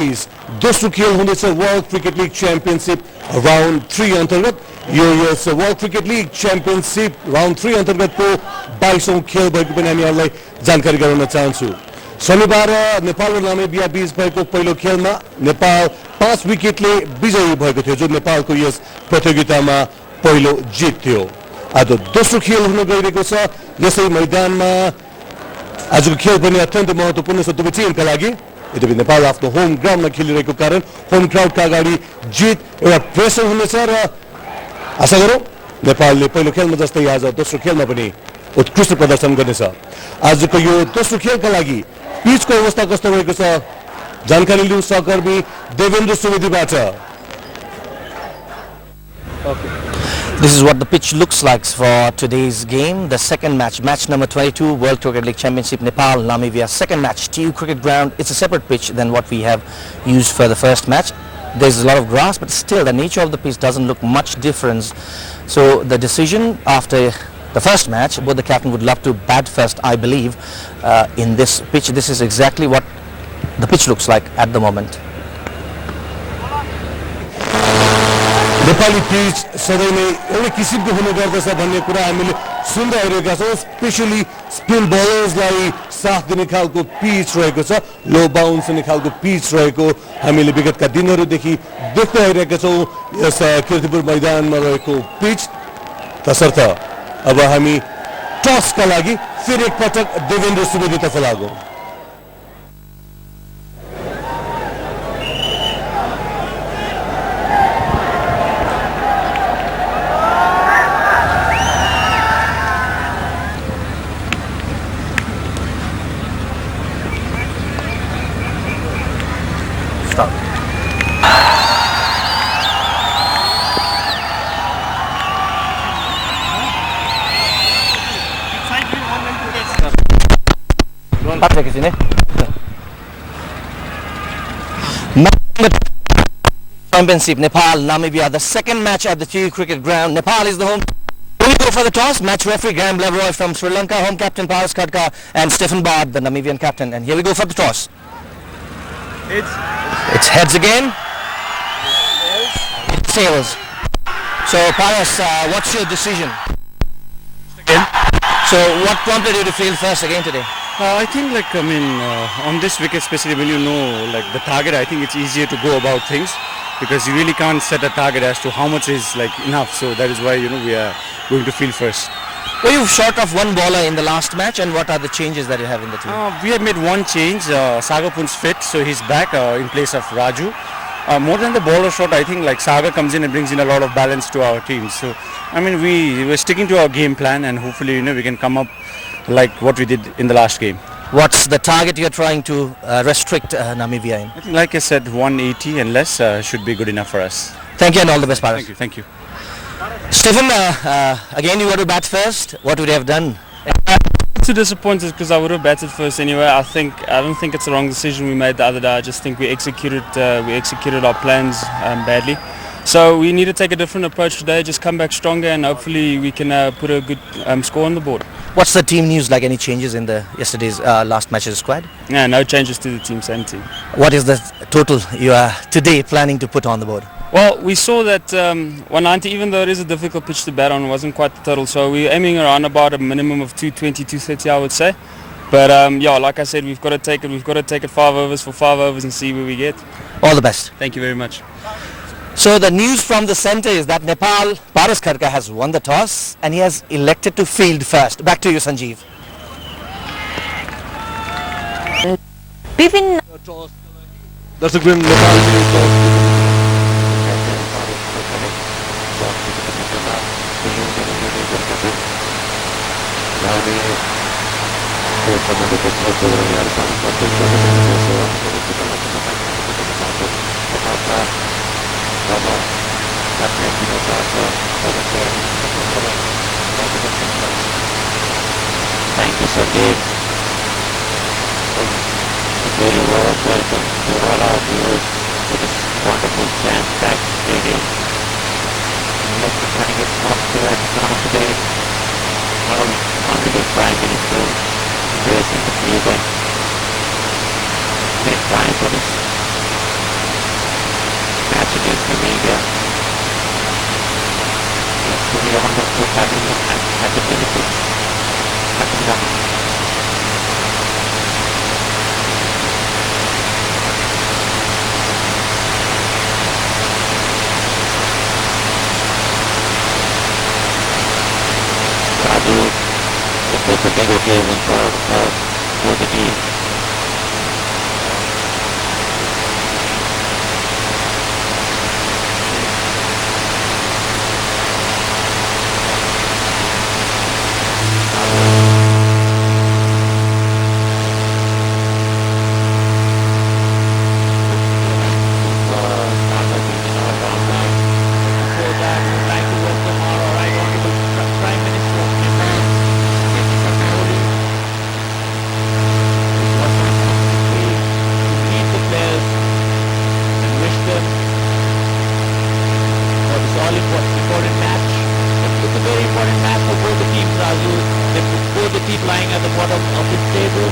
दोस्रो खेल हुनेछ world cricket league championship round 3 अन्तर्गत यो yes world cricket league championship round 3 अन्तर्गतको 22औं खेल भएको पनि हामीहरूलाई जानकारी गराउन चाहन्छु। शनिबार नेपाल र नामिबिया बीच भएको पहिलो खेलमा नेपाल 5 विकेटले विजयी भएको थियो, जो नेपालको यस प्रतियोगितामा पहिलो जित थियो। आज दोस्रो खेल हुन गइरहेको छ। यसै मैदानमा आजको खेल पनि अत्यन्त महत्त्वपूर्ण छ दुवै टिमका लागि। यद्यपि नेपाल आफ्नो होम ग्राउन्डमा खेलिरहेको कारण होम क्राउडका अगाडि जित एउटा प्रेसर हुनेछ र आशा गरौँ नेपालले पहिलो खेलमा जस्तै आज दोस्रो खेलमा पनि उत्कृष्ट प्रदर्शन गर्नेछ। आजको यो दोस्रो खेलका लागि पिचको अवस्था कस्तो रहेको छ जानकारी लिउँ सहकर्मी Devendra सुवेदीबाट। This is what the pitch looks like for today's game. The second match, match number 22, World Cricket League Championship, Nepal, Namibia. Second match, TU Cricket Ground. It's a separate pitch than what we have used for the first match. There's a lot of grass, but still the nature of the pitch doesn't look much different. So the decision after the first match, both the captain would love to bat first, I believe, in this pitch. This is exactly what the pitch looks like at the moment. Nepali pitch सधैँ नै एउटै किसिमको हुने गर्दछ भन्ने कुरा हामीले सुन्दै आइरहेका छौँ। स्पेशली स्पिन बलर्सलाई साथ दिने खालको पिच रहेको छ, लो बाउन्स हुने खालको पिच रहेको हामीले विगतका दिनहरूदेखि देख्दै आइरहेका छौँ यस कीर्तिपुर मैदानमा रहेको पिच। तसर्थ अब हामी टसका लागि फेरि एकपटक Devendra सुवेदीतर्फ लागौँ। Championship, Nepal, Namibia, the second match at the TU Cricket Ground. Nepal is the home. We go for the toss. Match referee Graham Leroy from Sri Lanka, home captain Paras Khadka, and Stephen Bard, the Namibian captain. And here we go for the toss. It's heads again. It tails. So Paras, what's your decision? Again? So what prompted you to field first again today? I think on this wicket especially when you know the target, I think it's easier to go about things because you really can't set a target as to how much is enough. So that is why we are going to field first. Well, you've short of one bowler in the last match, and what are the changes that you have in the team? We have made one change. Sagapun's fit, so he's back in place of Raju. More than the bowler shot, I think Saga comes in and brings in a lot of balance to our team. So we're sticking to our game plan, and hopefully we can come up like what we did in the last game. What's the target you're trying to restrict Namibia in? I think, like I said, 180 and less should be good enough for us. Thank you and all the best, Paras. Thank you. Stephen, again you got to bat first. What would you have done? Too disappointed because I would have batted first anyway. I don't think it's the wrong decision we made the other day. I just think we executed our plans badly. So we need to take a different approach today. Just come back stronger and hopefully we can put a good score on the board. What's the team news like? Any changes in the yesterday's last match's squad? Yeah, no changes to the team, same team. What is the total you are today planning to put on the board? Well, we saw that 190, even though it is a difficult pitch to bat on, wasn't quite the total. So we're aiming around about a minimum of 220, 230, I would say. But like I said, we've got to take it 5 overs for 5 overs and see where we get. All the best. Thank you very much. So the news from the centre is that Nepal, Paras Khadka has won the toss and he has elected to field first. Back to you, Sanjeev. Bipin. That's a grim Nepal. Thank you, Sanjeev. Very well, welcome to all our viewers to this wonderful jam-packed stadium. Let's be trying to get up to that now today. Only the 5 minutes to racing the field and make time for this big occasion for the team. Important match. It's a very important match for both the teams, Raju. They put both the teams lying at the bottom of the table.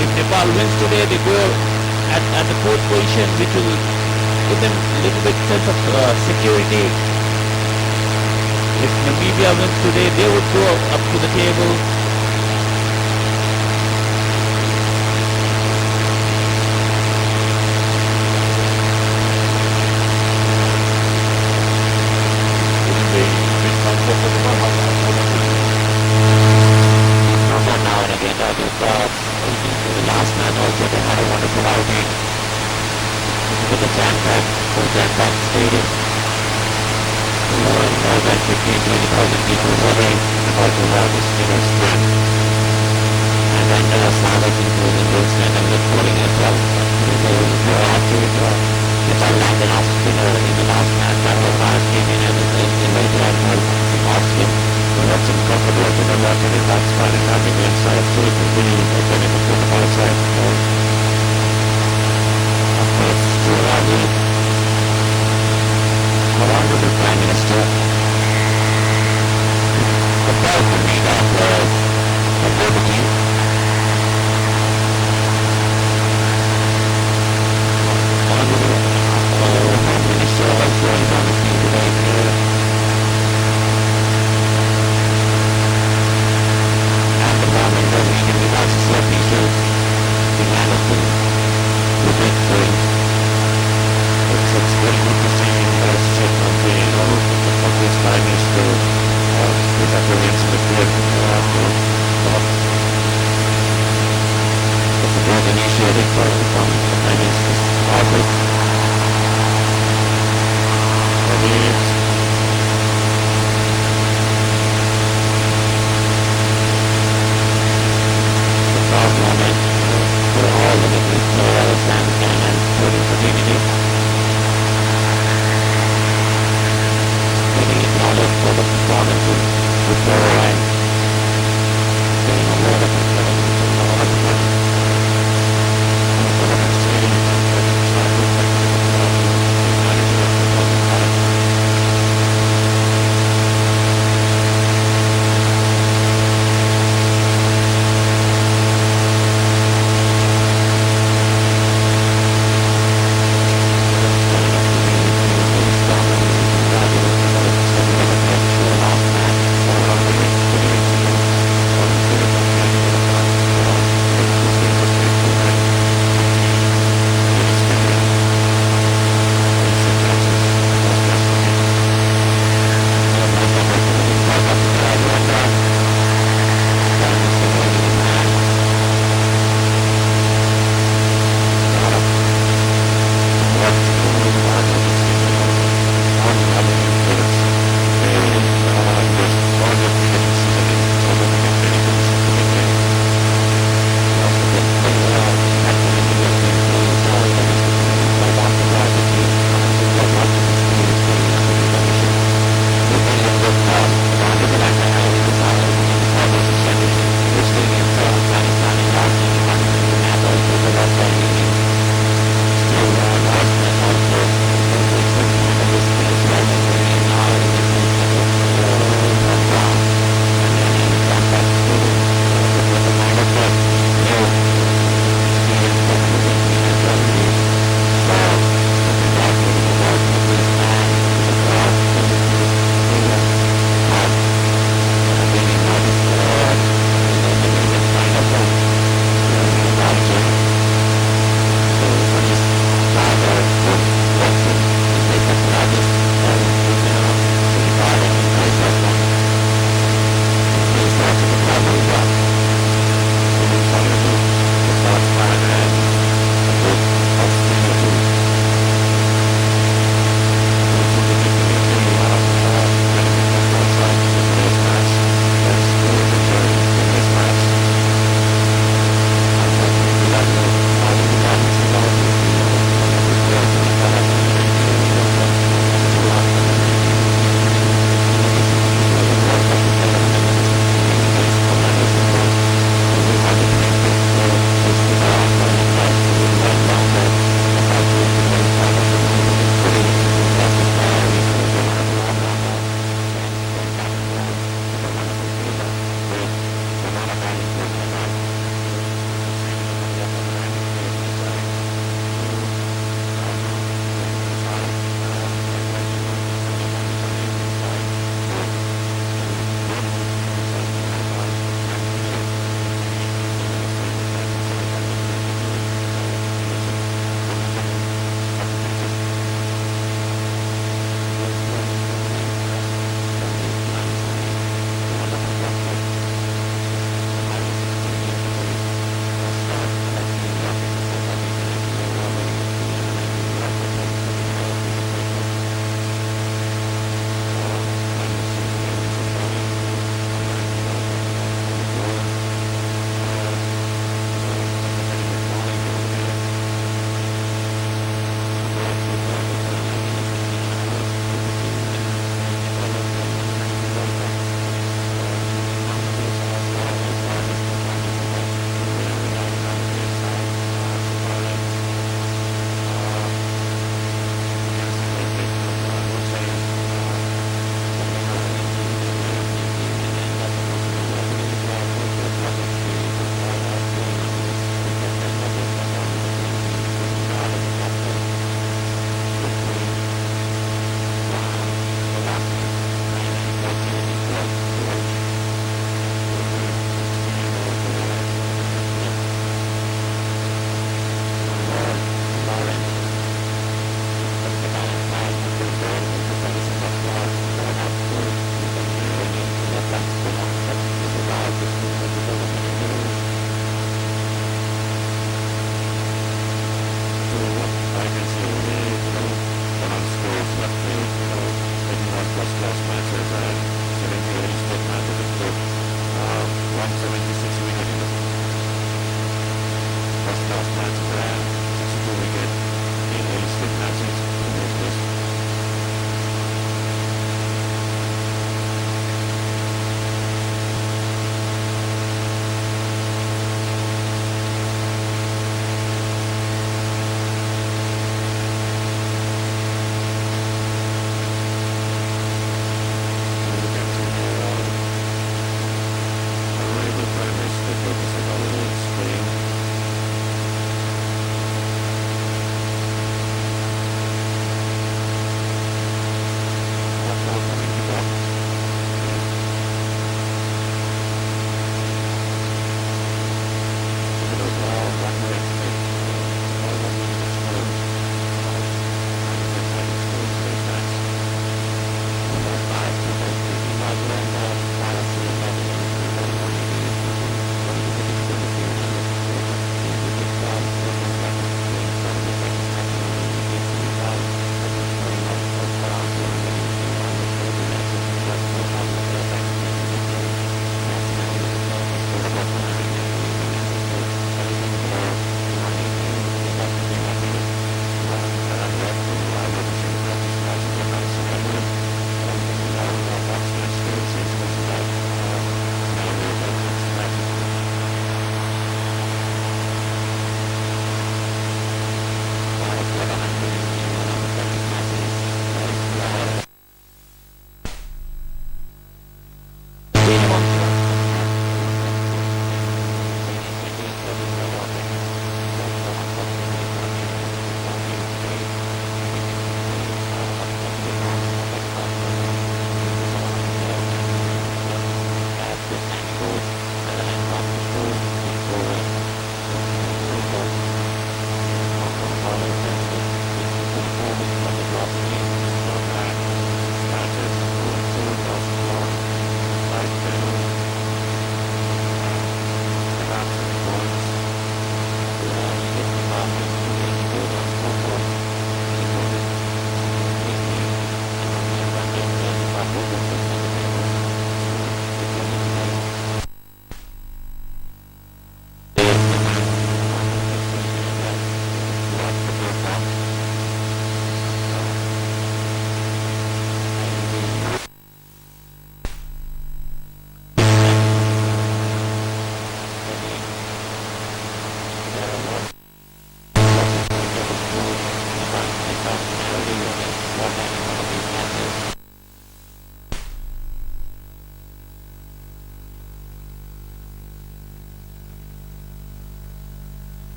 If Nepal wins today, they go at the fourth position, which will give them a little bit sense of security. If Namibia wins today, they would go up to the table. Last match also they had a wonderful outing with the jam-packed stadium. More than 15,000-20,000 people running about to have this famous match. And then Saga people in road stand and the polling as well. They were happy with Nepal landed off spinner in the last match. That was Bharat came in and invited and off him. That's uncomfortable to the left and that's fine and having the inside so it will be a benefit to the outside. Of course, Raju, our honorable Prime Minister, the proud to meet our players and both the team. On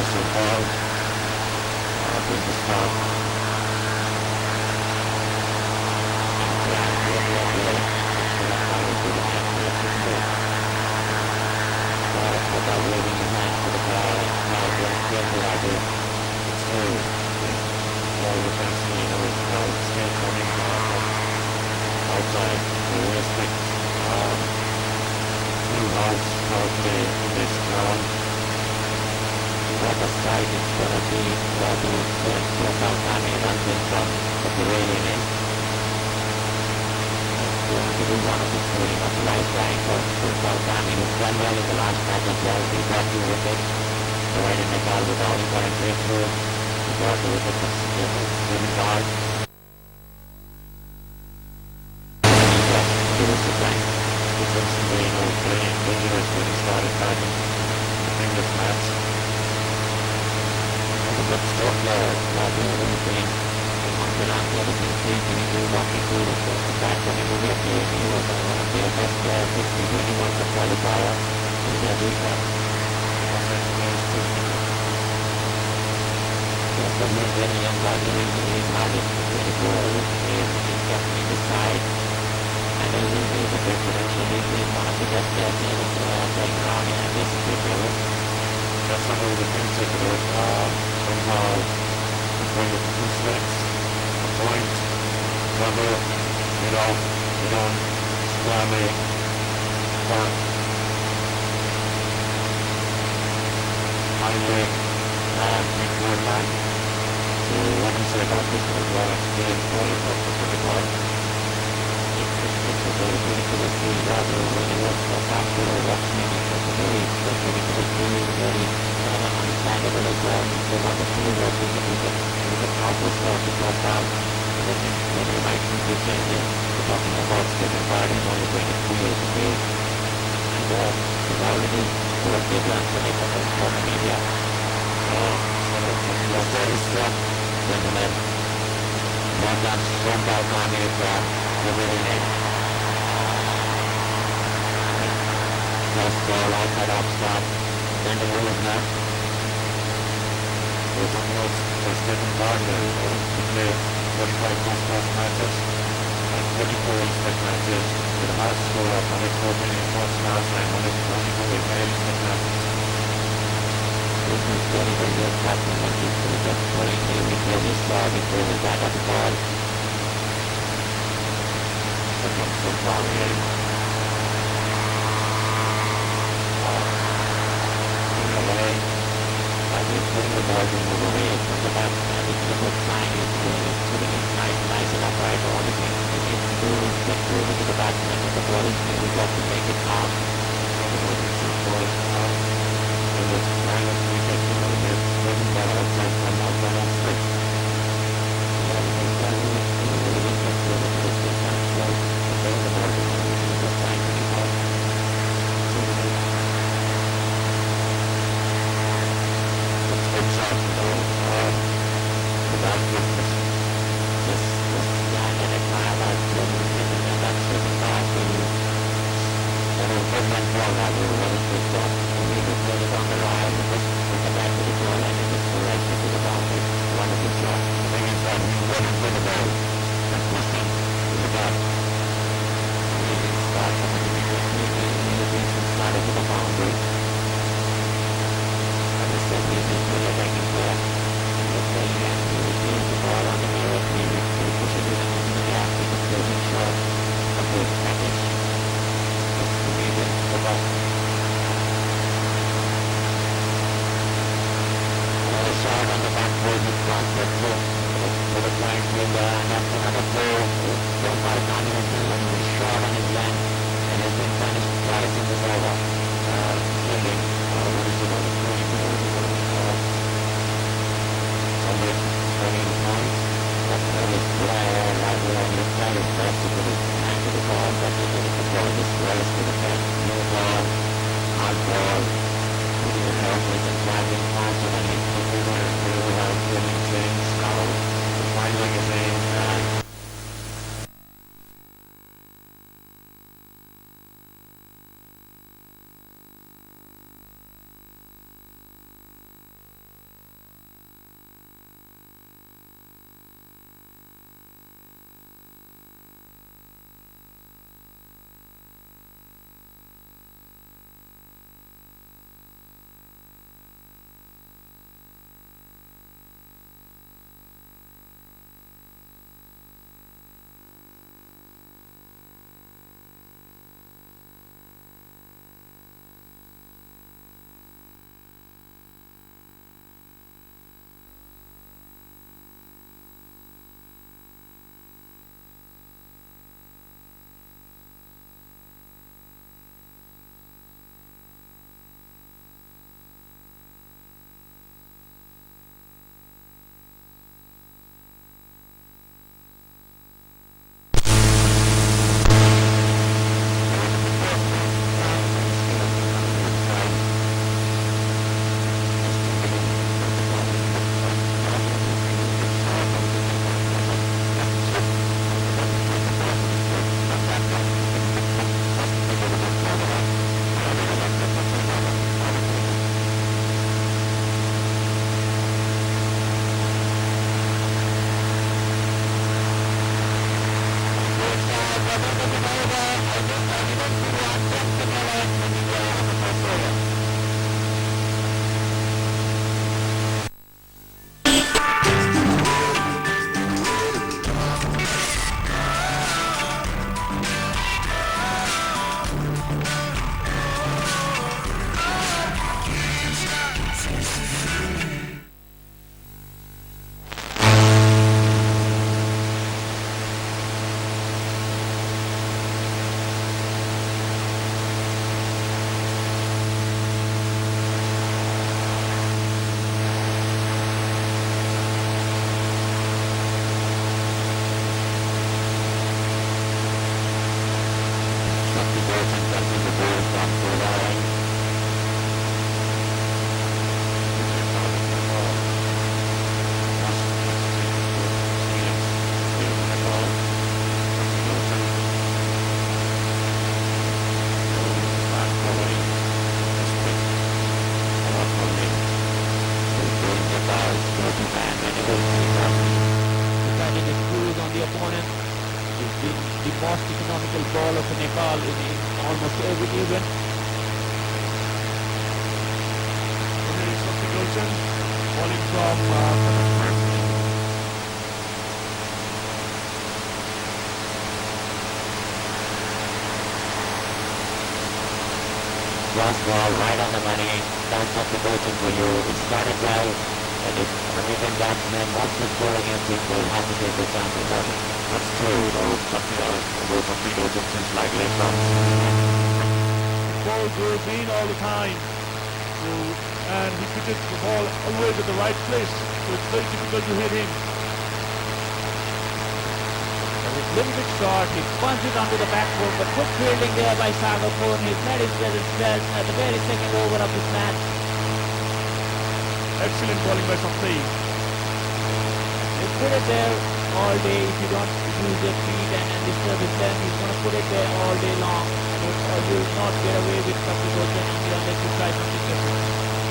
whistle ball. Bring the start. Without waving your hand to the crowd, it's through. All the fans, crowd still coming outside. We respect new house crowd play in this ground. What a sight it's gonna be. Look how Tommy runs in from the pavilion in. Going to be one of the putting up lifeline for Tommy, who's done well in the last match as well. He got you with it. So right in Nepal without him got a breakthrough. He got you with it. Swimming hard. Give us the time. It looks playing dangerous when he started batting the previous match. But still player, not doing anything. He wants to not get his feet and he was walking through the back of the movie. He was one of the best players. He really wants to qualifier. He's going to do that. Yes, but he's very young guy. He's hard to really go. He's definitely the side. And he's a great potential. He's one of the best players in the playing around here. And this is good player. That's some of the things that somehow it's going to two steps, a point, cover, get off, get on, slamming, back, high leg, and big man. So what you say about this as well, it's game for the Pacific one. It's a very ridiculous thing, rather when you watch what's after or watching it, it's a very ridiculous thing, very understandable as well. So what the thing was, we get countless stuff to drop down, and then you might think you're changing, we're talking about Stephen Vardy's only playing 3 years of age, and he's already full of big runs to make up for Namibia. So it's very strong, gentlemen. Well done, strong ball coming from the winning end. First ball outside off stop, then the move now. There's almost for Stephen Gardner to play 45 first-class matches and 44 inspect matches with a high score of 114 in first-class and 124 in inspect matches. This is very, very good captain when he's going to get 22 because he saw before he got up the ball. Second so far in. Away. He's putting the ball to move away from the batsman. It's a good sign. He's putting it nice and upright. All he needs to do is get closer to the batsman with the ball is moving up to make it calm. The ball is too close now. It was kind of wicked, It's putting that outside from outside on straight. Yeah, he's got to really get closer to the stick and slow. Throwing the ball to move. It's a good sign to be called. Good shot, without quickness. Just dynamic highlight, and that's the bad thing. And a good man ball that will run it with that. And we will put it on the line, and just put the back to the goal, and it just right into the boundary. Wonderful shot. The thing is that he's running with the ball, and pushing with the back. He starts something to be good. He started with the boundary. He's really attacking player. He's playing and he receives the ball on the mirror. He pushes it into the gap. He's a closing shot. A good package. It's to be the ball. Another shot on the back board. He's crossed the throw. For the flying fielder. And that's another throw. From Balkani has been running the shot on his land. And has been punished twice in this over. Fielding. What is it about the 22? Somebody turning points. That's another player right there on the side is best to put his hand to the ball, but if the ball is raised to the fence, no ball, hard ball, putting it out with the driving faster than his people without getting things. So the final is in and The most economical bowler for Nepal in almost every event. Substitution, bowling from Last ball, right on the money. That's substitution for you. It started well, and if an Indian batsman wants to score against him, they'll have to take the chance of that. That's true, though. Those substitutions seems like left arm. ball goes in all the time. So, and he pitches the ball always at the right place. So it's very difficult to hit him. A little bit short, he punts it onto the back foot, but good fielding there by Sagar Khan. He's made his presence best at the very second over of this match. Excellent bowling by Sakti. He's put it there all day. If you don't use your feet and disturb his length, he's going to put it there all day long. And you will not get away with substitution unless you try something different.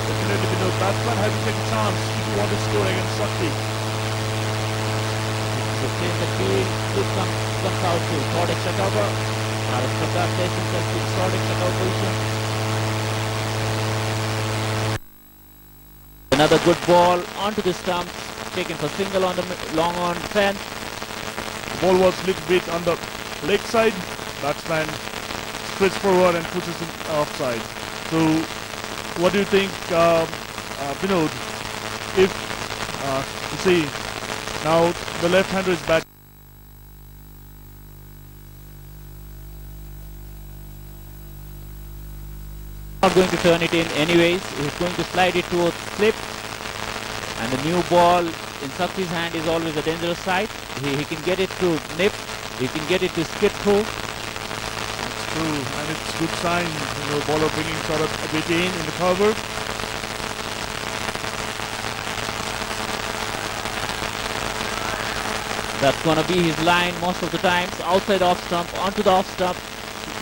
Definitely, because batsman has to take a chance if you want to score against Sakti. So since the field, this comes out to short extra cover. Bharat Prakash places himself in short extra cover position. Another good ball onto the stumps, taken for single on the long on fence. The ball was a little bit on the leg side. Batsman spreads forward and puts it in offside. So, what do you think, Vinod? If you see now the left-hander is back. Not going to turn it in anyways. He's going to slide it towards slip. And the new ball in Sakti's hand is always a dangerous side. He can get it to nip. He can get it to skip through. That's true, and it's good sign. The bowler bringing sort of a bit in the cover. That's going to be his line most of the times. Outside off stump, onto the off stump.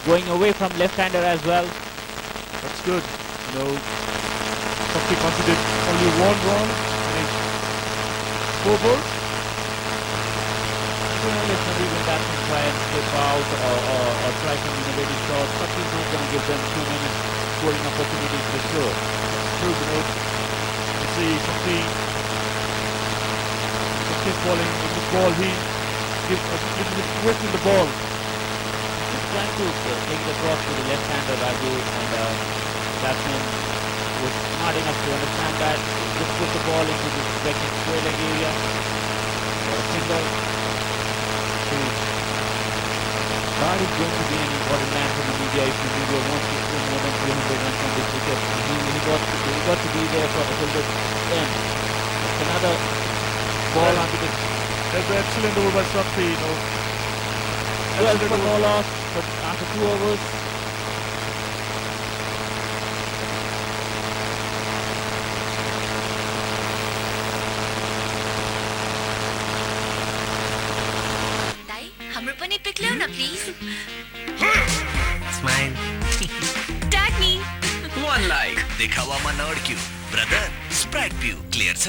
Going away from left-hander as well. That's good. Sakti considered only one run and scoreboard. If Namibia batsmen try and slip out or try something very short, Sakti's not going to give them too many scoring opportunities for sure. True, you see Sakti's bowling with the ball. He gives a little bit quick in the ball. Just trying to take it across to the left-hander Raju, and batsman was smart enough to understand that. Just put the ball into the second square leg area for a single. That is going to be an important man for Namibia if Namibia wants to score more than 300 runs on this wicket. He got to be there for the whole end. It's another ball onto the... That's an excellent over by Sakti. 12 for no loss, but after 2 overs. हाम्रो पनि pick ल्याउ न please Smile. Tag me One like. देखावामा नअड्क्यू. Brother, Sprite पिउ. Clear छ?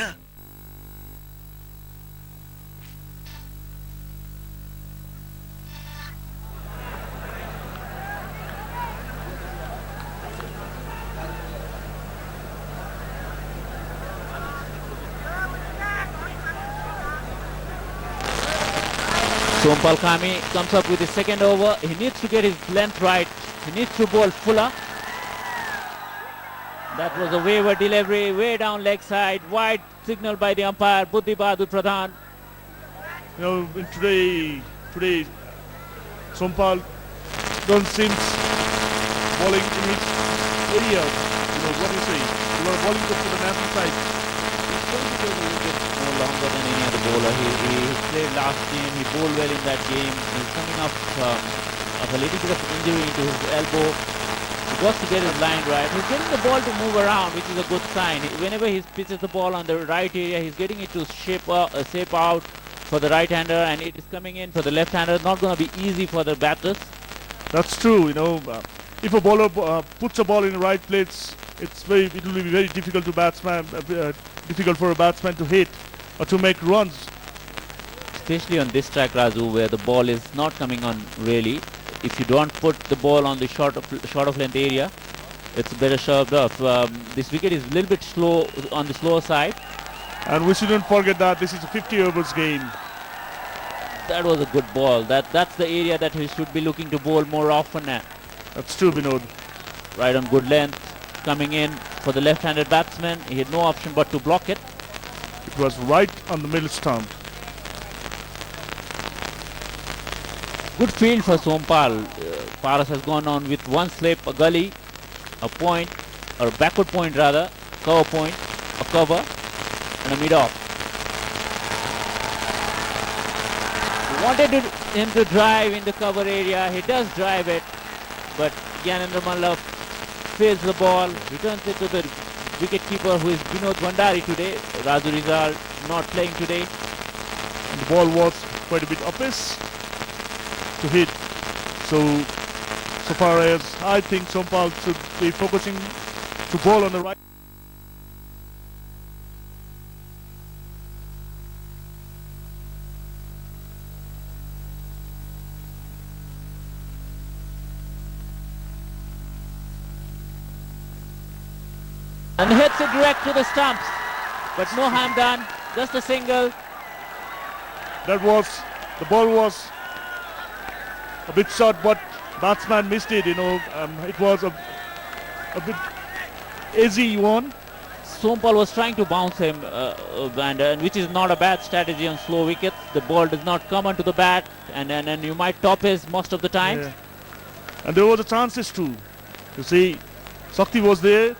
Sompal Kami comes up with his second over. He needs to get his length right. He needs to bowl fuller. That was a wayward delivery, way down leg side, wide signal by the umpire, Buddhi Bahadur Pradhan. You know, in today, Sompal don't seem bowling in his area. You know, what do you say? You are bowling to the national side. He's going to take a little bit more longer than any other bowler. He played last game, he bowled well in that game. He's coming up of a little bit of injury into his elbow. He got to get his line right. He's getting the ball to move around, which is a good sign. Whenever he pitches the ball on the right area, he's getting it to shape out for the right-hander, and it is coming in for the left-hander. Not going to be easy for the batters. That's true. You know, if a bowler puts a ball in the right place, it will be very difficult to difficult for a batsman to hit or to make runs. Especially on this track, Raju, where the ball is not coming on really. If you don't put the ball on the short of length area, it's better shoved off. This wicket is a little bit slow on the slower side. And we shouldn't forget that this is a 50 overs game. That was a good ball. That's the area that he should be looking to bowl more often at. That's true, Vinod. Right on good length, coming in for the left-handed batsman. He had no option but to block it. It was right on the middle stump. Good field for Sompal. Paras has gone on with one slip, a gully, a point, or a backward point rather, cover point, a cover, and a mid-off. He wanted him to drive in the cover area. He does drive it, but Gyanendra Malla fails the ball, returns it to the wicket-keeper, who is Vinod Bhandari today. Raju Rizal not playing today. And the ball was quite a bit uppish to hit. So far as I think Sompal should be focusing to bowl on the right. And hits it direct to the stumps, but no harm done, just a single. The ball was a bit short, but batsman missed it. You know, it was a bit easy one. Sompal was trying to bounce him, and which is not a bad strategy on slow wickets. The ball does not come onto the bat, and you might top his most of the time. Yeah. And there were the chances too. You see, Sakti was there.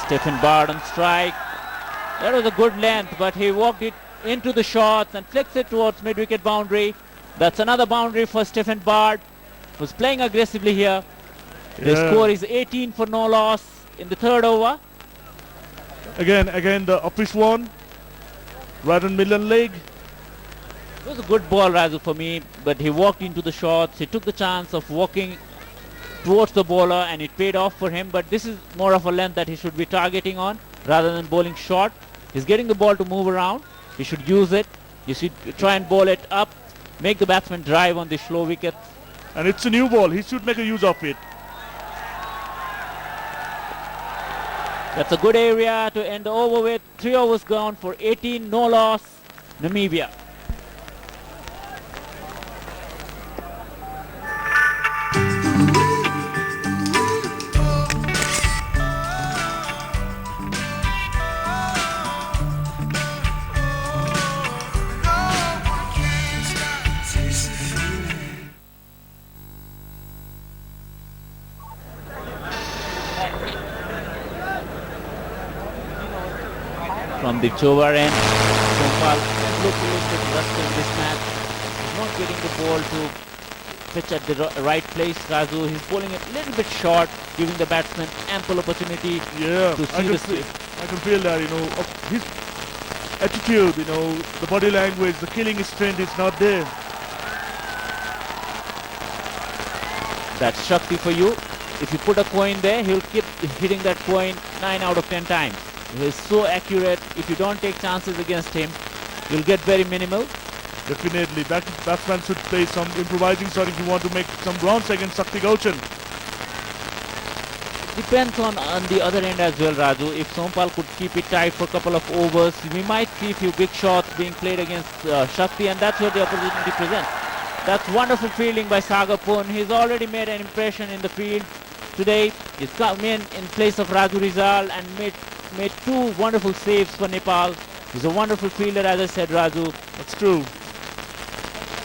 Stephen Bard on strike. That was a good length, but he walked it into the shots and flicks it towards mid-wicket boundary. That's another boundary for Stephen Bard, who's playing aggressively here. The score is 18 for no loss in the third over. Again the uppish one, right on middle leg. It was a good ball, Raju, for me, but he walked into the shots. He took the chance of walking towards the bowler, and it paid off for him. But this is more of a length that he should be targeting on rather than bowling short. He's getting the ball to move around. He should use it. You should try and bowl it up, make the batsman drive on the slow wicket. And it's a new ball. He should make a use of it. That's a good area to end the over with. 3 overs gone for 18, no loss, Namibia. From the Chovar end, Sompal looked a little bit rusty in this match. He's not getting the ball to pitch at the right place, Raju. He's bowling it a little bit short, giving the batsman ample opportunity to see the slip. I can feel that, you know, his attitude, you know, the body language, the killing strength is not there. That's Shakti for you. If you put a coin there, he'll keep hitting that coin 9 out of 10 times. He's so accurate. If you don't take chances against him, you'll get very minimal. Definitely. Batsman should play some improvising shot if you want to make some grounds against Sakti Gauchan. depends on the other end as well, Raju. If Sompal could keep it tight for a couple of overs, we might see a few big shots being played against Shakti, and that's where the opportunity presents. That's wonderful fielding by Sagar Pun. He's already made an impression in the field today. He's come in place of Raju Rizal and made two wonderful saves for Nepal. He's a wonderful fielder, as I said, Raju. That's true.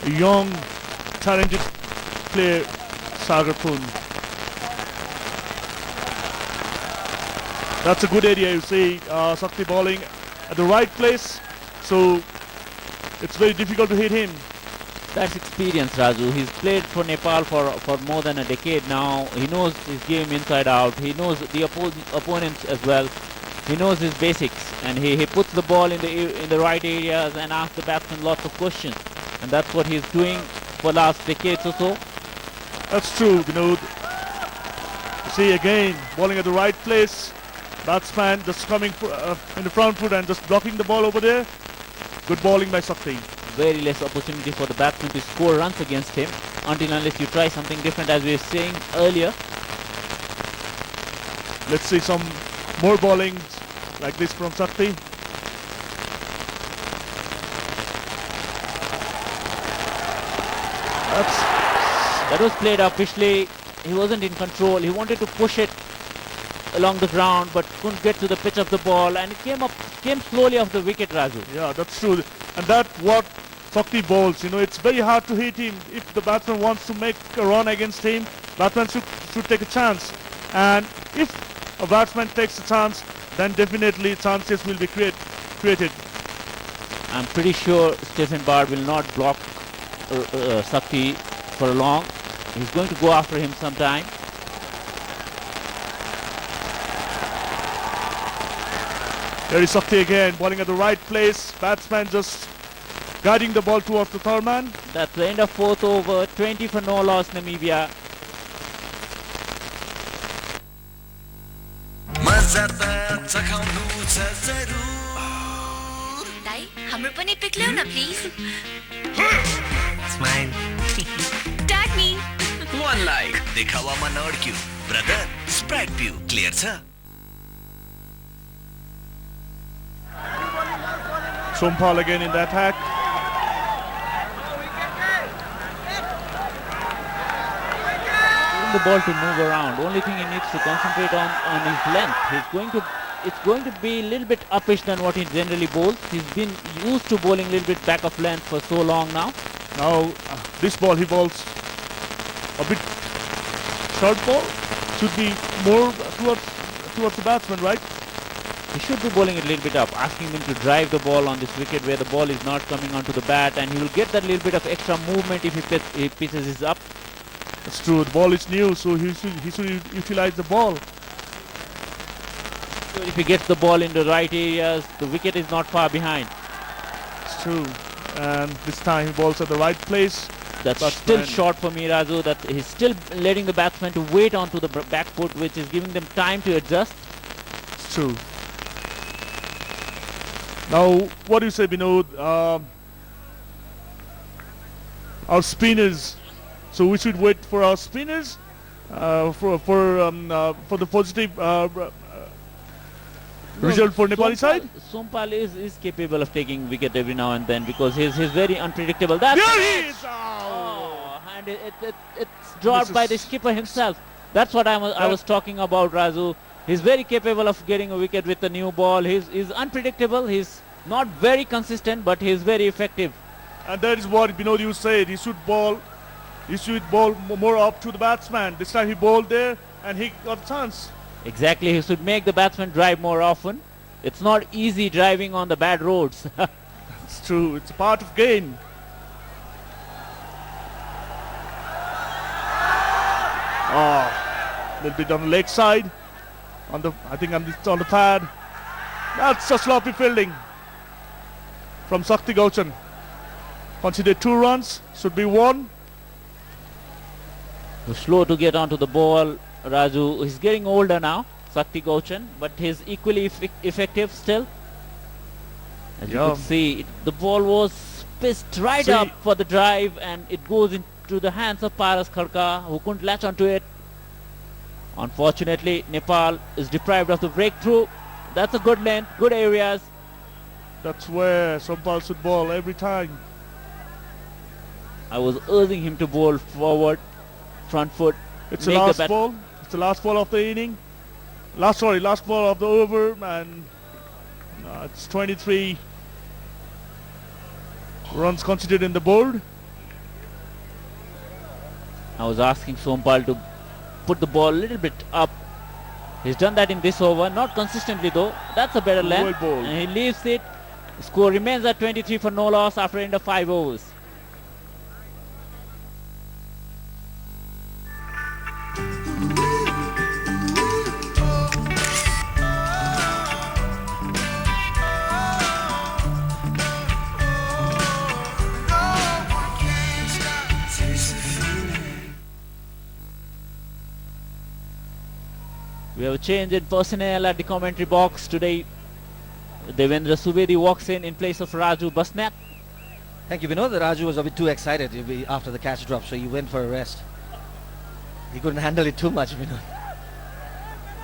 A young, talented player, Sagar Pun. That's a good area, you see. Shakti bowling at the right place, so it's very difficult to hit him. That's experience, Raju. He's played for Nepal for more than a decade now. He knows his game inside out. He knows the opponents as well. He knows his basics, and he puts the ball in the right areas and asks the batsman lots of questions. And that's what he's doing for last decades or so. That's true, Vinod. See again, bowling at the right place. Batsman just coming in the front foot and just blocking the ball over there. Good bowling by Shakti. Very less opportunity for the batsman to score runs against him until unless you try something different, as we were saying earlier. Let's see some more bowling like this from Shakti. That was played upishly. He wasn't in control. He wanted to push it along the ground but couldn't get to the pitch of the ball, and it came slowly off the wicket, Raju. Yeah, that's true. And that's what Shakti bowls. You know, it's very hard to hit him. If the batsman wants to make a run against him, batsman should take a chance. And if a batsman takes a chance, then definitely chances will be created. I'm pretty sure Stephen Bard will not block Shakti for long. He's going to go after him sometime. There is Shakti again, bowling at the right place. Batsman just guiding the ball towards the third man. That's the end of fourth over. 20 for no loss, Namibia. दाइ हाम्रो पनि pick ल्याउ न please Smile. Tag me One like. देखावामा नअड्क्यू. Brother, spread view. Clear छ? Sompal again in the attack. The ball to move around. Only thing he needs to concentrate on his length. It's going to be a little bit uppish than what he generally bowls. He's been used to bowling a little bit back of length for so long now. Now this ball he bowls a bit short ball. Should be more towards the batsman, right? He should be bowling it a little bit up, asking him to drive the ball on this wicket where the ball is not coming onto the bat, and he will get that little bit of extra movement if he pitches it up. That's true. The ball is new, so he should utilize the ball. So if he gets the ball in the right areas, the wicket is not far behind. It's true. And this time he bowls at the right place. That's still short for me, Raju. That he's still letting the batsman to wait onto the back foot, which is giving them time to adjust. It's true. Now, what do you say, Binod? Our spinners. So we should wait for our spinners for the positive result for Nepali side. Sompal is capable of taking wicket every now and then because he's very unpredictable. That's There he is! And it's dropped by the skipper himself. That's what I was talking about, Raju. He's very capable of getting a wicket with the new ball. He's unpredictable. He's not very consistent, but he's very effective. And that is what Binod you said. He should bowl more up to the batsman. This time he bowled there and he got a chance. Exactly. He should make the batsman drive more often. It's not easy driving on the bad roads. It's true. It's a part of game. Oh, little bit on the leg side. I think it's on the pad. That's a sloppy fielding from Shakti Gauchan. Considered 2 runs. Should be 1. Slow to get onto the ball. Raju, he's getting older now, Shakti Gauchan, but he's equally effective still. As you can see, the ball was pitched right up for the drive, and it goes into the hands of Paras Khadka, who couldn't latch onto it. Unfortunately, Nepal is deprived of the breakthrough. That's a good length, good areas. That's where Sompal should ball every time. I was urging him to bowl forward, front foot. It's the make last bat- ball. It's the last ball of the inning. Last ball of the over, and it's 23 runs considered in the board. I was asking Sompal to put the ball a little bit up. He's done that in this over, not consistently though. That's a better length. Well bowled. And he leaves it. Score remains at 23 for no loss after end of 5 overs. We have a change in personnel at the commentary box today. Devendra Subedi walks in place of Raju Basnet. Thank you, Vinod. Raju was a bit too excited after the catch drop, so he went for a rest. He couldn't handle it too much, Vinod.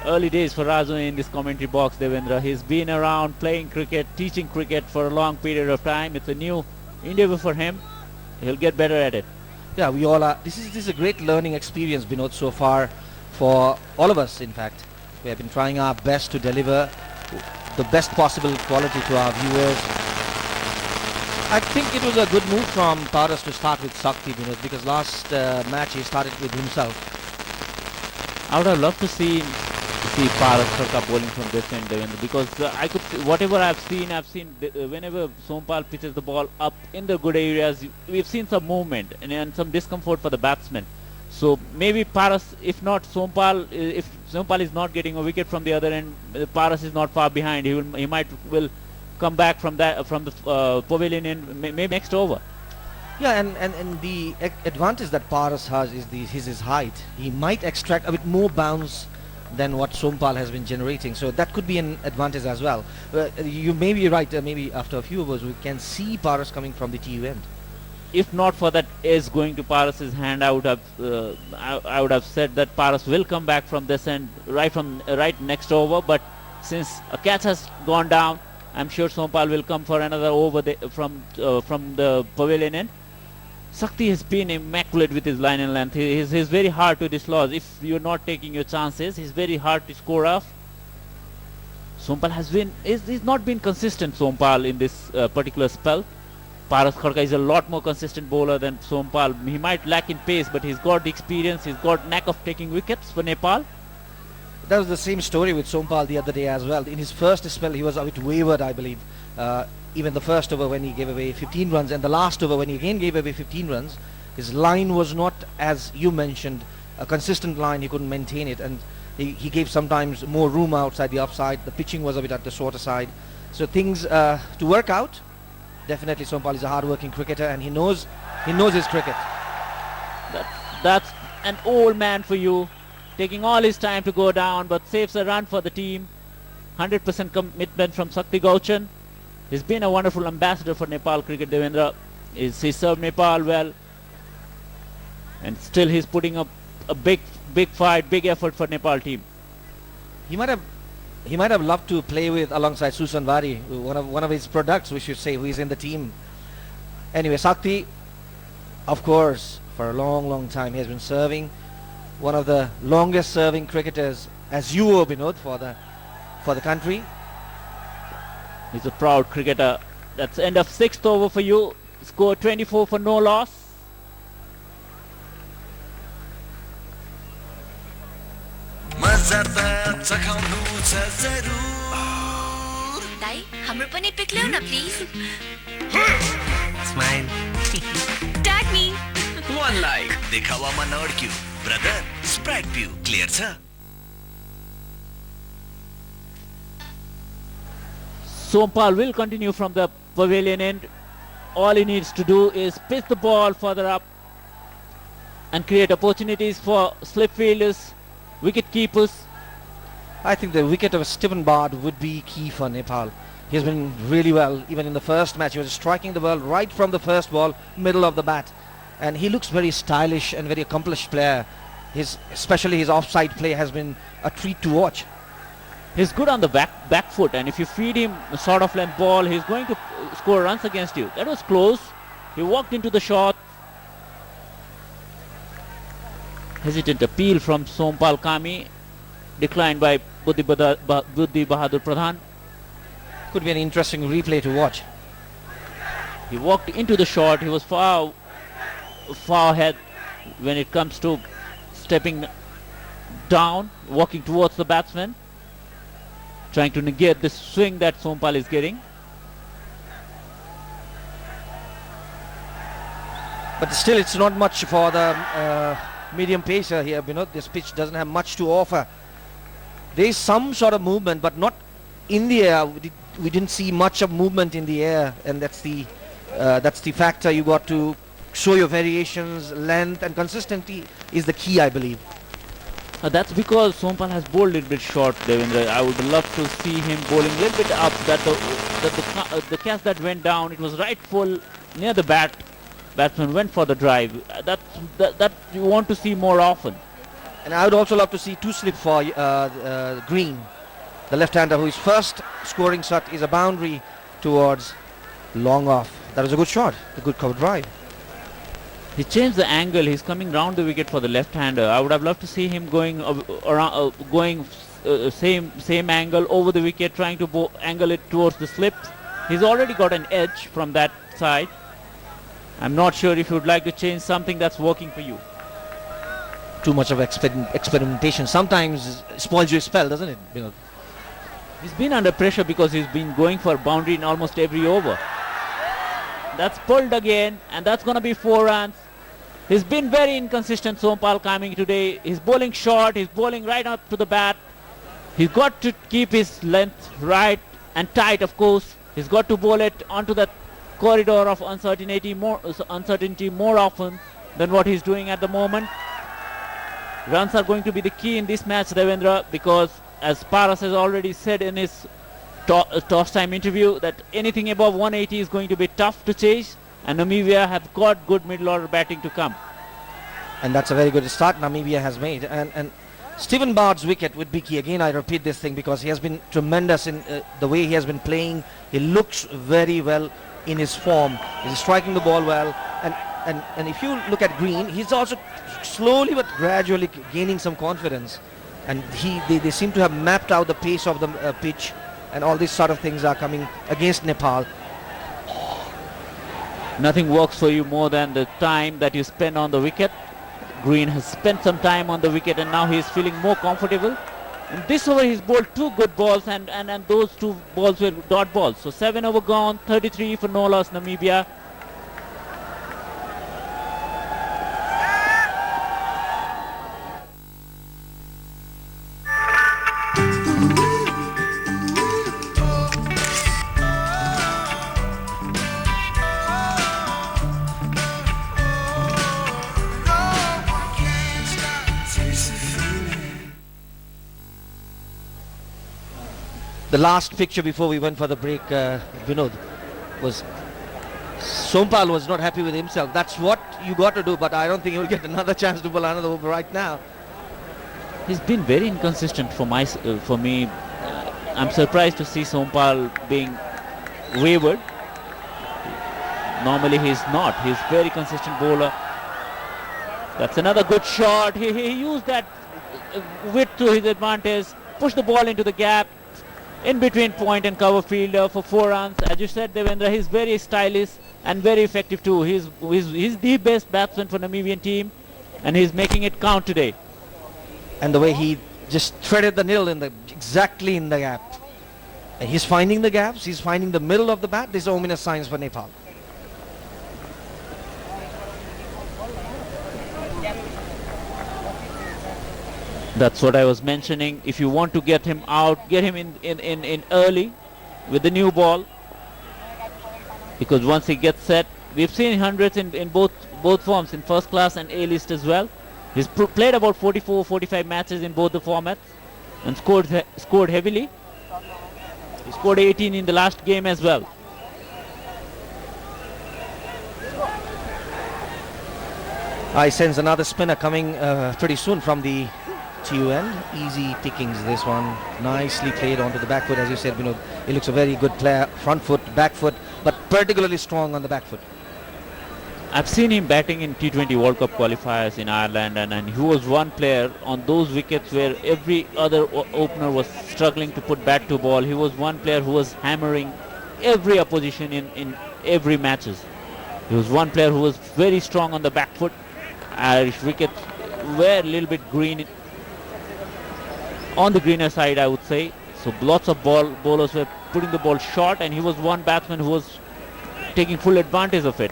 Early days for Raju in this commentary box, Devendra. He's been around playing cricket, teaching cricket for a long period of time. It's a new endeavor for him. He'll get better at it. Yeah, we all are. This is a great learning experience, Vinod, so far for all of us, in fact. We have been trying our best to deliver the best possible quality to our viewers. I think it was a good move from Paras to start with Sakti, Vinod, because last match he started with himself. I would have loved to see Paras Kharka bowling from this end, Devendra, because I could see, whatever I've seen whenever Sompal pitches the ball up in the good areas, we've seen some movement and some discomfort for the batsmen. So maybe Paras, if Sompal is not getting a wicket from the other end, Paras is not far behind. He will come back from the pavilion end maybe next over. Yeah, and the advantage that Paras has is his height. He might extract a bit more bounce than what Sompal has been generating. So that could be an advantage as well. You may be right. Maybe after a few overs we can see Paras coming from the TU end. If not for that ace going to Paras's hand, I would have said that Paras will come back from this end right next over. But since a catch has gone down, I'm sure Sompal will come for another over from the pavilion end. Sakti has been immaculate with his line and length. He's very hard to dislodge. If you're not taking your chances, he's very hard to score off. Sompal he's not been consistent, Sompal, in this particular spell. Paras Kharka is a lot more consistent bowler than Sompal. He might lack in pace, but he's got the experience, he's got knack of taking wickets for Nepal. That was the same story with Sompal the other day as well. In his first spell, he was a bit wayward, I believe. Even the first over when he gave away 15 runs and the last over when he again gave away 15 runs, his line was not, as you mentioned, a consistent line. He couldn't maintain it, and he gave sometimes more room outside the upside. The pitching was a bit at the shorter side. So things to work out. Definitely Sompal is a hard-working cricketer and he knows his cricket. That's an old man for you, taking all his time to go down, but saves a run for the team. 100% commitment from Sakti Gauchan. He's been a wonderful ambassador for Nepal cricket, Devendra. He served Nepal well, and still he's putting up a big fight, big effort for Nepal team. He might have loved to play with alongside Susan Vari, one of his products, we should say, who is in the team. Anyway, Sakti, of course, for a long time he has been serving. One of the longest serving cricketers, as you were, Binod, for the country. He's a proud cricketer. That's end of 6th over for you. Score 24 for no loss. दाई हाम्रो पनि pick ल्याउ न please Smile. Tag me One like. देखावामा नअड्क्यू. Brother, spread view. Clear छ? Sompal will continue from the pavilion end. All he needs to do is pitch the ball further up and create opportunities for slip fielders, wicket keepers. I think the wicket of Stephen Bard would be key for Nepal. He has been really well. Even in the first match, he was striking the ball right from the first ball, middle of the bat. And he looks very stylish and very accomplished player. especially his offside play has been a treat to watch. He's good on the back foot, and if you feed him a sort of length ball, he's going to score runs against you. That was close. He walked into the shot. Hesitant appeal from Sompal Kami, declined by Buddhi Bahadur Pradhan. Could be an interesting replay to watch. He walked into the shot. He was far ahead when it comes to stepping down, walking towards the batsman, trying to negate the swing that Sompal is getting. But still, it's not much for the medium pacer here. This pitch doesn't have much to offer. There is some sort of movement, but not in the air. We didn't see much of movement in the air, and that's the factor. You got to show your variations, length, and consistency is the key, I believe. That's because Sompal has bowled a little bit short, Devendra. I would love to see him bowling a little bit up. The catch that went down, it was right full near the batsman went for the drive. That you want to see more often. And I would also love to see two slip for Green, the left-hander, whose first scoring shot is a boundary towards long off. That was a good shot, a good cover drive. He changed the angle. He's coming round the wicket for the left-hander. I would have loved to see him going around, same angle over the wicket, trying to angle it towards the slip. He's already got an edge from that side. I'm not sure if you would like to change something that's working for you. Too much of experimentation sometimes spoils your spell, doesn't it? He's been under pressure because he's been going for a boundary in almost every over. That's pulled again, and that's going to be 4 runs. He's been very inconsistent, Sompal Kami today. He's bowling short, he's bowling right up to the bat. He's got to keep his length right and tight, of course. He's got to bowl it onto that corridor of uncertainty more often than what he's doing at the moment. Runs are going to be the key in this match, Devendra, because as Paras has already said in his toss time interview, that anything above 180 is going to be tough to chase, and Namibia have got good middle order batting to come. And that's a very good start Namibia has made. And Stephen Bard's wicket would be key. Again, I repeat this thing because he has been tremendous in the way he has been playing. He looks very well in his form. He's striking the ball well. And if you look at Green, he's also slowly but gradually gaining some confidence. And they seem to have mapped out the pace of the pitch, and all these sort of things are coming against Nepal. Nothing works for you more than the time that you spend on the wicket. Green has spent some time on the wicket, and now he's feeling more comfortable. In this over he's bowled 2 good balls, and those 2 balls were dot balls. So 7 over gone, 33 for no loss Namibia. The last picture before we went for the break, Vinod, was Sompal was not happy with himself. That's what you got to do, but I don't think he'll get another chance to bowl another over right now. He's been very inconsistent for me. I'm surprised to see Sompal being wayward. Normally he's not. He's very consistent bowler. That's another good shot. He used that width to his advantage, pushed the ball into the gap, in between point and cover fielder for 4 runs. As you said, Devendra, he's very stylish and very effective too. He's the best batsman for Namibian team, and he's making it count today. And the way he just threaded the nil exactly in the gap. And he's finding the gaps, he's finding the middle of the bat. These are ominous signs for Nepal. That's what I was mentioning. If you want to get him out, get him in early with the new ball, because once he gets set, we've seen hundreds in both forms, in first class and A-list as well. He's played about 44-45 matches in both the formats and scored heavily. He scored 18 in the last game as well. I sense another spinner coming pretty soon from the TU end. Easy pickings this one. Nicely played onto the back foot, as you said, Vinod. He looks a very good player, front foot, back foot, but particularly strong on the back foot. I've seen him batting in T20 World Cup qualifiers in Ireland, and he was one player on those wickets where every other opener was struggling to put bat to ball. He was one player who was hammering every opposition in every matches. He was one player who was very strong on the back foot. Irish wickets were a little bit green, on the greener side, I would say. So lots of bowlers were putting the ball short, and he was one batsman who was taking full advantage of it.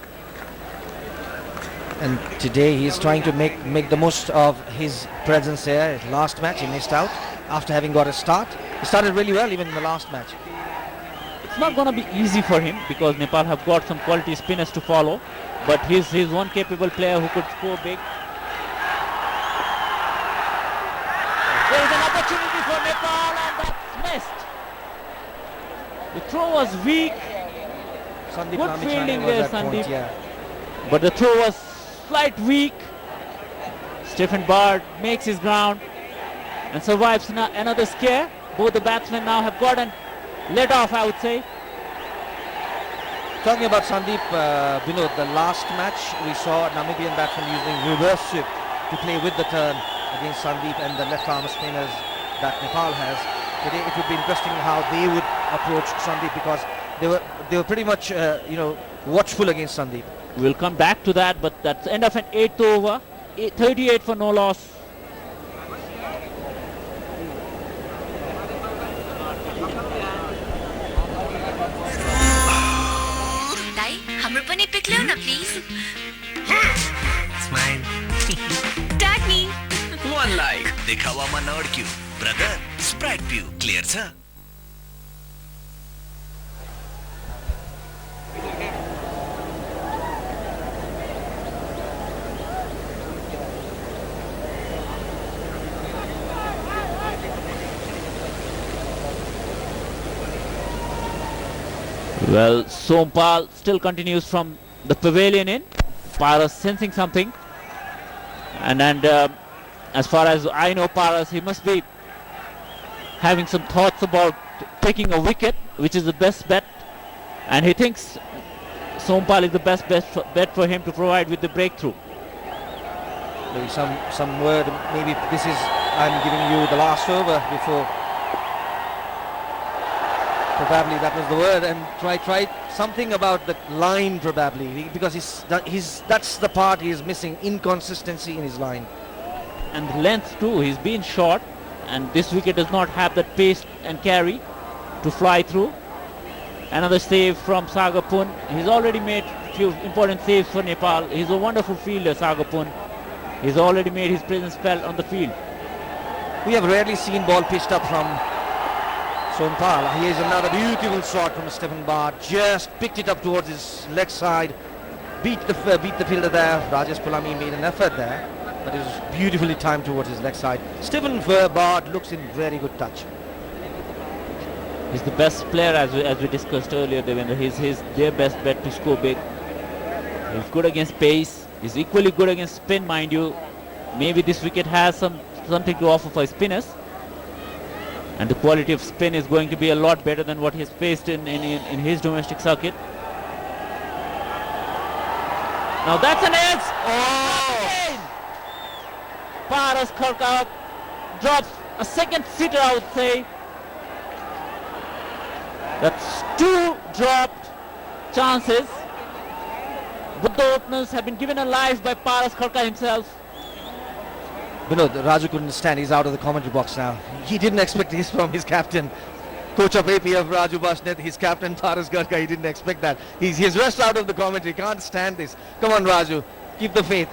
And today he is trying to make the most of his presence here. His last match he missed out after having got a start. He started really well even in the last match. It's not going to be easy for him because Nepal have got some quality spinners to follow, but he's one capable player who could score big. There is an opportunity for Nepal, and that's missed. The throw was weak. Sandeep Good Lamichhane fielding was there, that point, Sandeep. yeah. But the throw was slight weak. Stephen Bard makes his ground and survives another scare. Both the batsmen now have gotten let off, I would say. Talking about Sandeep, Vinod, the last match we saw Namibian batsmen using reverse sweep to play with the turn against Sandeep and the left arm spinners that Nepal has. Today it would be interesting how they would approach Sandeep because they were pretty much watchful against Sandeep. We'll come back to that, but that's the end of an 8th over. 38 for no loss. दाई हाम्रो पनि pick ल्याउ न please smile tag me one like देखावामा नअड्क्यू brother Sprite पिउ clear छ Well, Sompal still continues from the pavilion in. Paras sensing something. And as far as I know Paras, he must be having some thoughts about taking a wicket, which is the best bet. And he thinks Sompal is the best bet for him to provide with the breakthrough. Maybe some word, maybe this is, I'm giving you the last over before. Probably that was the word, and try something about the line probably, because that's the part he is missing, inconsistency in his line. And the length too, he's been short, and this wicket does not have that pace and carry to fly through. Another save from Sagapun. He's already made a few important saves for Nepal. He's a wonderful fielder, Sagapun. He's already made his presence felt on the field. We have rarely seen ball pitched up from Sompal. Here's another beautiful shot from Stephen Bard. Just picked it up towards his leg side. Beat the fielder there. Rajesh Pulami made an effort there, but it was beautifully timed towards his leg side. Stephen Bard looks in very good touch. He's the best player, as we discussed earlier, Devendra. He's their best bet to score big. He's good against pace. He's equally good against spin, mind you. Maybe this wicket has something to offer for spinners. And the quality of spin is going to be a lot better than what he's faced in his domestic circuit. Now that's an edge! Oh! Paras Kharka drops a second sitter, I would say. That's two dropped chances. But the openers have been given a life by Paras Kharka himself. Vinod, Raju couldn't stand. He's out of the commentary box now. He didn't expect this from his captain. Coach of APF, Raju Bashnet, his captain, Paras Kharka, he didn't expect that. He's rushed out of the commentary. Can't stand this. Come on, Raju. Keep the faith.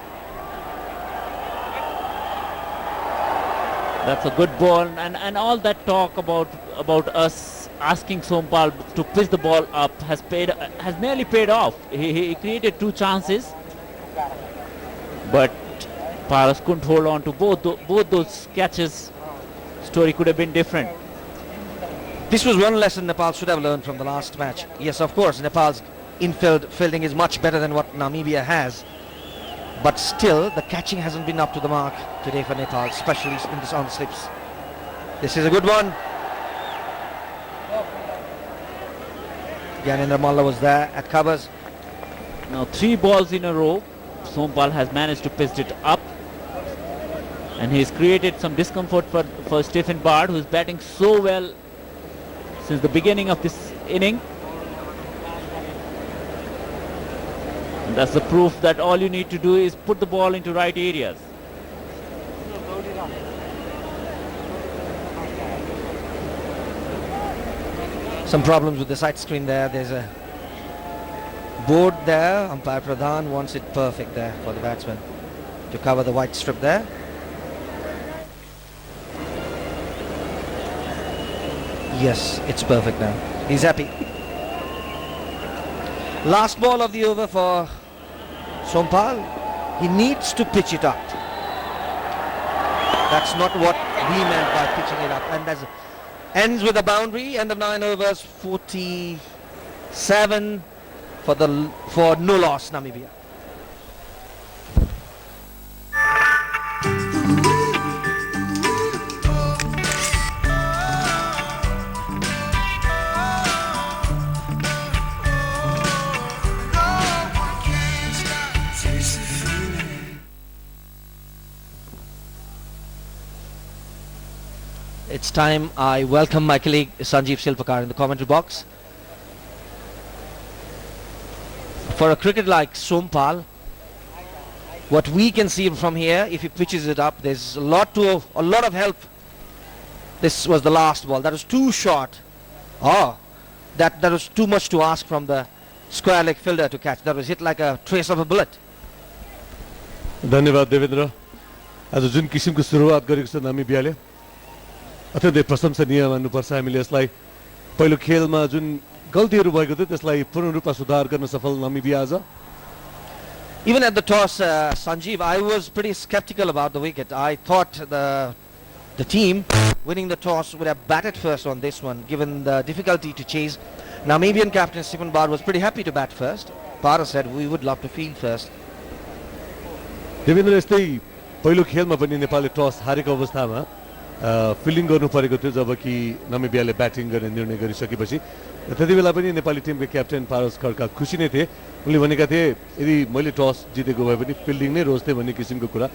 That's a good ball. And all that talk about us asking Sompal to pitch the ball up has nearly paid off. He created two chances. But Paras couldn't hold on to both those catches. Story could have been different. This was one lesson Nepal should have learned from the last match. Yes, of course, Nepal's infield fielding is much better than what Namibia has. But still, the catching hasn't been up to the mark today for Nepal, especially in this on the slips. This is a good one. Gyanendra Malla was there at covers. Now 3 balls in a row. Sompal has managed to pitch it up. And he's created some discomfort for Stephen Bard, who is batting so well since the beginning of this inning. And that's the proof that all you need to do is put the ball into right areas. Some problems with the side screen there. There's a board there. Umpire Pradhan wants it perfect there for the batsman to cover the white strip there. Yes, it's perfect now. He's happy. Last ball of the over for Sompal. He needs to pitch it up. That's not what we meant by pitching it up. And that's ends with a boundary. End of 9 overs, 47 for no loss, Namibia. It's time I welcome my colleague Sanjeev Silpakar in the commentary box. For a cricket like Sompal, what we can see from here, if he pitches it up, there's a lot of help. This was the last ball. That was too short. That was too much to ask from the square leg fielder to catch. That was hit like a trace of a bullet. धन्यवाद देवेन्द्र आज जुन किसिमको सुरुवात गरेको छ नामिबियाले अत्यन्तै प्रशंसनीय मान्नुपर्छ हामीले यसलाई पहिलो खेलमा जुन गल्तीहरू भएको थियो त्यसलाई पूर्ण रूपमा सुधार गर्न सफल नामिबिया आज Even at the toss, Sanjeev, I was pretty skeptical about the wicket. I thought the team winning the toss would have batted first on this one, given the difficulty to chase. Namibian captain Stephen Bard was pretty happy to bat first. Bard said we would love to field first. Devendra यस्तै पहिलो खेलमा पनि नेपालले टस हारेको अवस्थामा fielding गर्नु परेको थियो जबकि नामिबियाले ब्याटिङ गर्ने निर्णय गरिसकेपछि त्यतिबेला पनि नेपाली टिमको क्याप्टेन पारस खड्का खुसी नै थिए उनले भनेका थिए यदि मैले टस जितेको भए पनि फिल्डिङ नै रोज्थे भन्ने किसिमको कुरा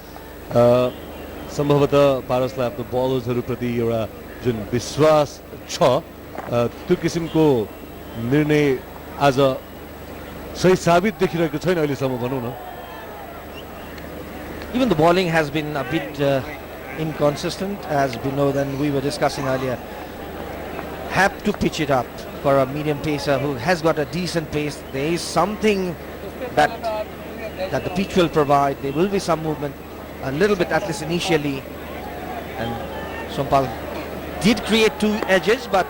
सम्भवतः पारसलाई आफ्नो बलर्सहरूप्रति एउटा जुन विश्वास छ त्यो किसिमको निर्णय आज सही साबित देखिरहेको छैन अहिलेसम्म भनौँ न Even the bowling has been a bit inconsistent, as we know, than we were discussing earlier. Have to pitch it up for a medium pacer who has got a decent pace. There is something that the pitch will provide. There will be some movement, a little bit at least initially. And Sompal did create 2 edges, but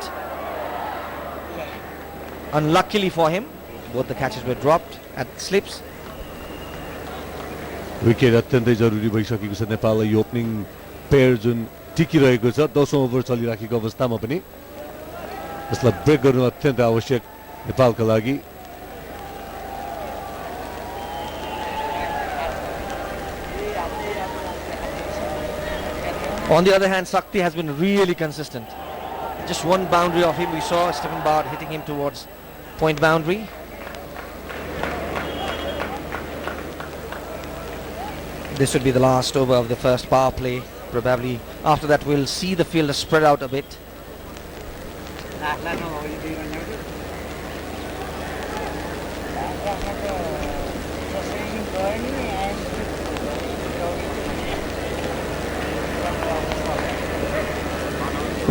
unluckily for him, both the catches were dropped at slips. Wicket अत्यन्तै जरुरी भइसकेको छ नेपाललाई यो opening pair जुन टिकिरहेको छ 10औं over चलिराखेको अवस्थामा पनि यसलाई break गर्नु अत्यन्त आवश्यक नेपालका लागि On the other hand, Sakti has been really consistent. Just one boundary of him, we saw Stephen Bard hitting him towards point boundary. This would be the last over of the first power play. Probably after that we'll see the field spread out a bit.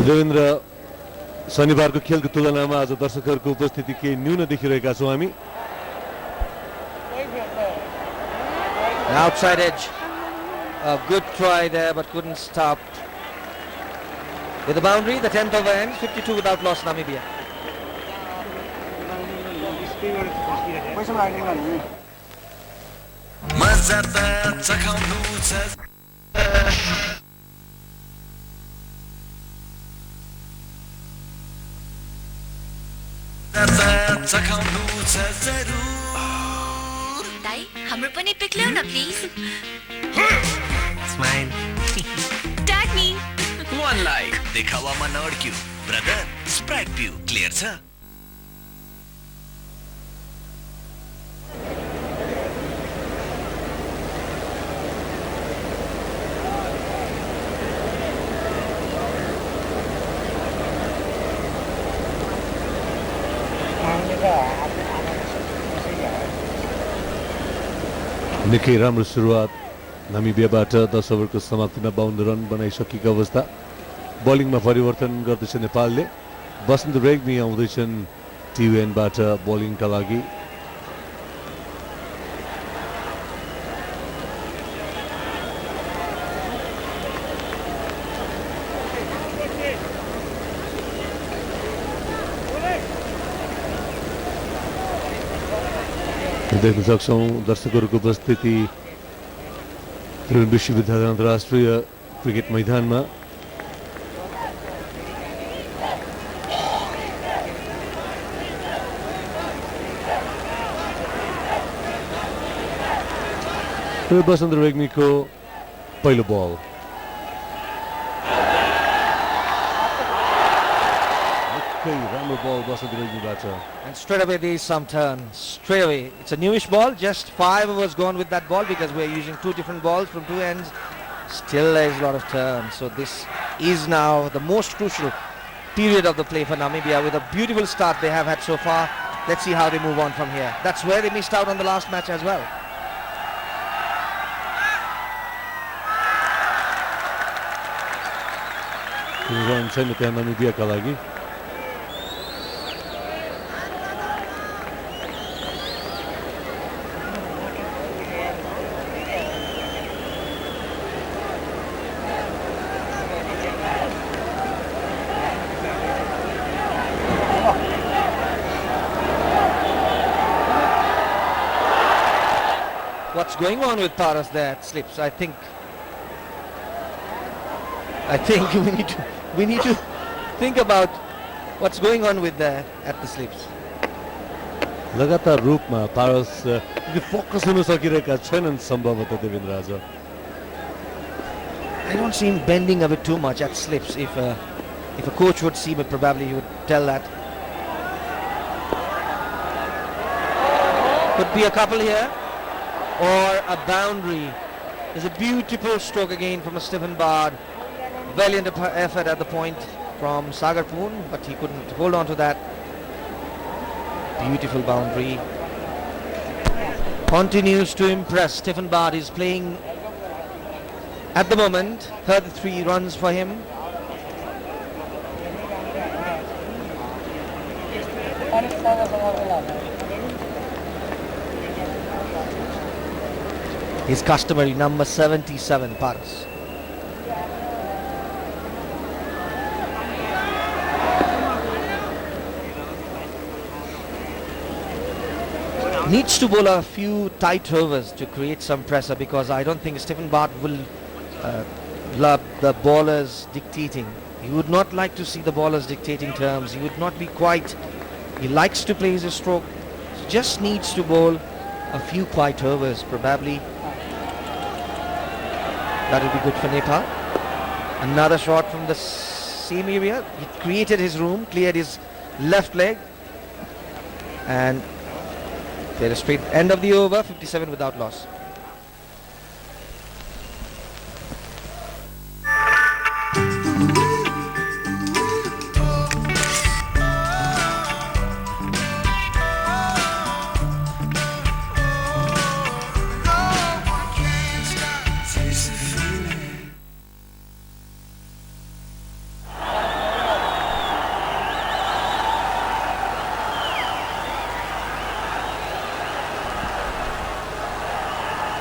Devendra शनिबारको खेलको तुलनामा आज दर्शकहरूको उपस्थिति केही न्यून देखिरहेका छौं हामी Outside edge. A good try there, but couldn't stop. With the boundary, the 10th over ends, 52 without loss, Namibia. हाम्रो पनि पिक ल्याउ न please smile tag me one like देखावामा नअड्क्यू ब्रदर स्प्राइट पिउ क्लियर छ निकै राम्रो सुरुवात नामिबियाबाट 10 ओभरको समाप्तिमा 52 रन बनाइसकेको अवस्था बलिङमा परिवर्तन गर्दैछ नेपालले बसन्त रेग्मी आउँदैछन् टियुएनबाट बलिङका लागि देख्न सक्छौं दर्शकहरूको उपस्थिति त्रिभुवन विश्वविद्यालय अन्तर्राष्ट्रिय क्रिकेट मैदानमा बसन्त रेग्मीको पहिलो बल राम्रो बल बसन्त रेग्मीबाट And straight away there is some turn. Straight away. It's a newish ball. Just 5 overs gone with that ball because we're using 2 different balls from 2 ends. Still there is a lot of turn. So this is now the most crucial period of the play for Namibia with a beautiful start they have had so far. Let's see how they move on from here. That's where they missed out on the last match as well. Run छैन त्यहाँ नामिबियाका लागि What's going on with Paras there at slips? I think we need to think about what's going on with that at the slips. लगातार रूपमा पारस focus हुन सकिरहेका छैनन् सम्भवतः देवेन्द्र आज I don't see him bending a bit too much at slips. If a coach would see, but probably he would tell that. Could be a couple here or a boundary. There's a beautiful stroke again from a Stephen Bard. Valiant effort at the point from Sagar Poon, but he couldn't hold on to that. Beautiful boundary. Continues to impress. Stephen Bard is playing at the moment 33 runs for him. His customary number 77, Paras. Needs to bowl a few tight overs to create some pressure because I don't think Stephen Bard will love the bowlers dictating. He would not like to see the bowlers dictating terms. He would not be quite. He likes to play his stroke. So just needs to bowl a few quiet overs probably. That will be good for Nepal. Another shot from the same area. He created his room, cleared his left leg, and played a straight end of the over, 57 without loss.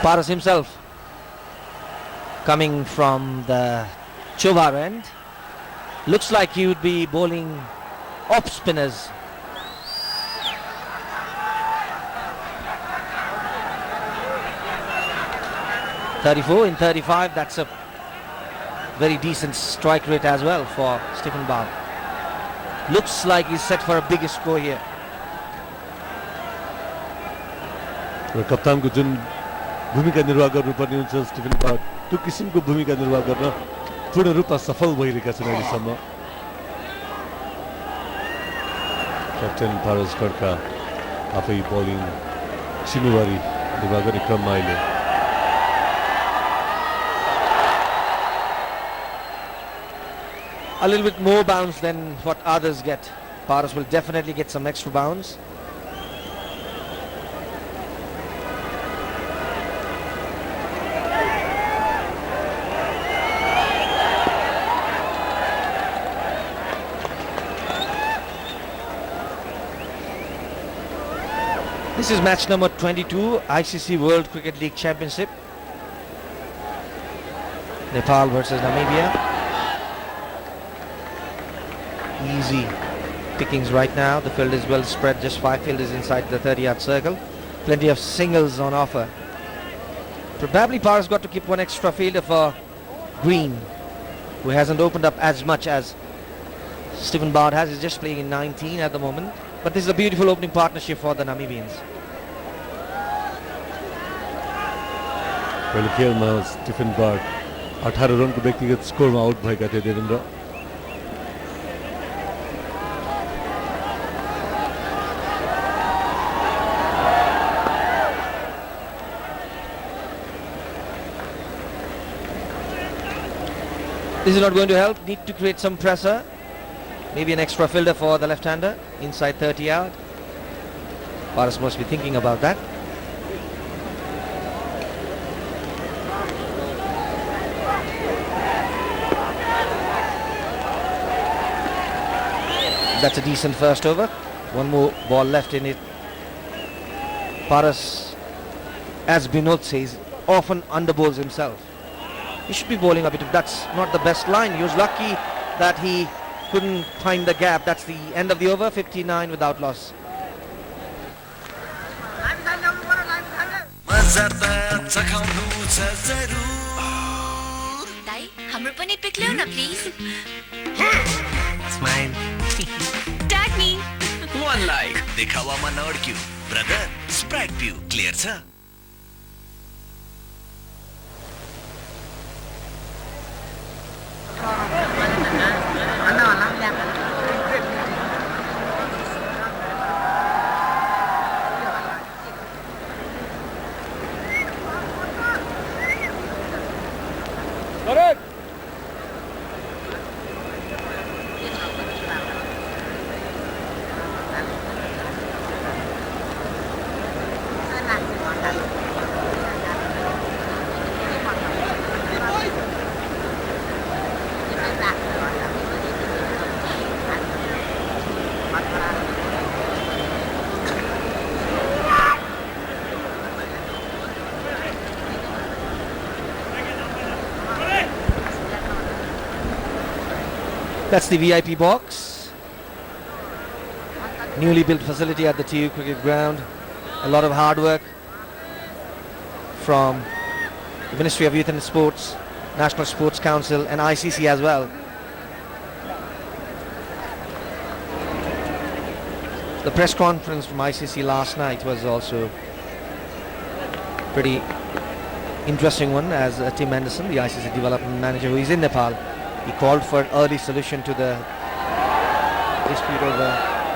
Paras himself coming from the Chobar end. Looks like he would be bowling off spinners. .34 in 35, that's a very decent strike rate as well for Stephen Bard. Looks like he's set for a big score here. र कप्तानको जुन भूमिका निर्वाह गर्नुपर्ने हुन्छ Stephen bird त्यो किसिमको भूमिका निर्वाह गर्न पूर्ण रूपमा सफल भइरहेका छन् अहिलेसम्म क्याप्टेन पारस खड्का आफै बलिङ जिम्मेवारी निर्वाह गर्ने क्रममा अहिले A little bit more bounce than what others get. Paras will definitely get some extra bounce. This is match number 22, ICC World Cricket League Championship. Nepal versus Namibia. Easy pickings right now. The field is well spread, just 5 fielders inside the 30-yard circle. Plenty of singles on offer. Probably Paras got to keep one extra fielder for Green, who hasn't opened up as much as Stephen Bard has. He's just playing in 19 at the moment. But this is a beautiful opening partnership for the Namibians. पहिलो खेलमा Stephen bird 18 रनको व्यक्तिगत स्कोरमा out भएका थिए Devendra This is not going to help. Need to create some pressure. Maybe an extra fielder for the left-hander inside 30 yard. Paras must be thinking about that. That's a decent first over. One more ball left in it. Paras, as Binod says, often underbowls himself. He should be bowling a bit. That's not the best line. He was lucky that he couldn't find the gap. That's the end of the over. 59 without loss. दाइ हाम्रो पनि pick ल्याउ न please smile tag me one like देखावामा नअड्क्यू brother Sprite पिउ clear छ That's the VIP box. Newly built facility at the TU Cricket Ground. A lot of hard work from the Ministry of Youth and Sports, National Sports Council and ICC as well. The press conference from ICC last night was also pretty interesting one, as Tim Anderson, the ICC development manager who is in Nepal, he called for an early solution to the dispute over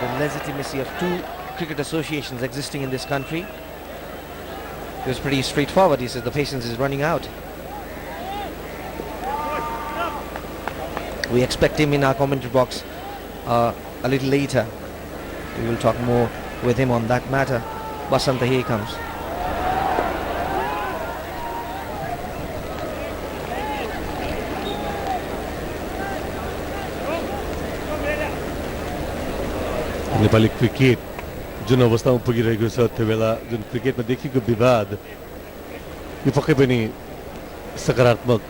the legitimacy of 2 cricket associations existing in this country. It was pretty straightforward. He says the patience is running out. We expect him in our commentary box a little later. We will talk more with him on that matter. Basanta, here he comes. Nepali cricket जुन अवस्थामा पुगिरहेको छ त्यो बेला जुन क्रिकेटमा देखिएको विवाद यो पक्कै पनि सकारात्मक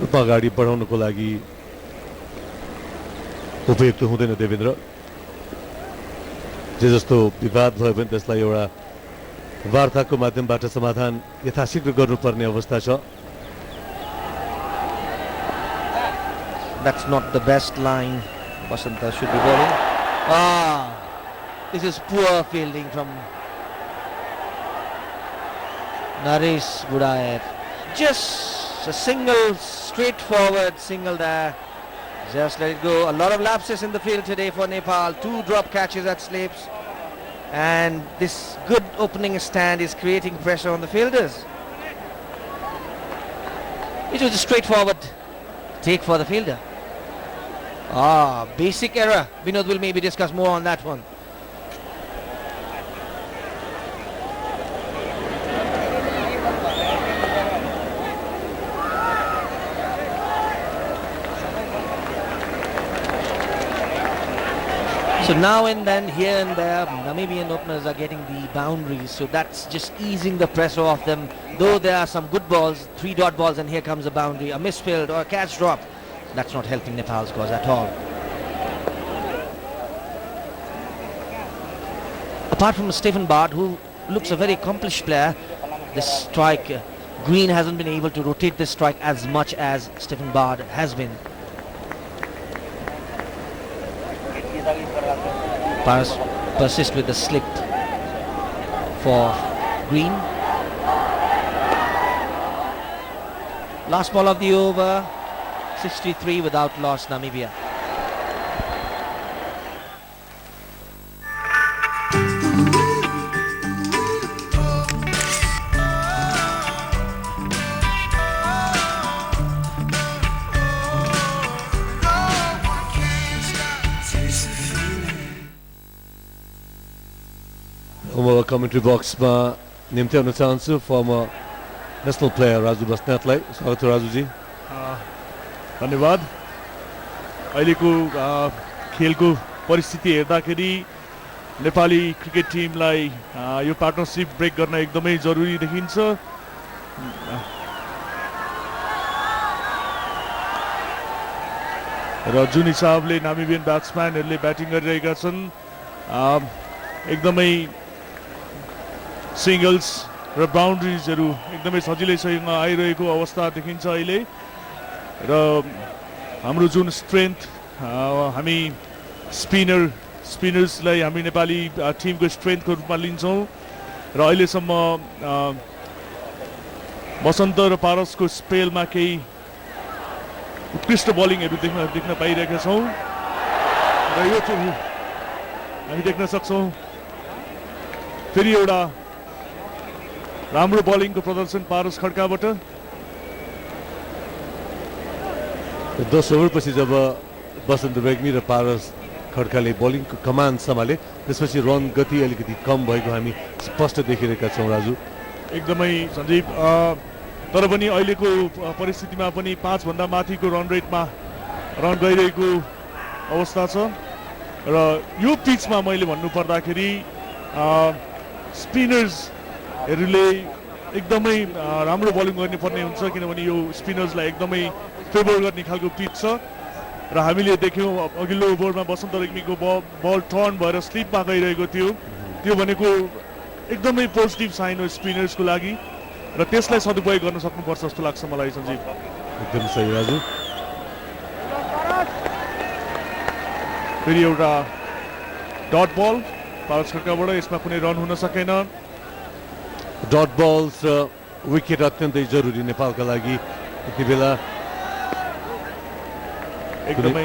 रूपमा अगाडि बढाउनको लागि उपयुक्त हुँदैन देवेन्द्र जे जस्तो विवाद भयो भने त्यसलाई एउटा वार्ताको माध्यमबाट समाधान यथाशीघ्र गर्नुपर्ने अवस्था छ That's not the best line. Basanta should be bowling. This is poor fielding from Naresh Budair. Just a single, straightforward single there. Just let it go. A lot of lapses in the field today for Nepal. 2 drop catches at slips. And this good opening stand is creating pressure on the fielders. It was a straightforward take for the fielder. Basic error. Vinod will maybe discuss more on that one. So now and then, here and there, Namibian openers are getting the boundaries. So that's just easing the pressure off them. Though there are some good balls, 3 dot balls, and here comes a boundary, a misfield or a catch drop. That's not helping Nepal's cause at all. Apart from Stephen Bard, who looks a very accomplished player, this strike, Green hasn't been able to rotate this strike as much as Stephen Bard has been. Persist with the slip for Green. Last ball of the over, 63 without loss, Namibia. Commentary box ma nimte हुन चाहन्छु former national player Raju बस्नेतलाई स्वागत छ राजुजी धन्यवाद अहिलेको खेलको परिस्थिति हेर्दाखेरि Nepali cricket टिमलाई यो पार्टनरशिप ब्रेक गर्न एकदमै जरुरी देखिन्छ र जुन हिसाबले नामिबियन ब्याट्सम्यानहरूले ब्याटिङ गरिरहेका छन् एकदमै सिंगल्स र बाउन्ड्रिजहरू एकदमै सजिलैसँग आइरहेको अवस्था देखिन्छ अहिले र हाम्रो जुन स्ट्रेन्थ हामी स्पिनर्सलाई हामी नेपाली टिमको स्ट्रेन्थको रूपमा लिन्छौँ र अहिलेसम्म बसन्त र पारसको स्पेलमा केही उत्कृष्ट बलिङहरू देख्न पाइरहेका छौँ र यो चाहिँ हामी देख्न सक्छौँ फेरि एउटा राम्रो बलिङको प्रदर्शन पारस खड्काबाट 10 ओभरपछि जब बसन्त रेग्मी र पारस खड्काले बलिङको कमान सम्हाले त्यसपछि रन गति अलिकति कम भएको हामी स्पष्ट देखिरहेका छौँ राजु एकदमै सञ्जीव तर पनि अहिलेको परिस्थितिमा पनि 5 भन्दा माथिको रन रेटमा रन गइरहेको अवस्था छ र यो पिचमा मैले भन्नु पर्दाखेरि स्पिनर्सहरूले एकदमै राम्रो बलिङ गर्ने पर्ने हुन्छ किनभने यो स्पिनर्सलाई एकदमै फेभर गर्ने खालको पिच छ र हामीले देख्यौँ अघिल्लो ओभरमा बसन्त रेग्मीको बल टर्न भएर स्लिपमा गइरहेको थियो त्यो भनेको एकदमै पोजिटिभ साइन हो स्पिनर्सको लागि र त्यसलाई सदुपयोग गर्न सक्नुपर्छ जस्तो लाग्छ मलाई सञ्जीव एकदम सही राजु फेरि एउटा डट बल पारस खड्काबाट यसमा कुनै रन हुन सकेन डट बल्स र विकेट अत्यन्तै जरुरी नेपालका लागि यति बेला एकदमै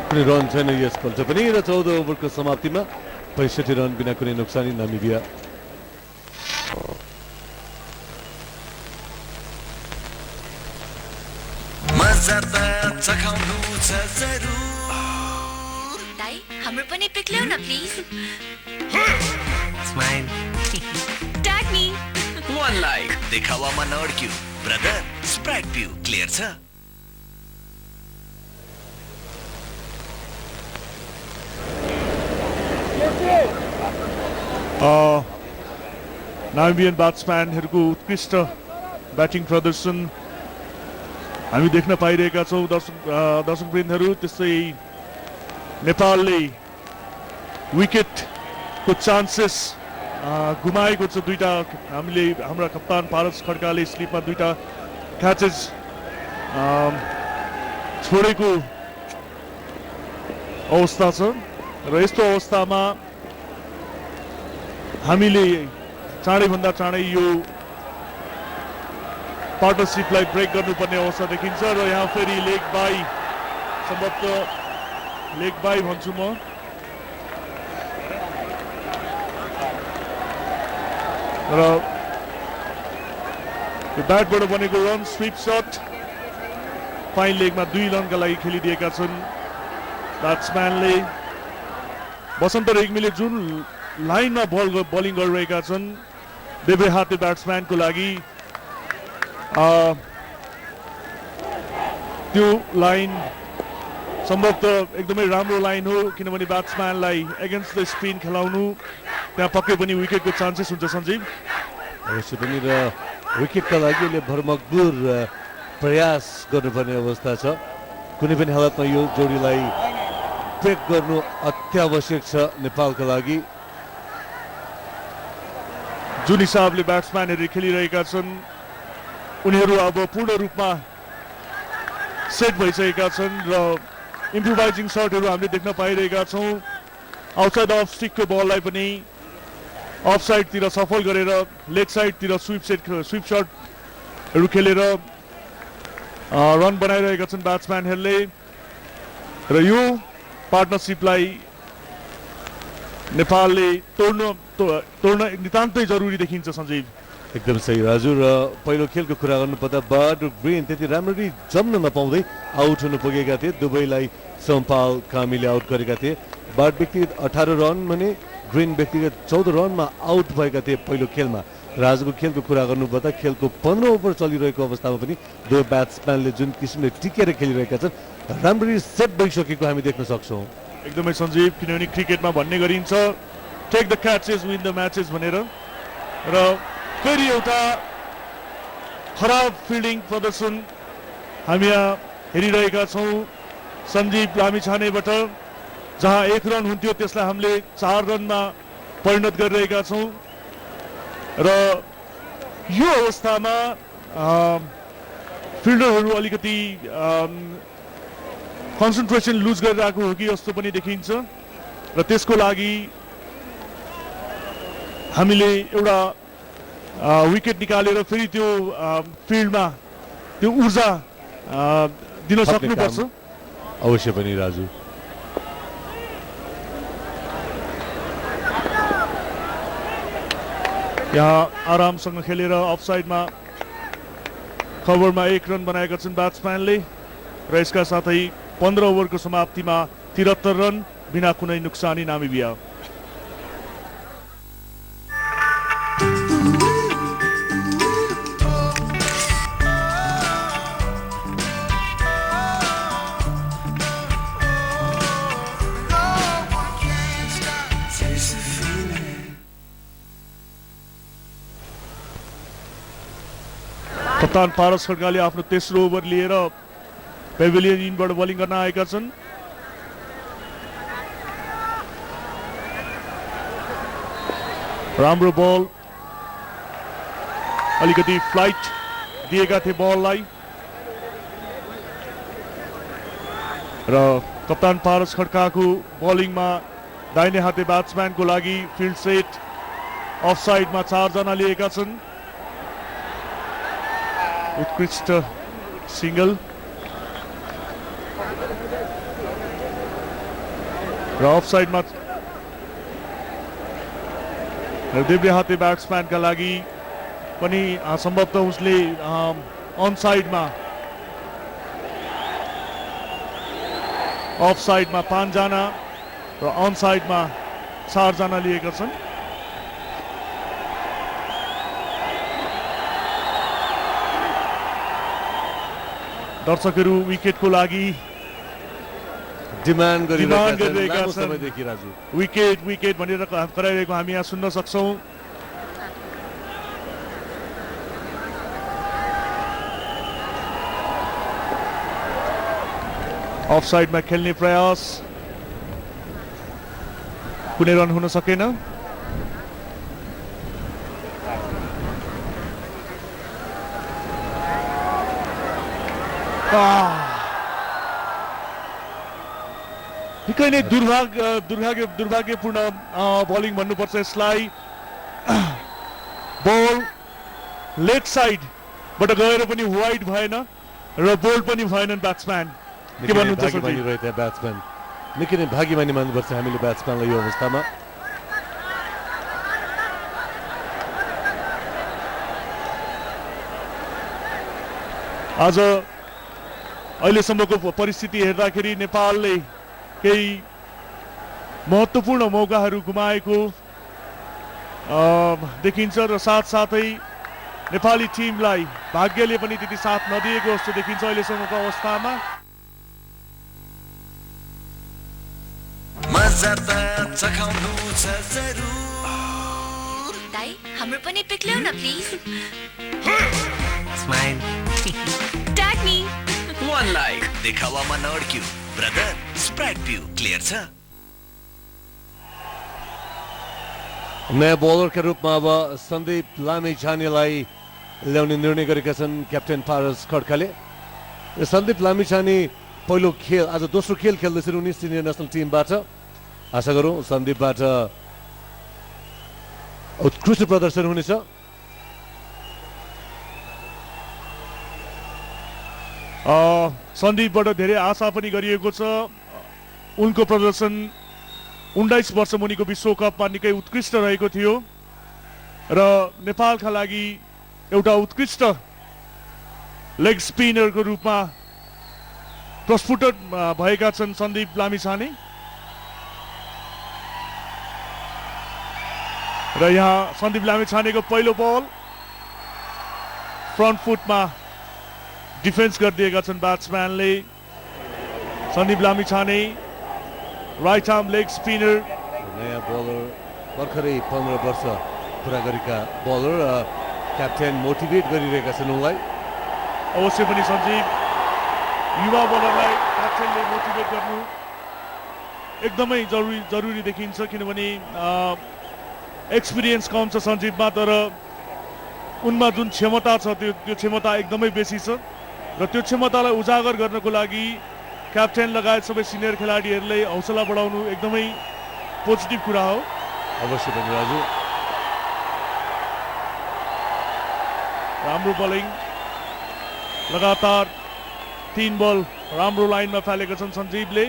कुनै रन छैन यसपल्ट पनि र 14 ओभरको समाप्तिमा 65 रन बिना कुनै नोक्सानी नामिबिया मजा त चखाउनु छ जरुर दाइ हाम्रो पनि पिक ल्याउ न please smile tag me one like देखावामा नअड्क्यू ब्रदर स्प्राइट पिउ क्लियर छ नामिबियन ब्याट्सम्यानहरूको उत्कृष्ट ब्याटिङ प्रदर्शन हामी देख्न पाइरहेका छौँ दर्शकवृन्दहरू त्यस्तै नेपालले विकेटको चान्सेस गुमाएको छ दुईटा हामीले हाम्रा कप्तान पारस खड्काले स्लिपमा दुईटा क्याचेस छोडेको अवस्था छ र यस्तो अवस्थामा हामीले चाँडैभन्दा चाँडै यो पार्टनरसिपलाई ब्रेक गर्नुपर्ने अवस्था देखिन्छ र यहाँ फेरि लेग बाई सम्भवतः लेग बाई भन्छु म र यो ब्याटबाट बनेको रन स्विप सट फाइन लेगमा 2 रनका लागि खेलिदिएका छन् ब्याट्सम्यानले बसन्त रेग्मीले जुन लाइनमा बलिङ गरिरहेका छन् देब्रे हाते ब्याट्सम्यानको लागि त्यो लाइन सम्भवतः एकदमै राम्रो लाइन हो किनभने ब्याट्सम्यानलाई एगेन्स्ट द स्पिन खेलाउनु त्यहाँ पक्कै पनि विकेटको चान्सेस हुन्छ सञ्जीव अवश्य पनि र विकेटका लागि अहिले भरमग्दुर प्रयास गर्नुपर्ने अवस्था छ कुनै पनि हालतमा यो जोडीलाई ब्रेक गर्नु अत्यावश्यक छ नेपालका लागि जुन हिसाबले ब्याट्सम्यानहरू खेलिरहेका छन् उनीहरू अब पूर्ण रूपमा सेट भइसकेका छन् र इम्प्रोभाइजिङ सर्टहरू हामीले देख्न पाइरहेका छौँ आउटसाइड अफ स्टिकको बललाई पनि अफ साइडतिर सफल गरेर लेग साइडतिर स्विप सर्टहरू खेलेर रन बनाइरहेका छन् ब्याट्सम्यानहरूले र यो पार्टनरसिपलाई नेपालले तोड्न नितान्तै जरुरी देखिन्छ सञ्जीव एकदम सही राजु र पहिलो खेलको कुरा गर्नुपर्दा बर्ड र ग्रिन त्यति राम्ररी जम्न नपाउँदै आउट हुन पुगेका थिए दुवैलाई सोमपाल कामीले आउट गरेका थिए बर्ड व्यक्तिगत 18 रन भने ग्रिन व्यक्तिगत 14 रनमा आउट भएका थिए पहिलो खेलमा र आजको खेलको कुरा गर्नुपर्दा खेलको 15 ओभर चलिरहेको अवस्थामा पनि दुवै ब्याट्सम्यानले जुन किसिमले टिकेर खेलिरहेका छन् राम्ररी सेट भइसकेको हामी देख्न सक्छौँ एकदमै सञ्जीव किनभने क्रिकेटमा भन्ने गरिन्छ take the catches win the matches भनेर र फेरि एउटा खराब फिल्डिङ प्रदर्शन हामी यहाँ हेरिरहेका छौँ सञ्जीव लामिछानेबाट जहाँ 1 रन हुन्थ्यो त्यसलाई हामीले 4 रनमा परिणत गरिरहेका छौँ र यो अवस्थामा फिल्डरहरू अलिकति कन्सन्ट्रेसन लुज गरिरहेको हो कि जस्तो पनि देखिन्छ र त्यसको लागि हामीले एउटा विकेट निकालेर फेरि त्यो फिल्डमा त्यो ऊर्जा दिन सक्नुपर्छ अवश्य पनि राजु यहाँ आरामसँग खेलेर अफसाइडमा कभरमा 1 रन बनाएका छन् ब्याट्सम्यानले र यसका साथै 15 ओभरको समाप्तिमा 73 रन बिना कुनै नुक्सानी नामिबिया कप्तान पारस खड्काले आफ्नो तेस्रो ओभर लिएर पेभिलियन इनबाट बलिङ गर्न आएका छन् राम्रो बल अलिकति फ्लाइट दिएका थिए बललाई र कप्तान पारस खड्काको बलिङमा दाहिने हाते ब्याट्सम्यानको लागि फिल्ड सेट अफ साइडमा 4 जना लिएका छन् उत्कृष्ट सिंगल र अफ साइडमा देब्रे हाते ब्याट्सम्यानका लागि पनि सम्भवतः उसले अन साइडमा अफ साइडमा 5 जना र अन साइडमा 4 जना लिएका छन् दर्शकहरू विकेटको लागि डिमान्ड गरिरहेका छन् विकेट विकेट भनेर कराइरहेको हामी यहाँ सुन्न सक्छौँ अफ साइडमा खेल्ने प्रयास कुनै रन हुन सकेन निकै नै दुर्भाग्यपूर्ण बलिङ भन्नुपर्छ यसलाई बल लेग साइड बट गएर पनि वाइड भएन र बोल पनि भएनन् ब्याट्सम्यान के भन्नुहुन्छ भाग्यमानी रहे त्यहाँ ब्याट्सम्यान निकै नै भाग्यमानी मान्नुपर्छ हामीले ब्याट्सम्यानलाई यो अवस्थामा आज अहिलेसम्मको परिस्थिति हेर्दाखेरि नेपालले केही महत्त्वपूर्ण मौकाहरू गुमाएको देखिन्छ र साथसाथै नेपाली टिमलाई भाग्यले पनि त्यति साथ नदिएको जस्तो देखिन्छ अहिलेसम्मको अवस्थामा मजा त चखाउनु छ जरुर दाइ हाम्रो पनि पिक ल्याउ न please smile tag me one like देखावामा नअड्क्यू ब्रदर स्प्राइट पिउ क्लियर छ नयाँ बलरका रूपमा अब सन्दीप लामिछानेलाई ल्याउने निर्णय गरेका छन् क्याप्टेन पारस खड्काले र सन्दीप लामिछाने पहिलो खेल आज दोस्रो खेल खेल्दैछन् उनी सिनियर नेसनल टिमबाट आशा गरौँ सन्दीपबाट उत्कृष्ट प्रदर्शन हुनेछ सन्दीपबाट धेरै आशा पनि गरिएको छ उनको प्रदर्शन 19 वर्ष मुनिको विश्वकपमा निकै उत्कृष्ट रहेको थियो र नेपालका लागि एउटा उत्कृष्ट लेग स्पिनरको रूपमा प्रस्फुटित भएका छन् सन्दीप लामिछाने र यहाँ सन्दीप लामिछानेको पहिलो बल फ्रन्ट फुटमा डिफेन्स गरिदिएका छन् ब्याट्सम्यानले Sandeep Lamichhane right arm leg spinner नयाँ बलर भर्खरै 15 वर्ष पुरा गरेका बलर क्याप्टेन मोटिभेट गरिरहेका छन् उनलाई अवश्य पनि सञ्जीव युवा बलरलाई क्याप्टेनले मोटिभेट गर्नु एकदमै जरुरी देखिन्छ किनभने एक्सपिरियन्स कम छ सञ्जीवमा तर उनमा जुन क्षमता छ त्यो क्षमता एकदमै बेसी छ र त्यो क्षमतालाई उजागर गर्नको लागि क्याप्टेन लगायत सबै सिनियर खेलाडीहरूले हौसला बढाउनु एकदमै पोजिटिभ कुरा हो अवश्य पनि राजु राम्रो बलिङ लगातार 3 बल राम्रो लाइनमा फालेका छन् सञ्जीवले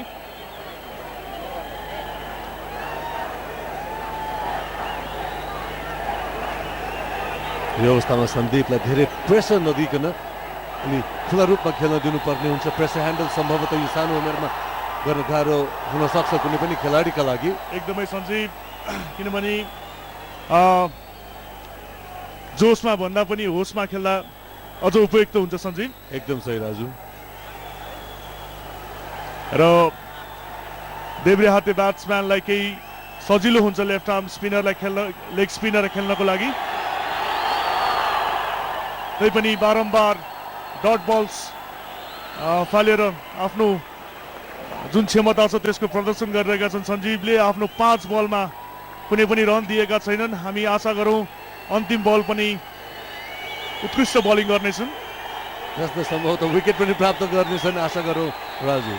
यो अवस्थामा सन्दीपलाई धेरै प्रेसर नदिकन अनि खुला रूपमा खेल्न दिनुपर्ने हुन्छ प्रेसर ह्यान्डल सम्भवतः यो सानो उमेरमा गर्न गाह्रो हुन सक्छ कुनै पनि खेलाडीका लागि एकदमै सञ्जीव किनभने जोसमा भन्दा पनि होसमा खेल्दा अझ उपयुक्त हुन्छ सञ्जीव एकदम सही राजु र देब्रे हाते ब्याट्सम्यानलाई केही सजिलो हुन्छ लेफ्ट आर्म स्पिनरलाई खेल्न लेग स्पिनर खेल्नको लागि तैपनि बारम्बार डट बल्स फालेर आफ्नो जुन क्षमता छ त्यसको प्रदर्शन गरिरहेका छन् सञ्जीवले आफ्नो 5 बलमा कुनै पनि रन दिएका छैनन् हामी आशा गरौँ अन्तिम बल पनि उत्कृष्ट बलिङ गर्नेछन् जसले सम्भवतः विकेट पनि प्राप्त गर्नेछन् आशा गरौँ राजु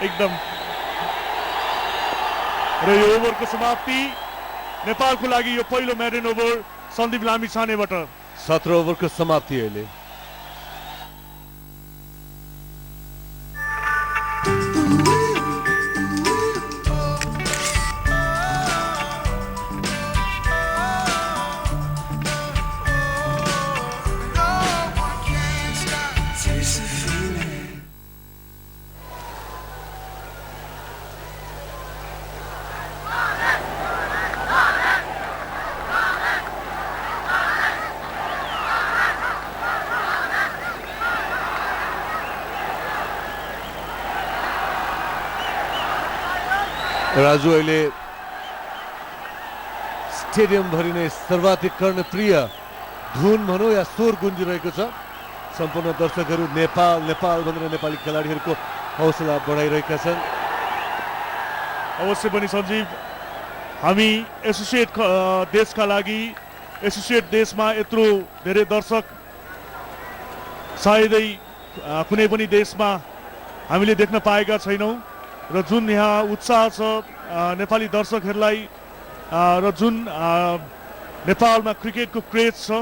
एकदम र यो ओभरको समाप्ति नेपालको लागि यो पहिलो मेडन ओभर सन्दीप लामिछानेबाट 17 ओभरको समाप्ति अहिले राजु अहिले स्टेडियम भरि नै सर्वाधिक कर्णप्रिय धुन भनौँ या स्वर गुन्जिरहेको छ सम्पूर्ण दर्शकहरू नेपाल नेपाल भनेर नेपाली खेलाडीहरूको हौसला बढाइरहेका छन् अवश्य पनि सञ्जीव हामी एसोसिएट देशका लागि एसोसिएट देशमा यत्रो धेरै दर्शक सायदै कुनै पनि देशमा हामीले देख्न पाएका छैनौँ र जुन यहाँ उत्साह छ नेपाली दर्शकहरूलाई र जुन नेपालमा क्रिकेटको क्रेज छ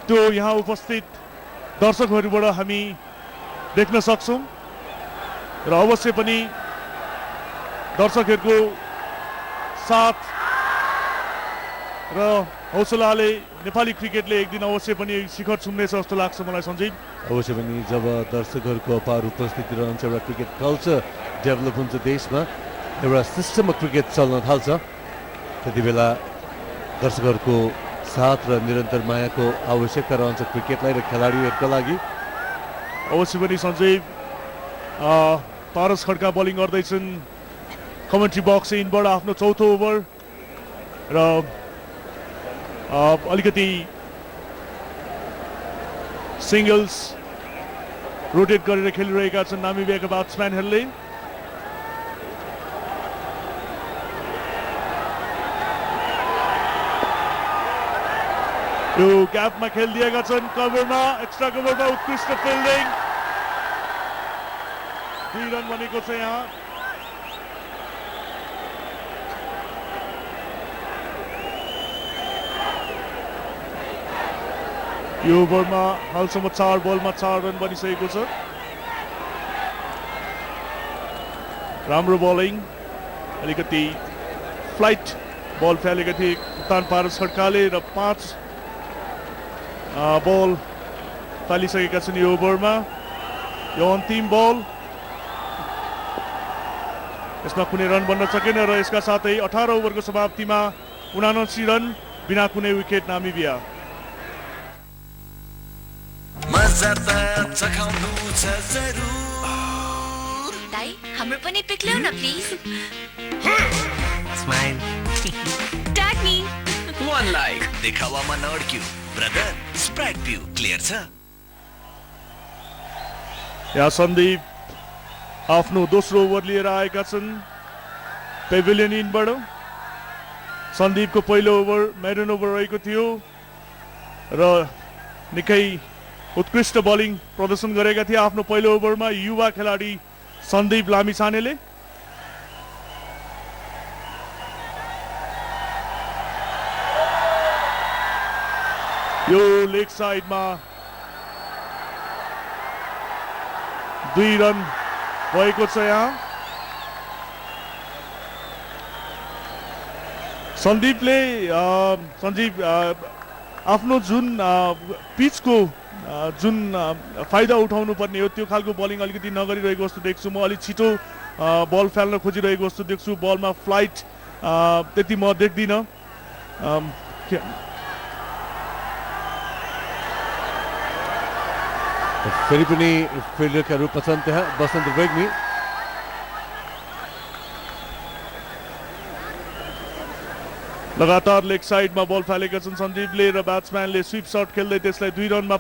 त्यो यहाँ उपस्थित दर्शकहरूबाट हामी देख्न सक्छौं र अवश्य पनि दर्शकहरूको साथ र हौसलाले नेपाली क्रिकेटले एक दिन अवश्य पनि शिखर छुम्नेछ जस्तो लाग्छ मलाई सञ्जीव। अवश्य पनि जब दर्शकहरूको अपार उपस्थिति रहन्छ एउटा क्रिकेट कल्चर डेभलप हुन्छ देशमा एउटा सिस्टममा क्रिकेट चल्न थाल्छ त्यति बेला दर्शकहरूको साथ र निरन्तर मायाको आवश्यकता रहन्छ क्रिकेटलाई र खेलाडीहरूका लागि। अवश्य पनि सञ्जीव पारस खड्का बलिङ गर्दैछन् कमेन्ट्री बक्स इनबाट आफ्नो चौथो ओभर र अलिकति सिंगल्स रोटेट गरेर खेलिरहेका छन् नामिबियाका ब्याट्सम्यानहरूले। यो ग्यापमा खेलिदिएका छन् कभरमा एक्स्ट्रा कभरमा उत्कृष्ट फिल्डिङ 2 रन बनेको छ यहाँ। यो ओभरमा हालसम्म 4 बलमा 4 रन बनिसकेको छ। राम्रो बलिङ अलिकति फ्लाइट बल फ्यालेका थिए कप्तान पारस खड्काले र 5 बल फालिसकेका छन् यो ओभरमा। यो अन्तिम बल यसमा कुनै रन बन्न सकेन र यसका साथै 18 ओभरको समाप्तिमा 79 रन बिना कुनै विकेट नामिबिया। मजा त चखाउनु छ जरुर दाइ हाम्रो पनि पिक ल्याउ न please. Smile tag me one like देखावामा नअड्क्यू ब्रदर स्प्राइट पिउ क्लियर छ। यहाँ सन्दीप आफ्नो दोस्रो ओभर लिएर आएका छन् पेभिलियन इनबाट। सन्दीपको पहिलो ओभर मेडन ओभर रहेको थियो र निकै उत्कृष्ट बलिङ प्रदर्शन गरेका थिए आफ्नो पहिलो ओभरमा युवा खेलाडी सन्दीप लामिछानेले। यो लेग साइडमा 2 रन भएको छ यहाँ। सन्दीपले सञ्जीव आफ्नो जुन पिचको जुन फाइदा उठाउनु पर्ने हो त्यो खालको बलिङ अलिकति नगरिरहेको जस्तो देख्छु म। अलि छिटो बल फाल्न खोजिरहेको जस्तो देख्छु। बलमा फ्लाइट त्यति म देख्दिनँ। फेरि पनि फिल्डरका रूपमा छन् त्यहाँ बसन्त रेग्मी। लगातार लेग साइडमा बल फालेका छन् सन्दीपले र ब्याट्सम्यानले स्विप शट खेल्दै त्यसलाई 2 रनमा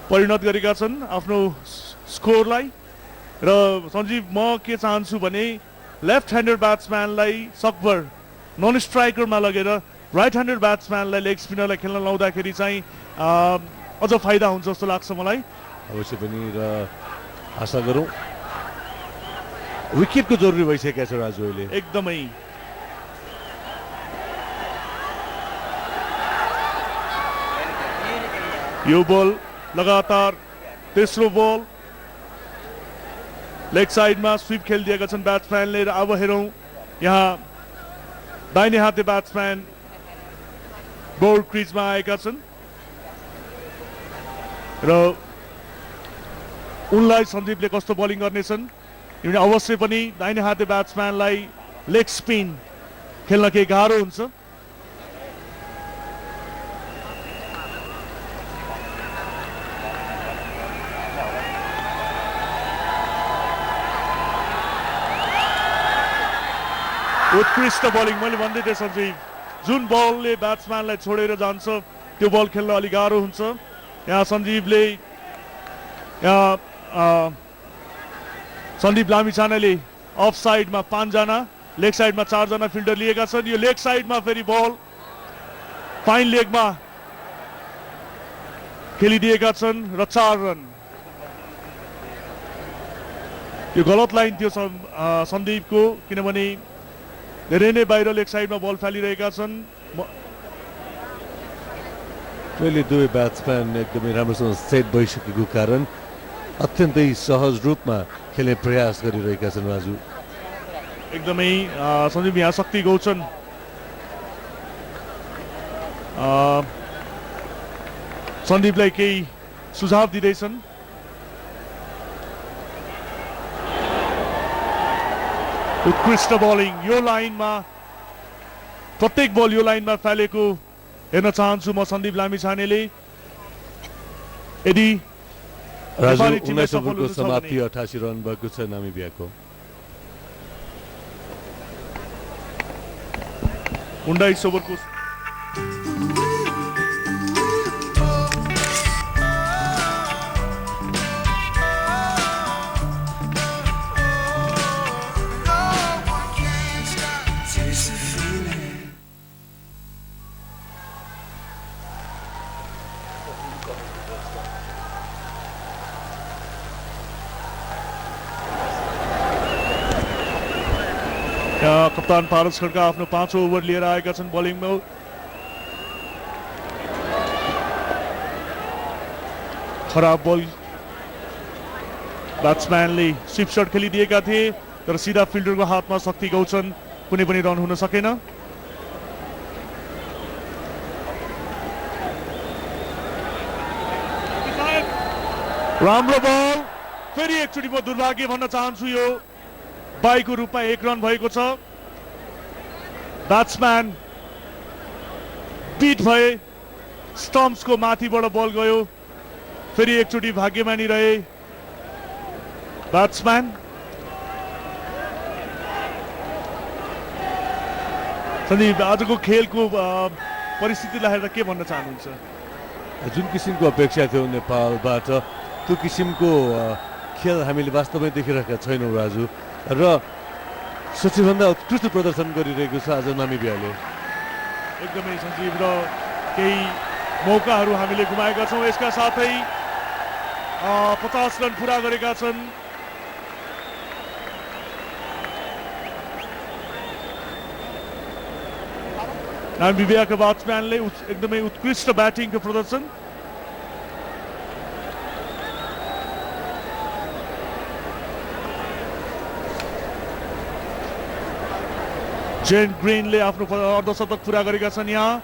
परिणत गरेका छन् आफ्नो स्कोरलाई। र सञ्जीव म के चाहन्छु भने लेफ्ट ह्यान्डर ब्याट्सम्यानलाई सकभर नन स्ट्राइकरमा लगेर राइट ह्यान्डर ब्याट्सम्यानलाई लेग स्पिनरलाई खेल्न लाउँदाखेरि चाहिँ अझ फाइदा हुन्छ जस्तो लाग्छ मलाई। अवश्य पनि र आशा गरौँ विकेटको जरुरी भइसकेको छ राजु अहिले एकदमै। यो बल लगातार तेस्रो बल लेग साइडमा स्विप खेलिदिएका छन् ब्याट्सम्यानले। र अब हेरौँ यहाँ दाहिने हाते ब्याट्सम्यान बोर्ड क्रिजमा आएका छन् र उनलाई सन्दीपले कस्तो बलिङ गर्नेछन्। अवश्य पनि दाहिने हाते ब्याट्सम्यानलाई लेग स्पिन खेल्न केही गाह्रो हुन्छ। उत्कृष्ट बलिङ मैले भन्दै थिएँ सञ्जीव जुन बलले ब्याट्सम्यानलाई छोडेर जान्छ त्यो बल खेल्न अलि गाह्रो हुन्छ। यहाँ सन्दीपले सन्दीप लामिछानेले अफ साइडमा 5 जना लेग साइडमा 4 जना फिल्डर लिएका छन्। यो लेग साइडमा फेरि बल फाइन लेगमा खेलिदिएका छन् र 4 रन। यो गलत लाइन थियो सन्दीपको किनभने धेरै नै बाहिर लेग साइडमा बल फालिरहेका छन्। मैले दुवै ब्याट्सम्यान एकदमै राम्रोसँग सेट भइसकेको कारण अत्यन्तै सहज रूपमा खेल्ने प्रयास गरिरहेका छन् राजु। एकदमै सन्दीप यहाँ शक्ति गौचन सन्दीपलाई केही सुझाव दिँदैछन्। उत्कृष्ट बलिङ यो लाइनमा प्रत्येक बल यो लाइनमा फालेको हेर्न चाहन्छु म सन्दीप लामिछानेले। यदि राजु 19 ओभरको समाप्ति 88 रन भएको छ नामिबियाको। 19 ओभरको कप्तान पारस खड्का आफ्नो 5 ओभर लिएर आएका छन् बलिङमा। खराब बल ब्याट्सम्यानले स्विप शट खेलिदिएका थिए तर सिधा फिल्डरको हातमा शक्ति गौचन कुनै पनि रन हुन सकेन। राम्रो बल फेरि एकचोटि म दुर्भाग्य भन्न चाहन्छु यो बाईको रूपमा 1 रन भएको छ। ब्याट्सम्यान बिट भए स्टम्प्सको माथिबाट बल गयो फेरि एकचोटि भाग्यमानी रहे ब्याट्सम्यान। सन्दीप आजको खेलको परिस्थितिलाई हेर्दा के भन्न चाहनुहुन्छ? जुन किसिमको अपेक्षा थियो नेपालबाट त्यो किसिमको खेल हामीले वास्तवमै देखिरहेका छैनौँ राजु र सोचेभन्दा उत्कृष्ट प्रदर्शन गरिरहेको छ आज नामिबियाले। एकदमै सञ्जीव र केही मौकाहरू हामीले गुमाएका छौँ। यसका साथै 50 रन पुरा गरेका छन्। नामिबियाका ब्याट्सम्यानले एकदमै उत्कृष्ट ब्याटिङको प्रदर्शन। जेन ग्रीनले आफ्नो अर्धशतक पुरा गरेका छन्। यहाँ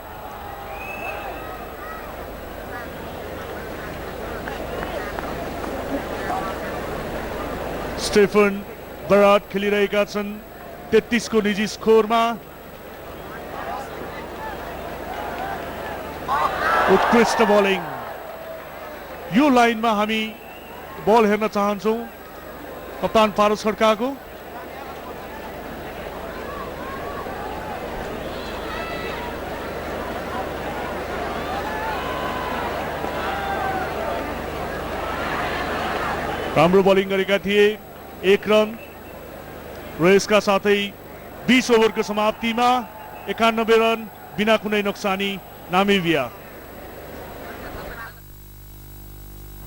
स्टेफन बराट खेलिरहेका छन् 33 को निजी स्कोरमा। उत्कृष्ट बलिङ यो लाइनमा हामी बल हेर्न चाहन्छौँ कप्तान पारस खड्काको। राम्रो बलिङ गरेका थिए 1 रन र यसका साथै 20 ओभरको समाप्तिमा 91 रन बिना कुनै नोक्सानी नामिबिया।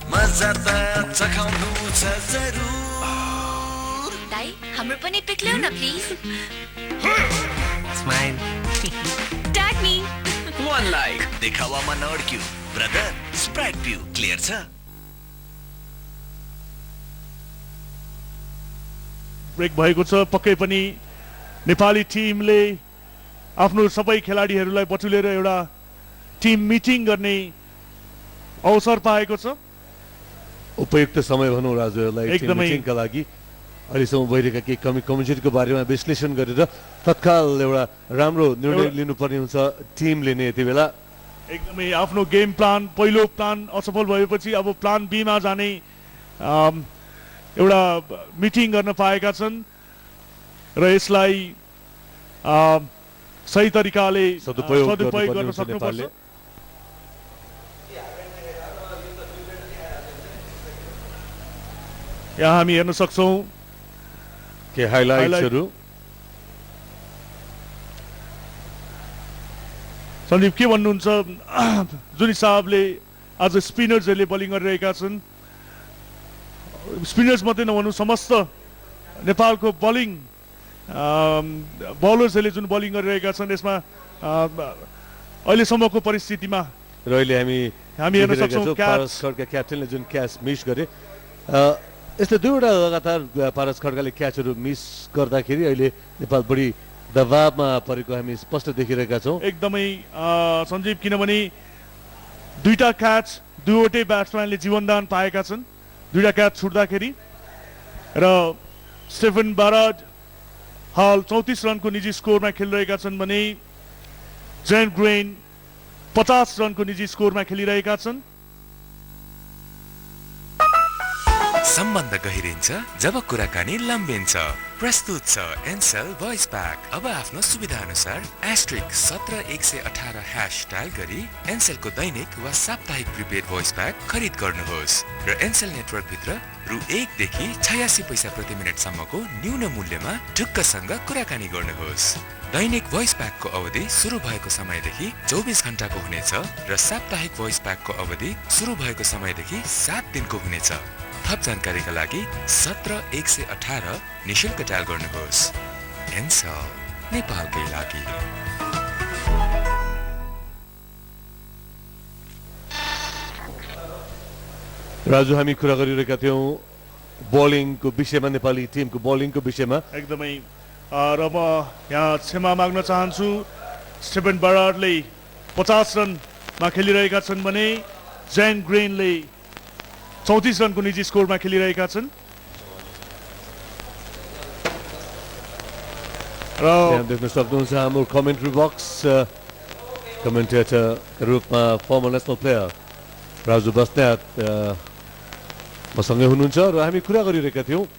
मजा त चखाउनु छ जरुर दाइ हाम्रो पनि पिक ल्याउ न please. Smile tag me 1 like देखावामा नअड्क्यू ब्रदर स्प्राइट पिउ क्लियर छ। ब्रेक भएको छ। पक्कै पनि नेपाली टिमले आफ्नो सबै खेलाडीहरूलाई बटुलेर एउटा टिम मिटिङ गर्ने अवसर पाएको छ। उपयुक्त समय भनौँ राजुहरूलाई टिम मिटिङका लागि। अहिलेसम्म भइरहेका केही कमजोरीको बारेमा विश्लेषण गरेर तत्काल एउटा राम्रो निर्णय लिनुपर्ने हुन्छ टिमले नै यति बेला। एकदमै आफ्नो गेम प्लान पहिलो प्लान असफल भएपछि अब प्लान बीमा जाने एउटा मिटिङ गर्न पाएका छन् र यसलाई सही तरिकाले सदुपयोग गर्न सक्नुपर्छ। यहाँ हामी हेर्न सक्छौँ के हाइलाइट्सहरू। सन्दीप के भन्नुहुन्छ जुन हिसाबले आज स्पिनर्सहरूले बलिङ गरिरहेका छन्, स्पिनर्स मात्रै नभनौँ समस्त नेपालको बलिङ बलर्सहरूले जुन बलिङ गरिरहेका छन् यसमा अहिलेसम्मको परिस्थितिमा र अहिले हामी हेर्न देखिरहेका सक्छौँ छौँ क्याच। पारस खड्का क्याप्टेनले जुन क्याच मिस गरे यस्तो दुईवटा लगातार पारस खड्काले क्याचहरू मिस गर्दाखेरि अहिले नेपाल बढी दबावमा परेको हामी स्पष्ट देखिरहेका छौँ। एकदमै सञ्जीव, किनभने दुईटा क्याच दुईवटै ब्याट्सम्यानले जीवनदान पाएका छन् दुईटा क्याच छुट्दाखेरि। र स्टेफन बाराड हाल 34 रनको निजी स्कोरमा खेलिरहेका छन् भने जेन ग्रेन 50 रनको निजी स्कोरमा खेलिरहेका छन्। सम्बन्ध गहिरिन्छ जब कुराकानी लम्बिन्छ। प्रस्तुत छ एनसेल भोइस प्याक। अब आफ्नो सुविधा अनुसार *17118# डायल गरी एनसेलको दैनिक वा साप्ताहिक प्रिपेड भोइस प्याक खरिद गर्नुहोस् र एनसेल नेटवर्क भित्र रु 1 देखि 86 पैसा प्रति मिनेटसम्मको न्यून मूल्यमा ढुक्कसँग कुराकानी गर्नुहोस्। दैनिक भोइस प्याकको अवधि सुरु भएको समयदेखि 24 घण्टाको हुनेछ र साप्ताहिक भोइस प्याकको अवधि सुरु भएको समयदेखि 7 दिनको हुनेछ। थप जानकारीका लागि 17118 निशुल्क डायल गर्नुहोस्। एनसेल, नेपालकै लागि। राजु, हामी कुरा गरिरहेका थियौँ बलिङको विषयमा, नेपाली टिमको बलिङको विषयमा। एकदमै र म यहाँ क्षमा माग्न चाहन्छु। स्टेफन बराडले 50 रनमा खेलिरहेका छन् भने जेन ग्रेनले 34 रनको निजी स्कोरमा खेलिरहेका छन्। र यहाँ देख्न सक्नुहुन्छ हाम्रो कमेन्ट्री बक्स कमेन्टेटरका रूपमा former national player Raju Basnet मसँगै हुनुहुन्छ र हामी कुरा गरिरहेका थियौँ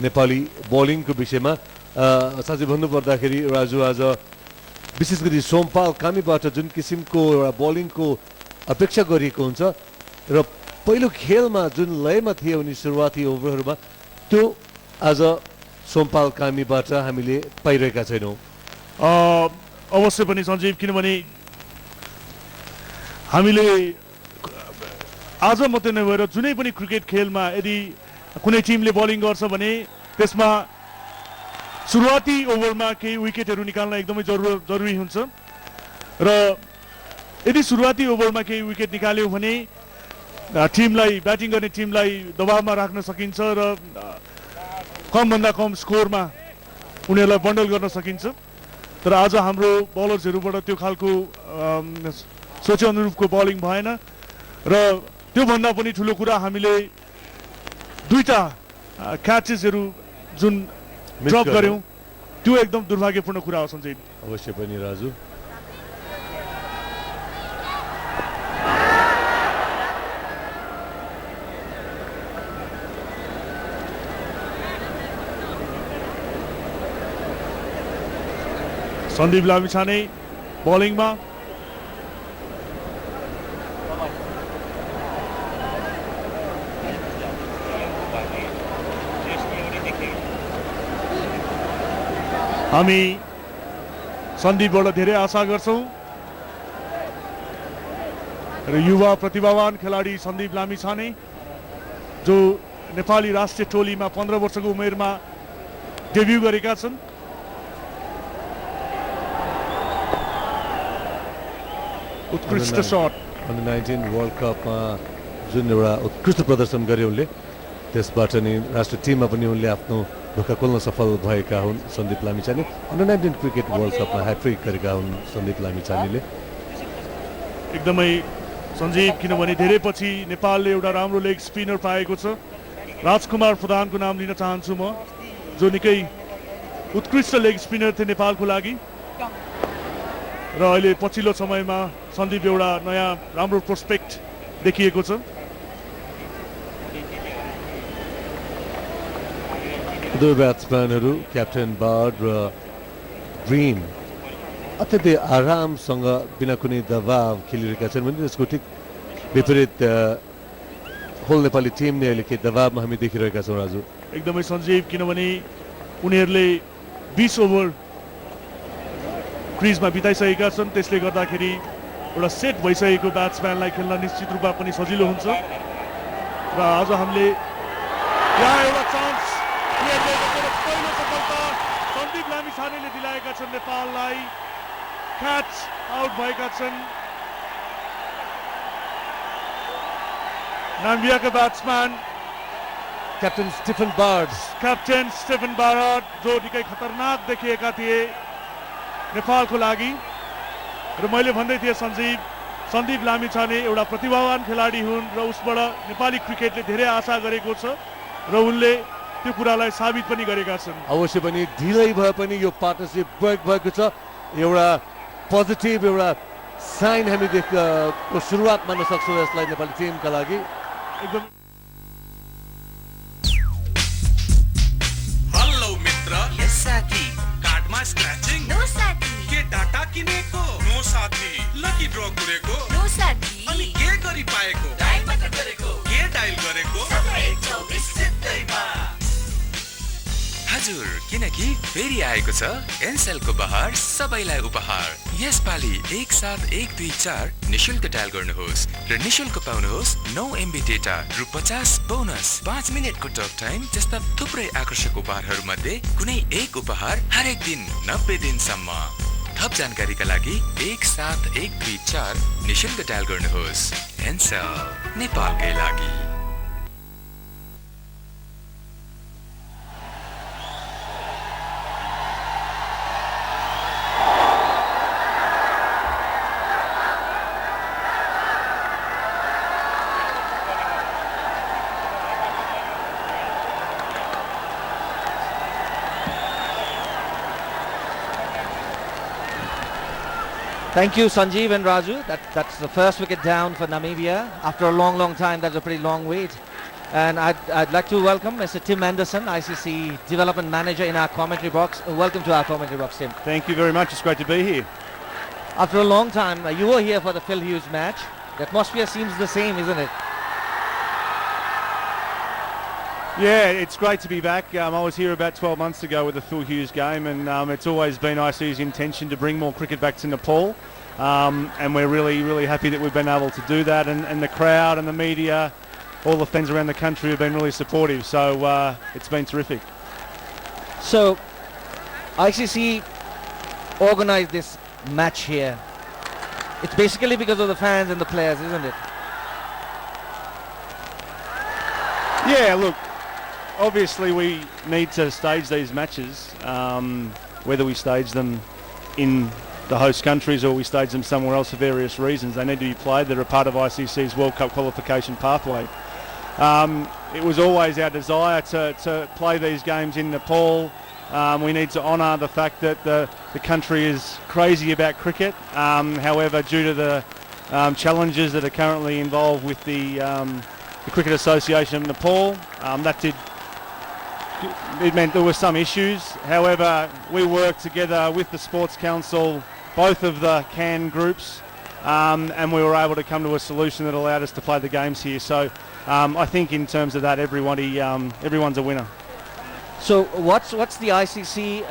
नेपाली बलिङको विषयमा। साँच्चै भन्नुपर्दाखेरि राजु, आज विशेष गरी सोमपाल कामीबाट जुन किसिमको एउटा बलिङको अपेक्षा गरिएको हुन्छ र पहिलो खेलमा जुन लयमा थिए उनी सुरुवाती ओभरहरूमा, त्यो आज सोमपाल कामीबाट हामीले पाइरहेका छैनौँ। अवश्य पनि सञ्जीव, किनभने हामीले आज मात्रै नभएर जुनै पनि क्रिकेट खेलमा यदि कुनै टिमले बलिङ गर्छ भने त्यसमा सुरुवाती ओभरमा केही विकेटहरू निकाल्न एकदमै जरुरी हुन्छ र यदि सुरुवाती ओभरमा केही विकेट निकाल्यो भने टिमलाई, ब्याटिङ गर्ने टिमलाई दबावमा राख्न सकिन्छ र कमभन्दा कम स्कोरमा उनीहरूलाई बन्डल गर्न सकिन्छ। तर आज हाम्रो बलर्सहरूबाट त्यो खालको सोचे अनुरूपको बलिङ भएन र त्योभन्दा पनि ठुलो कुरा हामीले दुईटा क्याचेसहरू जुन ड्रप गर्यौँ त्यो एकदम दुर्भाग्यपूर्ण कुरा हो सञ्जय। अवश्य पनि राजु। सन्दीप लामिछाने बलिङमा। हामी सन्दीपबाट धेरै आशा गर्छौँ र युवा प्रतिभावान खेलाडी सन्दीप लामिछाने जो नेपाली राष्ट्रिय टोलीमा 15 वर्षको उमेरमा डेब्यू गरेका छन्। उत्कृष्ट शट। अन्डर 19 वर्ल्ड कपमा जुन एउटा उत्कृष्ट प्रदर्शन गरे उनले, त्यसबाट नै राष्ट्रिय टिममा पनि उनले आफ्नो ढोका खोल्न सफल भएका हुन् Sandeep Lamichhane. Under 19 cricket world कपमा ह्याट्रिक गरेका हुन् सन्दीप लामिछानेले। एकदमै सञ्जीव, किनभने धेरै पछि नेपालले एउटा राम्रो लेग स्पिनर पाएको छ। राजकुमार प्रधानको नाम लिन चाहन्छु म, जो निकै उत्कृष्ट लेग स्पिनर थिए नेपालको लागि र अहिले पछिल्लो समयमा सन्दीप एउटा नयाँ राम्रो प्रोस्पेक्ट देखिएको छ। दुई ब्याट्सम्यानहरू क्याप्टेन बार्ड र ग्रिन अत्यन्तै आरामसँग बिना कुनै दबाव खेलिरहेका छन् भने त्यसको ठिक विपरीत होल नेपाली टिमले अहिले केही दबावमा हामी देखिरहेका छौँ राजु। एकदमै सञ्जीव, किनभने उनीहरूले 20 ओभर क्रिजमा बिताइसकेका छन्। त्यसले गर्दाखेरि एउटा सेट भइसकेको ब्याट्सम्यानलाई खेल्न निश्चित रूपमा पनि सजिलो हुन्छ र आज हामीले यहाँ एउटा चान्स पहिलो सफलता सन्दीप लामिछानेले दिलाएका छन् नेपाललाई। क्याच आउट भएका छन् नामिबियाका batsman captain Stephan Baards captain Stephan Baard जो निकै खतरनाक देखिएका थिए नेपालको लागि र मैले भन्दै थिएँ सन्दीप लामिछाने एउटा प्रतिभावान खेलाडी हुन् र उसबाट नेपाली क्रिकेटले धेरै आशा गरेको छ र उनले त्यो कुरालाई साबित पनि गरेका छन्। अवश्य पनि ढिलै भए पनि यो पार्टनरशिप वर्क भएको छ एउटा पोजिटिभ एउटा साइन हामी को सुरुवात मान्न सक्छौँ यसलाई नेपाली टिमका लागि। एकदम हेलो मित्र यस साथी कार्डमा स्क्रैचिङ नो साथी के डाटा किनेको नो साथी लकी ड्र गरेको नो साथी अनि के गरि पाएको डायल मात्र गरेको के डायल गरेको 24 सिधैमा हजुर किनकि फेरि आएको छ एनसेलको बहार सबैलाई उपहार। यसपालि 17124 निशुल्क डायल गर्नुहोस् र निशुल्क पाउनुहोस् 9 MB डेटा रु 50 बोनस 5 मिनेटको टक टाइम जस्ता थुप्रै आकर्षक उपहारहरू मध्ये कुनै एक उपहार हरेक दिन 90 दिनसम्म। थप जानकारीका लागि 17124 निशुल्क डायल गर्नुहोस्। एनसेल नेपालकै लागि। Thank you, Sanjeev and Raju. That's the first wicket down for Namibia. After a long time, that's a pretty long wait. And I'd like to welcome Mr. Tim Anderson, ICC Development Manager in our commentary box. Welcome to our commentary box, Tim. Thank you very much. It's great to be here. After a long time, you were here for the Phil Hughes match. The atmosphere seems the same, isn't it? Yeah, it's great to be back. I was here about 12 months ago with the Phil Hughes game, and it's always been IC's intention to bring more cricket back to Nepal. And we're really happy that we've been able to do that. And the crowd and the media, all the fans around the country have been really supportive. So it's been terrific. So ICC organised this match here. It's basically because of the fans and the players, isn't it? Yeah, look, obviously we need to stage these matches, whether we stage them in the host countries or we stage them somewhere else for various reasons. They need to be played. They're a part of ICC's World Cup qualification pathway. It was always our desire to play these games in Nepal. We need to honour the fact that the country is crazy about cricket. However, due to the challenges that are currently involved with the Cricket Association of Nepal, it meant there were some issues. However, we worked together with the Sports Council, both of the CAN groups, and we were able to come to a solution that allowed us to play the games here. So I think in terms of that, everyone's a winner. So what's the ICC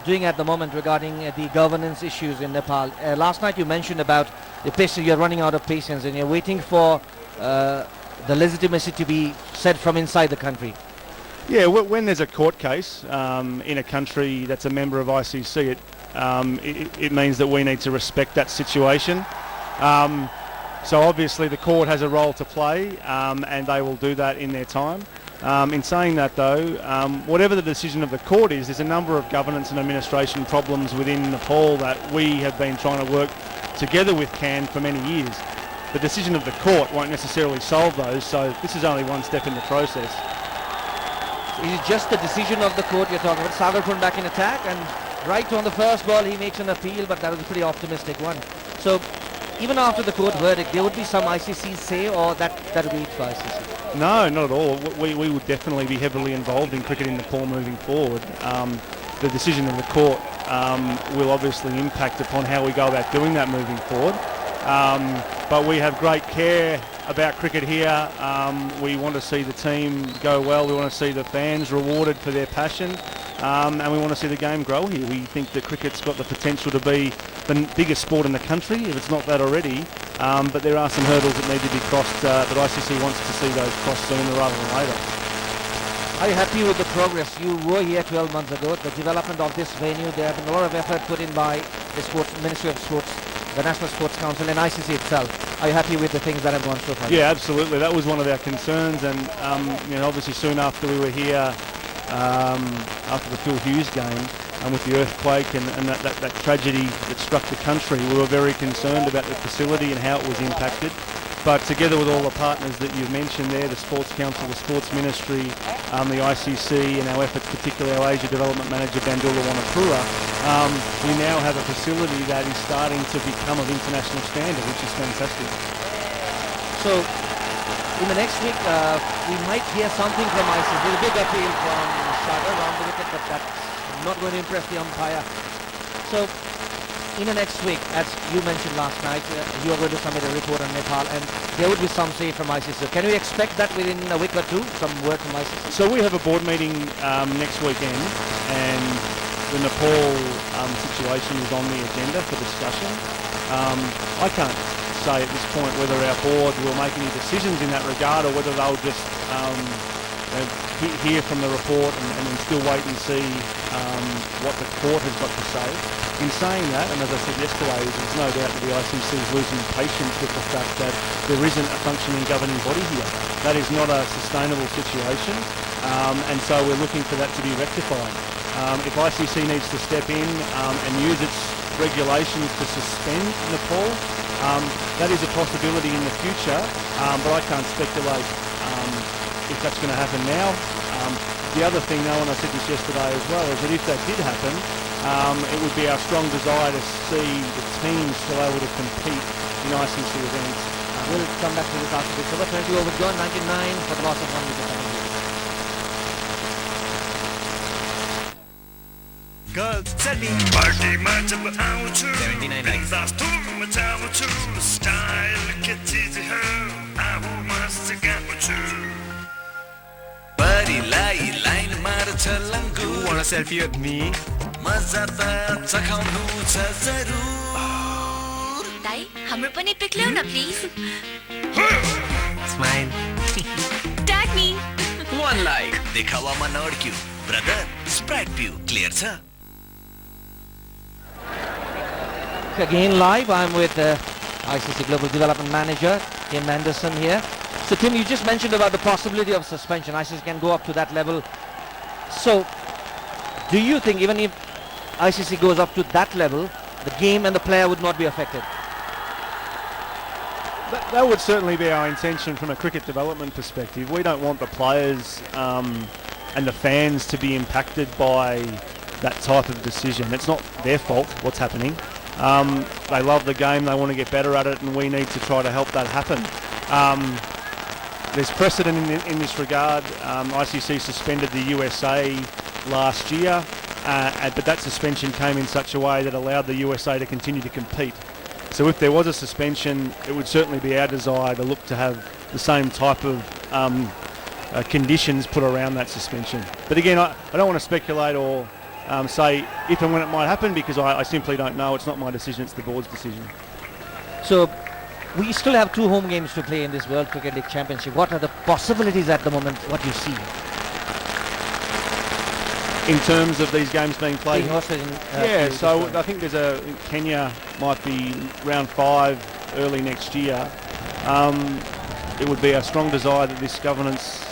doing at the moment regarding the governance issues in Nepal? Last night you mentioned about the patience, you're running out of patience and you're waiting for the legitimacy to be said from inside the country. Yeah, when there's a court case in a country that's a member of ICC, it means that we need to respect that situation. So obviously the court has a role to play, and they will do that in their time. In saying that though, whatever the decision of the court is, there's a number of governance and administration problems within Nepal that we have been trying to work together with CAN for many years. The decision of the court won't necessarily solve those, so this is only one step in the process. It's just the decision of the court you're talking about. Sagar put back in attack, and right on the first ball he makes an appeal, but that was a pretty optimistic one. So even after the court verdict, there would be some ICC say, or that would be it for ICC? No, not at all. We would definitely be heavily involved in cricket in Nepal moving forward. The decision of the court will obviously impact upon how we go about doing that moving forward. But we have great care about cricket here. We want to see the team go well. We want to see the fans rewarded for their passion, and we want to see the game grow here. We think that cricket's got the potential to be the biggest sport in the country, if it's not that already. But there are some hurdles that need to be crossed, that ICC wants to see those crossed sooner rather than later. Are you happy with the progress? You were here 12 months ago. The development of this venue, there have been a lot of effort put in by the Ministry of Sports. the National Sports Council and ICC itself. Are you happy with the things that have gone so far? Yeah, absolutely. That was one of our concerns, and obviously soon after we were here, after the Phil Hughes game, and with the earthquake and that tragedy that struck the country, we were very concerned about the facility and how it was impacted. But together with all the partners that you've mentioned there, the Sports Council, the Sports Ministry, the ICC, and our efforts, particularly our Asia Development Manager Bandula Wanapura, we now have a facility that is starting to become of international standard, which is fantastic. So, in the next week, we might hear something from ICC. There's a big appeal from Sagar around the wicket, but that's not going to impress the umpire. So, in the next week, as you mentioned last night, you are going to submit a report on Nepal, and there would be some say from ICC. So can we expect that within a week or two, some word from ICC? So we have a board meeting next weekend, and the Nepal situation is on the agenda for discussion. I can't say at this point whether our board will make any decisions in that regard, or whether they'll just hear from the report and then still wait and see what the court has got to say. In saying that, and as I said yesterday, there's no doubt that the ICC is losing patience with the fact that there isn't a functioning governing body here. That is not a sustainable situation, and so we're looking for that to be rectified. If ICC needs to step in and use its regulations to suspend Nepal, that is a possibility in the future, but I can't speculate if that's going to happen now. The other thing, though, and I said this yesterday as well, is that if that did happen, it would be our strong desire to see the teams still able to compete in ICC events. We'll come back to this after this. Over 20 overs gone, 99 for the loss of 1 wicket. पार्टीमा जब आउँछु बिन्दास धुम मचाउँछु style के चीज हो आऊ मस्त गाउँछु परिलाई line मार्छ लङ्गु wanna selfie with me मजा त चखाउनु छ जरुर दाइ हाम्रो पनि पिक ल्याउ न please smile tag me one like देखावामा नअड्क्यु ब्रदर स्प्राइट पिउ क्लियर छ Again live, I'm with ICC Global Development Manager Tim Anderson here. So Tim, you just mentioned about the possibility of suspension. ICC can go up to that level. So do you think even if ICC goes up to that level, the game and the player would not be affected? That would certainly be our intention from a cricket development perspective. We don't want the players and the fans to be impacted by that type of decision. It's not their fault what's happening. They love the game, they want to get better at it, and we need to try to help that happen. There's precedent in this regard. ICC suspended the USA last year, but that suspension came in such a way that allowed the USA to continue to compete. So if there was a suspension, it would certainly be our desire to look to have the same type of conditions put around that suspension. But again, I don't want to speculate or say if and when it might happen, because I simply don't know. It's not my decision, it's the board's decision. So we still have 2 home games to play in this World Cricket League Championship. What are the possibilities at the moment, what you see? In terms of these games being played? So I think there's Kenya might be round 5 early next year. It would be our strong desire that this governance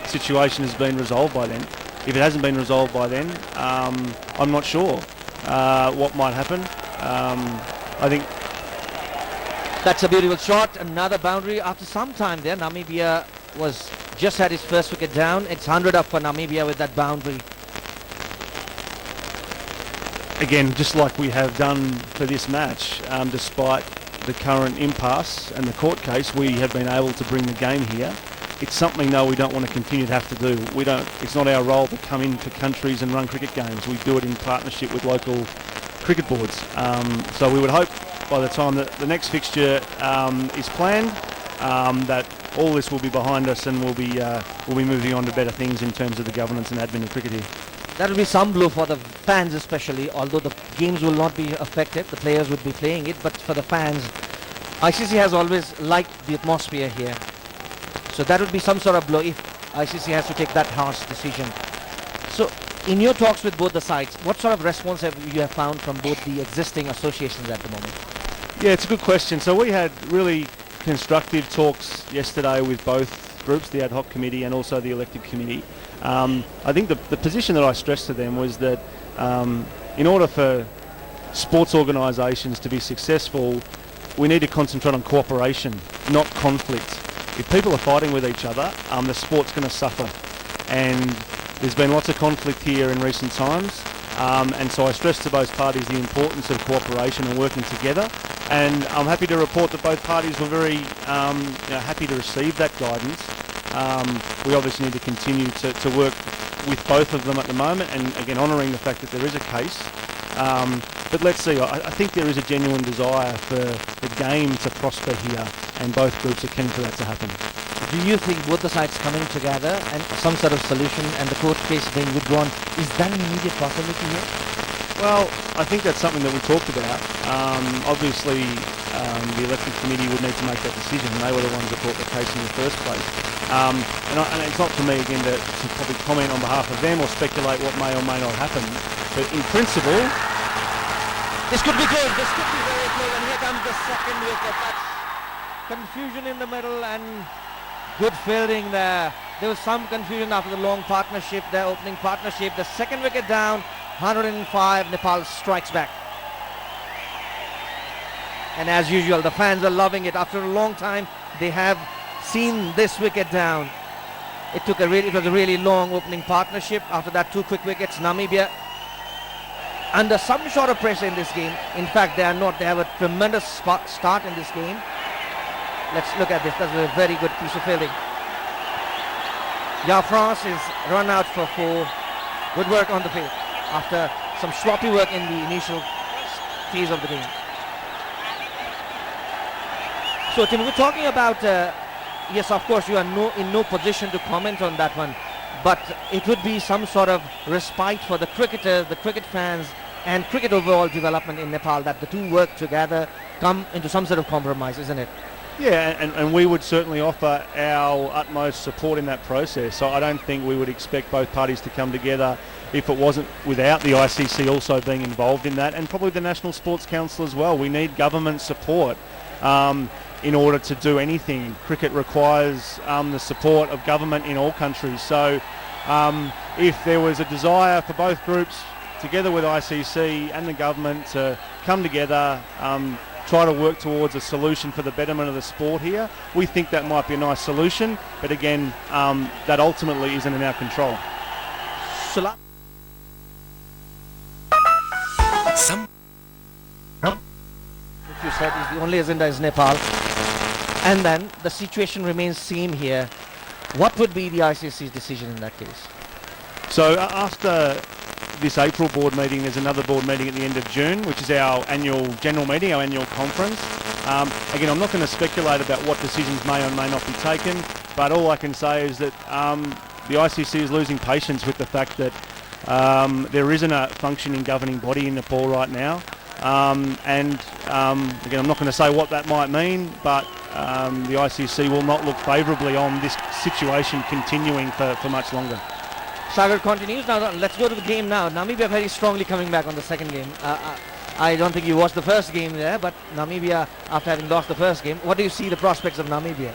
situation has been resolved by then. If it hasn't been resolved by then, I'm not sure what might happen. I think that's a beautiful shot. Another boundary after some time there. Namibia was just had his first wicket down. It's 100 up for Namibia with that boundary. Again, just like we have done for this match, despite the current impasse and the court case, we have been able to bring the game here. It's something, though, we don't want to continue to have to do. It's not our role to come into countries and run cricket games. We do it in partnership with local cricket boards. So we would hope by the time that the next fixture is planned, that all this will be behind us and we'll be moving on to better things in terms of the governance and admin of cricket here. That will be some blow for the fans especially, although the games will not be affected. The players would be playing it, but for the fans, ICC has always liked the atmosphere here. So that would be some sort of blow if ICC has to take that harsh decision. So in your talks with both the sides, what sort of response have you found from both the existing associations at the moment? Yeah, it's a good question. So we had really constructive talks yesterday with both groups, the ad hoc committee and also the elected committee. I think the position that I stressed to them was that in order for sports organisations to be successful, we need to concentrate on cooperation, not conflict. If people are fighting with each other, the sport's going to suffer. And there's been lots of conflict here in recent times. And so I stressed to both parties the importance of cooperation and working together. And I'm happy to report that both parties were very happy to receive that guidance. We obviously need to continue to work with both of them at the moment, and again honouring the fact that there is a case. But let's see, I think there is a genuine desire for the game to prosper here, and both groups are keen for that to happen. Do you think both the sides coming together and some sort of solution and the court case being withdrawn, is that an immediate possibility here? Well, I think that's something that we talked about. Obviously, the elected committee would need to make that decision. They were the ones that brought the case in the first place. And it's not for me, again, to probably comment on behalf of them or speculate what may or may not happen. But in principle... This could be good. This could be very close. And here comes the second wicket. That's confusion in the middle and good fielding there. There was some confusion after the long partnership, their opening partnership. The second wicket down, 105. Nepal strikes back. And as usual, the fans are loving it. After a long time, they have seen this wicket down. It was a really long opening partnership. After that, 2 quick wickets. Namibia under some sort of pressure in this game. In fact, they are not. They have a tremendous start in this game. Let's look at this. That's a very good piece of fielding. France is run out for 4. Good work on the field after some sloppy work in the initial phase of the game. So, Tim, we're talking about, yes, of course, you are in no position to comment on that one, but it would be some sort of respite for the cricketers, the cricket fans, and cricket overall development in Nepal, that the two work together, come into some sort of compromise, isn't it? Yeah, and we would certainly offer our utmost support in that process. So I don't think we would expect both parties to come together if it wasn't without the ICC also being involved in that, and probably the National Sports Council as well. We need government support in order to do anything. Cricket requires the support of government in all countries. So if there was a desire for both groups, together with ICC and the government, to come together, try to work towards a solution for the betterment of the sport here, we think that might be a nice solution, but again, that ultimately isn't in our control. Which you said is the only agenda is Nepal, and then the situation remains same here. What would be the ICC's decision in that case? So after this April board meeting, there's another board meeting at the end of June, which is our annual general meeting, our annual conference. Again, I'm not going to speculate about what decisions may or may not be taken, but all I can say is that the ICC is losing patience with the fact that there isn't a functioning governing body in Nepal right now. Again, I'm not going to say what that might mean, but the ICC will not look favourably on this situation continuing for much longer. Sagar continues. Now let's go to the game now. Namibia very strongly coming back on the second game. I don't think you watched the first game there, but Namibia, after having lost the first game, what do you see the prospects of Namibia?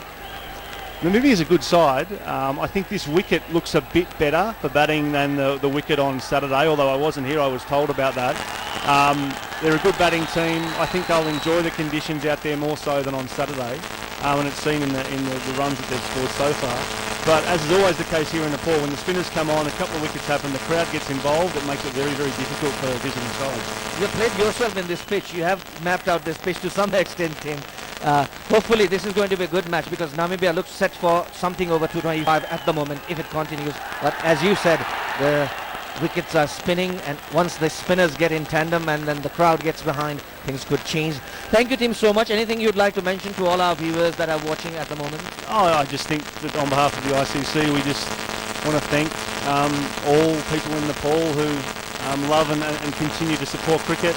Namibia is a good side. I think this wicket looks a bit better for batting than the wicket on Saturday, although I wasn't here, I was told about that. They're a good batting team. I think they'll enjoy the conditions out there more so than on Saturday, and it's seen in the runs that they've scored so far. But as is always the case here in Nepal, when the spinners come on, a couple of wickets happen, the crowd gets involved, it makes it very, very difficult for visiting sides. You have played yourself in this pitch. You have mapped out this pitch to some extent, Tim. Hopefully this is going to be a good match, because Namibia looks set for something over 225 at the moment if it continues. But as you said, the wickets are spinning, and once the spinners get in tandem and then the crowd gets behind, things could change. Thank you, Tim, so much. Anything you'd like to mention to all our viewers that are watching at the moment? I just think that on behalf of the ICC, we just want to thank all people in Nepal who love and continue to support cricket.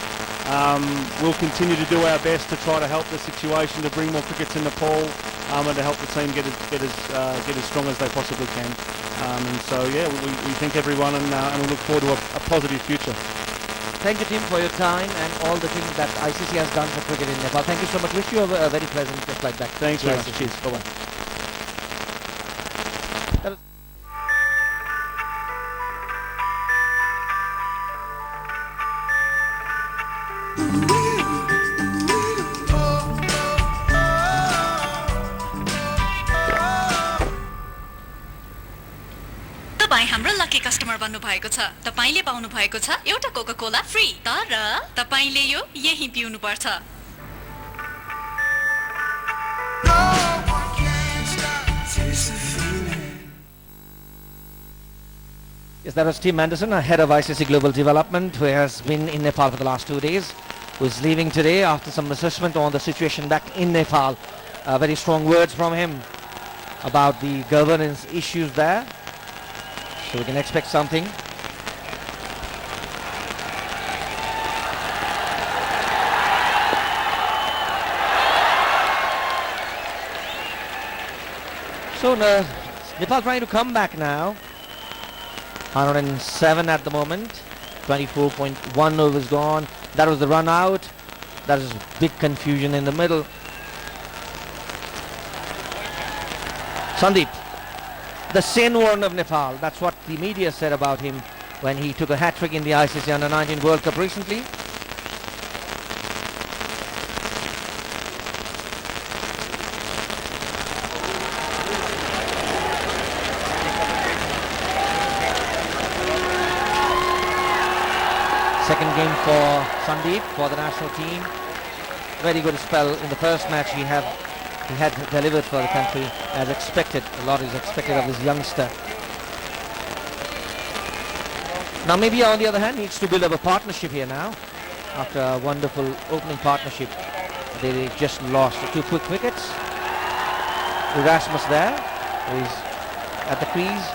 We'll continue to do our best to try to help the situation, to bring more cricket to Nepal, and to help the team get as strong as they possibly can. And so, yeah, we thank everyone, and we look forward to a positive future. Thank you, team, for your time and all the things that ICC has done for cricket in Nepal. Thank you so much. Wish you a very pleasant flight back. Thanks to very much. ICC. Cheers. Bye-bye. तपाई हाम्रो lucky customer बन्नु भएको छ तपाईले पाउनु भएको छ एउटा कोका कोला फ्री तर तपाईले यो यही पिउनु पर्छ Yes, that was Tim Anderson, head of ICC Global Development, who has been in Nepal for the last 2 days, who is leaving today after some assessment on the situation back in Nepal. Very strong words from him about the governance issues there. So we can expect something. So Nepal trying to come back now. 107 at the moment. 24.1 overs gone. That was the run out. That is big confusion in the middle. Sandeep, the Senworn of Nepal. That's what the media said about him when he took a hat-trick in the ICC Under-19 World Cup recently. Second game for Sandeep for the national team. Very good spell in the first match. He had delivered for the country as expected. A lot is expected of this youngster. Namibia, on the other hand, needs to build up a partnership here now. After a wonderful opening partnership, they just lost 2 quick wickets. Erasmus there is at the crease.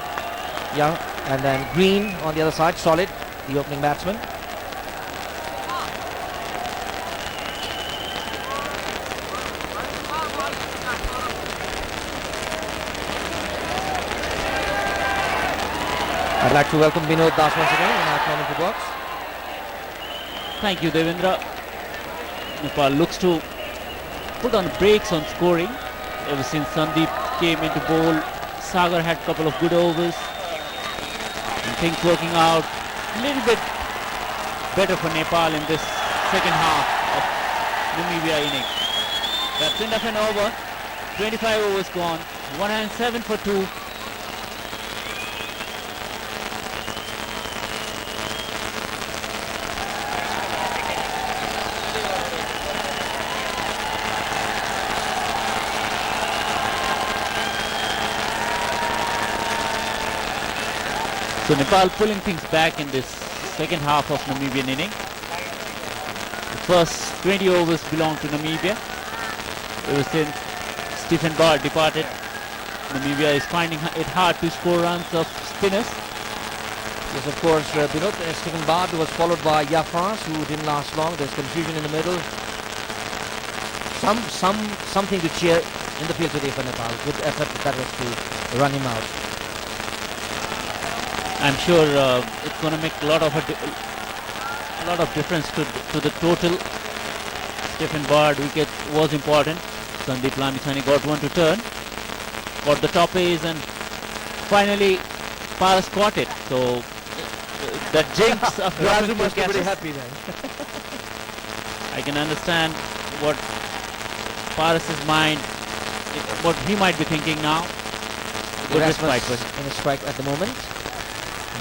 Young, and then Green on the other side, solid, the opening batsman. I'd like to welcome Vinod Das once again in our commentary box. Thank you, Devendra. Nepal looks to put on brakes on scoring. Ever since Sandeep came into bowl, Sagar had a couple of good overs. And things working out a little bit better for Nepal in this second half of Namibia innings. That's end of an over. 25 overs gone. 107 for 2. So Nepal pulling things back in this second half of Namibian inning. The first 20 overs belong to Namibia. Ever since Stephen Bard departed, Namibia is finding it hard to score runs of spinners. Yes, of course, Vinod, Stephen Bard was followed by France, who didn't last long. There's confusion in the middle. Something to cheer in the field today for Nepal. Good effort that was to run him out. I'm sure it's going to make a lot of difference to the total. Stephen Bard wicket was important. Sandeep Lamisani got one to turn, got the top ace, and finally Paras caught it. So that jinx of Raju must be pretty happy then. I can understand what Paras's mind, what he might be thinking now. Good respite in a strike at the moment.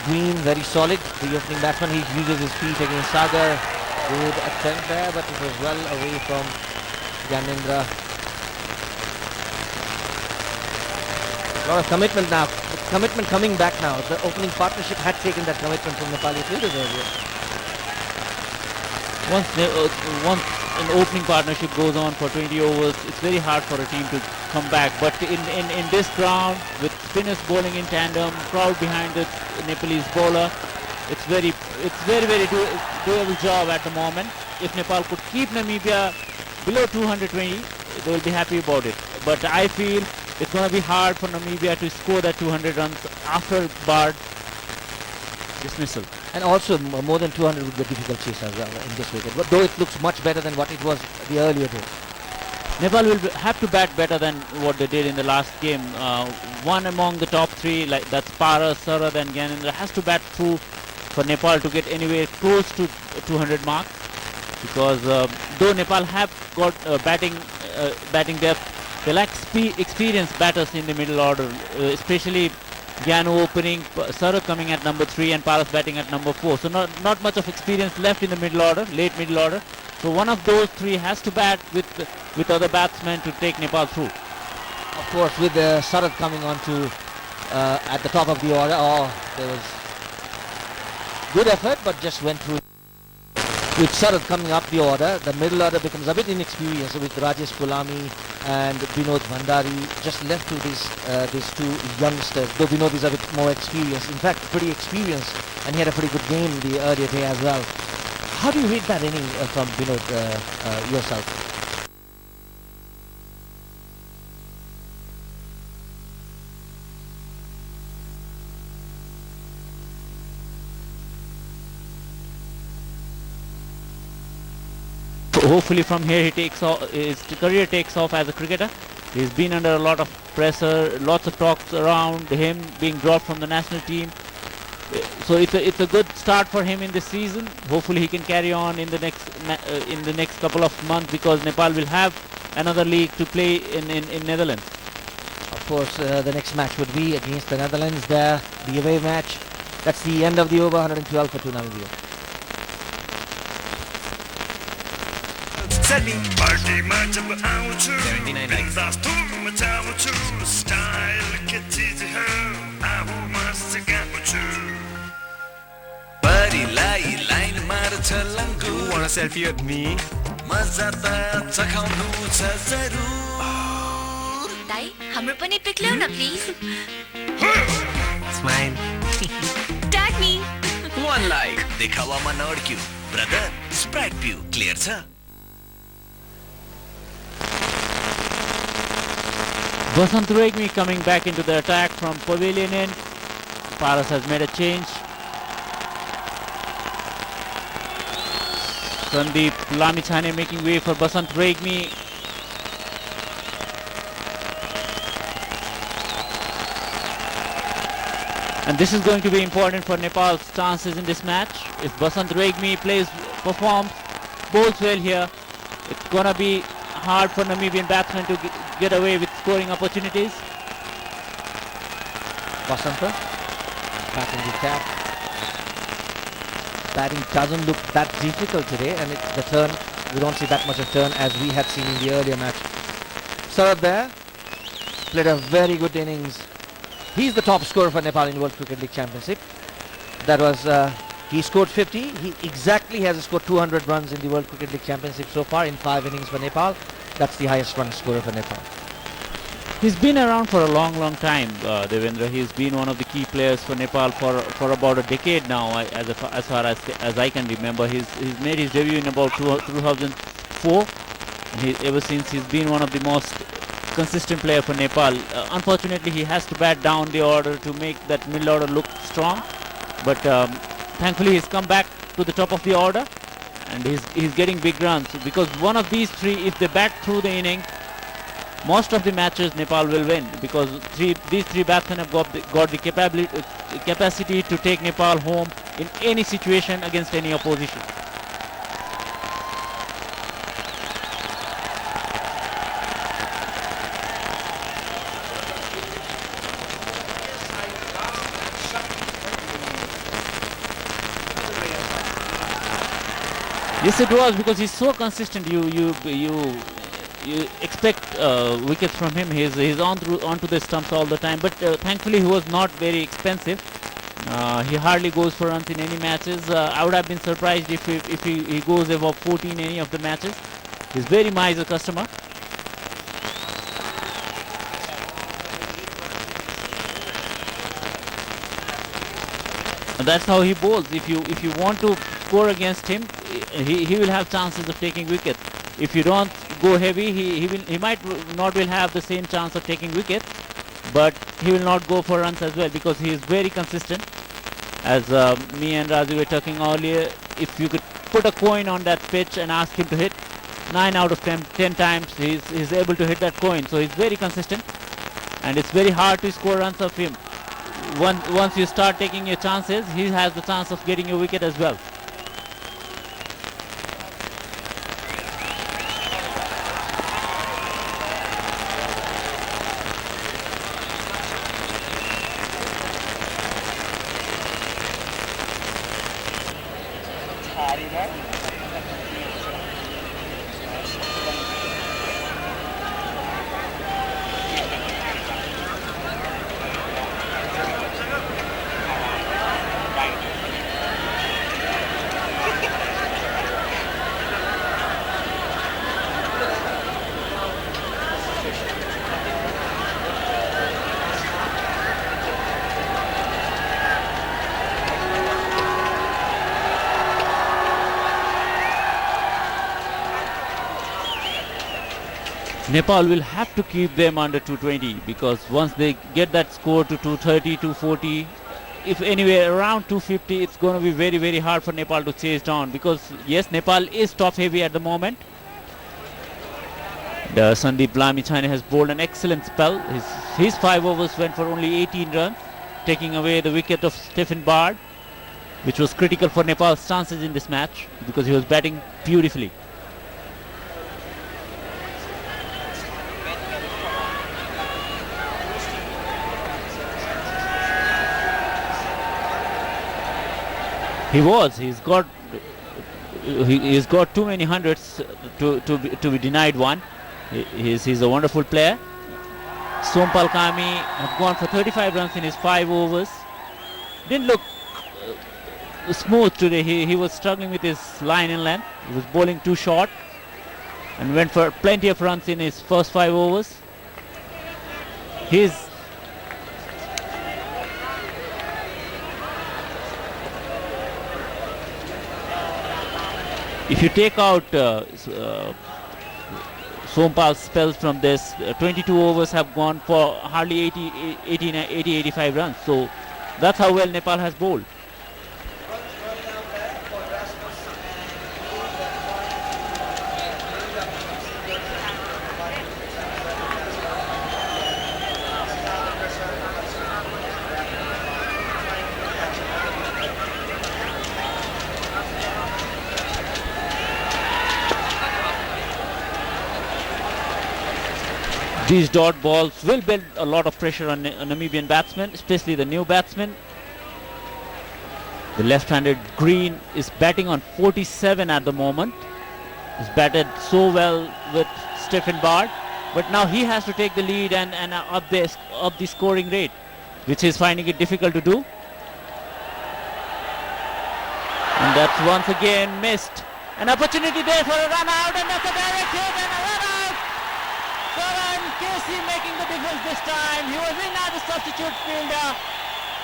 Green very solid, the opening batsman. He uses his feet against Sagar. Good attempt there, but it was well away from Gyanendra. A lot of commitment now. The commitment coming back now. The opening partnership had taken that commitment from Nepali fielders earlier. Once an opening partnership goes on for 20 overs, it's very hard for a team to come back. But in this ground, with spinners bowling in tandem, crowd behind the Nepalese bowler, it's very doable job at the moment. If Nepal could keep Namibia below 220, they will be happy about it. But I feel it's going to be hard for Namibia to score that 200 runs after Bard dismissal. And also more than 200 would be a difficult chase as well in this wicket. But though it looks much better than what it was the earlier day. Nepal will have to bat better than what they did in the last game. One among the top three, like that's Paras, Sarad and Gyanendra, has to bat through for Nepal to get anywhere close to 200 mark. Because though Nepal have got batting depth, they lack experienced batters in the middle order, especially Gyanu opening, Sarad coming at number 3 and Paras batting at number 4. So not much of experience left in the middle order, late middle order. So one of those three has to bat with other batsmen to take Nepal through. Of course, with Sarad coming on to at the top of the order, there was good effort, but just went through. With Sarad coming up the order, the middle order becomes a bit inexperienced with Rajesh Gulami and Vinod Bhandari just left to these two youngsters. Though Vinod is a bit more experienced, in fact, pretty experienced, and he had a pretty good game the earlier day as well. How do you read that inning from Vinod yourself? Hopefully from here he takes off, his career takes off as a cricketer. He's been under a lot of pressure, lots of talks around him being dropped from the national team. So it's a good start for him in this season. Hopefully he can carry on in the next couple of months, because Nepal will have another league to play in Netherlands. Of course, the next match would be against the Netherlands there, the away match. That's the end of the over, 112 for 2 Namibia. पार्टीमा जब आउँछु बिन्दास धुम मचाउँछु style के चीज हो आऊ मस्त गाउँछु परिलाई line मार्छ लङ्गु wanna selfie with me मजा त चखाउनु छ जरुर दाइ हाम्रो पनि पिक ल्याउ न please smile tag me one like देखावामा नअड्क्यु ब्रदर स्प्राइट पिउ क्लियर छ Vasant Regmi coming back into the attack from pavilion end. Paras has made a change. Sandeep Lamichhane making way for Vasant Regmi. And this is going to be important for Nepal's chances in this match. If Vasant Regmi performs, bowls well here, it's gonna be hard for Namibian batsmen to get away with scoring opportunities. Vasanta back in the cap. Batting doesn't look that difficult today, and it's the turn. We don't see that much of turn as we had seen in the earlier match. Sarad there played a very good innings. He's the top scorer for Nepal in World Cricket League Championship. That was he scored 50. He exactly has scored 200 runs in the World Cricket League Championship so far in 5 innings for Nepal. That's the highest run scorer for Nepal. He's been around for a long time, Devendra. He's been one of the key players for Nepal for about a decade now, as far as I can remember. He's made his debut in about 2004, and ever since he's been one of the most consistent player for Nepal. Unfortunately, he has to bat down the order to make that middle order look strong, but thankfully he's come back to the top of the order, and he's getting big runs, because one of these three, if they bat through the inning, most of the matches Nepal will win, because these three batsmen have got the capacity to take Nepal home in any situation against any opposition. Yes, it was, because he's so consistent. You expect wickets from him. He's onto the stumps all the time. But thankfully, he was not very expensive. He hardly goes for runs in any matches. I would have been surprised if he goes above 14 in any of the matches. He's very miser customer. And that's how he bowls. If you want to score against him, he will have chances of taking wickets. If you don't go heavy, he might not will have the same chance of taking wickets, but he will not go for runs as well, because he is very consistent. As me and Raju were talking earlier, if you could put a coin on that pitch and ask him to hit 9 out of 10 times, he's able to hit that coin. So he's very consistent, and it's very hard to score runs of him. Once you start taking your chances, he has the chance of getting your wicket as well. Nepal will have to keep them under 220, because once they get that score to 230, 240, if anywhere around 250, it's going to be very, very hard for Nepal to chase down, because yes, Nepal is top heavy at the moment. Sandeep Lami China has bowled an excellent spell. His 5 overs went for only 18 runs, taking away the wicket of Stephen Bard, which was critical for Nepal's chances in this match, because he was batting beautifully. He's got too many hundreds to be denied one. He's a wonderful player. Sompal Kami have gone for 35 runs in his 5 overs. Didn't look smooth today. He was struggling with his line and length. He was bowling too short and went for plenty of runs in his first 5 overs. If you take out Sompal's spells from this, 22 overs have gone for hardly 85 runs. So that's how well Nepal has bowled. These dot balls will build a lot of pressure on Namibian batsmen, especially the new batsmen. The left-handed Green is batting on 47 at the moment. He's batted so well with Stephen Bard, but now he has to take the lead and up the scoring rate, which he's finding it difficult to do. And that's once again missed. An opportunity there for a run out, and that's a direct hit and a run out. Casey making the difference this time. He was in as a substitute fielder,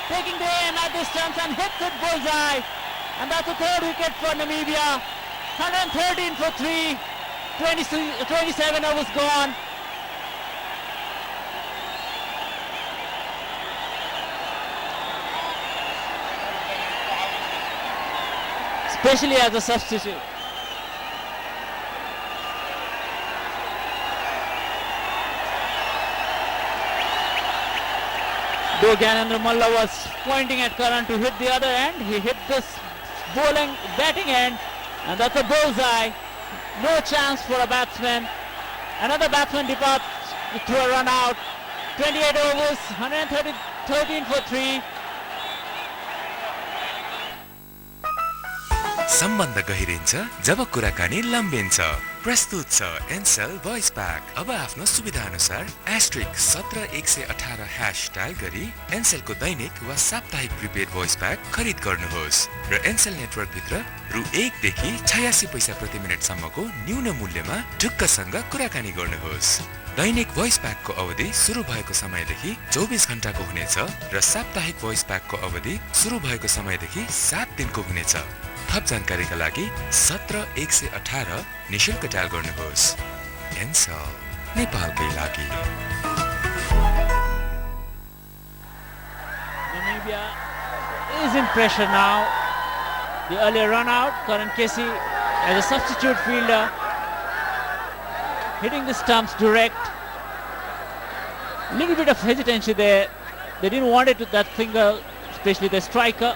taking the aim at distance and hits it bullseye. And that's the 3rd wicket for Namibia. 113 for 3. 27 overs gone. Especially as a substitute. Though Gyanendra Malla was pointing at Karan to hit the other end, he hit this batting end, and that's a bullseye. No chance for a batsman. Another batsman departs to a run out. 28 overs, 113 for 3. सम्बन्ध गहिरिन्छ जब कुराकानी लम्बिन्छ। प्रस्तुत छ Ncell voice pack. अब आफ्नो सुविधा अनुसार *17118# dial गरी एनसेलको दैनिक वा साप्ताहिक प्रिपेड भोइस प्याक खरिद गर्नुहोस् र एनसेल नेटवर्क भित्र रु 1 देखि 86 पैसा प्रति मिनेट सम्मको न्यून मूल्यमा ढुक्कसँग कुराकानी गर्नुहोस्। दैनिक भोइस प्याकको अवधि सुरु भएको समयदेखि 24 घण्टाको हुनेछ र साप्ताहिक भोइस प्याकको अवधि सुरु भएको समयदेखि 7 दिनको हुनेछ। थप जानकारीका लागि 17118 निशुल्क डायल गर्नुहोस्। एनसेल नेपालकै लागि। Namibia is in pressure now. The earlier run out, Karan Casey as a substitute fielder, hitting the stumps direct. A little bit of hesitancy there. They didn't want it with that finger, especially the striker.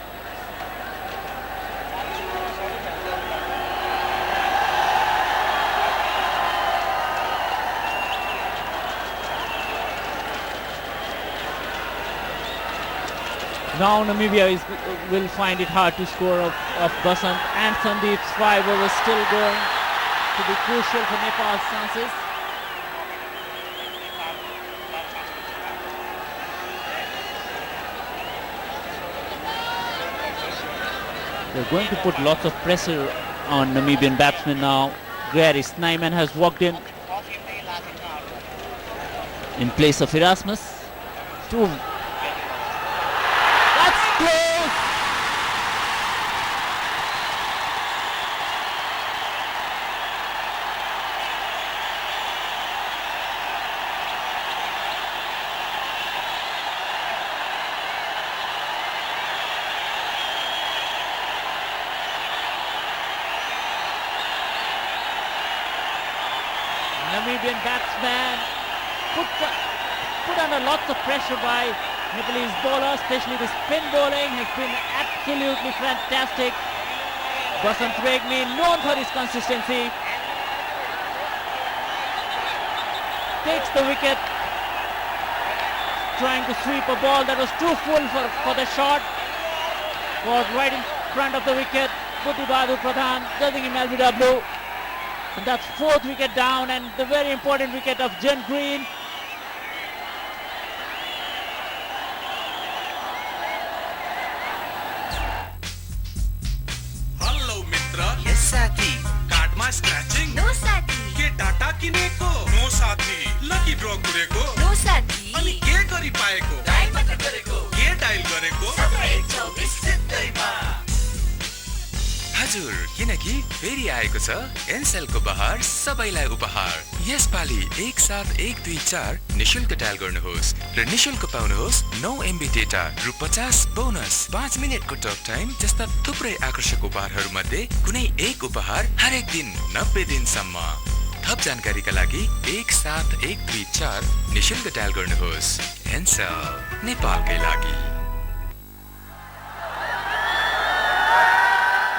Now Namibia will find it hard to score of Basant, and Sandeep's 5 overs still going to be crucial for Nepal's chances. They're going to put lots of pressure on Namibian batsmen now. Garis Nyman has walked in place of Erasmus. Close. Namibian batsman put under lots of pressure by Nepalese bowler, especially the spin bowling has been absolutely fantastic. Basant Regmi, known for his consistency, takes the wicket, trying to sweep a ball that was too full for the shot. Was right in front of the wicket. Buddhi Bahadur Pradhan getting him LBW. And that's 4th wicket down, and the very important wicket of Jen Green. साथी कार्डमा स्क्रैचिङ no साथी के data किनेको no साथी lucky ड्र गरेको no साथी अनि के गरि पाएको डायल मात्र गरेको के डायल गरेको 124 सिधैमा हजुर किनकि फेरि आएको छ एनसेलको बहार सबैलाई उपहार यसपालि 17124 निशुल्क डायल गर्नुहोस् र निशुल्क पाउनुहोस् 9 MB डेटा रु 50 बोनस 5 मिनेटको टक टाइम जस्ता थुप्रै आकर्षक उपहारहरू मध्ये कुनै एक उपहार हरेक दिन 90 दिनसम्म थप जानकारीका लागि 17124 निशुल्क डायल गर्नुहोस् एनसेल नेपालकै लागि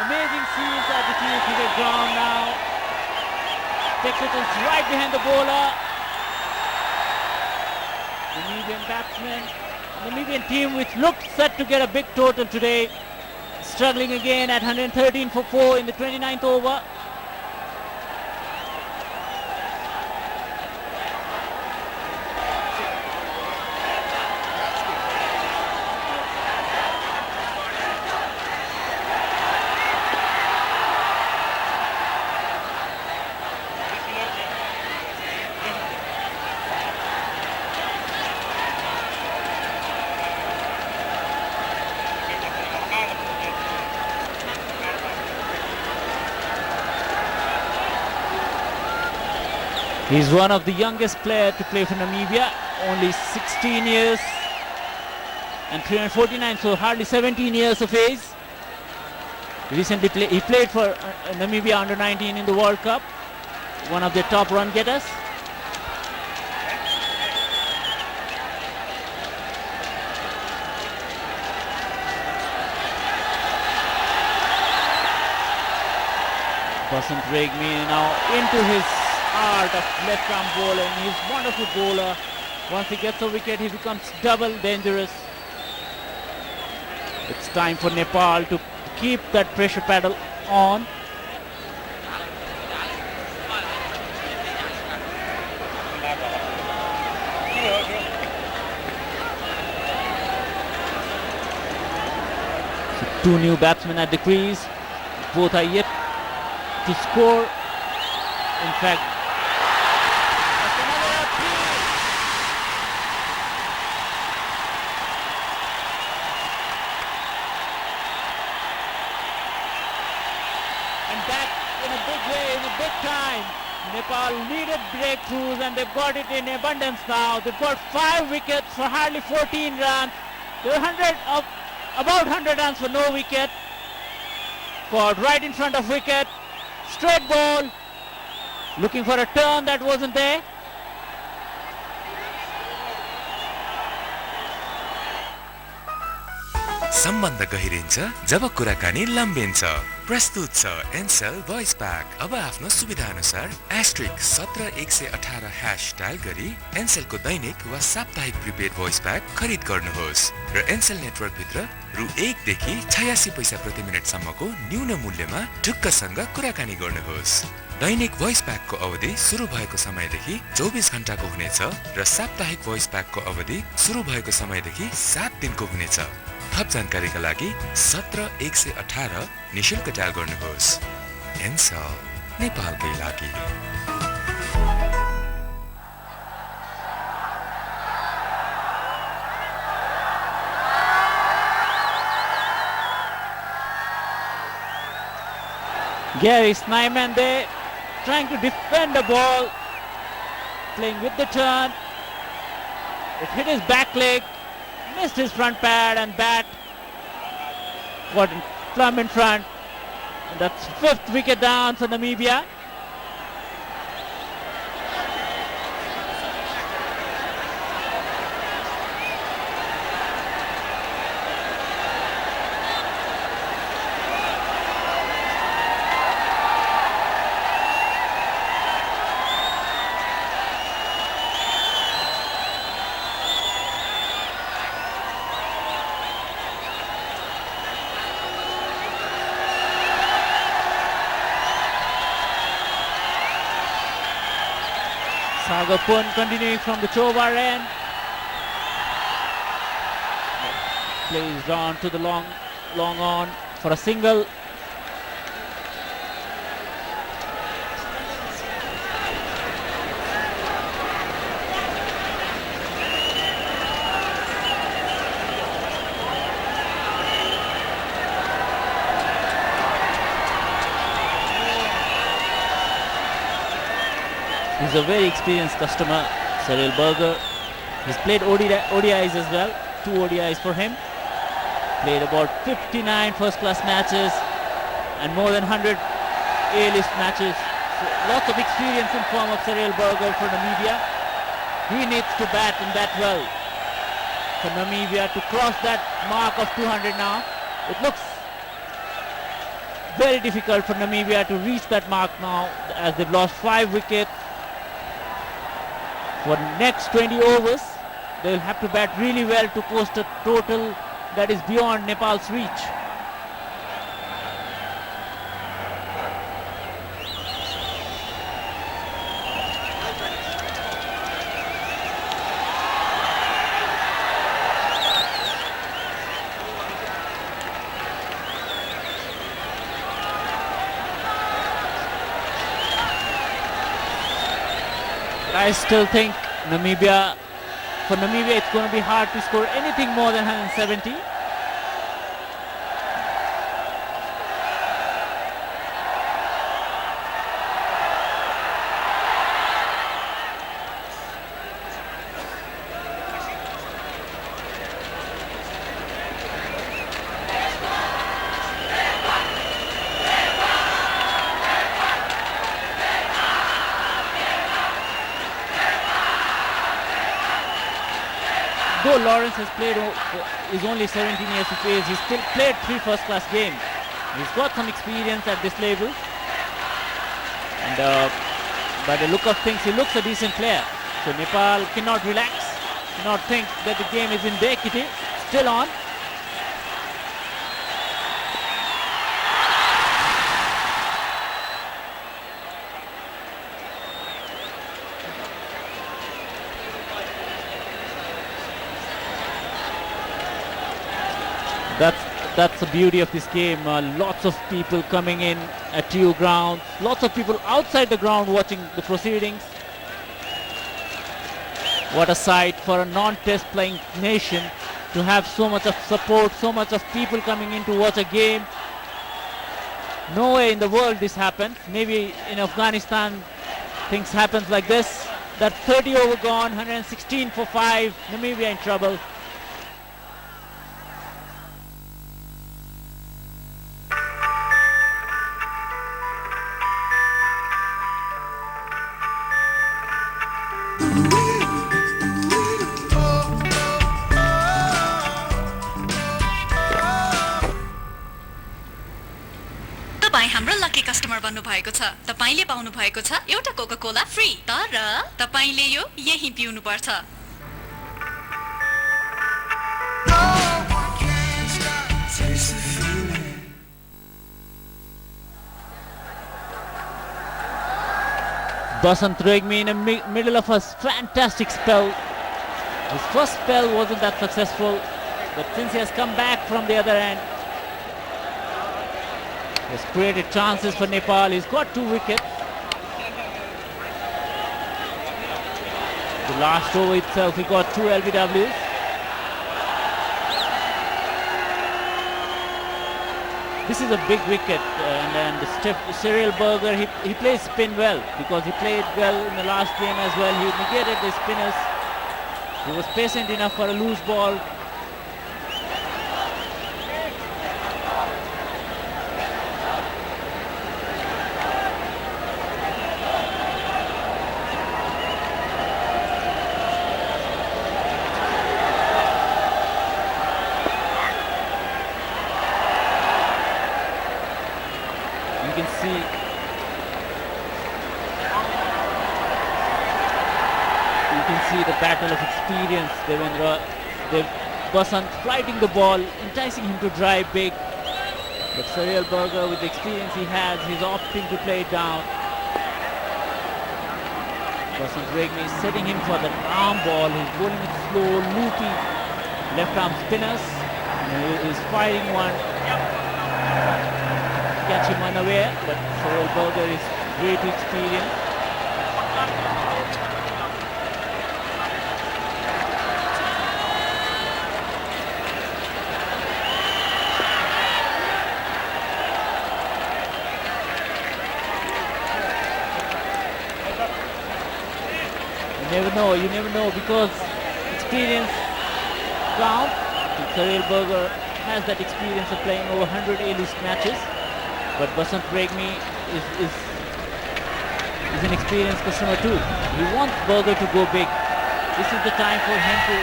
Amazing scenes at the TU cricket ground now. Texas right behind the bowler. The Namibian batsman, Namibian team which looked set to get a big total today. Struggling again at 113 for 4 in the 29th over. He's one of the youngest players to play for Namibia, only 16 years and 349, so hardly 17 years of age. Recently he played for Namibia under 19 in the World Cup, one of their top run getters. Basant Regmi now into his art of left arm bowling. He's a wonderful bowler. Once he gets a wicket, he becomes double dangerous. It's time for Nepal to keep that pressure pedal on. So 2 new batsmen at the crease. Both are yet to score. In fact, and that in a big way, in a big time. Nepal needed breakthroughs and they've got it in abundance now. They've got 5 wickets for hardly 14 runs. They're 100 about 100 runs for no wicket. Caught right in front of wicket. Straight ball. Looking for a turn that wasn't there. सम्बन्ध गहिरिन्छ जब कुराकानी लम्बिन्छ। प्रस्तुत छ Ncell voice pack. अब आफ्नो सुविधा अनुसार *17118# dial गरी एनसेलको दैनिक वा साप्ताहिक प्रिपेड भोइस प्याक खरिद गर्नुहोस् र एनसेल नेटवर्क भित्र रु 1 देखि 86 पैसा प्रति मिनेट सम्मको न्यून मूल्यमा ढुक्कसँग कुराकानी गर्नुहोस्। दैनिक भोइस प्याकको अवधि सुरु भएको समयदेखि 24 घण्टाको हुनेछ र साप्ताहिक भोइस प्याकको अवधि सुरु भएको समयदेखि 7 दिनको हुनेछ। थप जानकारीका लागि 17118 निशुल्क डायल गर्नुहोस्। एनसेल नेपालकै लागि। Gary Snyman there, trying to defend the ball, playing with the turn. It hit his back leg, missed his front pad and bat. Got plumb in front. And that's 5th wicket down for Namibia. Sagapun continuing from the Chobar end. Plays on to the long on for a single. He's a very experienced customer, Cyril Berger. He's played ODIs as well, 2 ODIs for him. Played about 59 first-class matches and more than 100 A-list matches. So lots of experience in form of Cyril Berger for Namibia. He needs to bat and bat well for Namibia to cross that mark of 200 now. It looks very difficult for Namibia to reach that mark now as they've lost 5 wickets. For next 20 overs, they'll have to bat really well to post a total that is beyond Nepal's reach. I still think for Namibia it's going to be hard to score anything more than 170. Though Lawrence has played, is only 17 years of age, he's still played 3 first-class games. He's got some experience at this level. And by the look of things, he looks a decent player. So Nepal cannot relax, cannot think that the game is in their kitty. Still on. That's the beauty of this game. Lots of people coming in at TU grounds. Lots of people outside the ground watching the proceedings. What a sight for a non-test playing nation to have so much of support, so much of people coming in to watch a game. Nowhere in the world this happens. Maybe in Afghanistan things happen like this. That 30 over gone, 116 for 5. Namibia in trouble. बन्नु भएको छ तपाईले पाउनु भएको छ एउटा Coca Cola free तर तपाईले यो यही पिउनु पर्छ Basant Regmi in the middle of a fantastic spell. His first spell wasn't that successful, but since he has come back from the other end, he has created chances for Nepal. He's got 2 wickets. The last over itself, he got 2 LBWs. This is a big wicket, and then Cyril Berger, he plays spin well because he played well in the last game as well. He negated the spinners. He was patient enough for a loose ball. Battle of experience, Devendra. Basant fighting the ball, enticing him to drive big. But Cyril Berger, with the experience he has, he's opting to play it down. Basant Regmi is setting him for the arm ball. He's bowling with slow, loopy left arm spinners. And he's firing one. Catch him unaware, but Cyril Berger is way too experienced. You never know because experience counts. Cyril Berger has that experience of playing over 100 A-list matches, but Basant Regmi is an experienced customer too. He wants Berger to go big. This is the time for him to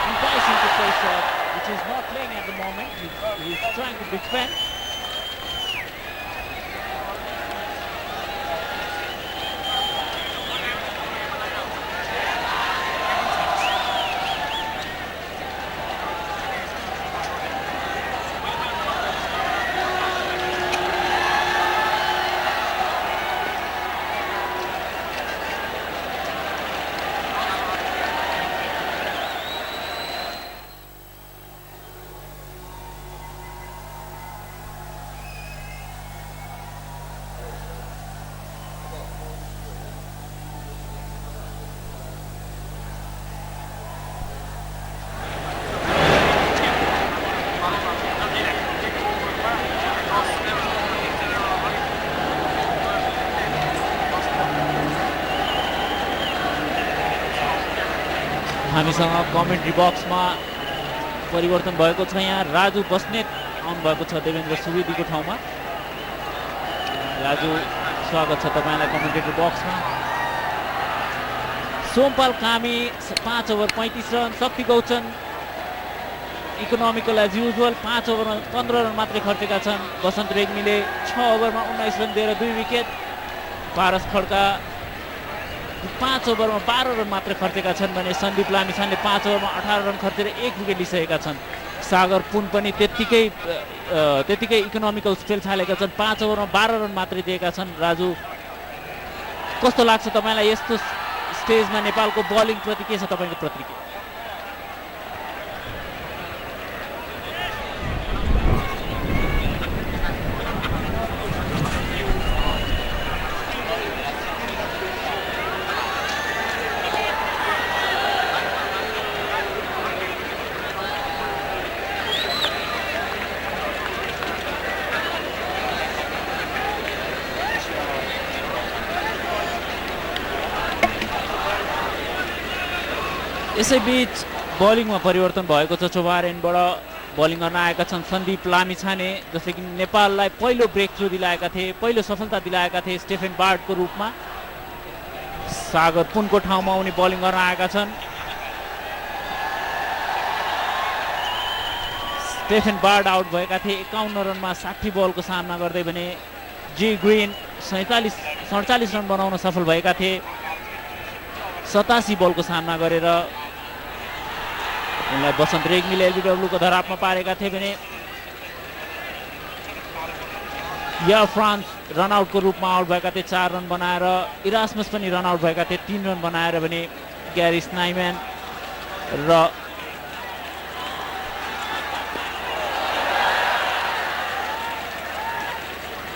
entice him to play short, which he's not playing at the moment. He's trying to defend. हामीसँग commentary बक्समा परिवर्तन भएको छ यहाँ राजु बस्नेत आउनु भएको छ देवेन्द्र सुवेदीको ठाउँमा राजु स्वागत छ तपाईलाई कमेन्टेटर बक्समा सोमपाल कामी 5 ओभर 35 रन शक्ति गौचन इकोनोमिकल एज युजुअल 5 ओभरमा 15 रन मात्रै खर्चेका छन् बसन्त रेग्मीले 6 ओभरमा 19 रन दिएर 2 विकेट पारस खड्का 5 ओभरमा 12 रन मात्र खर्चेका छन् भने सन्दीप लामिछानेले 5 ओभरमा 18 रन खर्चेर 1 विकेट लिइसकेका छन् सागर पुन पनि त्यतिकै इकोनोमिकल स्पेल छालेका छन् 5 ओभरमा 12 रन मात्रै दिएका छन् राजु कस्तो लाग्छ तपाईलाई यस्तो स्टेजमा नेपालको बलिङ प्रति के छ तपाईको प्रतिक्रिया यसैबीच बलिङमा परिवर्तन भएको छ चोभार एन्डबाट बलिङ गर्न आएका छन् सन्दीप लामिछाने जसले कि नेपाललाई पहिलो ब्रेक थ्रु दिलाएका थिए पहिलो सफलता दिलाएका थिए स्टेफेन बार्डको रूपमा सागर पुनको ठाउँमा उनी बलिङ गर्न आएका छन् स्टेफेन बार्ड आउट भएका थिए 51 रनमा 60 बलको सामना गर्दै भने जी ग्रीन 47 रन बनाउन सफल भएका थिए 87 बलको सामना गरेर उनलाई बसन्त रेग्मीले एलबिडब्ल्यू को धरापमा पारेका थिए भने या फ्रान्स रनआउटको रूपमा आउट भएका थिए 4 रन बनाएर इरास्मस पनि रनआउट भएका थिए 3 रन बनाएर भने ग्यारी स्नाइम्यान र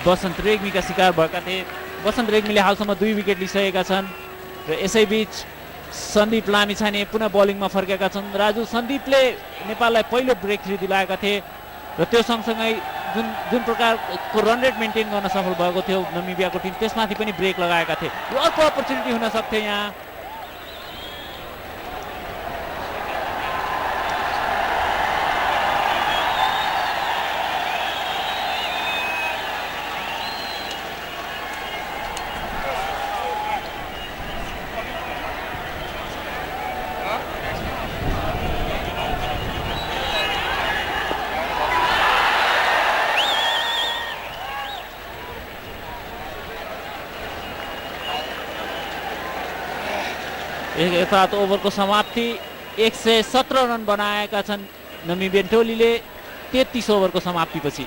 बसन्त रेग्मीका शिकार भएका थिए बसन्त रेग्मीले हालसम्म 2 विकेट लिइसकेका छन् र यसैबीच सन्दीप लामिछाने पुनः बलिङमा फर्केका छन् राजु सन्दीपले नेपाललाई पहिलो ब्रेक थ्रू दिलाएका थिए र त्यो सँगसँगै जुन प्रकारको रन रेट मेन्टेन गर्न सफल भएको थियो नमिबियाको टिम त्यसमाथि पनि ब्रेक लगाएका थिए यो अर्को अपर्च्युनिटी हुन सक्थ्यो यहाँ यथार्थ ओभरको समाप्ति 117 रन बनाएका छन् नमिबियन टोलीले 33 ओभरको समाप्तिपछि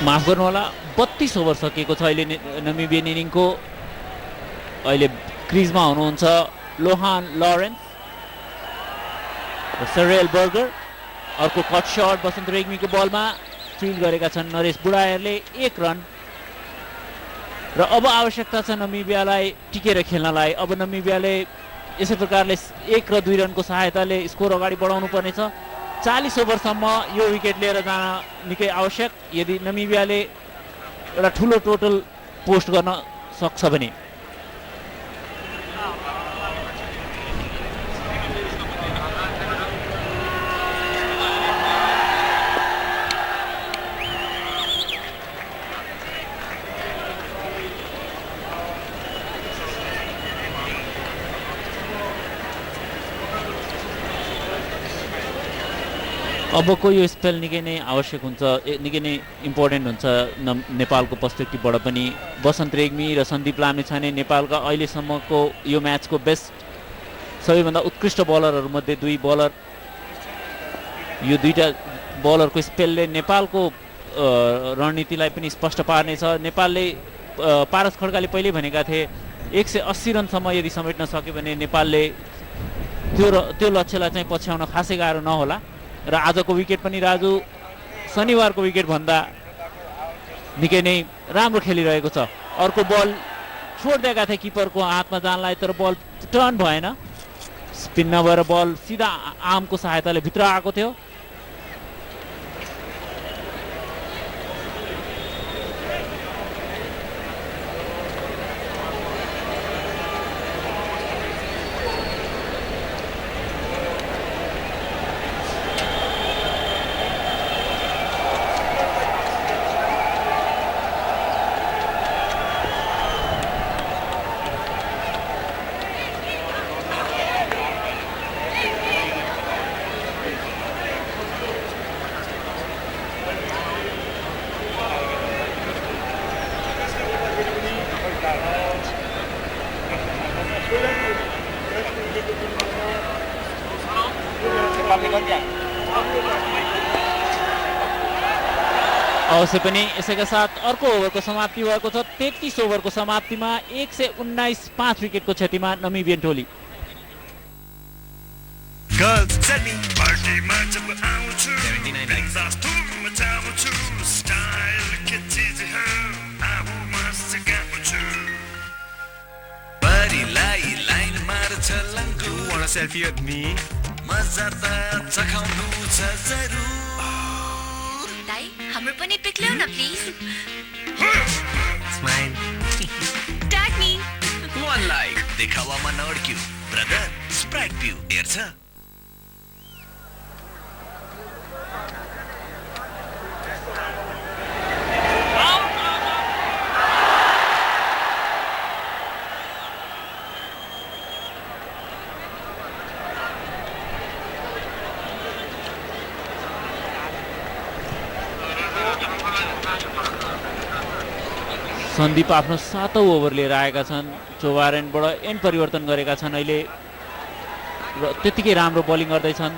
माफ गर्नु होला 32 ओभर सकिएको छ अहिले नमिबियन इनिङको अहिले क्रिजमा हुनुहुन्छ लोहान लरेन्स र सरेल बर्गर अर्को कट शट बसन्त रेग्मीको बलमा फिल्ड गरेका छन् नरेश बुढायरले 1 रन र अब आवश्यकता छ नमिबियालाई टिकेर खेल्नलाई अब नमिबियाले यसै प्रकारले 1 र 2 रनको सहायताले स्कोर अगाडि बढाउनु पर्नेछ 40 ओभरसम्म यो विकेट लिएर जान निकै आवश्यक यदि नमिबियाले एउटा ठुलो टोटल पोस्ट गर्न सक्छ भने अबको यो स्पेल निकै नै आवश्यक हुन्छ निकै नै इम्पोर्टेन्ट हुन्छ नेपालको पर्सपेक्टिभबाट पनि बसन्त रेग्मी र सन्दीप लामिछाने नेपालका अहिलेसम्मको यो म्याचको बेस्ट सबैभन्दा उत्कृष्ट बलरहरूमध्ये 2 बलर यो दुईटा बलरको स्पेलले नेपालको रणनीतिलाई पनि स्पष्ट पार्नेछ नेपालले पारस खड्काले पहिले भनेका थिए 180 रनसम्म यदि समेट्न सक्यो भने नेपालले त्यो लक्ष्यलाई चाहिँ पछ्याउन खासै गाह्रो नहोला र आजको विकेट पनि राजु शनिबारको विकेट भन्दा निकै नै राम्रो खेलिरहेको छ अर्को बल छोड्दिएका थिए किपरको हातमा जानलाई तर बल टर्न भएन स्पिन नभएर बल सिधा आर्मको सहायताले भित्र आएको थियो अवश्य पनि यसैका साथ अर्को ओभरको समाप्ति भएको छ 33 ओभरको समाप्तिमा 119 5 विकेटको क्षतिमा नमिबियन टोली Selfie with me. मजा त चखाउनु छ जरुर हाम्रो पनि पिक ल्याउ न please Smile. Tag me One like. देखावामा नअड्क्यू. ब्रदर, स्प्राइट पिउ. हेर्छ? सन्दीप आफ्नो 7औं ओभर लिएर आएका छन् चोभार एन्डबाट एन्ड परिवर्तन गरेका छन् अहिले र त्यतिकै राम्रो बलिङ गर्दैछन्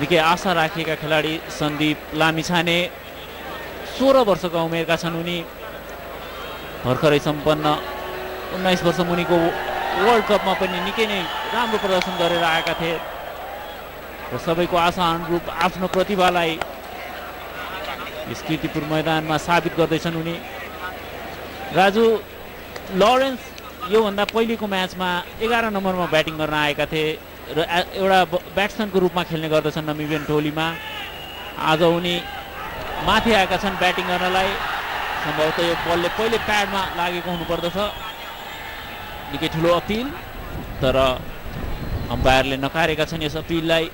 निकै आशा राखिएका खेलाडी सन्दीप लामिछाने 16 वर्षका उमेरका छन् उनी भर्खरै सम्पन्न 19 वर्ष मुनिको वर्ल्ड कपमा पनि निकै नै राम्रो प्रदर्शन गरेर आएका थिए र सबैको आशा अनुरूप आफ्नो प्रतिभालाई यस कीर्तिपुर मैदानमा साबित गर्दैछन् उनी राजु लरेन्स योभन्दा पहिलेको म्याचमा 11 नम्बरमा ब्याटिङ गर्न आएका थिए र एउटा ब्याट्सम्यानको रूपमा खेल्ने गर्दछन् नमिबियन टोलीमा आज उनी माथि आएका छन् ब्याटिङ गर्नलाई सम्भवतः यो बलले पहिले प्याडमा लागेको हुनुपर्दछ निकै ठुलो अपिल तर अम्पायरले नकारेका छन् यस अपिललाई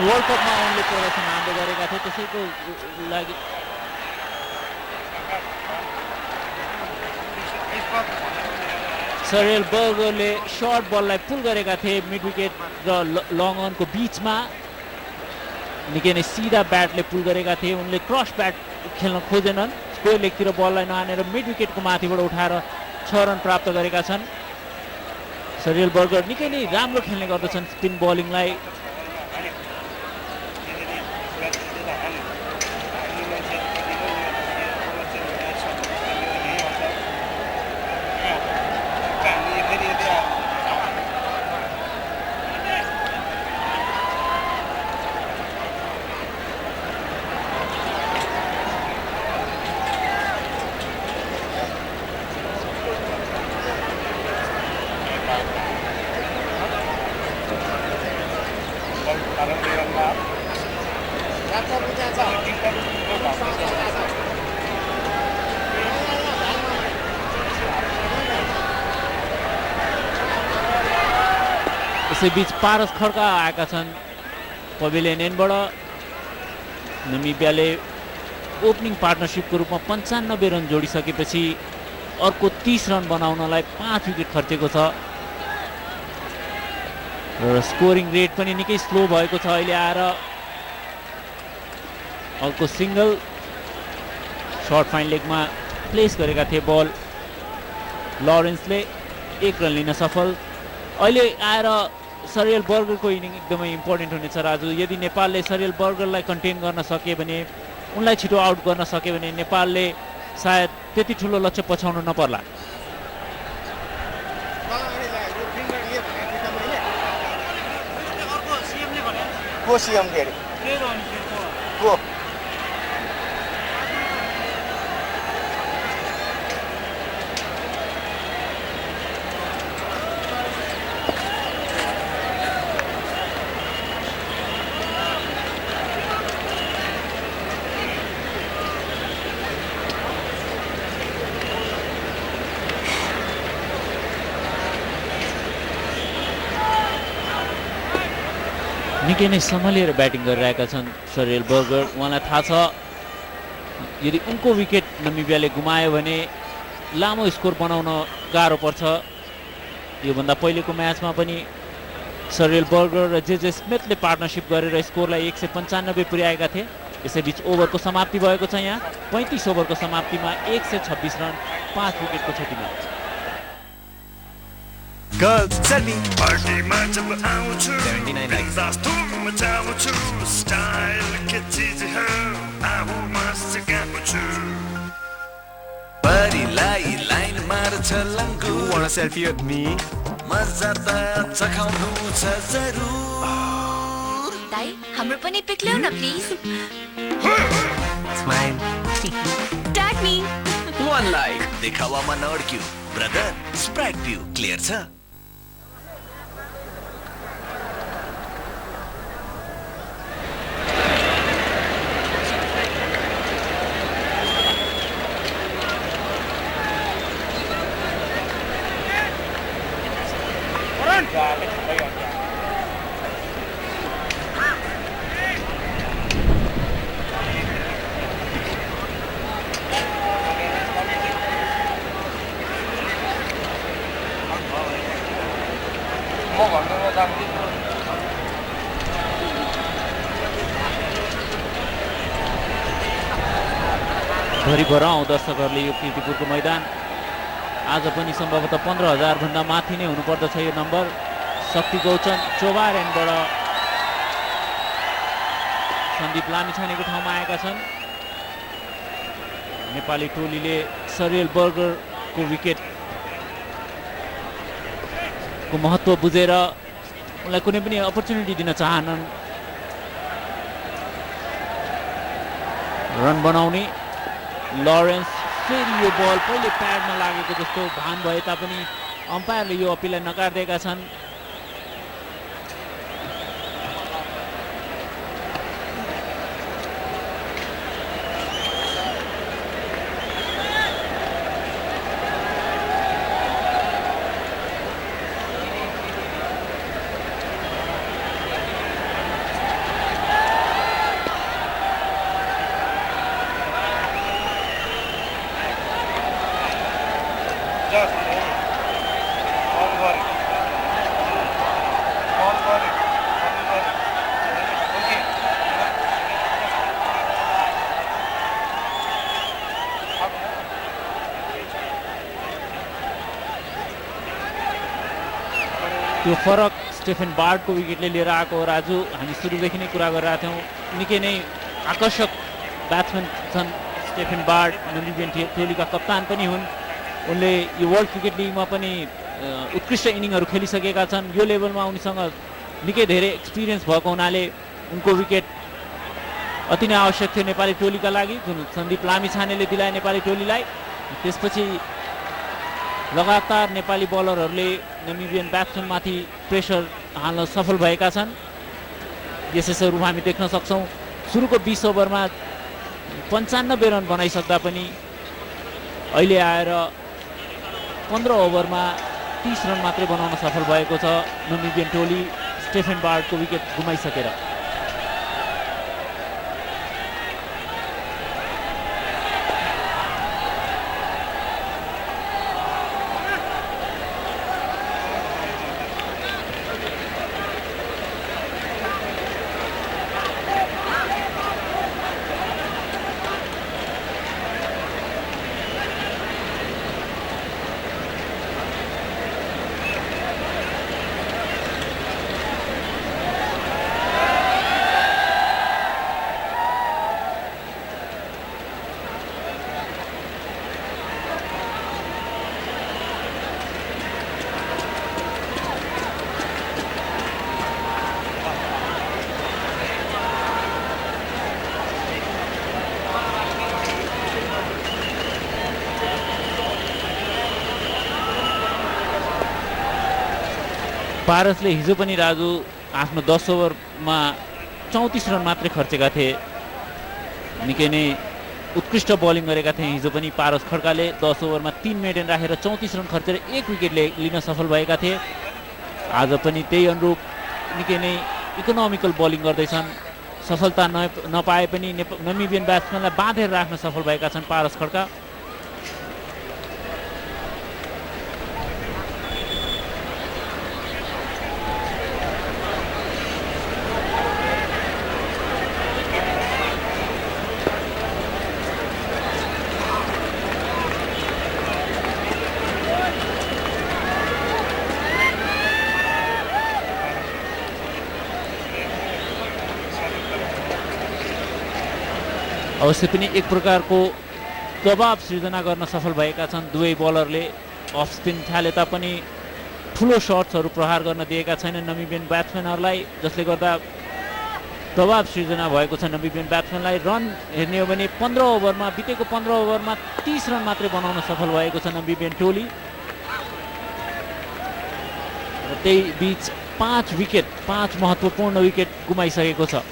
वर्ल्ड कपमा उनले प्रदर्शन राम्रो गरेका थिए त्यसैको लागि सरियल बर्गरले सर्ट बललाई पुल गरेका थिए मिड विकेट र लङ अनको बीचमा निकै नै सिधा ब्याटले पुल गरेका थिए उनले क्रस ब्याट खेल्न खोजेनन् स्क्वेयर लेगतिर बललाई नहानेर मिड विकेटको माथिबाट उठाएर 6 रन प्राप्त गरेका छन् सरियल बर्गर निकै नै राम्रो खेल्ने गर्दछन् स्पिन बलिङलाई यसैबीच पारस खड्का आएका छन् पवेलियन एन्डबाट नमिबियाले ओपनिङ पार्टनरसिपको रूपमा 95 रन जोडिसकेपछि अर्को 30 रन बनाउनलाई 5 विकेट खर्चेको छ र स्कोरिङ रेट पनि निकै स्लो भएको छ अहिले आएर अर्को सिंगल सर्ट फाइन लेगमा प्लेस गरेका थिए बल लरेन्सले 1 रन लिन सफल अहिले आएर सरियल बर्गरको इनिङ एकदमै इम्पोर्टेन्ट हुनेछ राजु यदि नेपालले सरियल बर्गरलाई कन्टेन गर्न सके भने उनलाई छिटो आउट गर्न सके भने नेपालले सायद त्यति ठुलो लक्ष्य पछाउन नपर्ला निकै नै सम्हालेर ब्याटिङ गरिरहेका छन् सरियल बर्गर उहाँलाई थाहा छ यदि उनको विकेट नमिबियाले गुमायो भने लामो स्कोर बनाउन गाह्रो पर्छ योभन्दा पहिलेको म्याचमा पनि सरियल बर्गर र जे स्मिथले पार्टनरसिप गरेर स्कोरलाई 195 पुर्याएका थिए यसैबीच ओभरको समाप्ति भएको छ यहाँ 35 ओभरको समाप्तिमा 126 रन 5 विकेटको क्षतिमा Girls, tell me. पार्टीमा जब आउँछु 79 likes. बिन्दास धुम मचाउँछु स्टाइल के चीज हो आऊ मस्त गाउँछु परिलाई line मार्छ लङ्गु You want a selfie with me? मजा त चखाउनु छ जरुर दाइ हाम्रो पनि पिक ल्याउ न please Smile. Tag me 1 like देखावामा नअड्क्यु ब्रदर स्प्राइट पिउ क्लियर छ भरिभराउ दर्शकहरूले यो कीर्तिपुरको मैदान आज पनि सम्भवतः 15,000 भन्दा माथि नै हुनुपर्दछ यो नम्बर शक्ति गौचन चोबार एन्डबाट सन्दीप लामिछानेको ठाउँमा आएका छन् नेपाली टोलीले सरियल बर्गरको विकेटको महत्त्व बुझेर उनलाई कुनै पनि अपर्च्युनिटी दिन चाहनन् रन बनाउने लरेन्स फेरि यो बल पहिले प्याडमा लागेको जस्तो भान भए तापनि अम्पायरले यो अपिललाई नकार्दिएका छन् त्यो फरक स्टेफेन बार्डको विकेटले लिएर आएको हो राजु हामी सुरुदेखि नै कुरा गरिरहेका थियौँ निकै नै आकर्षक ब्याट्सम्यान छन् स्टेफेन बार्ड नामिबियन टोलीका कप्तान पनि हुन् उनले यो वर्ल्ड क्रिकेट लिगमा पनि उत्कृष्ट इनिङहरू खेलिसकेका छन् यो लेभलमा उनीसँग निकै धेरै एक्सपिरियन्स भएको हुनाले उनको विकेट अति नै आवश्यक थियो नेपाली टोलीका लागि जुन सन्दीप लामिछानेले दिलाए नेपाली टोलीलाई त्यसपछि लगातार नेपाली बलरहरूले नामिबियन ब्याट्सम्यानमाथि प्रेसर हाल्न सफल भएका छन् यसैहरू हामी देख्न सक्छौँ सुरुको 20 ओभरमा 95 रन बनाइसक्दा पनि अहिले आएर 15 ओभरमा 30 रन मात्रै बनाउन सफल भएको छ नामिबियन टोली स्टेफेन बार्डको विकेट गुमाइसकेर पारसले हिजो पनि राजु आफ्नो 10 ओभरमा 34 रन मात्रै खर्चेका थिए निकै नै उत्कृष्ट बलिङ गरेका थिए हिजो पनि पारस खड्काले 10 ओभरमा 3 मेडेन राखेर 34 रन खर्चेर 1 विकेट लिन सफल भएका थिए आज पनि त्यही अनुरूप निकै नै इकोनोमिकल बलिङ गर्दैछन् सफलता नपाए पनि नामिबियन ब्याट्सम्यानलाई बाँधेर राख्न सफल भएका छन् पारस खड्का अवश्य पनि एक प्रकारको दबाव सृजना गर्न सफल भएका छन् दुवै बलरले अफ स्पिन थाले तापनि ठुलो शट्सहरू प्रहार गर्न दिएका छैनन् नमिबियन ब्याट्सम्यानहरूलाई जसले गर्दा दबाव सृजना भएको छ नमिबियन ब्याट्सम्यानलाई रन हेर्ने हो भने 15 ओभरमा बितेको 15 ओभरमा 30 रन मात्रै बनाउन सफल भएको छ नमिबियन टोली र त्यही बीच 5 महत्त्वपूर्ण विकेट गुमाइसकेको छ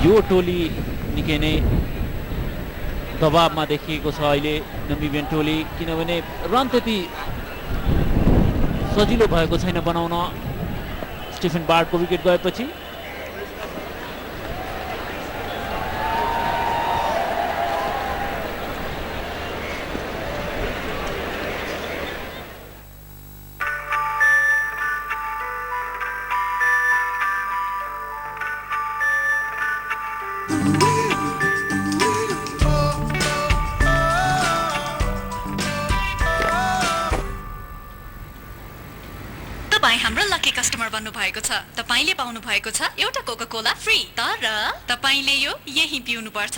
यो टोली निकै नै दबावमा देखिएको छ अहिले नमिबियन टोली किनभने रन त्यति सजिलो भएको छैन बनाउन स्टिफन बार्डको विकेट गएपछि हाम्रो लकी कस्टमर बन्नु भएको छ तपाईले पाउनु भएको छ एउटा कोका कोला फ्री तर तपाईले यो यही पिउनु पर्छ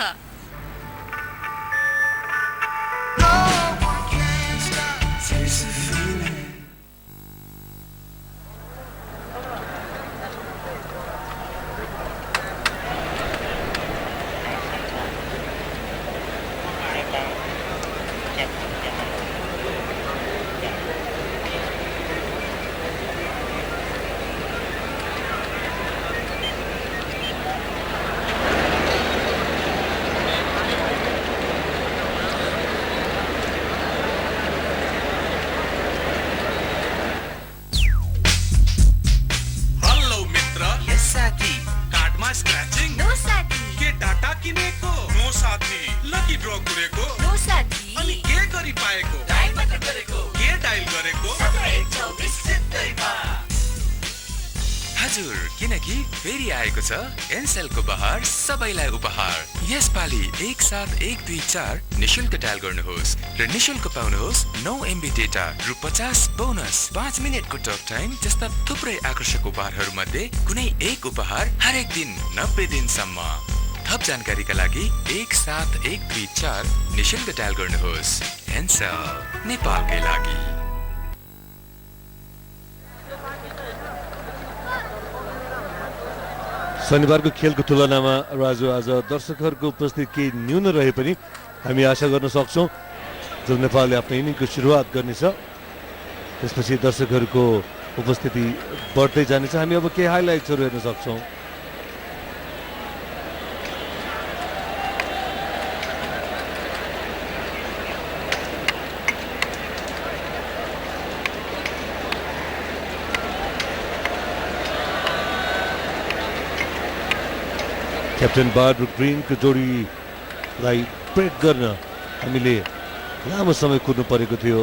हजुर किनकि फेरि आएको छ एनसेलको बहार सबैलाई उपहार यसपालि एक साथ 124 निशुल्क डायल गर्नुहोस् र निशुल्क पाउनुहोस् 9 MB डेटा रु 50 बोनस 5 मिनेटको टक टाइम जस्ता थुप्रै आकर्षक उपहारहरू मध्ये कुनै एक उपहार हरेक दिन 90 दिनसम्म थप जानकारीका लागि 17124 निशुल्क डायल गर्नुहोस् एनसेल नेपालकै लागि शनिबारको खेलको तुलनामा राजु आज दर्शकहरूको उपस्थिति केही न्यून रहे पनि हामी आशा गर्न सक्छौँ जब नेपालले आफ्नो इनिङको सुरुवात गर्नेछ त्यसपछि दर्शकहरूको उपस्थिति बढ्दै जानेछ हामी अब केही हाइलाइट्सहरू हेर्न सक्छौँ क्याप्टेन बार्ड र ग्रिनको जोडीलाई ब्रेक गर्न हामीले लामो समय कुर्नु परेको थियो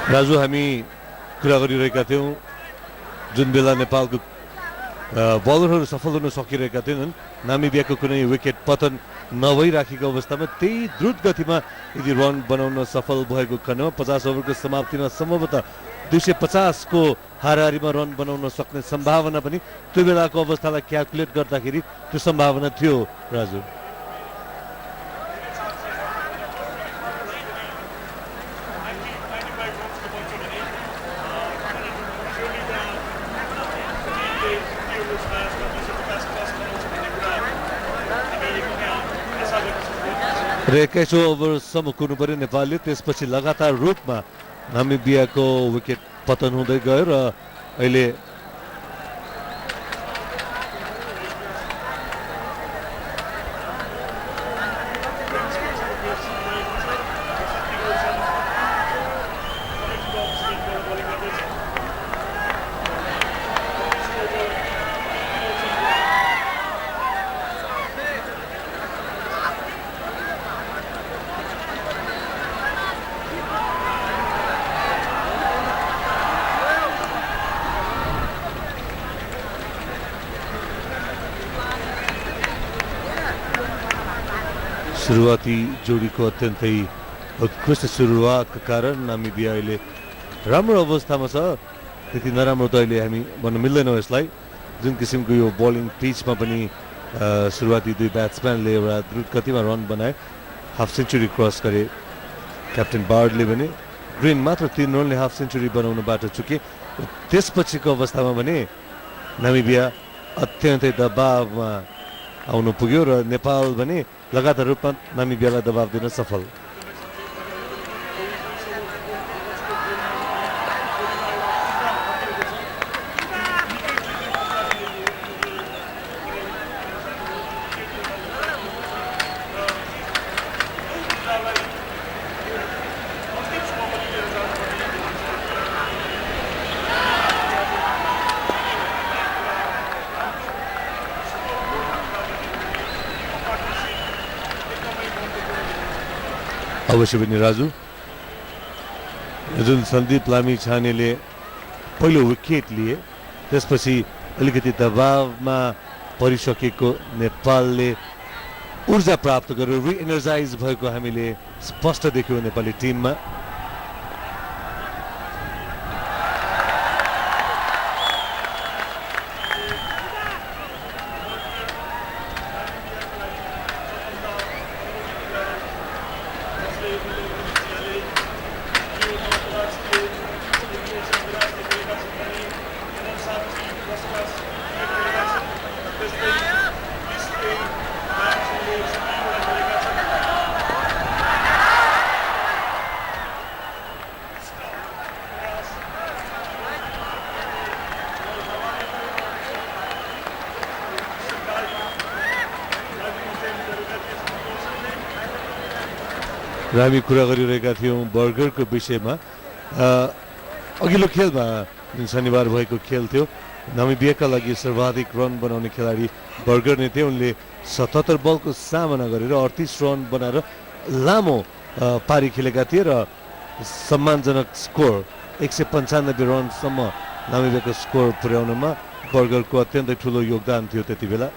राजु हामी कुरा गरिरहेका थियौँ जुन बेला नेपालको बलरहरू सफल हुन सकिरहेका थिएनन् नामिबियाको कुनै विकेट पतन नभइराखेको अवस्थामा त्यही द्रुत गतिमा यदि रन बनाउन सफल भएको खण्डमा 50 ओभरको समाप्तिमा सम्भवतः 250 को हाराहारीमा रन बनाउन सक्ने सम्भावना पनि त्यो बेलाको अवस्थालाई क्याल्कुलेट गर्दाखेरि त्यो सम्भावना थियो राजु र 21औं ओभरसम्म कुर्नु पर्यो नेपालले त्यसपछि लगातार रूपमा नामिबियाको विकेट पतन हुँदै गयो र अहिले सुरुवाती जोडीको अत्यन्तै उत्कृष्ट सुरुवातका कारण नामिबिया अहिले राम्रो अवस्थामा छ त्यति नराम्रो त अहिले हामी भन्न मिल्दैन यसलाई जुन किसिमको यो बलिङ पिचमा पनि सुरुवाती दुई ब्याट्सम्यानले एउटा द्रुत गतिमा रन बनाए हाफ सेन्चुरी क्रस गरे क्याप्टेन बार्डले भने ग्रिन मात्र 3 रनले हाफ सेन्चुरी बनाउनबाट चुके त्यसपछिको अवस्थामा भने नामिबिया अत्यन्तै दबावमा आउनु पुग्यो र नेपाल भने लगातार रूपमा नामिबियालाई दबाव दिन सफल अवश्य पनि राजु जुन सन्दीप लामिछानेले पहिलो विकेट लिए त्यसपछि अलिकति दबावमा परिसकेको नेपालले ऊर्जा प्राप्त गर्यो रिएनर्जाइज भएको हामीले स्पष्ट देख्यौँ नेपाली टिममा हामी कुरा गरिरहेका थियौँ बर्गरको विषयमा अघिल्लो खेलमा जुन शनिबार भएको खेल थियो नामिबियाका लागि सर्वाधिक रन बनाउने खेलाडी बर्गर नै थिए उनले 77 बलको सामना गरेर 38 रन बनाएर लामो पारी खेलेका थिए र सम्मानजनक स्कोर 195 रनसम्म नामिबियाको स्कोर पुर्याउनमा बर्गरको अत्यन्तै ठुलो योगदान थियो त्यति बेला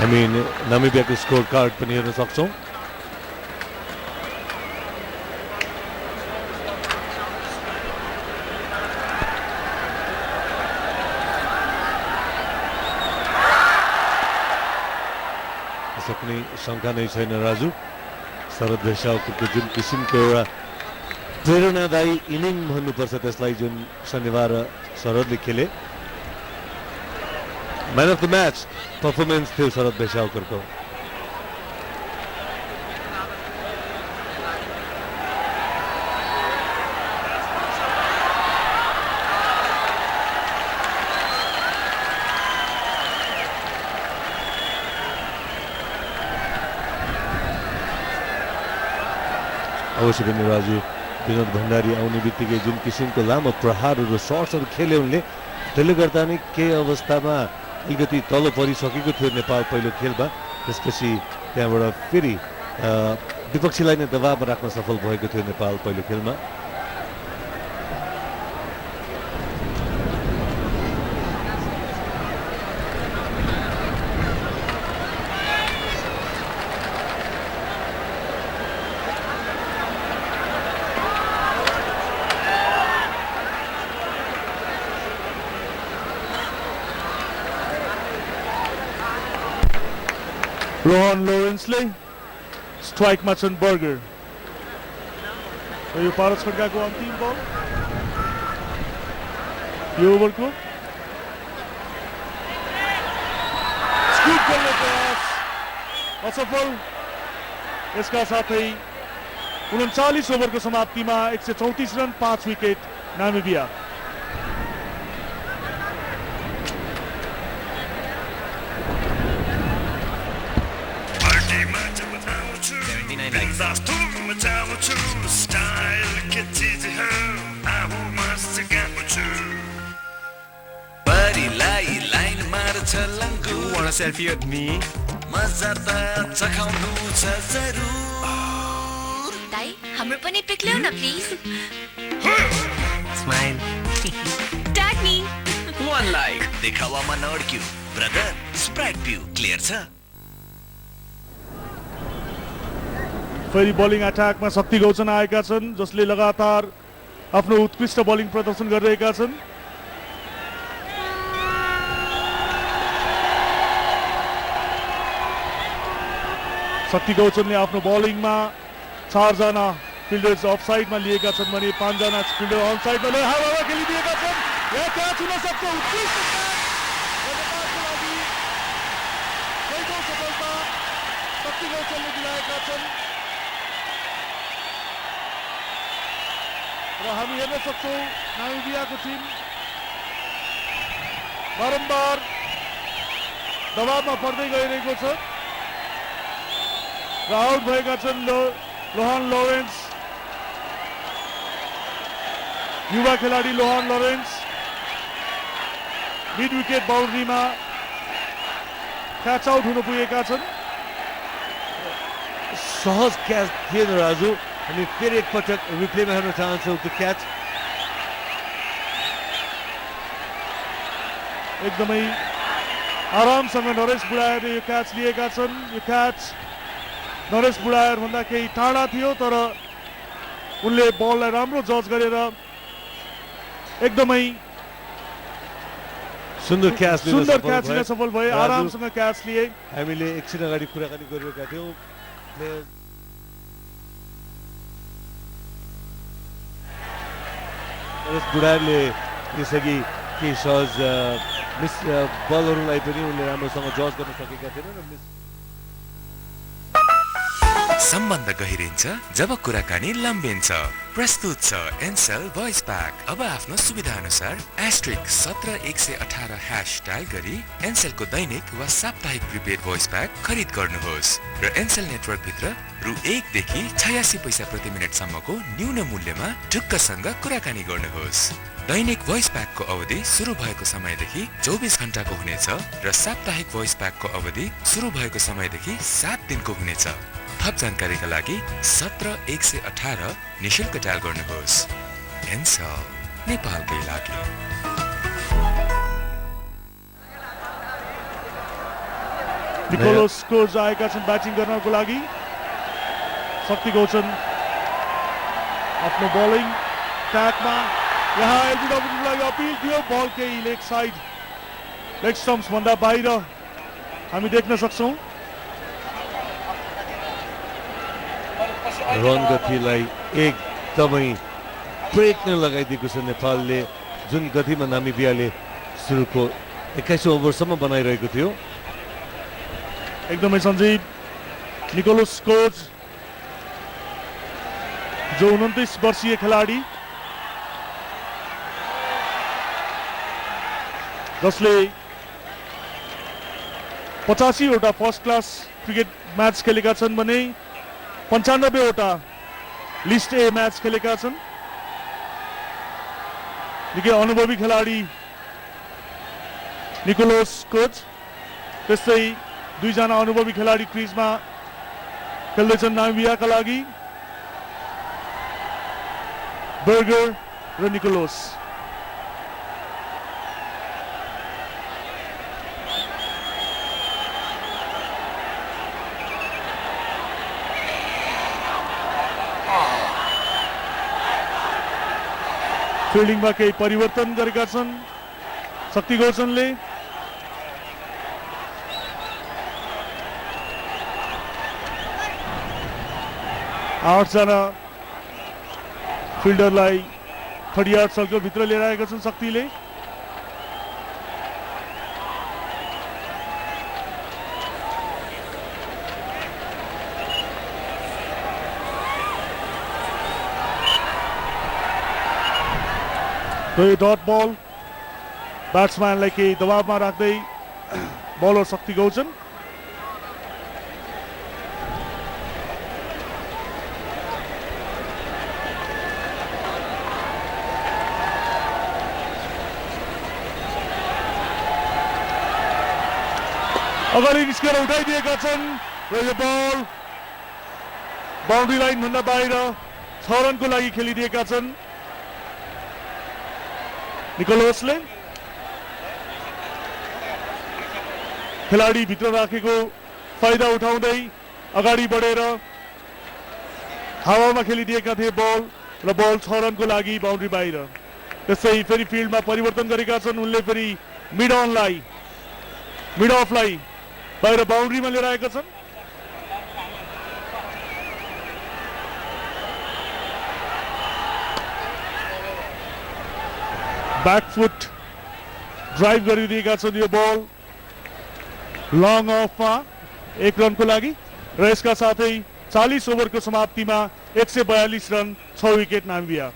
हामी नामिबियाको स्कोर कार्ड पनि हेर्न सक्छौँ यसो कुनै शङ्का नै छैन राजु शरद भेषावको जुन किसिमको एउटा प्रेरणादायी इनिङ भन्नुपर्छ त्यसलाई जुन शनिबार शरदले खेले man of the match performance थियो शरद भेषावकरको अवश्य पनि राजु विनोद भण्डारी आउने बित्तिकै जुन किसिमको लामो प्रहारहरू सर्ट्सहरू खेले उनले त्यसले गर्दा नै केही अवस्थामा अलिकति तल परिसकेको थियो नेपाल पहिलो खेलमा त्यसपछि त्यहाँबाट फेरि विपक्षीलाई नै दबावमा राख्न सफल भएको थियो नेपाल पहिलो खेलमा Ron Lawrence-ले स्ट्राइकमा छन् बर्गर यो पारस खड्काको अन्तिम बल यो ओभरको स्कुप गर्ने प्रयास असफल यसका साथै 39 ओभरको समाप्तिमा 134 run 5 wicket Namibia You want a selfie with me? दाइ हाम्रो पनि पिक ल्याउ न please Smile. Tag me One like. देखावामा नअड्क्यू ब्रदर स्प्राइट भ्यू क्लियर छ फेरि बलिङ अट्याकमा शक्ति गौचन आएका छन् जसले लगातार आफ्नो उत्कृष्ट बलिङ प्रदर्शन गरिरहेका छन् शक्ति गौचनले आफ्नो बलिङमा 4 जना फिल्डर्स अफसाइडमा लिएका छन् भने 5 जना फिल्डर अनसाइडमा हावामा खेलिदिएका छन् यहाँ क्याच हुन सक्छ उत्कृष्ट सफलता शक्ति गौचनले दिलाएका छन् र हामी हेर्न सक्छौँ नामिबियाको टिम बारम्बार दबावमा पर्दै गइरहेको छ र आउट भएका छन् लोहान लरेन्स युवा खेलाडी लोहान लरेन्स मिड विकेट बाउन्ड्रीमा क्याच आउट हुन पुगेका छन् सहज क्याच थिएन राजु अनि फेरि एकपटक रिप्लेमा हेर्न चाहन्छौँ त्यो क्याच एकदमै आरामसँग नरेश बुढायरले यो क्याच लिएका छन् यो क्याच नरेश बुढायर भन्दा केही टाढा थियो तर उनले बललाई राम्रो जज गरेर एकदमै सुन्दर क्याच लिन सफल भए आरामसँग क्याच लिए हामीले एकछिन अगाडि कुराकानी गरिरहेका थियौँ नरेश बुढायरले त्यसअघि केही सहज मिस बलहरूलाई पनि उनले राम्रोसँग जज गर्न सकेका थिएनन् र सम्बन्ध गहिरिन्छ जब कुराकानी लम्बिन्छ प्रस्तुत छ एनसेल भोइस प्याक अब आफ्नो सुविधा अनुसार *17118# डायल गरी एनसेलको दैनिक वा साप्ताहिक प्रिपेड भोइस प्याक खरिद गर्नुहोस् र एनसेल नेटवर्क भित्र रु 1 देखि 86 पैसा प्रति मिनेट सम्मको न्यून मूल्यमा ढुक्कसँग कुराकानी गर्नुहोस् दैनिक भोइस प्याकको अवधि सुरु भएको समयदेखि 24 घण्टाको हुनेछ र साप्ताहिक भोइस प्याकको अवधि सुरु भएको समयदेखि 7 दिनको हुनेछ थप जानकारीका लागि 17118 निशुल्क डायल गर्नुहोस् एनसेल नेपालकै लागि निकोलस कोज आएका छन् ब्याटिङ गर्नको लागि शक्ति गौचन आफ्नो बलिङ ट्याकमा यहाँ एलबिडब्ल्यूको लागि अपिल थियो बल केही लेग साइड लेग स्टम्प्स भन्दा बाहिर हामी देख्न सक्छौँ रन गतिलाई एकदमै ब्रेक नै लगाइदिएको छ नेपालले जुन गतिमा नामिबियाले सुरुको 21 ओभरसम्म बनाइरहेको थियो एकदमै सञ्जीव निकोलस कोच जो 29 वर्षीय खेलाडी जसले 85 वटा फर्स्ट क्लास क्रिकेट म्याच खेलेका छन् भने 95 वटा लिस्ट ए म्याच खेलेका छन् निकै अनुभवी खेलाडी निकोलस कोच त्यस्तै दुईजना अनुभवी खेलाडी क्रिजमा खेल्दैछन् नामिबियाका लागि बर्गर र निकोलस फिल्डिङमा केही परिवर्तन गरेका छन् शक्ति गौचनले आठजना फिल्डरलाई 30 यार्ड सर्कल भित्र लिएर आएका छन् शक्तिले डट बल ब्याट्सम्यानलाई केही दबावमा राख्दै बलर शक्ति गौचन अगाडि निस्केर उठाइदिएका छन् र यो बल बाउन्ड्री लाइन भन्दा बाहिर 6 रनको लागि खेलिदिएका छन् निकोलसले खेलाडी भित्र राखेको फाइदा उठाउँदै अगाडि बढेर हावामा खेलिदिएका थिए बल र बल 6 रनको लागि बाउन्ड्री बाहिर त्यसै फेरि फिल्डमा परिवर्तन गरेका छन् उनले फेरि मिड अफलाई बाहिर बाउन्ड्रीमा लिएर आएका छन् ब्याकफुट ड्राइभ गरिदिएका छन् यो बल लङ अफमा 1 रनको लागि र यसका साथै 40 ओभरको समाप्तिमा 142 run 6 wicket Namibia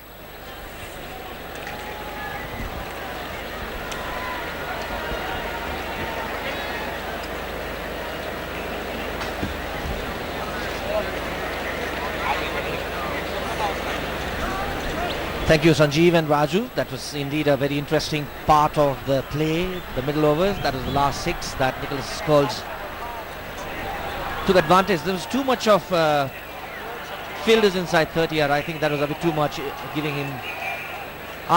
Thank you, Sanjeev and Raju. That was indeed a very interesting part of the play, the middle overs. That was the last 6 that Nicholas Scholes took advantage. There was too much of fielders inside 30 yard. I think that was a bit too much,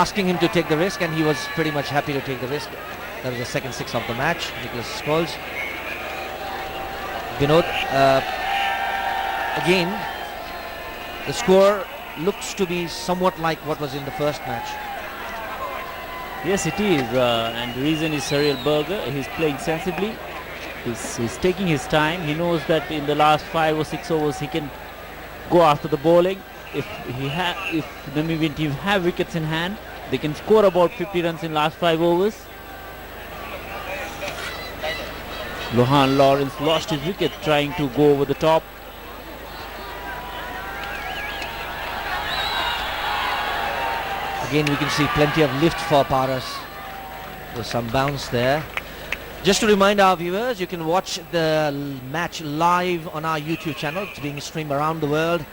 asking him to take the risk, and he was pretty much happy to take the risk. That was the second 6 of the match, Nicholas Scholes. Vinod, again, the score looks to be somewhat like what was in the first match. Yes, it is, and the reason is Cyril Berger. He's playing sensibly. He's taking his time. He knows that in the last 5 or 6 overs he can go after the bowling. If the Namibian team have wickets in hand, they can score about 50 runs in last 5 overs. Lohan Lawrence lost his wicket trying to go over the top. Again, we can see plenty of lift for Paras. There's some bounce there. Just to remind our viewers, you can watch the match live on our YouTube channel. It's being streamed around the world.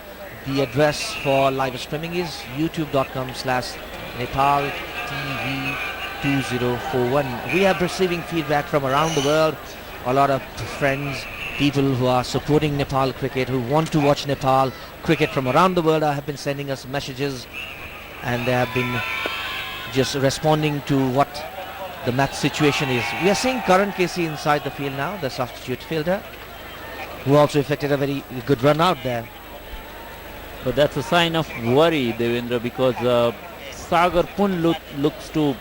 The address for live streaming is youtube.com/Nepal TV 2041. We are receiving feedback from around the world. A lot of friends, people who are supporting Nepal cricket, who want to watch Nepal cricket from around the world have been sending us messages, and they have been just responding to what the match situation is. We are seeing Karan Casey inside the field now, the substitute fielder, who also effected a very good run out there. But that's a sign of worry, Devendra, because Sagar Pun looks to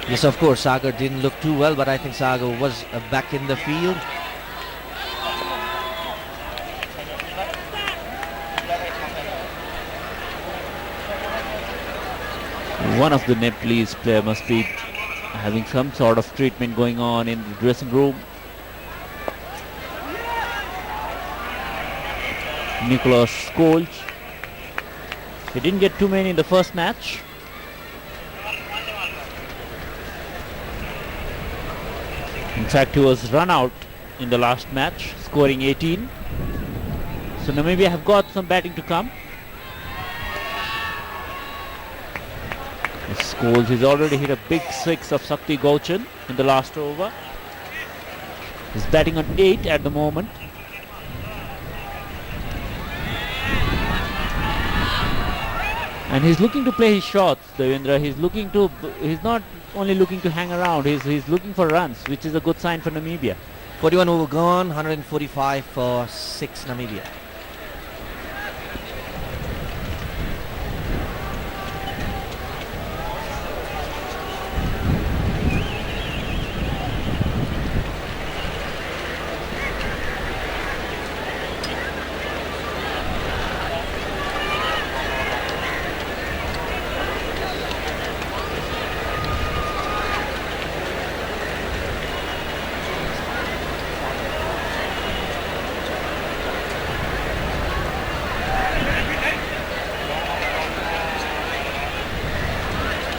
Yes, of course, Sagar didn't look too well, but I think Sagar was back in the field. One of the Nepalese player must be having some sort of treatment going on in the dressing room. Nicholas Scholes. He didn't get too many in the first match. In fact, he was run out in the last match, scoring 18. So Namibia have got some batting to come. Scholes, he's already hit a big six of Sakti Gauchan in the last over. He's batting on 8 at the moment. And he's looking to play his shots, Devendra. He's not only looking to hang around, he's looking for runs, which is a good sign for Namibia. 41 over gone, 145 for 6 Namibia.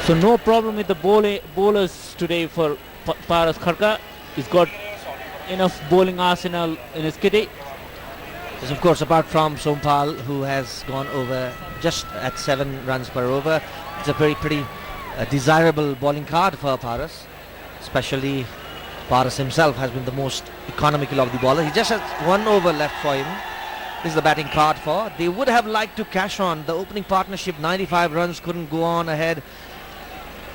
So no problem with the bowlers today for Paras Kharka. He's got enough bowling arsenal in his kitty. Yes, of course, apart from Sompal, who has gone over just at 7 runs per over. It's a pretty desirable bowling card for Paras. Especially Paras himself has been the most economical of the bowlers. He just has 1 over left for him. This is the batting card for. They would have liked to cash on. The opening partnership, 95 runs, couldn't go on ahead.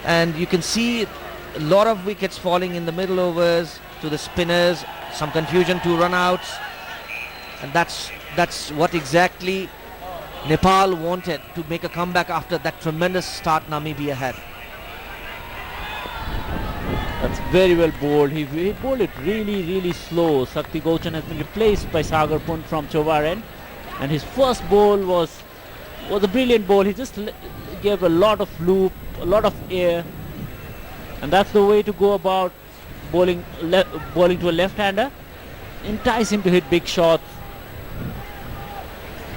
And you can see a lot of wickets falling in the middle overs to the spinners, some confusion, 2 run-outs. And that's what exactly Nepal wanted, to make a comeback after that tremendous start Namibia had. That's very well bowled. He bowled it really slow. Sakti Gauchan has been replaced by Sagar Punt from Chobar end. And his first bowl was a brilliant bowl. He just gave a lot of loop, a lot of air, and that's the way to go about bowling to a left-hander. Entice him to hit big shots.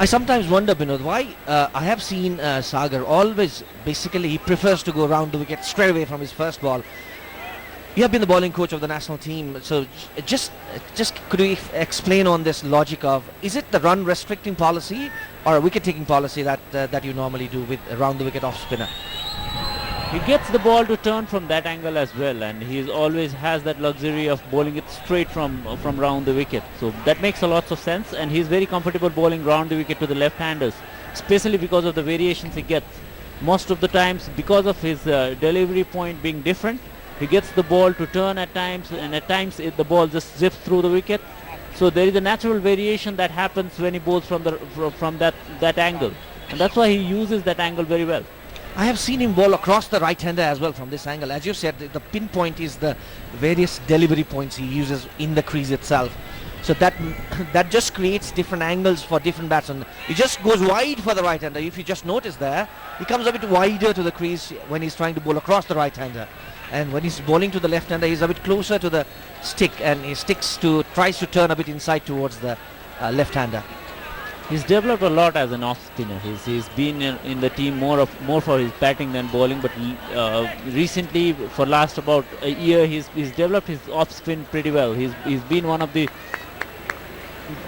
I sometimes wonder, Binod, why I have seen Sagar always, basically he prefers to go around the wicket straight away from his first ball. You have been the bowling coach of the national team, so just could you explain on this logic of, is it the run restricting policy or a wicket taking policy that you normally do with around the wicket off spinner? He gets the ball to turn from that angle as well, and he always has that luxury of bowling it straight from round the wicket. So that makes a lot of sense, and he's very comfortable bowling round the wicket to the left-handers, especially because of the variations he gets. Most of the times, because of his delivery point being different, he gets the ball to turn at times, and at times the ball just zips through the wicket. So there is a natural variation that happens when he bowls from that angle, and that's why he uses that angle very well. I have seen him bowl across the right-hander as well from this angle. As you said, the pinpoint is the various delivery points he uses in the crease itself. So that just creates different angles for different batsmen. He just goes wide for the right-hander. If you just notice there, he comes a bit wider to the crease when he's trying to bowl across the right-hander. And when he's bowling to the left-hander, he's a bit closer to the stick, and he tries to turn a bit inside towards the left-hander. He's developed a lot as an off-spinner. He's been in the team more for his batting than bowling, but recently, for last about a year, he's developed his off-spin pretty well. He's been one of the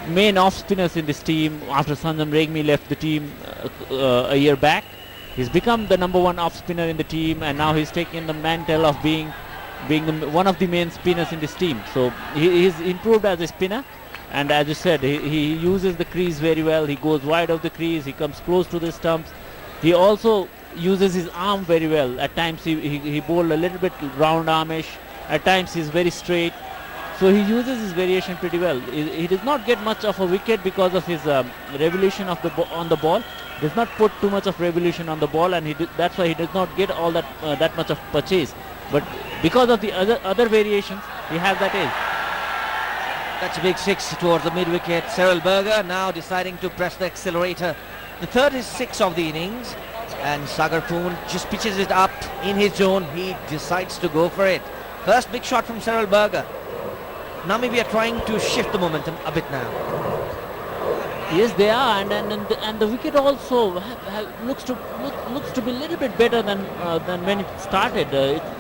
main off-spinners in this team after Sanjam Regmi left the team a year back. He's become the number 1 off-spinner in the team, and now he's taken the mantle of being one of the main spinners in this team. So he's improved as a spinner, and as you said, he uses the crease very well. He goes wide of the crease, he comes close to the stumps. He also uses his arm very well. At times he bowled a little bit round armish, at times he's very straight. So he uses his variation pretty well. He does not get much of a wicket because of his revolution on the ball. He does not put too much of revolution on the ball, and that's why he does not get all that much of purchase. But because of the other variations, he has that edge. That's a big 6 towards the mid-wicket. Cyril Berger now deciding to press the accelerator. The 36 of the innings, and Sagar Poon just pitches it up in his zone. He decides to go for it. First big shot from Cyril Berger. Namibia trying to shift the momentum a bit now. Yes, they are, and the wicket also looks to be a little bit better than when it started.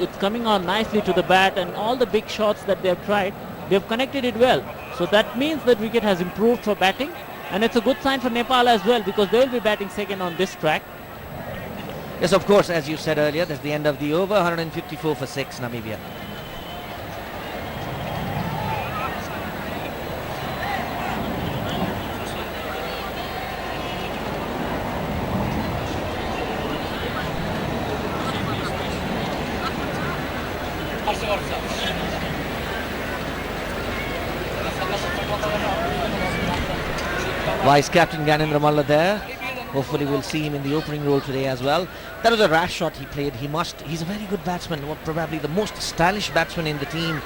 It's coming on nicely to the bat, and all the big shots that they have tried They've connected it well. So that means that wicket has improved for batting, and it's a good sign for Nepal as well because they will be batting second on this track. Yes, of course, as you said earlier, that's the end of the over. 154 for 6, Namibia. Vice Captain Ganendra Malla there. Hopefully we'll see him in the opening role today as well. That was a rash shot he played. He's a very good batsman, probably the most stylish batsman in the team.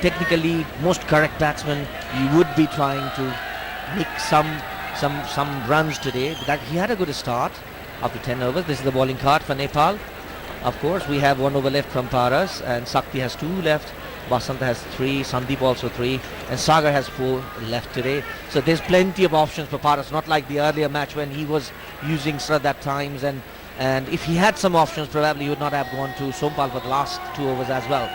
Technically most correct batsman. He would be trying to make some runs today. That he had a good start after 10 overs. This is the bowling card for Nepal. Of course, we have 1 over left from Paras, and Sakti has 2 left. Basanta has 3, Sandeep also 3, and Sagar has 4 left today. So there's plenty of options for Paras, not like the earlier match when he was using Srad at times, and if he had some options, probably he would not have gone to Sompal for the last 2 overs as well.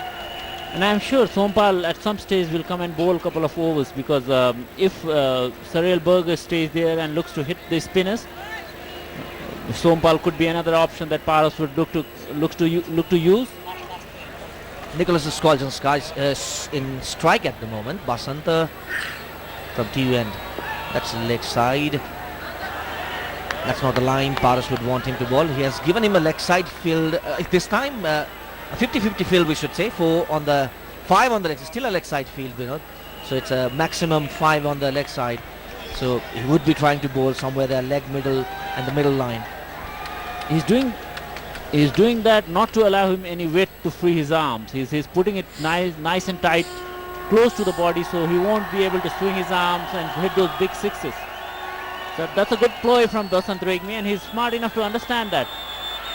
And I'm sure Sompal at some stage will come and bowl a couple of overs because if Sarel Berger stays there and looks to hit the spinners, Sompal could be another option that Paras would look to use. Nicholas Scholes in strike at the moment. Basanta from TU end. That's leg side. That's not the line Paras would want him to bowl. He has given him a leg side field this time. A 50-50 field, we should say. 5 on the leg. It's still a leg side field, So it's a maximum 5 on the leg side. So he would be trying to bowl somewhere there, leg middle and the middle line. He's doing that not to allow him any weight to free his arms. He's putting it nice and tight, close to the body, so he won't be able to swing his arms and hit those big sixes. So that's a good ploy from Basant Regmi, and he's smart enough to understand that.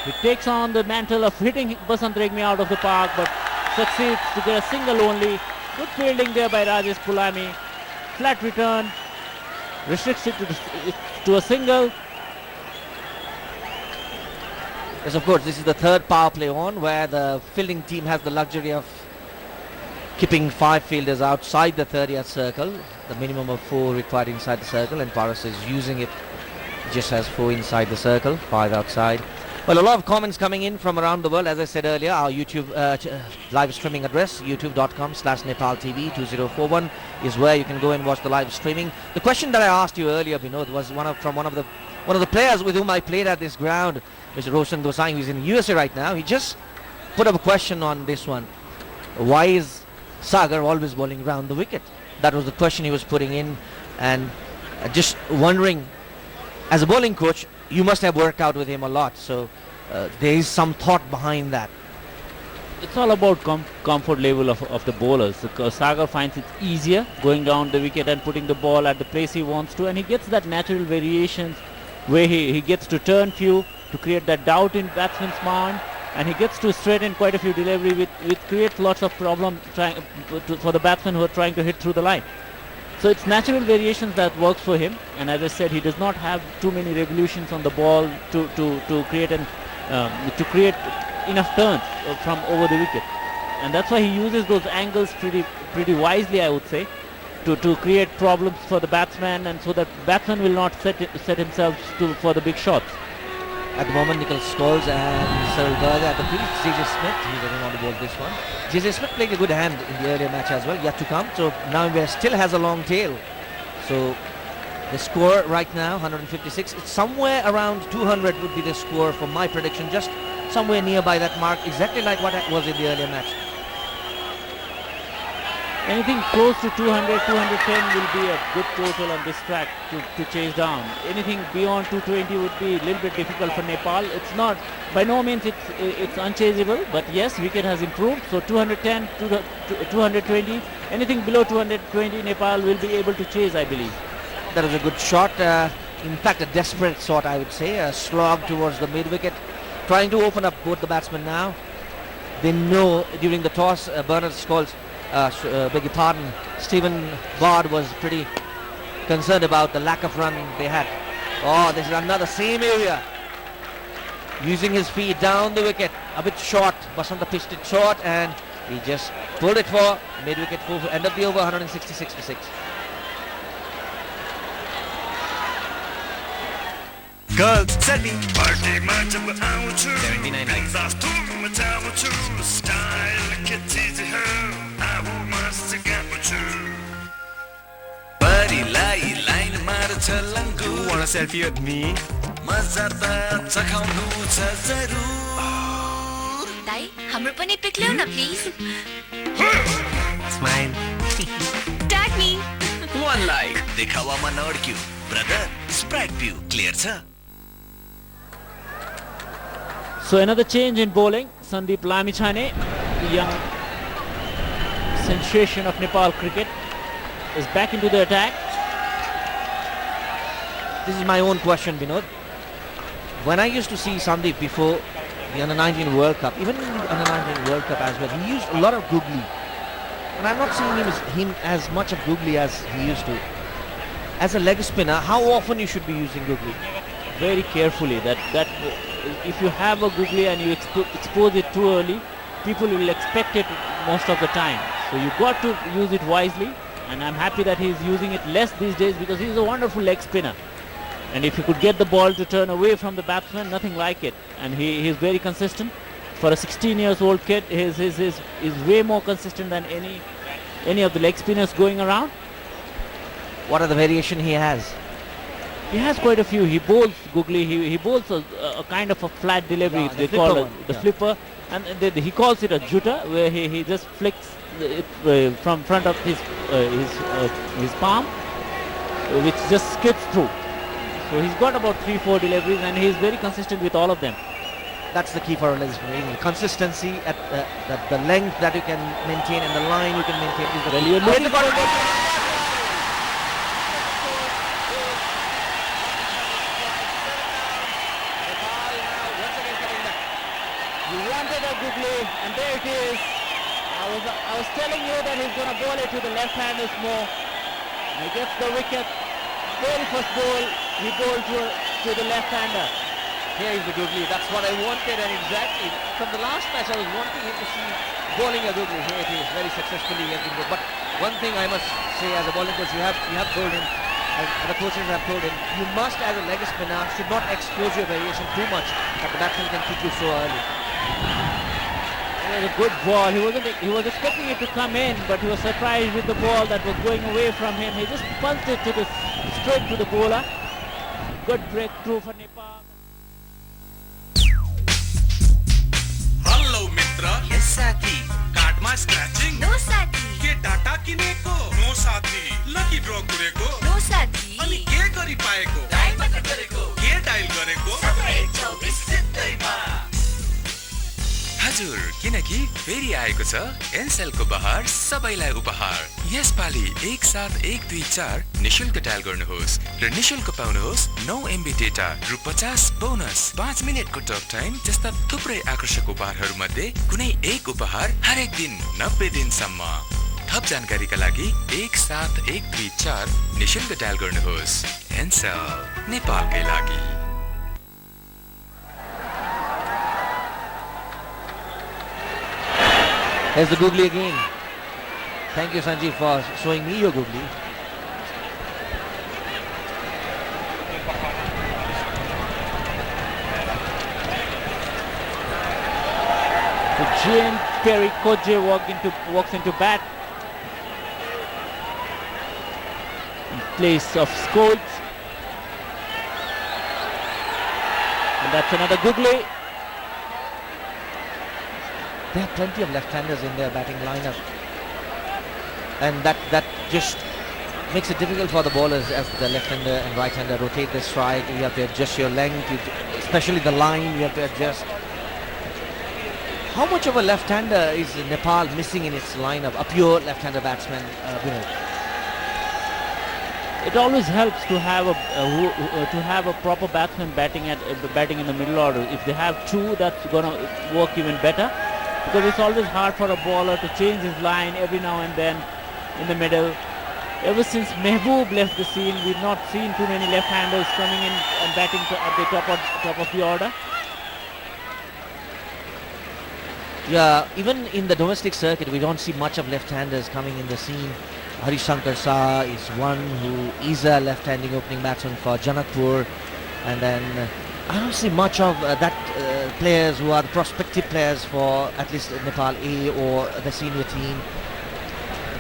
He takes on the mantle of hitting Basant Regmi out of the park, but succeeds to get a single only. Good fielding there by Rajesh Pulami. Flat return, restricts it to a single. Yes, of course, this is the third power play on where the fielding team has the luxury of keeping 5 fielders outside the 30-yard circle, the minimum of 4 required inside the circle, and Paras is using it just as 4 inside the circle, 5 outside. Well, a lot of comments coming in from around the world. As I said earlier, our YouTube live streaming address, youtube.com/NepalTV2041 is where you can go and watch the live streaming. The question that I asked you earlier, Vinod, was from one of the players with whom I played at this ground, Mr. Roshan Dosai, who is in USA right now. He just put up a question on this one. Why is Sagar always bowling round the wicket? That was the question he was putting in, and just wondering, as a bowling coach, you must have worked out with him a lot, so there is some thought behind that. It's all about comfort level of the bowlers. Sagar finds it easier going down the wicket and putting the ball at the place he wants to, and he gets that natural variations where he gets to turn few to create that doubt in batsman's mind, and he gets to straighten quite a few delivery which creates lots of problem for the batsmen who are trying to hit through the line. So it's natural variations that works for him, and as I said, he does not have too many revolutions on the ball to create enough turns from over the wicket, and that's why he uses those angles pretty wisely, I would say, to create problems for the batsman, and so that batsman will not set himself for the big shots. At the moment, Nicholas Scholes and Cyril Berger at the crease. JJ Smith, he doesn't want to bowl this one. JJ Smith played a good hand in the earlier match as well, yet to come. So now he still has a long tail. So the score right now, 156. It's somewhere around 200 would be the score for my prediction, just somewhere nearby that mark, exactly like what it was in the earlier match. Anything close to 200, 210 will be a good total on this track to chase down. Anything beyond 220 would be a little bit difficult for Nepal. It's not, by no means it's unchaseable, but yes, wicket has improved. So 210, 220, anything below 220, Nepal will be able to chase, I believe. That was a good shot. In fact, a desperate shot, I would say. A slog towards the mid-wicket, trying to open up both the batsmen now. They know during the toss, Bernard Scholes, beg your pardon, Stephen Bard was pretty concerned about the lack of run they had. Oh, this is another same area. Using his feet down the wicket, a bit short. Basanta pitched it short, and He just pulled it for mid-wicket for end of the over 166 for 6. Girls, set me. Partyमा जब आउँछु 79 likes. धुम मचाउँछु. Style के चीज हो. आऊ मस्त गाउँछु. परिलाई line मार्छ लङ्गु. You want a selfie with me? मजा त चखाउनु छ जरुर. दाइ, हाम्रो पनि पिक ल्याउ न please. Smile. Tag me. One like. देखावामा नअड्क्यु. Brother, sprite view. Clear छ? So another change in bowling. Sandeep Lamichhane, the young sensation of Nepal cricket, is back into the attack. This is my own question, Vinod. When I used to see Sandeep before the Under-19 World Cup, even in the Under-19 World Cup as well, he used a lot of googly. And I'm not seeing him as much of googly as he used to. As a leg spinner, how often you should be using googly? Very carefully. That if you have a googly and you expose it too early, people will expect it most of the time. So you got to use it wisely. And I'm happy that he's using it less these days because he's a wonderful leg spinner. And if he could get the ball to turn away from the batsman, nothing like it. And he's very consistent. For a 16-year-old kid, he's way more consistent than any of the leg spinners going around. What are the variation he has? He has quite a few. He bowls googly. He bowls a kind of a flat delivery. They call it the flipper, and he calls it a jutta, where he just flicks it from front of his palm, which just skips through. So he's got about 3-4 deliveries, and he's very consistent with all of them. That's the key for a leg spinner. Consistency at the length that you can maintain and the line you can maintain is the key. You're looking for and there it is. I was telling you that he's going to bowl it to the left-handers more. He gets the wicket. Very first ball, he bowled to the left-hander. Here is the googly. That's what I wanted, and exactly from the last match I was wanting him to see bowling a googly. Here it is, very successfully he has been good. But one thing I must say as a bowling coach, you have told him, as the coaches have told him, you must as a leg spinner should not expose your variation too much that the batsman can kick you so early. It was a good ball. He was expecting it to come in, but he was surprised with the ball that was going away from him. He just punched it straight to the bowler. Good breakthrough for Nepal. Hello Mitra. Yes साथी. कार्डमा स्क्रैचिङ. No साथी. के data किनेको? No साथी. Lucky ड्र गरेको? No साथी. अनि के गरी पाएको? डायल मात्र गरेको. के डायल गरेको? 724 सिधैमा. हजुर, किनकि फेरि आएको छ एनसेलको बहार सबैलाई उपहार। यसपालि 17124 निशुल्क डायल गर्नुहोस् र निशुल्क पाउनुहोस् 9 MB डेटा रु 50 बोनस 5 मिनेटको टक टाइम जस्ता थुप्रै आकर्षक उपहारहरू मध्ये कुनै एक उपहार हरेक दिन 90 दिनसम्म। थप जानकारीका लागि 17124 निशुल्क डायल गर्नुहोस्। एनसेल, नेपालकै लागि। There's the googly again. Thank you, Sanjeev, for showing me your googly. The giant Perry Koje walks into bat in place of Scholes. And that's another googly. There are plenty of left-handers in their batting lineup, and that just makes it difficult for the bowlers as the left-hander and right-hander rotate the strike. You have to adjust your length, especially the line. You have to adjust. How much of a left-hander is Nepal missing in its lineup? A pure left-hander batsman, It always helps to have a proper batsman batting in the middle order. If they have two, that's gonna work even better. Because it's always hard for a bowler to change his line every now and then in the middle. Ever since Mehboob left the scene, we've not seen too many left-handers coming in and batting at the top of the order. Yeah, even in the domestic circuit, we don't see much of left-handers coming in the scene. Harishankar Shah is one who is a left-handing opening batsman for Janakpur, and then I don't see much of that players who are the prospective players for at least Nepal A or the senior team.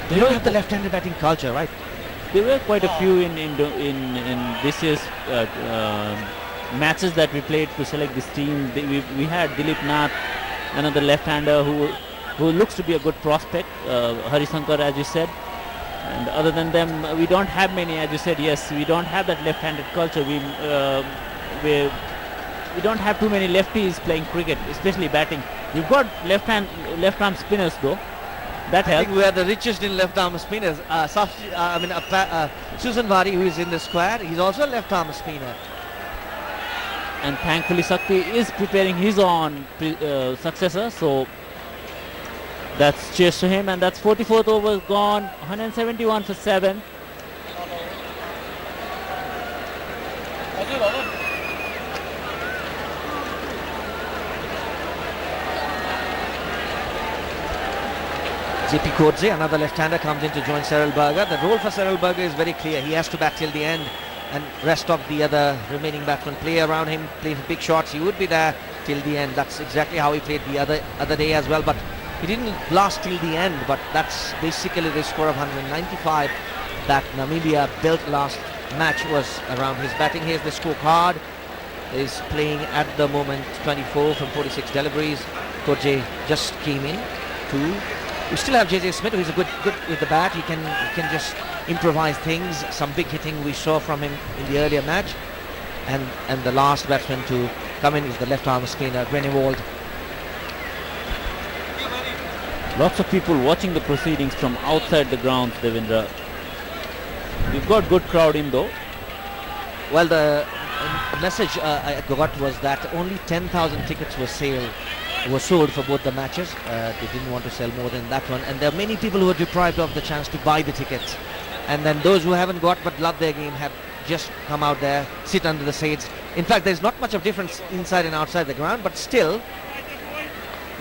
They don't have the left-handed batting culture, right? There were quite a few in this year's matches that we played to select this team. We had Dilip Nath, another left-hander who looks to be a good prospect. Harishankar, as you said. And other than them, we don't have many, as you said. Yes, we don't have that left-handed culture. We don't have too many lefties playing cricket, especially batting. We've got left-arm spinners though. That I helps. think we are the richest in left-arm spinners. Susan Vadi, who is in the squad, he's also a left-arm spinner. And thankfully, Sakti is preparing his own successor. So that's cheers to him. And that's 44th over gone. 171 for 7. JP Kodze, another left-hander, comes in to join Cyril Berger. The role for Cyril Berger is very clear. He has to bat till the end, and rest of the other remaining batsmen play around him, play for big shots. He would be there till the end. That's exactly how he played the other day as well. But he didn't last till the end. But that's basically the score of 195 that Namibia built last match was around his batting. Here's the scorecard. Is playing at the moment 24 from 46 deliveries. Kodze just came in to. We still have JJ Smith, who's a good with the bat. He can just improvise things. Some big hitting we saw from him in the earlier match. And the last batsman to come in is the left-arm spinner, Grenewald. Lots of people watching the proceedings from outside the grounds, Devendra. We've got good crowd in though. Well, the message I got was that only 10,000 tickets were sold for both the matches. They didn't want to sell more than that one, and there are many people who are deprived of the chance to buy the tickets, and then those who haven't got but love their game have just come out there, sit under the shades. In fact, there's not much of difference inside and outside the ground, but still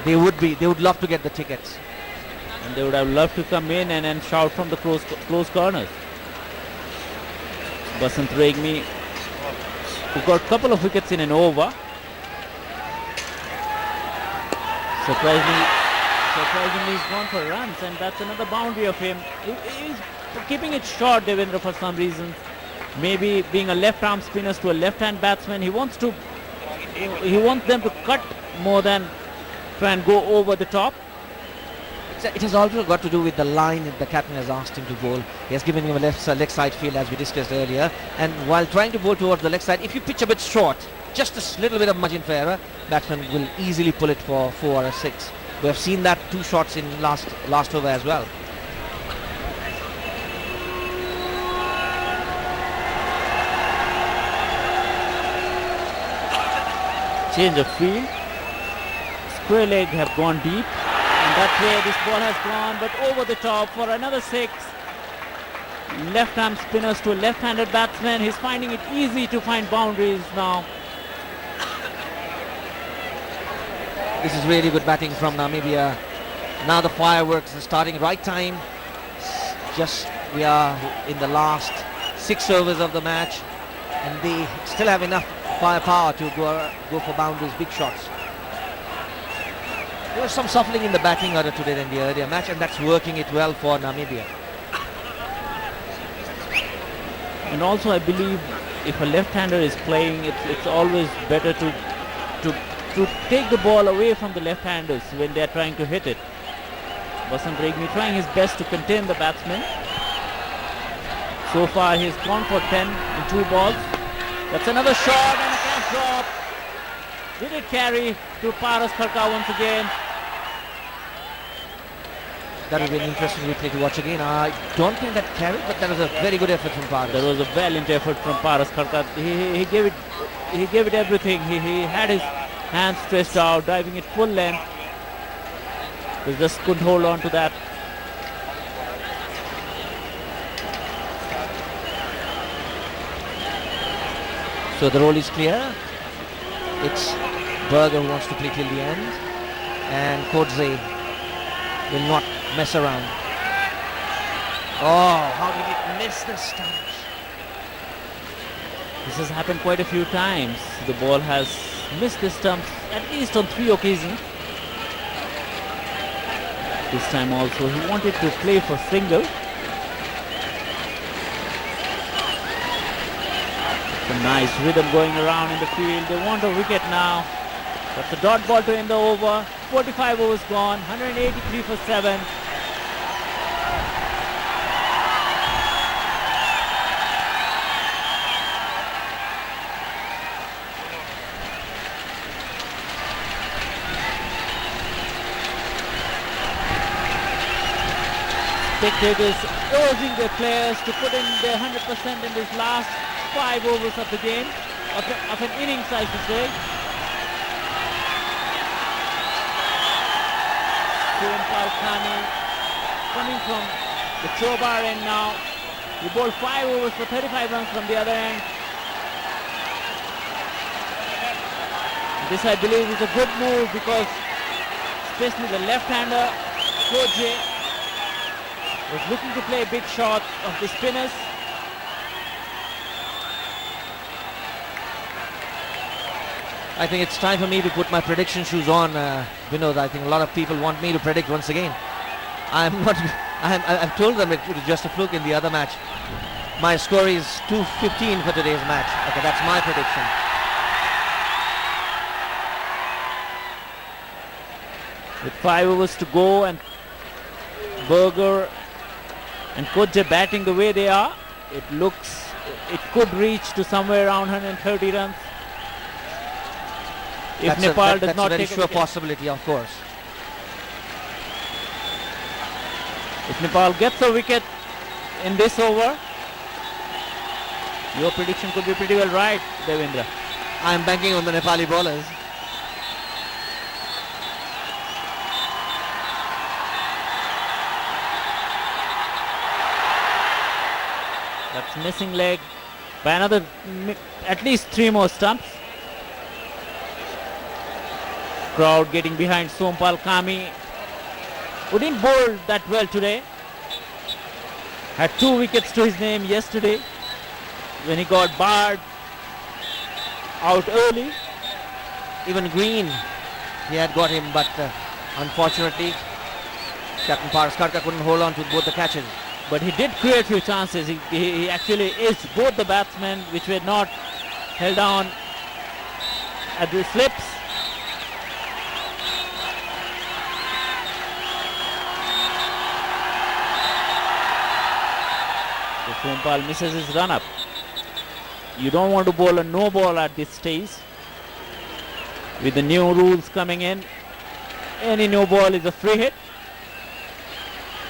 they would love to get the tickets, and they would have loved to come in and shout from the close corners. Basant Regmi, who got a couple of wickets in an over. Surprisingly, he's gone for runs, and that's another boundary of him. He's keeping it short, Devendra, for some reasons. Maybe being a left-arm spinner to a left-hand batsman, he wants them to cut more than try and go over the top. It has also got to do with the line that the captain has asked him to bowl. He has given him a leg side field, as we discussed earlier, and while trying to bowl towards the leg side, if you pitch a bit short, just a little bit of margin for error, batsman will easily pull it for 4 or 6. We have seen that 2 shots in last over as well. Change of field. Square leg have gone deep, and that's where this ball has gone, but over the top for another 6. Left-arm spinners to a left-handed batsman. He's finding it easy to find boundaries now. This is really good batting from Namibia. Now the fireworks are starting right time. Just we are in the last 6 overs of the match, and they still have enough firepower to go for boundaries, big shots. There was some shuffling in the batting order today than the earlier match, and that's working it well for Namibia. And also, I believe if a left-hander is playing, it's always better to take the ball away from the left-handers when they are trying to hit it. Basant Regmi trying his best to contain the batsman. So far he's gone for 10 in 2 balls. That's another shot and a catch drop. Did it carry to Paras Kharka once again? That will be an interesting replay to watch again. I don't think that carried, but that was a very good effort from Paras. There was a valiant effort from Paras Kharka. He gave it everything. He had his hands stretched out, diving it full length. He just couldn't hold on to that. So the role is clear. It's Berger who wants to play till the end, and Kodze will not mess around. Oh, how did it miss the stumps? This has happened quite a few times. The ball has missed the stumps at least on 3 occasions. This time also he wanted to play for single. It's a nice rhythm going around in the field. They want a wicket now. That's a dot ball to end the over. 45 overs gone. 183 for 7. Spectators urging their players to put in their 100% in this last 5 overs of the game, of an innings, I should say. Nepal coming from the Chobar end now. He bowled 5 overs for 35 runs from the other end. This, I believe, is a good move because especially the left-hander Kodze was looking to play big shots of the spinners. I think it's time for me to put my prediction shoes on, Vinod. I think a lot of people want me to predict once again. I'm not. I've told them it was just a fluke in the other match. My score is 215 for today's match. Okay, that's my prediction. With 5 overs to go and Berger and Kodze batting the way they are, it looks it could reach to somewhere around 130 runs. If Nepal does not take a wicket. That's a very sure possibility, of course. If Nepal gets a wicket in this over, your prediction could be pretty well right, Devendra. I'm banking on the Nepali bowlers. That's missing leg by another at least 3 more stumps. Crowd getting behind Sompal Kami, who didn't bowl that well today. Had 2 wickets to his name yesterday when he got barred out early. Even Green, he had got him, but unfortunately Captain Paras Khadka couldn't hold on to both the catches. But he did create few chances. He actually is both the batsmen which were not held on at the slips. So Sompal misses his run up. You don't want to bowl a no ball at this stage. With the new rules coming in, any no ball is a free hit.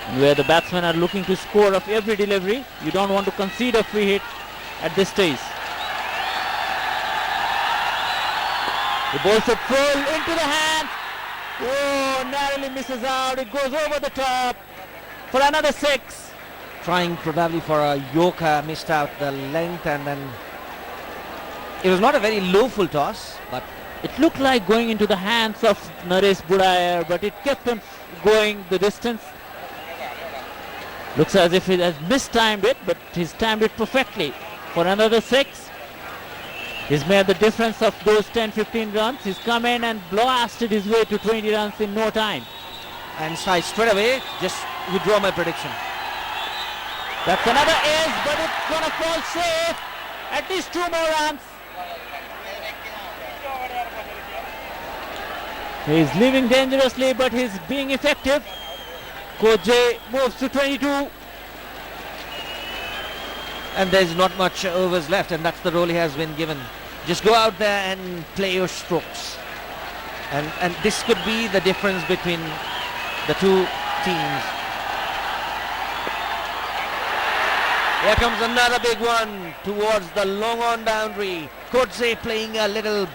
And where the batsmen are looking to score off every delivery, you don't want to concede a free hit at this stage. The ball should full into the hand. Oh, narrowly misses out. It goes over the top for another 6. Trying probably for a Yorker, missed out the length, and then it was not a very low full toss, but it looked like going into the hands of Naresh Budayar, but it kept him going the distance. Looks as if he has mistimed it, but he's timed it perfectly for another 6. He's made the difference of those 10-15 runs. He's come in and blasted his way to 20 runs in no time. And I straight away just withdraw my prediction. That's another ace, but it's gonna fall safe. At least 2 more runs. He's leaving dangerously, but he's being effective. Kodze moves to 22. And there's not much overs left, and that's the role he has been given. Just go out there and play your strokes. And this could be the difference between the two teams. Here comes another big one towards the long on boundary. Kodze playing a little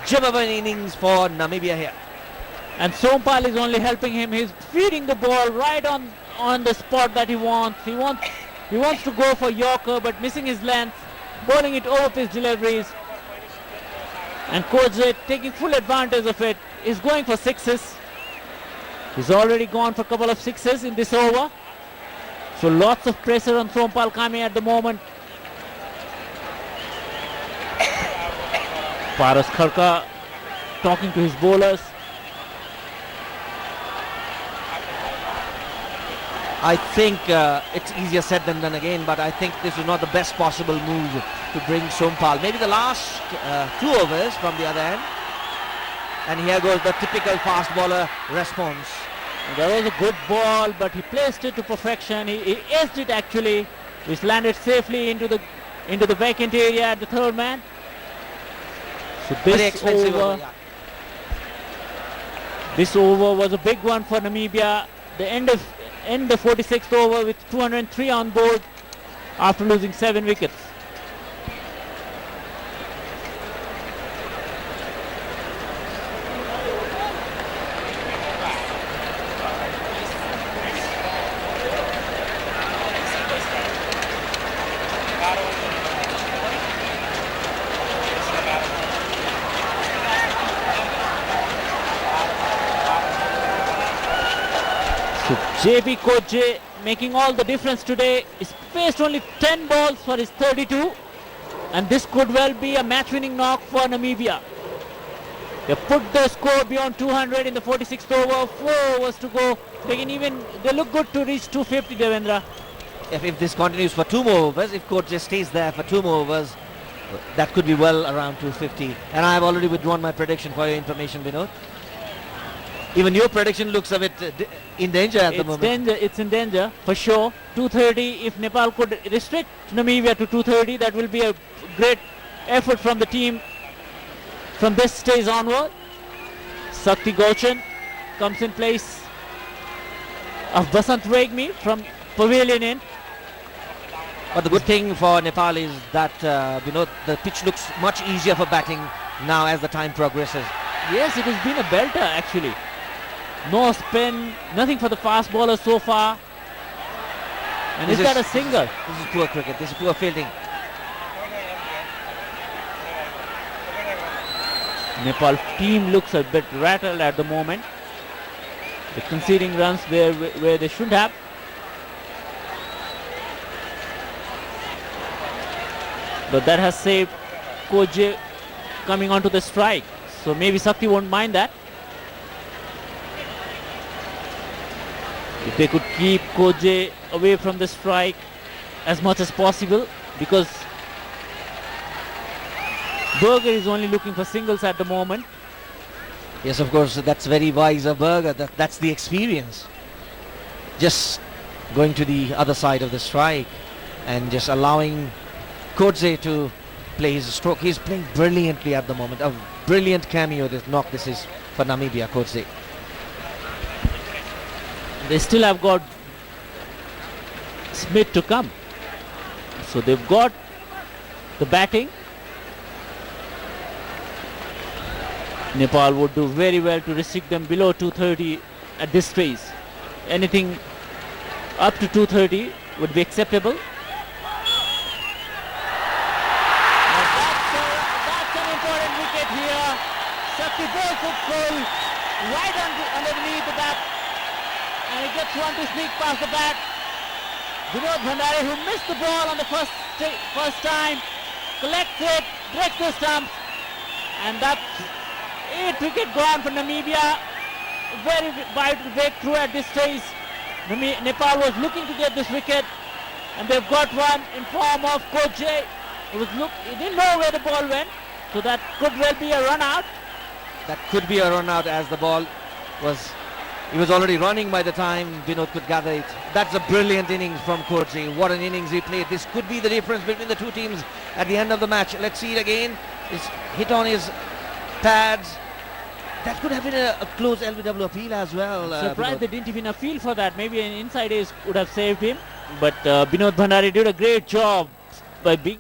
gem of an innings for Namibia here. And Sompal is only helping him. He's feeding the ball right on the spot that he wants. He wants to go for Yorker, but missing his length, bowling it over his deliveries. And Kodze taking full advantage of it. is going for sixes. He's already gone for a couple of sixes in this over. So lots of pressure on Sompal Kame at the moment. Paras Kharka talking to his bowlers. I think it's easier said than done again, but I think this is not the best possible move to bring Sompal. Maybe the last 2 overs from the other end. And here goes the typical fast bowler response. That was a good ball, but he placed it to perfection. He aced it actually, which landed safely into the vacant area at the third man. So this over was a big one for Namibia. They end the 46th over with 203 on board after losing 7 wickets. JB Koje making all the difference today. He's faced only 10 balls for his 32, and this could well be a match-winning knock for Namibia. They put the score beyond 200 in the 46th over. 4 overs to go. They look good to reach 250, Devendra. If this continues for 2 more overs, if Koje stays there for 2 more overs, that could be well around 250. And I have already withdrawn my prediction for your information, Vinod. Even your prediction looks a bit in danger at the moment. It's in danger, for sure. 230, if Nepal could restrict Namibia to 230, that will be a great effort from the team from this stage onward. Sakti Gauchan comes in place of Basant Regmi from pavilion end. But the good thing for Nepal is that the pitch looks much easier for batting now as the time progresses. Yes, it has been a belter actually. No spin, nothing for the fast bowler so far. And he's got a single. This is poor cricket, this is poor fielding. Nepal team looks a bit rattled at the moment. They're conceding runs where they should have. But that has saved Koje coming onto the strike. So maybe Sakti won't mind that. If they could keep Koje away from the strike as much as possible, because Berger is only looking for singles at the moment. Yes, of course, that's very wise of Berger. That's the experience. Just going to the other side of the strike and just allowing Koje to play his stroke. He's playing brilliantly at the moment. A brilliant cameo this knock this is for Namibia, Koje. They still have got Smith to come. So they've got the batting. Nepal would do very well to restrict them below 230 at this stage. Anything up to 230 would be acceptable. That's an important wicket here. Sakti bowls it full, right underneath the bat. And he gets one to sneak past the bat. Vinod Bhandari, who missed the ball on the first time, collects it, breaks the stumps, and that's 8th wicket gone for Namibia. Very vital breakthrough at this stage. Nepal was looking to get this wicket, and they've got one in form of Koje. He didn't know where the ball went, so that could well be a run out. That could be a run out as the ball was. He was already running by the time Vinod could gather it. That's a brilliant innings from Koje. What an innings he played. This could be the difference between the two teams at the end of the match. Let's see it again. It's hit on his pads. That could have been a close LBW appeal as well. Surprised they didn't even appeal for that. Maybe an inside ace would have saved him. But Vinod Bhandari did a great job by being...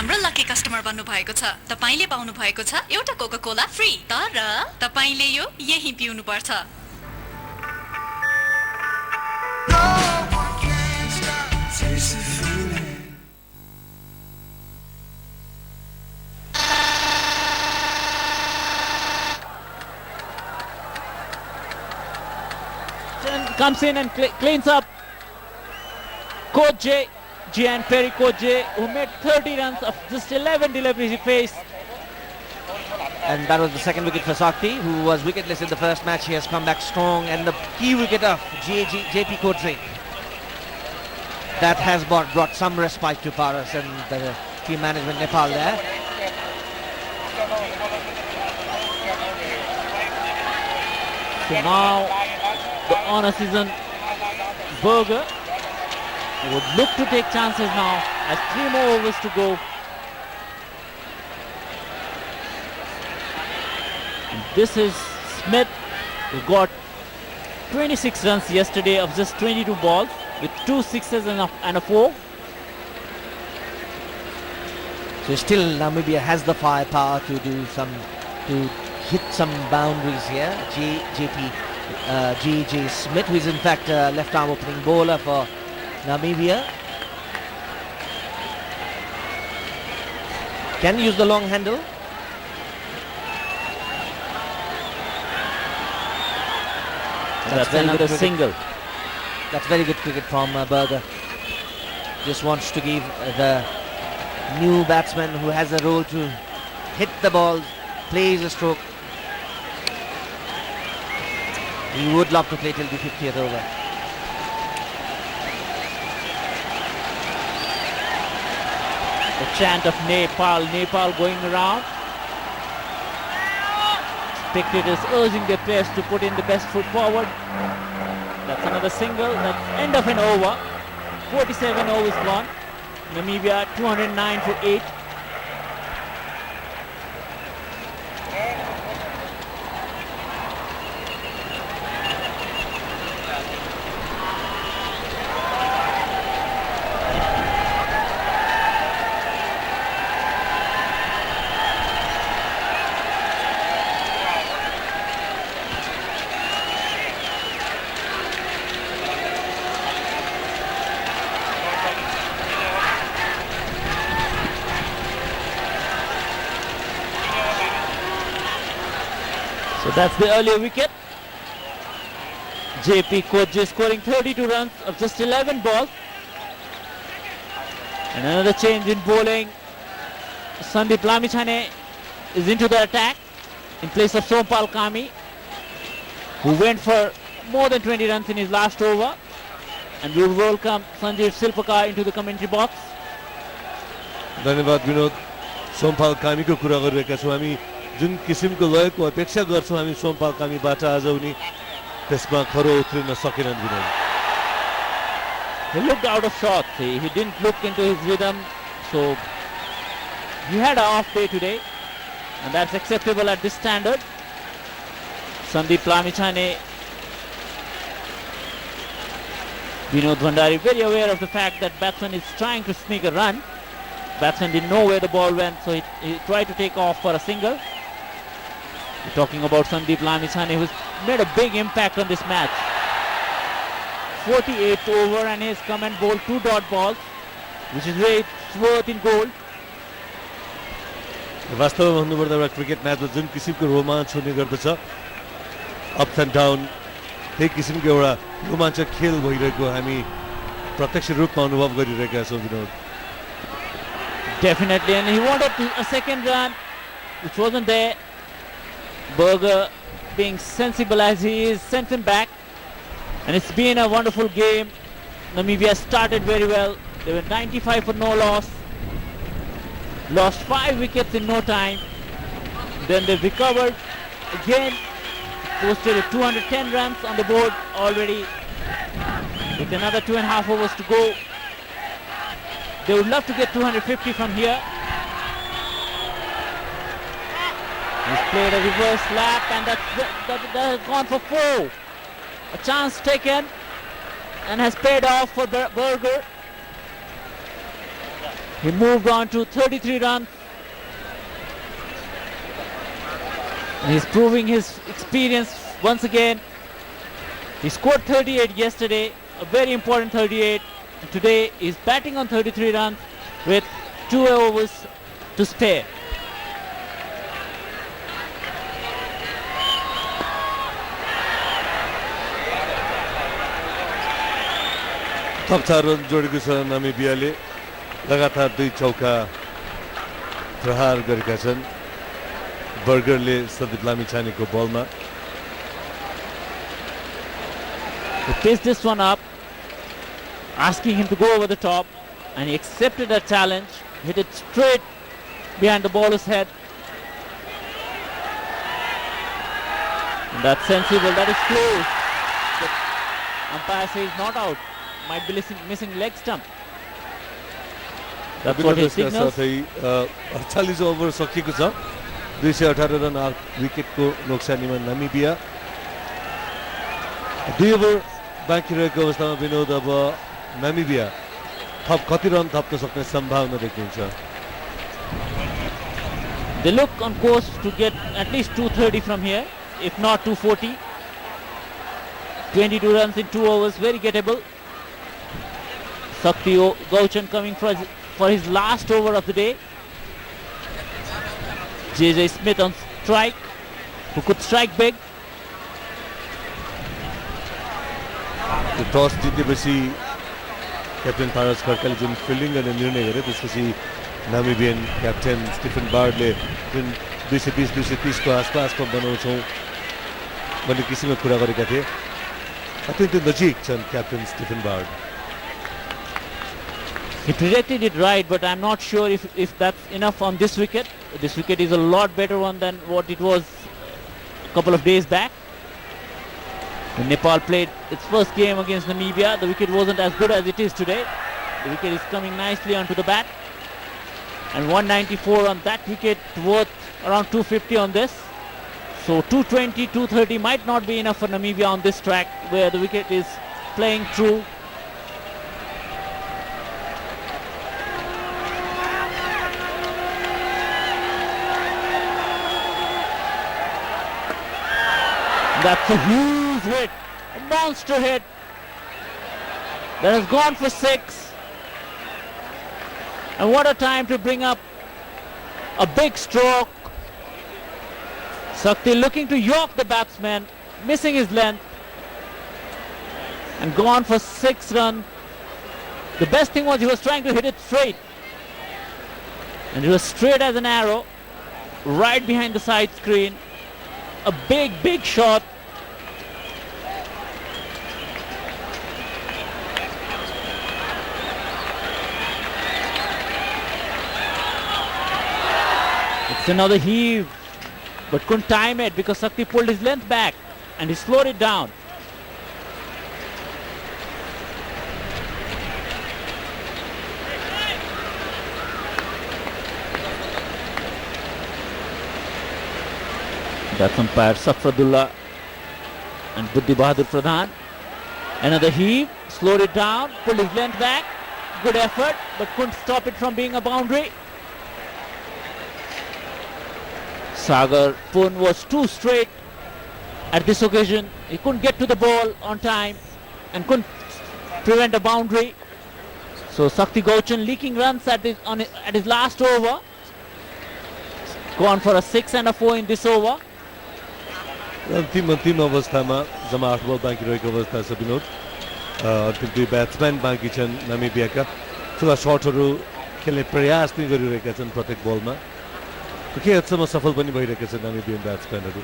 हाम्रो lucky customer बन्नु भएको छ तपाईले पाउनु भएको छ एउटा Coca Cola free तर तपाईले यो यही पिउनु पर्छ Comes in and cleans up. Coach J, and Perry Coach J, who made 30 runs of just 11 deliveries he faced. And that was the second wicket for Sakti, who was wicketless in the first match. He has come back strong, and the key wicket of JP Kodre. That has brought some respite to Paras and the team management Nepal there. So now the honor season Berger would look to take chances now, has 3 more overs to go. And this is Smith, who got 26 runs yesterday of just 22 balls with 2 sixes and a 4. So still Namibia has the firepower to hit some boundaries here. J.J. Smith, who is in fact a left arm opening bowler for Namibia, can use the long handle. That's very good, a single. That's very good cricket from Berger. Just wants to give the new batsman who has a role to hit the ball, plays a stroke. He would love to play till the 50th over. The chant of Nepal going around. Spectators urging their players to put in the best foot forward. That's another single. That's end of an over. 47 overs gone. Namibia 209 for 8. So that's the earlier wicket. JP Kodje scoring 32 runs of just 11 balls. And another change in bowling. Sandeep Lamichhane is into the attack in place of Sompal Kami, who went for more than 20 runs in his last over. And we will welcome Sanjeev Silpakar into the commentary box. धन्यवाद विनोद. सोमपाल कामीको कुरा गरिरहेका छौँ हामी. जुन किसिमको लयको अपेक्षा गर्छौँ हामी सोमपाल कामीबाट आज उनी त्यसमा खरो उत्रिन सकेनन् Vinod. He looked out of shots. He didn't look into his rhythm. So he had an off day today, and that's acceptable at this standard. Sandeep Lamichhane, Vinod Bhandari very aware of the fact that batsman is trying to sneak a run. Batsman didn't know where the ball went, so he tried to take off for a single. We're talking about Sandeep Lamichhane, who's made a big impact on this match. 48th over, and he's come and bowled 2 dot balls, which is very worth in gold. वास्तवमा भन्नुपर्दा एउटा cricket म्याचमा जुन किसिमको रोमाञ्च हुने गर्दछ, ups and down, त्यही किसिमको एउटा रोमाञ्चक खेल भइरहेको हामी प्रत्यक्ष रूपमा अनुभव गरिरहेका छौँ Vinod. Definitely, and he wanted a second run, which wasn't there. Berger, being sensible as he is, sent him back. And it's been a wonderful game. Namibia started very well. They were 95 for no loss. Lost 5 wickets in no time. Then they recovered again. Posted 210 runs on the board already, with another 2.5 overs to go. They would love to get 250 from here. He's played a reverse lap, and that has gone for 4. A chance taken and has paid off for Berger. He moved on to 33 runs. And he's proving his experience once again. He scored 38 yesterday, a very important 38. And today he's batting on 33 runs with 2 overs to spare. थप 4 run जोडेको छ नामिबियाले लगातार 2 चौका प्रहार गरेका छन् बर्गरले सन्दीप लामिछानेको बलमा He paced this one up, asking him to go over the top, and he accepted a challenge, hit it straight behind the bowler's head. And that's sensible, that is close. The umpire says not out, might be missing leg stump. That's what he signals. 48 over सकिएको छ 218 run विकेटको नोक्सानीमा Namibia 2 over बाँकी रहेको अवस्थामा विनोद अब Namibia थप कति run थप्न सक्ने सम्भावना देखिन्छ They look on course to get at least 230 from here, if not 240. 22 runs in 2 overs, very gettable. Sakti Gauchan coming for his last over of the day. JJ Smith on strike, who could strike big. The toss जितेपछि captain Paras खड्काले जुन fielding गर्ने निर्णय गरे त्यसपछि नामिबियन captain Stephen बार्डले जुन 220-230 को आसपासमा बनाउँछौँ भन्ने किसिमको कुरा गरेका थिए अत्यन्तै नजिक छन् captain Stephen Bard He predicted it right, but I'm not sure if that's enough on this wicket. This wicket is a lot better one than what it was a couple of days back. When Nepal played its first game against Namibia, the wicket wasn't as good as it is today. The wicket is coming nicely onto the bat. And 194 on that wicket, worth around 250 on this. So 220, 230 might not be enough for Namibia on this track where the wicket is playing true. That's a huge hit, a monster hit that has gone for 6. And what a time to bring up a big stroke. Sakti looking to york the batsman, missing his length, and gone for 6 runs. The best thing was he was trying to hit it straight, and it was straight as an arrow, right behind the side screen. A big shot. It's another heave, but couldn't time it because Sakti pulled his length back and he slowed it down. That's umpire Safradullah and Buddhi Bahadur Pradhan. Another heave, slowed it down, pulled his length back. Good effort, but couldn't stop it from being a boundary. Sagar Pun was too straight at this occasion. He couldn't get to the ball on time and couldn't prevent a boundary. So Sakti Gauchan leaking runs at his last over. Gone for a 6 and a 4 in this over. अन्तिम अवस्थामा जम्मा 8 बल बाँकी रहेको अवस्था छ विनोद अन्तिम 2 batsman बाँकी छन् नामिबियाका ठुला शटहरू खेल्ने प्रयास पनि गरिरहेका छन् प्रत्येक बलमा के हदसम्म सफल पनि भइरहेका छन् नामिबियन ब्याट्सम्यानहरू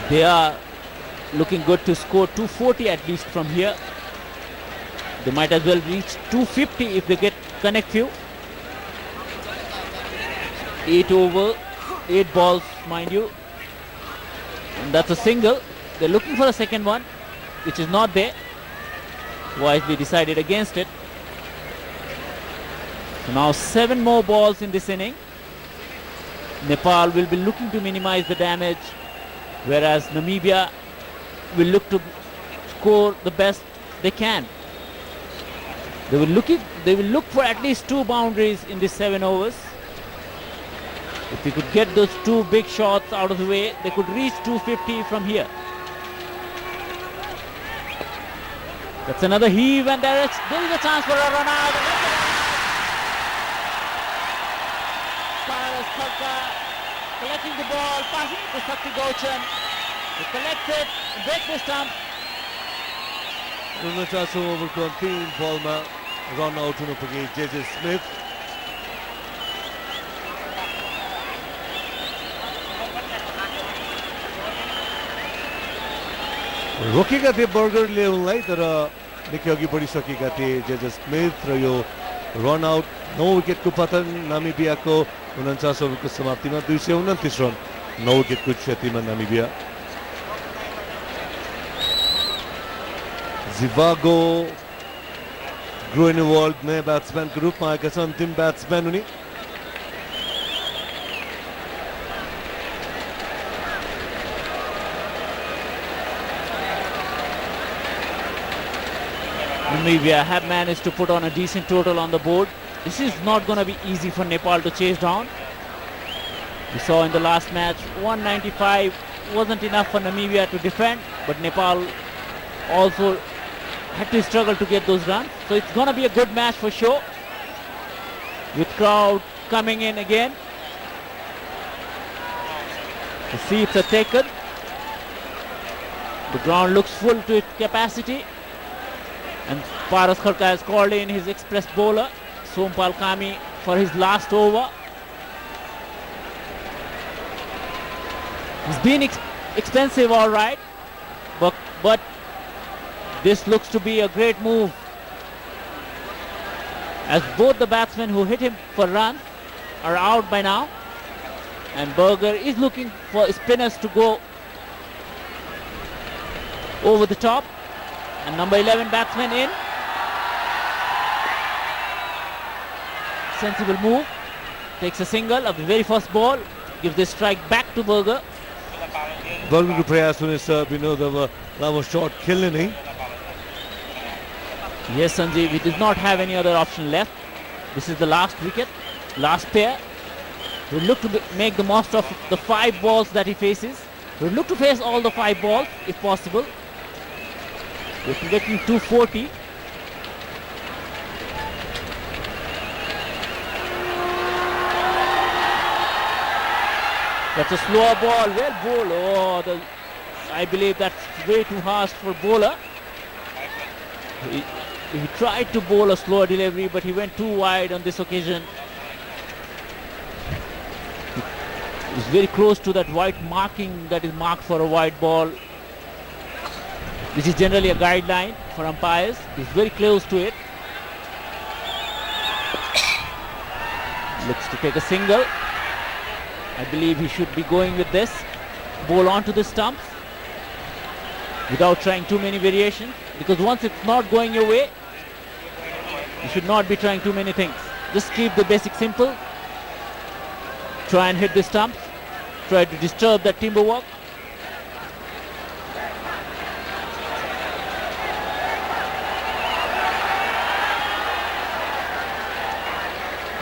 They are looking good to score 240 at least from here. They might as well reach 250 if they get connect few. 8 over, 8 balls mind you, and that's a single. They're looking for a second one, which is not there. Wisely decided against it. So now 7 more balls in this inning. Nepal will be looking to minimize the damage, whereas Namibia will look to score the best they can. They will look for at least 2 boundaries in these 7 overs. If they could get those 2 big shots out of the way, they could reach 250 from here. That's another heave, and there is a chance for a run out. Paras Kharka collecting the ball, passing it to Sakti Gauchan. He collects it, breaks the stump. Runataso over to team ballma run out हुनु पुगे JJ Smith. रोकेका थिए बर्गरले उनलाई तर निकै अघि बढिसकेका थिए JJ Smith र यो run out 9 विकेटको पतन नामिबियाको 49 ओभरको समाप्तिमा 229 run 9 विकेटको क्षतिमा Namibia. जिभागो ग्रोइनवल्ड नयाँ ब्याट्सम्यानको रूपमा आएका छन्. अन्तिम ब्याट्सम्यान उनी. Namibia have managed to put on a decent total on the board. This is not going to be easy for Nepal to chase down. We saw in the last match 195 wasn't enough for Namibia to defend, but Nepal also had to struggle to get those runs. So it's going to be a good match for sure, with crowd coming in again. The seats are taken. The ground looks full to its capacity. And Paras Kharka has called in his express bowler, Sompal Kami, for his last over. He's been expensive, all right, but this looks to be a great move, as both the batsmen who hit him for runs are out by now, and Berger is looking for spinners to go over the top. And number 11 batsman in. Sensible move. Takes a single of the very first ball. Gives the strike back to Berger. Bergerको प्रयास हुनेछ विनोद अब लामो shut खेल्ने नै. Yes, Sanjeev, he does not have any other option left. This is the last wicket, last pair. He'll look to make the most of the 5 balls that he faces. He'll look to face all the 5 balls if possible. We're projecting 240. That's a slower ball, well bowled. Oh, I believe that's way too harsh for bowler. He tried to bowl a slower delivery, but he went too wide on this occasion. He was very close to that white marking that is marked for a wide ball. This is generally a guideline for umpires. He's very close to it. Looks to take a single. I believe he should be going with this. Bowl onto the stumps without trying too many variations, because once it's not going your way, you should not be trying too many things. Just keep the basic simple. Try and hit the stumps. Try to disturb that timber work.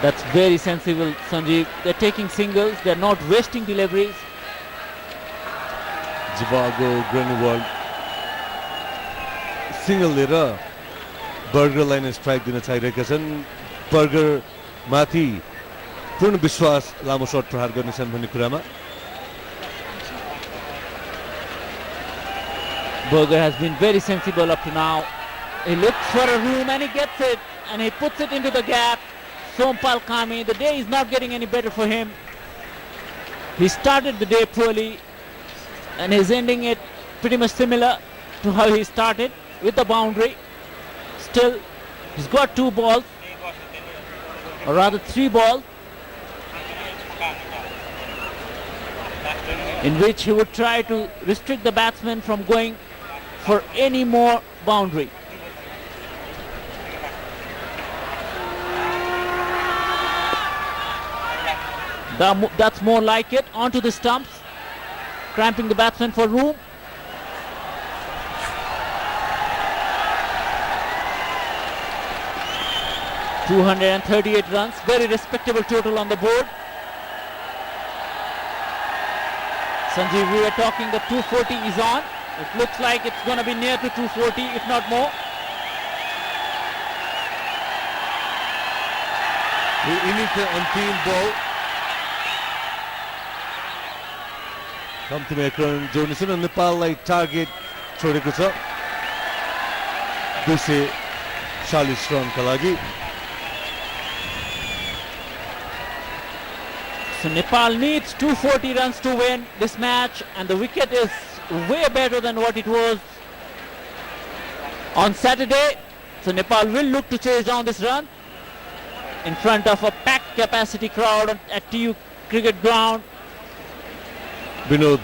That's very sensible, Sanjeev. They're taking singles. They're not wasting deliveries. Zhivago Groenewald single लिएर बर्गरलाई नै strike दिन चाहिरहेका छन्. Burger माथि पूर्ण विश्वास लामो shut प्रहार गर्नेछन् भन्ने कुरामा. Berger has been very sensible up to now. He looks for a room and he gets it, and he puts it into the gap. Sompal Kami, the day is not getting any better for him. He started the day poorly, and he's ending it pretty much similar to how he started, with the boundary. Still, he's got 2 balls, or rather 3 balls, in which he would try to restrict the batsman from going for any more boundary. That's more like it. Onto the stumps, cramping the batsman for room. 238 runs, very respectable total on the board. Sanjeev, we were talking the 240 is on. It looks like it's going to be near to 240, if not more. यो इनिङको अन्तिम बल कम्तीमा एक run जोड्नेछ र नेपाललाई target छोडेको छ 240 रनका लागि. So Nepal needs 240 runs to win this match, and the wicket is way better than what it was on Saturday. So Nepal will look to chase down this run in front of a packed capacity crowd at TU cricket ground. Vinod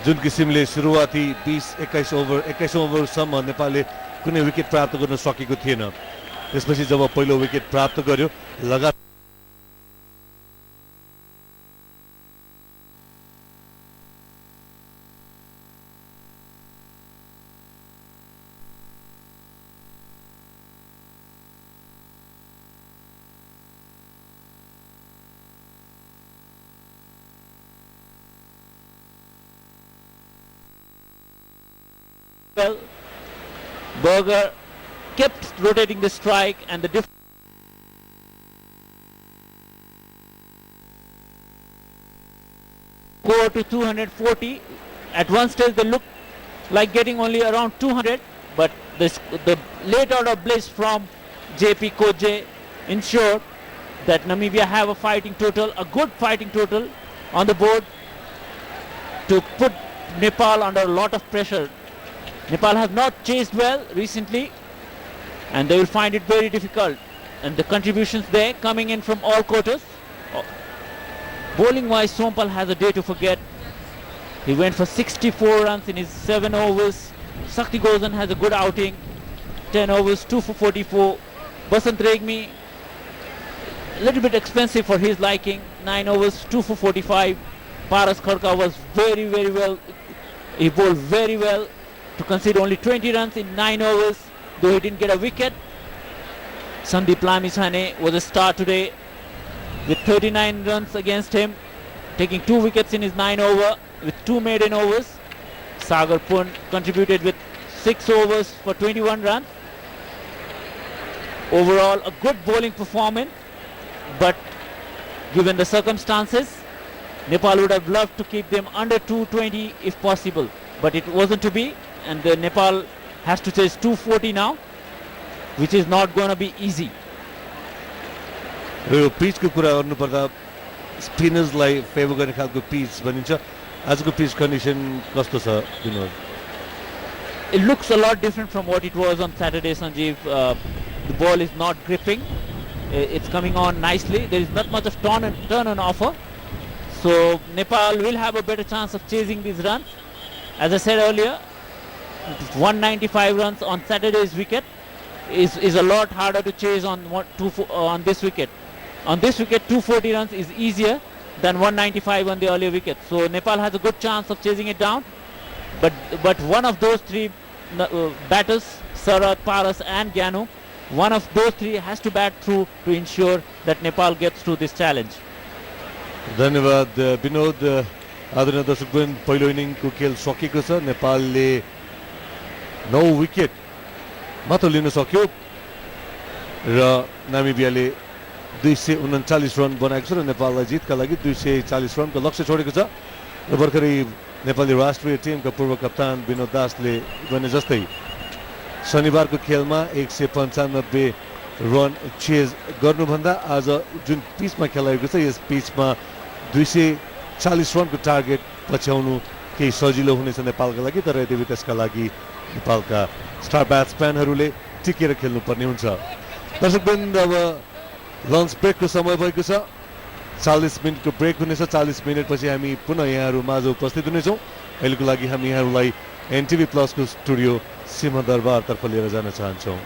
जुन किसिमले सुरुवाती 20-21 ओभरसम्म नेपालले कुनै wicket प्राप्त गर्न सकेको थिएन, त्यसपछि जब पहिलो विकेट प्राप्त गर्यो लगातार Well, Berger kept rotating the strike, and the go to 240. At one stage they looked like getting only around 200, but the late order bliss from JP Koje ensured that Namibia have a fighting total, a good fighting total on the board to put Nepal under a lot of pressure. Nepal have not chased well recently, and they will find it very difficult. And the contributions there coming in from all quarters. Bowling wise, Sompal has a day to forget. He went for 64 runs in his 7 overs. Sakti Gozan has a good outing, 10 overs, 2 for 44. Basant Regmi, a little bit expensive for his liking, 9 overs, 2 for 45. Paras Kharka was very well. He bowled very well to concede only 20 runs in 9 overs, though he didn't get a wicket. Sandeep Lamisane was a star today with 39 runs against him, taking 2 wickets in his 9 over with 2 maiden overs. Sagar Pun contributed with 6 overs for 21 runs. Overall, a good bowling performance, but given the circumstances, Nepal would have loved to keep them under 220 if possible, but it wasn't to be. And the Nepal has to chase 240 now, which is not going to be easy. यो पिचको कुरा गर्नुपर्दा स्पिनर्सलाई favour गर्ने खालको pitch भनिन्छ. आजको pitch condition कस्तो छ Vinod? It looks a lot different from what it was on Saturday, Sanjeev. The ball is not gripping. It's coming on nicely. There is not much of turn and offer. So Nepal will have a better chance of chasing these runs. As I said earlier, 195 runs on Saturday's wicket is a lot harder to chase on this wicket. On this wicket, 240 runs is easier than 195 on the earlier wicket. So Nepal has a good chance of chasing it down. But one of those three batters, Sarat, Paras and Gyanu, one of those three has to bat through to ensure that Nepal gets through this challenge. धन्यवाद विनोद. आदरणीय दर्शकवृन्द, पहिलो इनिङको खेल सकिएको छ. नेपालले 9 wicket मात्र लिन सक्यो र नामिबियाले 239 run बनाएको छ र नेपाललाई जितका लागि 240 रनको लक्ष्य छोडेको छ. र भर्खरै नेपाली राष्ट्रिय टिमका पूर्व कप्तान विनोद दासले भने जस्तै शनिबारको खेलमा 195 रन चेज गर्नुभन्दा आज जुन पिचमा खेलाएको छ यस पिचमा 240 रनको टार्गेट पछ्याउनु केही सजिलो हुनेछ नेपालका लागि. तर यद्यपि त्यसका लागि नेपालका स्टार ब्याट्सम्यानहरूले टिकेर खेल्नुपर्ने हुन्छ. दर्शकवृन्द, अब लन्च ब्रेकको समय भएको छ. 40 मिनटको ब्रेक हुनेछ. 40 मिनटपछि हामी पुनः यहाँहरू माझ उपस्थित हुनेछौँ. अहिलेको लागि हामी यहाँहरूलाई एनटिभी प्लसको स्टुडियो सिंहदरबारतर्फ लिएर जान चाहन्छौँ.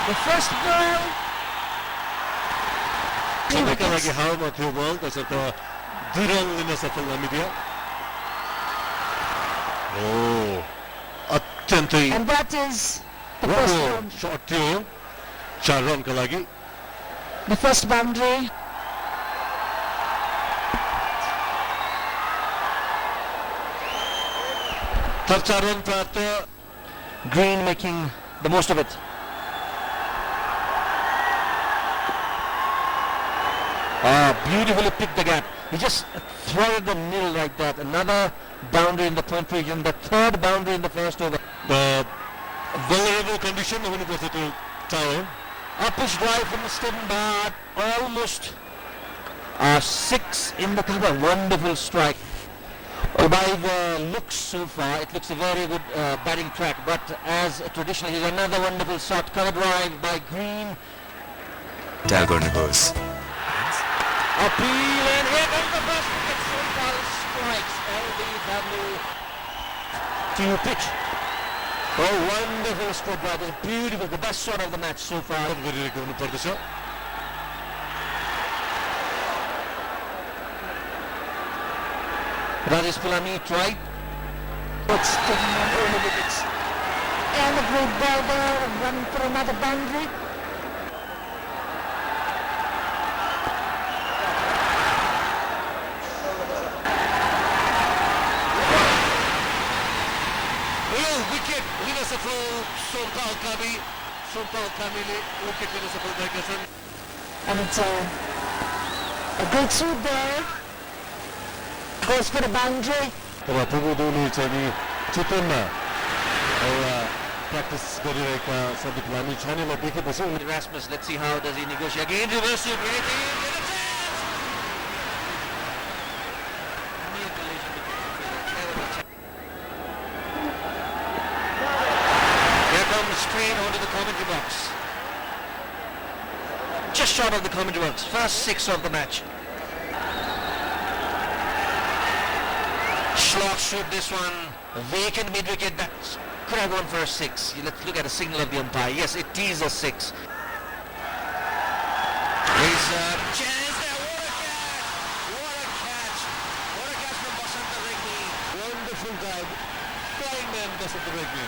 The first ball. सबैका लागि हावामा थियो बल त्यसर्थ 2 रन लिन सफल नामिबिया अत्यन्तै And that is the first round. Shot थियो 4 रनका लागि The first boundary. थप 4 रन प्राप्त Green making the most of it. Beautifully picked the gap. He just threaded the nil like that. Another boundary in the point region. The third boundary in the first over. vulnerable condition हुनुपर्छ त्यो tower Uppish drive from the Stephen Bard. Almost 6 in the cover. Wonderful strike. By the looks so far, it looks a very good batting track. But as traditionally, is another wonderful shot. Cover drive by Green. ट्याल गर्नुहोस् Appeal and here comes the first wicket. Sompal strikes LBW to pitch. Oh, wonderful stroke by this. Beautiful, the best shot of the match so far. गरिरहेको हुनुपर्दछ Rajesh Pulani tried. It's taking on early wickets. And a great ball there, running for another boundary. Wicket लिन सफल Sompal कामीले wicket लिन सफल भएका छन् And it's a good shoot there. Goes for the boundary. तर पुगुदुले चाहिँ नि चितवनमा एउटा प्र्याक्टिस गरिरहेका सन्दीप लामी छानेलाई देखेपछि Rasmus, let's see how does he negotiate. Again, reverse shoot. Here comes straight onto the commentary box. Just short of the commentary box. First 6 of the match. Schlock shoot this one. Vacant mid-wicket. That could have gone for a 6. Let's look at a signal of the umpire. Yes, it is a 6. There's a chance there. What a catch. What a catch from Basanta Regni. wonderful dive flying man Basanta Regni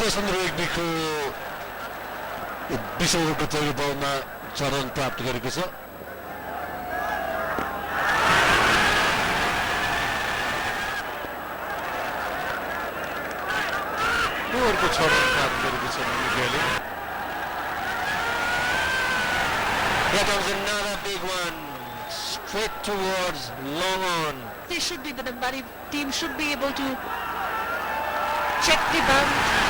Basanta Regniको 20 ओभरको पहिलो बलमा 4 run प्राप्त गरेको छ ओभरको 6 run प्राप्त गरेको छ नामिबियाले Here comes another big one. Straight towards long on. They should be, the Nambari team should be able to check the boundary.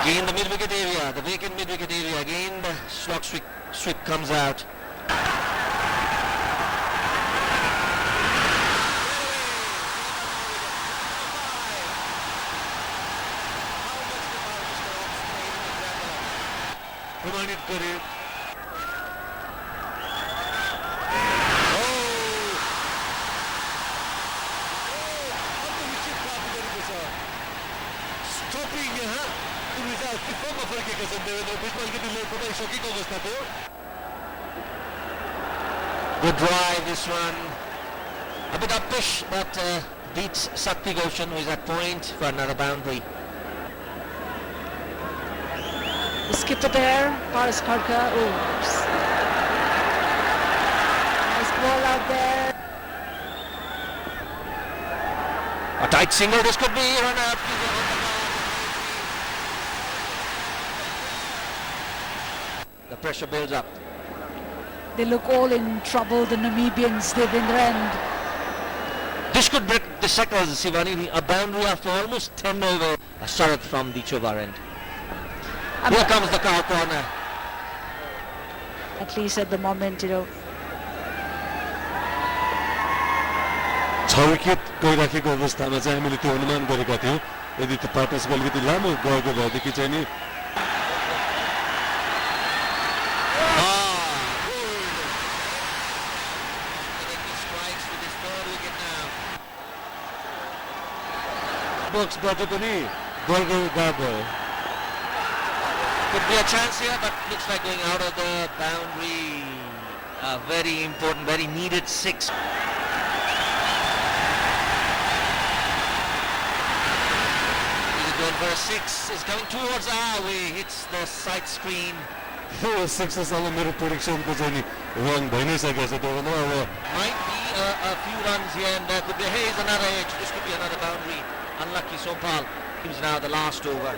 Again the mid-wicket area, the vacant mid-wicket area. Again the slog sweep comes out. प्रमाणित गरे stopping यहाँ उनीहरू किफमा फर्केका छन् देवेन्द्र बिचमा अलिकति late बनाइसकेको अवस्था थियो Good drive this one. A bit uppish, but beats Sakti Goshen, who is at point for another boundary. Skipper there, Paris Karka. Oops. Nice ball out there. A tight single, this could be run out. The pressure builds up. They look all in trouble, the Namibians, Devendra, and This could break the second, Sivani. A boundary after almost 10 over. A shot from the Chobar end. Here comes the cow corner. at least at the moment, 6 wicket गइराखेको अवस्थामा चाहिँ हामीले त्यो अनुमान गरेका थियौँ यदि त्यो partnership अलिकति लामो गएको भएदेखि चाहिँ नि बक्सबाट पनि बल गएको भयो Could be a chance here, but looks like going out of the boundary. Very important, very needed 6. He's going for a 6. Is coming towards our way. Hits the side screen. 6 साल मेरो प्रेडिक्सनको चाहिँ नि रङ भइ नै सकेको छ त्यो भन्दा अब Might be a few runs here and there. Could be, hey, is another edge. This could be another boundary. Unlucky Sompal. Seems now the last over.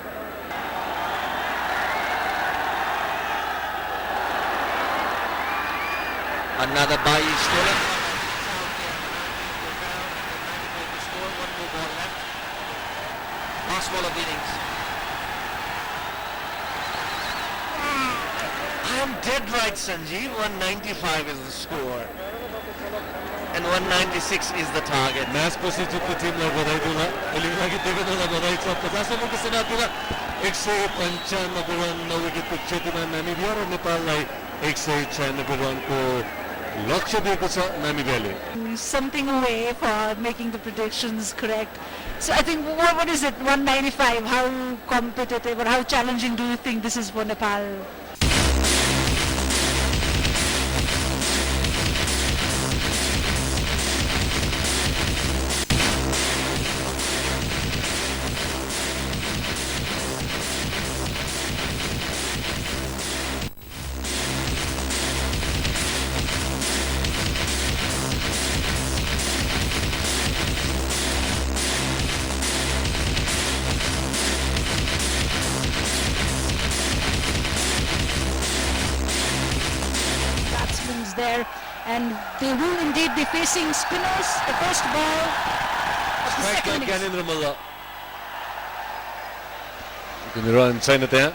Another by stolen. One more ball left. Last ball of the innings. I am dead right, Sanjeev. 195 is the score. And 196 is the target. Match पछि जित्ने टिमलाई बधाई दिन अहिलेको लागि देवेन्द्रलाई बधाई छ 50 ओभरको सेनातिर 195 run 9 विकेटको क्षतिमा Namibia र नेपाललाई 196 रनको लक्ष्य दिएको छ नामिबियाले Something away for making the predictions correct. So I think, what is it, 195? How competitive or how challenging do you think this is for Nepal? There, and they will indeed be facing spinners. The first ball of the second innings. Run छैन त्यहाँ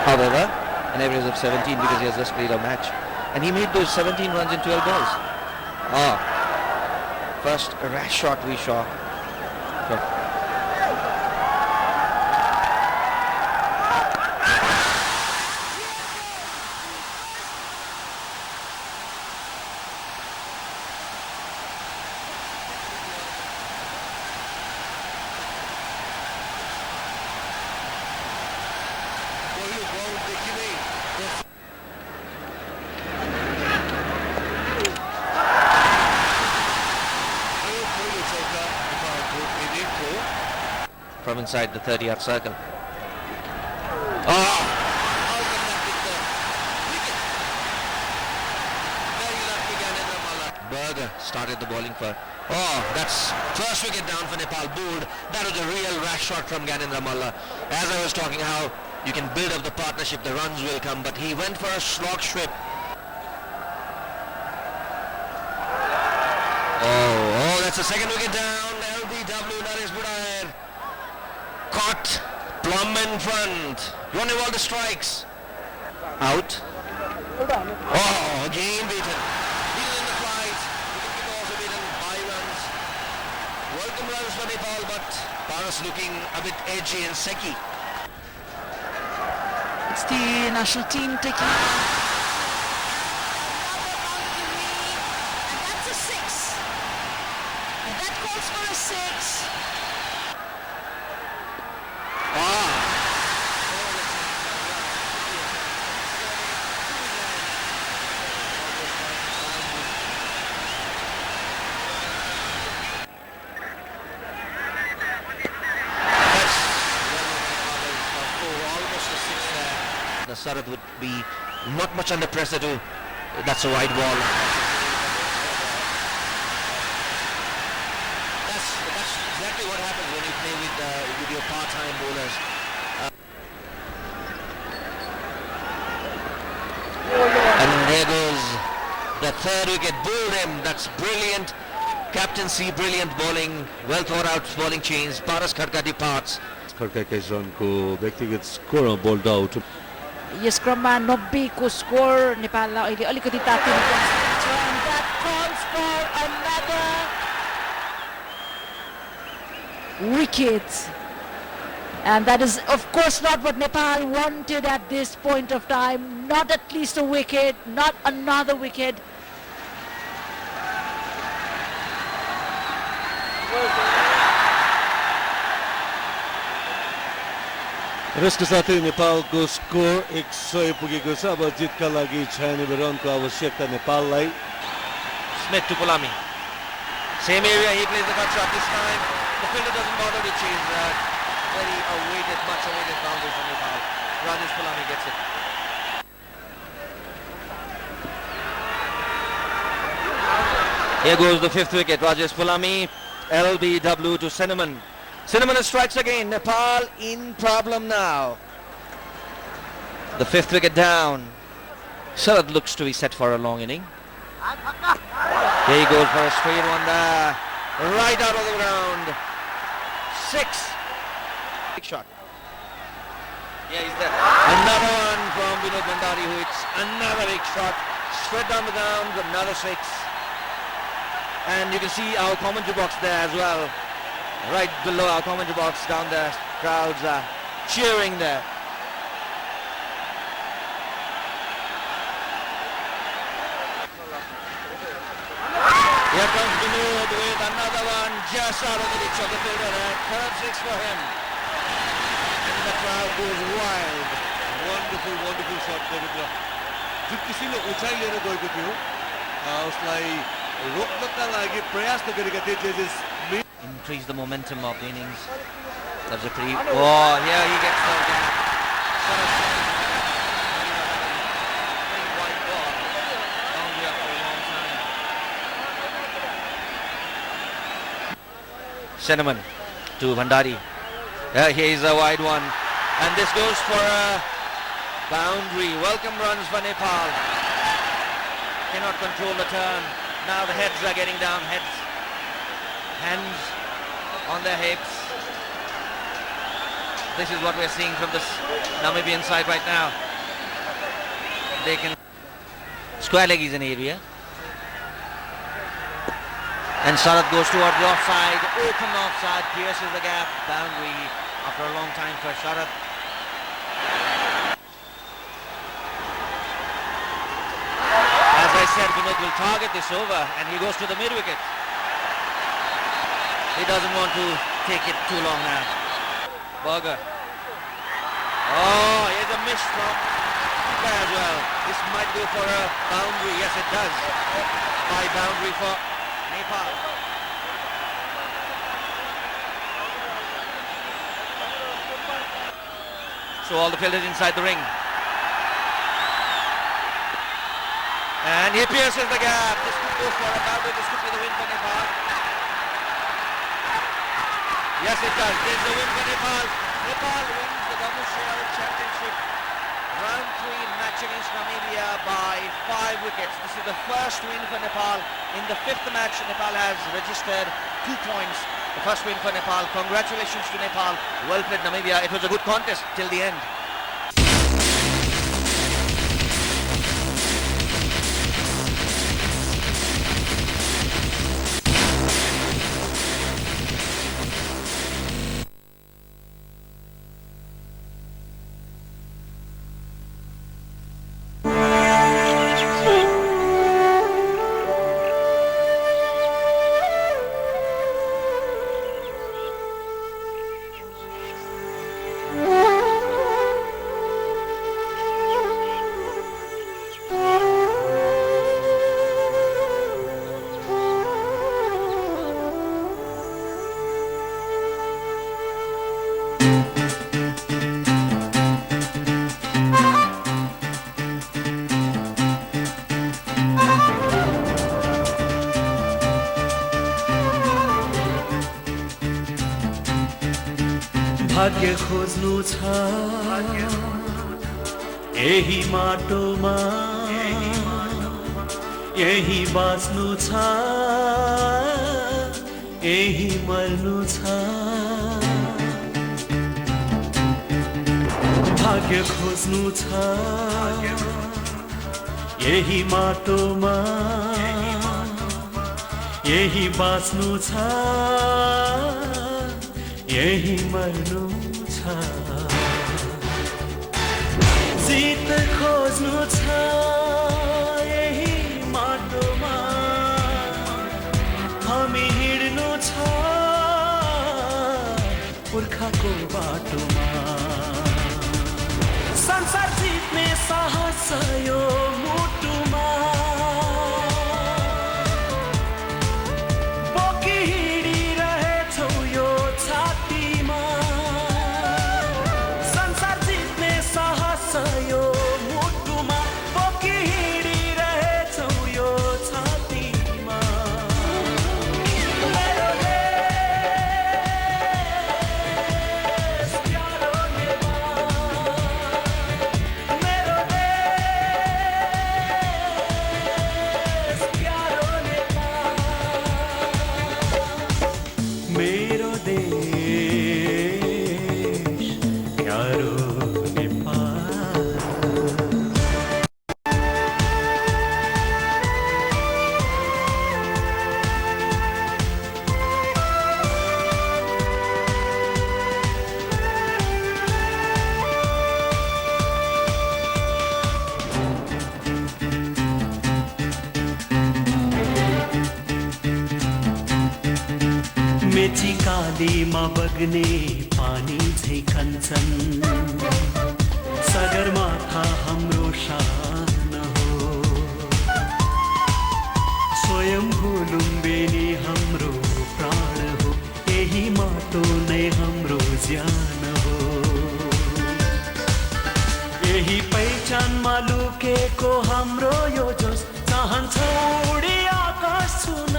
However, an average of 17 because he has just played a match, and he made those 17 runs in 12 balls. First rash shot we saw. From inside the 30-yard circle. Berger started the bowling for. That's first wicket down for Nepal. Bowled. That was a real rash shot from Gyanendra Malla. As I was talking, how you can build up the partnership, the runs will come, but he went for a slog strip. That's the second wicket down. LBW, Naresh Budair. Caught, plumb in front. Ronewalder strikes. Out. Again beaten. Beaten in the flight. Wicket also beaten by runs. Welcome runs for Nepal, but Paras looking a bit edgy and secky. It's the national team taking. And that's a 6. And that calls for a 6. The Sarad would be not much under pressure to. That's a wide ball. That's exactly what happens when you play with your part-time bowlers. And there goes the third wicket. Bowled him. That's brilliant. Captaincy, brilliant bowling. Well thought out bowling change. Paras Khadka departs. Khadka 21 रनको व्यक्तिगत स्कोरमा bold out yes क्रममा 90 को score नेपाललाई अहिले अलिकति तातिनु पर्छ. That calls for another wickets. And that is, of course, not what Nepal wanted at this point of time. Not at least a wicket, not another wicket. यसको साथै नेपालको score 100 पुगेको छ अब जितका लागि 96 रनको आवश्यकता नेपाललाई Smith to Pulami. Same area, he plays the cut shot this time. The fielder doesn't bother to chase that. Very much awaited boundary from Nepal. Rajesh Pulami gets it. Here goes the 5th wicket. Rajesh Pulami, LBW to Cinnamon. Cinnamon strikes again. Nepal in problem now. The 5th wicket down. Sharad looks to be set for a long inning. Here he goes for a straight one there. Right out of the ground. 6. Big shot. Yeah, he's there. Another one from Vinod Bhandari who hits another big shot. Straight down the ground, another 6. And you can see our commentary box there as well. Right below our commentary box down there. Crowds are cheering there. Here comes Vinod with another one just out of the reach of the fielder. Third 6 for him. And the crowd goes wild. Wonderful shot Devendra. जुन किसिमले उचाइ लिएर गएको थियो उसलाई रोक्नका लागि प्रयास त गरेका थिए जजेस. Increase the momentum of the innings. That's a pretty... Oh, here he gets the gap. Pretty wide ball. Boundary up for a long time. Cinnamon to Bhandari. Here's a wide one. And this goes for a boundary. Welcome runs for Nepal. Cannot control the turn. Now the heads are getting down. Hands on their hips. This is what we're seeing from this Namibian side right now. They can... Square leg is an area. And Sharad goes towards the offside. Open offside. Pierces the gap. Boundary after a long time for Sharad. As I said, Vinod will target this over and he goes to the mid-wicket. He doesn't want to take it too long now. Burger. Oh, here's a miss from Keeper as well. This might go for a boundary. Yes, it does. High boundary for Nepal. So all the fielders inside the ring. And he pierces the gap. This could go for a boundary. This could be the win for Nepal. Yes, it does. There's the win for Nepal. Nepal wins the Domicial Championship Round 3 match against Namibia by 5 wickets. This is the first win for Nepal. In the 5th match, Nepal has registered 2 points. The first win for Nepal. Congratulations to Nepal. Well played, Namibia. It was a good contest till the end. भाग्य खोज्नु छ यही माटोमा यही बाँच्नु छ यही मर्नु छ भाग्य खोज्नु छ यही माटोमा यही बाँच्नु छ यही मर्नु छ जित खोज्नु छ यही माटोमा हामी हिँड्नु छ पुर्खाको बाटोमा संसार जित्ने साहस यो मुटुमा बोकी हिँडिरहेछौ यो छातीमा संसार जित्ने साहस यो मुटुमा बोकी हिँडिरहेछौ यो छातीमा मेरो देश प्यारो नेपाल मेरो देश प्यारो नेपाल मेरो देश प्यारो नेपाल मेची कालीमा बग्ने पानी झै कञ्चन सगरमाथा हाम्रो शान हो स्वयं लुम्बिनी हाम्रो प्राण हो यही माटो नै हाम्रो ज्यान हो यही पहिचानमा लुकेको हाम्रो यो जोस चाहन्छौ उडी आकाश छुन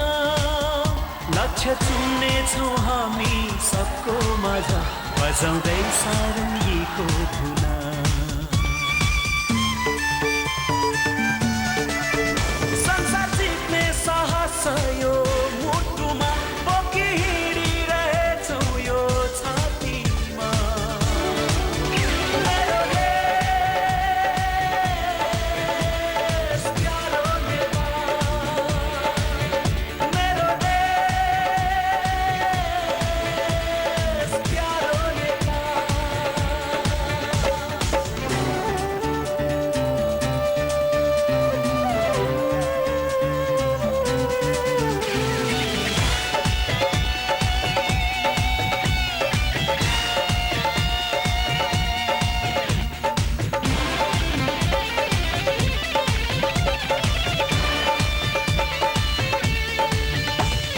लक्ष्य चुन्नेछौँ हामी सबको मजा बजाउँदै सारङ्गीको धुना संसार जित्ने साहस यो मुटुमा बोकी हिँडिरहेछौ यो छातीमा मेरो देश प्यारो नेपाल मेरो देश प्यारो नेपाल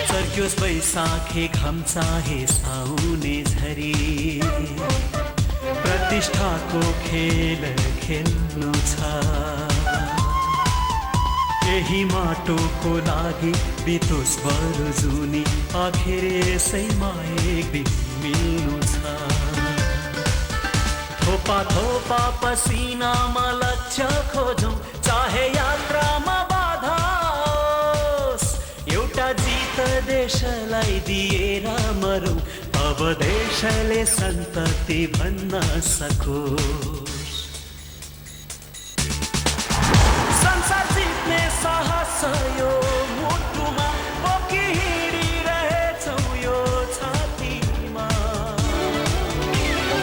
चर्क्योस् बैशाखे घम चाहे साउने झरी प्रतिष्ठाको खेल खेल्नु छ यही माटोको लागि बितोस् बरु जुनी आखिर यसैमा एक दिन मिल्नु छ थोपा थोपा पसिनामा लक्ष्य खोजौँ चाहे यात्रामा बाधा आओस् एउटा जीत देशलाई दिएर मरौँ अब देशले सन्तति भन्न सकोस् संसार जित्ने साहस यो मुटुमा बोकी हिँडिरहेछौ यो छातीमा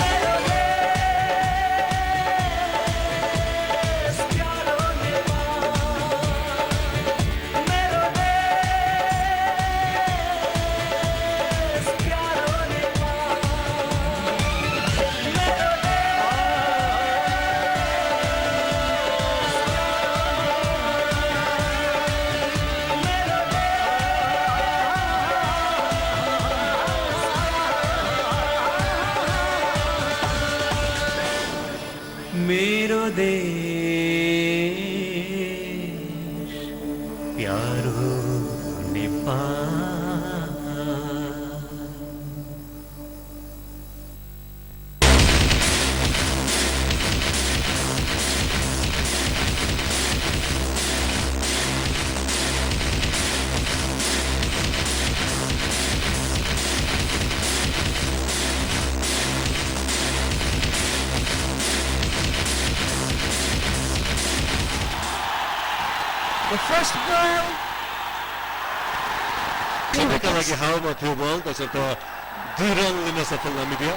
मेरो देश प्यारो नेपाल मेरो देश प्यारो नेपाल मेरो मेरो देश प्यारो नेपाल The first ball. सबैका लागि हावामा त्यो बल तसर्थ 2 रन लिन सफल नामिबिया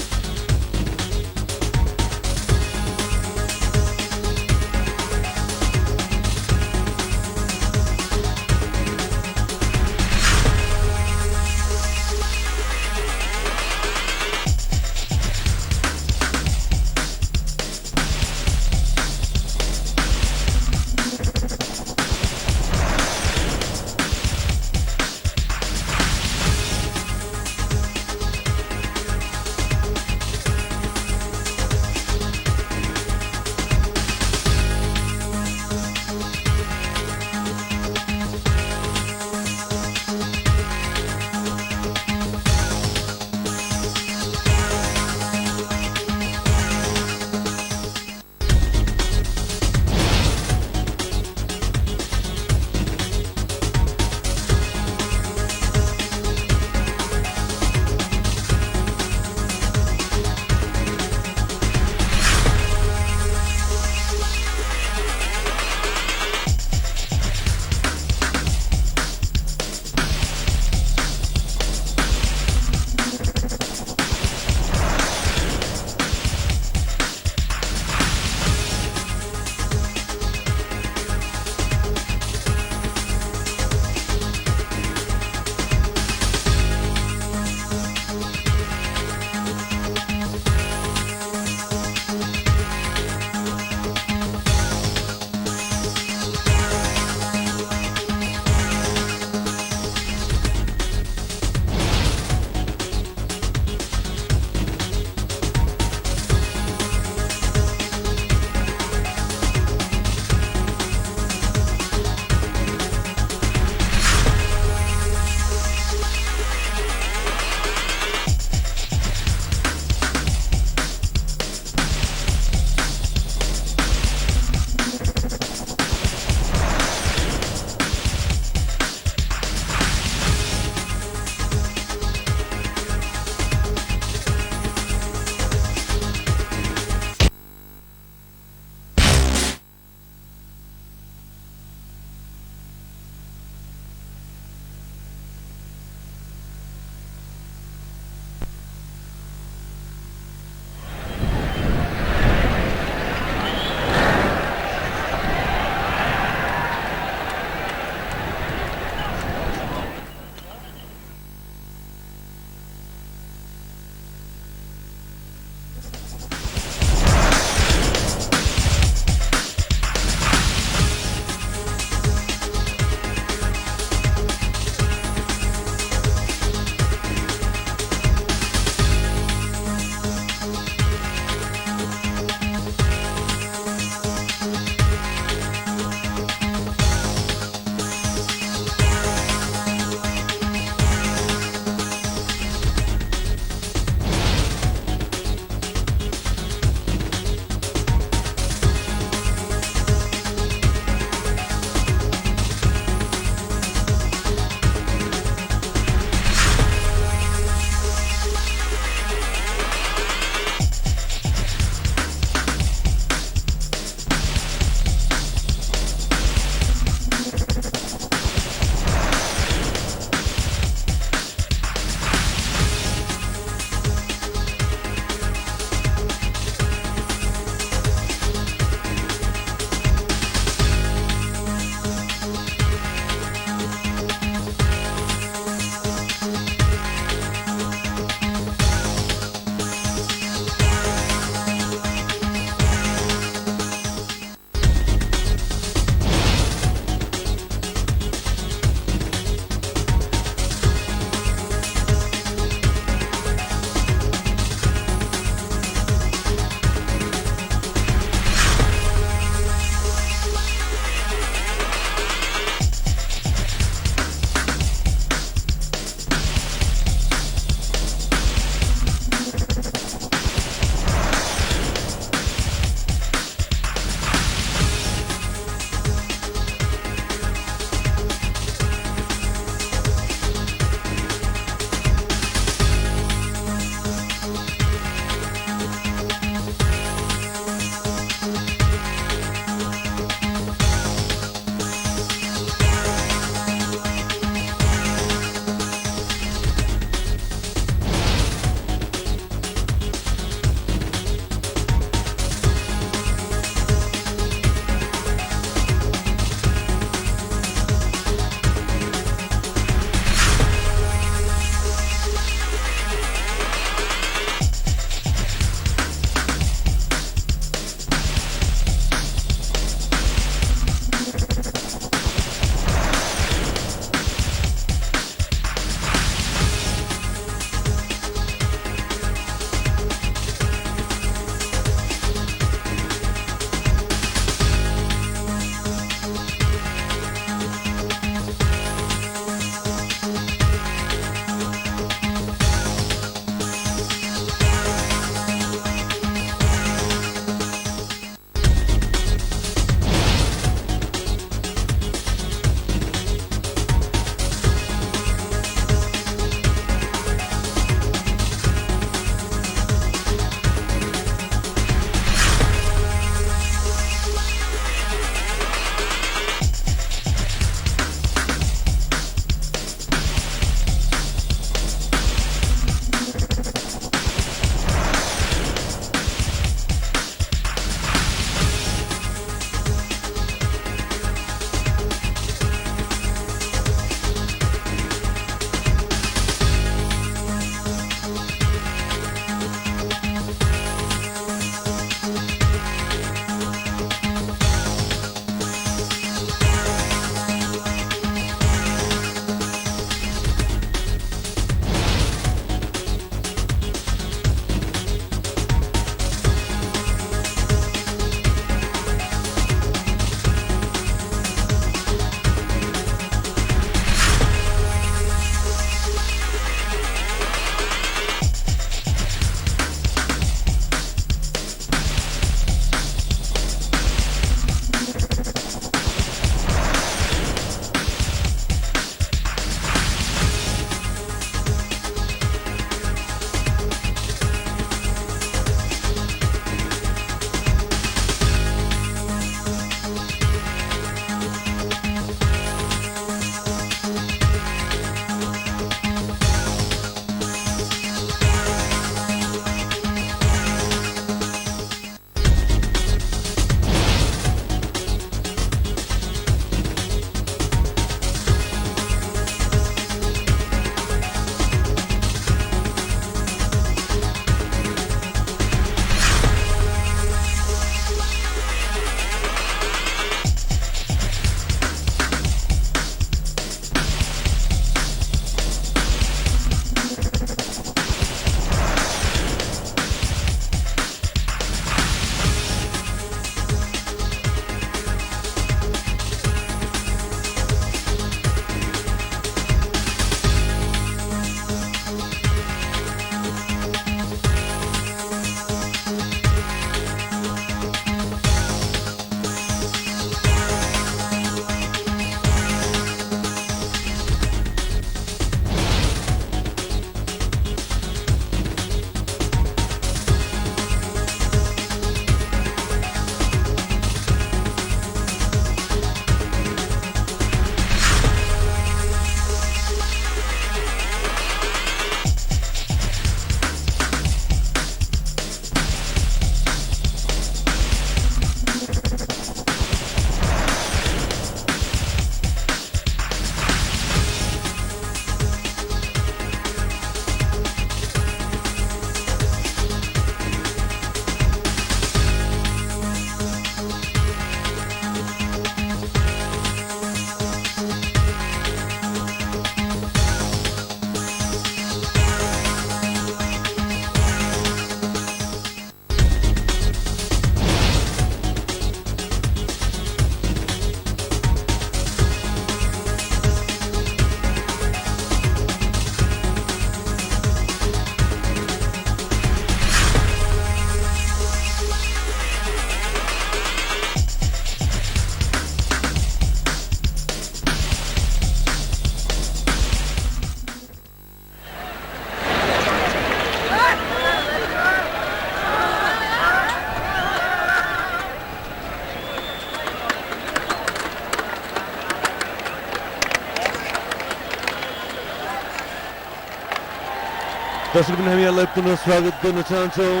दर्शकबिन हामीहरूलाई पुनः स्वागत गर्न चाहन्छौँ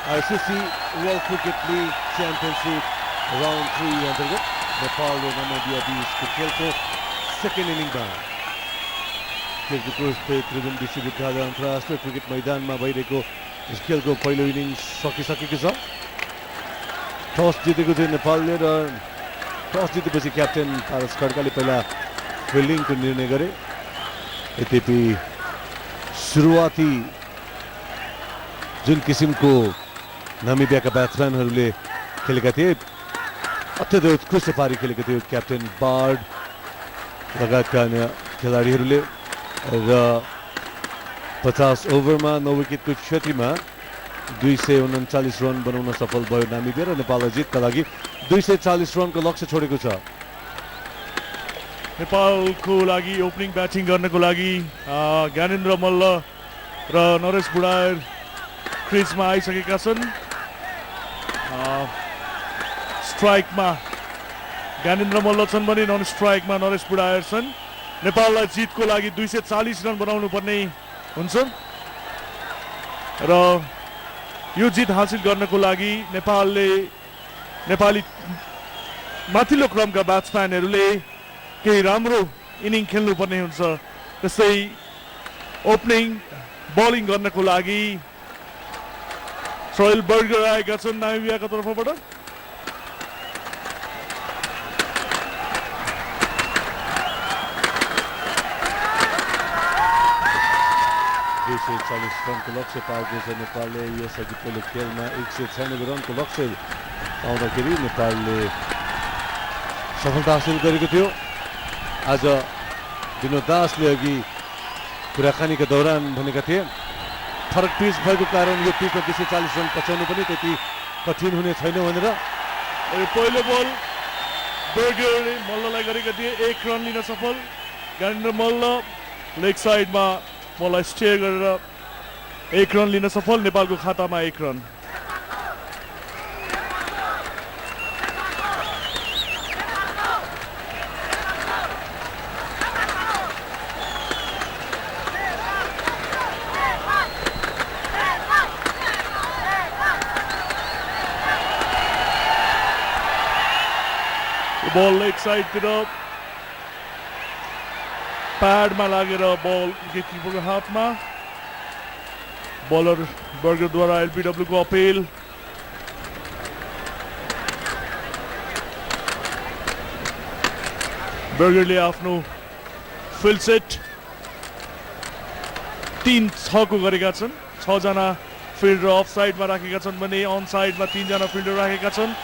ICC world cricket league championship round 3 अन्तर्गत नेपाल र नामिबिया बीचको खेलको सेकेन्ड इनिङमा खेलको त्रिभुवन विश्वविद्यालय अन्तर्राष्ट्रिय क्रिकेट मैदानमा भइरहेको यस खेलको पहिलो इनिङ्स सकिसकेको छ। टस जितेको थियो नेपालले र टस जितेपछि क्याप्टेन पारस खड्काले पहिला फिल्डिङको निर्णय गरे। यद्यपि सुरुवाती जुन किसिमको नामिबियाका ब्याट्सम्यानहरूले खेलेका थिए अत्यन्तै उत्कृष्ट पारी खेलेको थियो क्याप्टेन बार्ड लगायतका अन्य खेलाडीहरूले र 50 ओभरमा 9 विकेटको क्षतिमा 239 रन बनाउन सफल भयो नामिबिया र नेपाललाई जितका लागि 240 रनको लक्ष्य छोडेको छ। नेपालको लागि ओपनिङ ब्याटिङ गर्नको लागि ज्ञानेन्द्र मल्ल र नरेश बुढायर क्रिजमा आइसकेका छन्। स्ट्राइकमा ज्ञानेन्द्र मल्ल छन् भने नन स्ट्राइकमा नरेश बुढायर छन्। नेपाललाई जितको लागि 240 रन बनाउनु पर्ने हुन्छ र यो जित हासिल गर्नको लागि नेपाली माथिल्लो क्रमका ब्याट्सम्यानहरूले केही राम्रो इनिङ खेल्नुपर्ने हुन्छ। त्यस्तै ओपनिङ बलिङ गर्नको लागि सोहेल बर्गर आएका छन् नामिबियाको तर्फबाट। रनको लक्ष्य पाएको छ नेपालले। यसअघि पहिलो खेलमा 196 रनको लक्ष्य पाउँदाखेरि नेपालले सफलता हासिल गरेको थियो। आज विनोद दासले अघि कुराकानीका दौरान भनेका थिए फरक पिच भएको कारण यो पिचमा 240 रन पछाउनु पनि त्यति कठिन हुने छैन भनेर। पहिलो बल बर्गरले मल्ललाई गरेका थिए, 1 रन लिन सफल। ज्ञानेन्द्र मल्ल लेग साइडमा बललाई स्टे गरेर 1 रन लिन सफल। नेपालको खातामा 1 रन। बल लेग साइडतिर प्याडमा लागेर बल विकेटकिपरको हातमा। Blur बर्गरद्वारा एलबिडब्ल्यूको appeal. बर्गरले आफ्नो फिल्ड सेट 3-6 को गरेका छन्। 6 जना फिल्डर अफ साइडमा राखेका छन् भने अन साइडमा 3 जना फिल्डर राखेका छन्।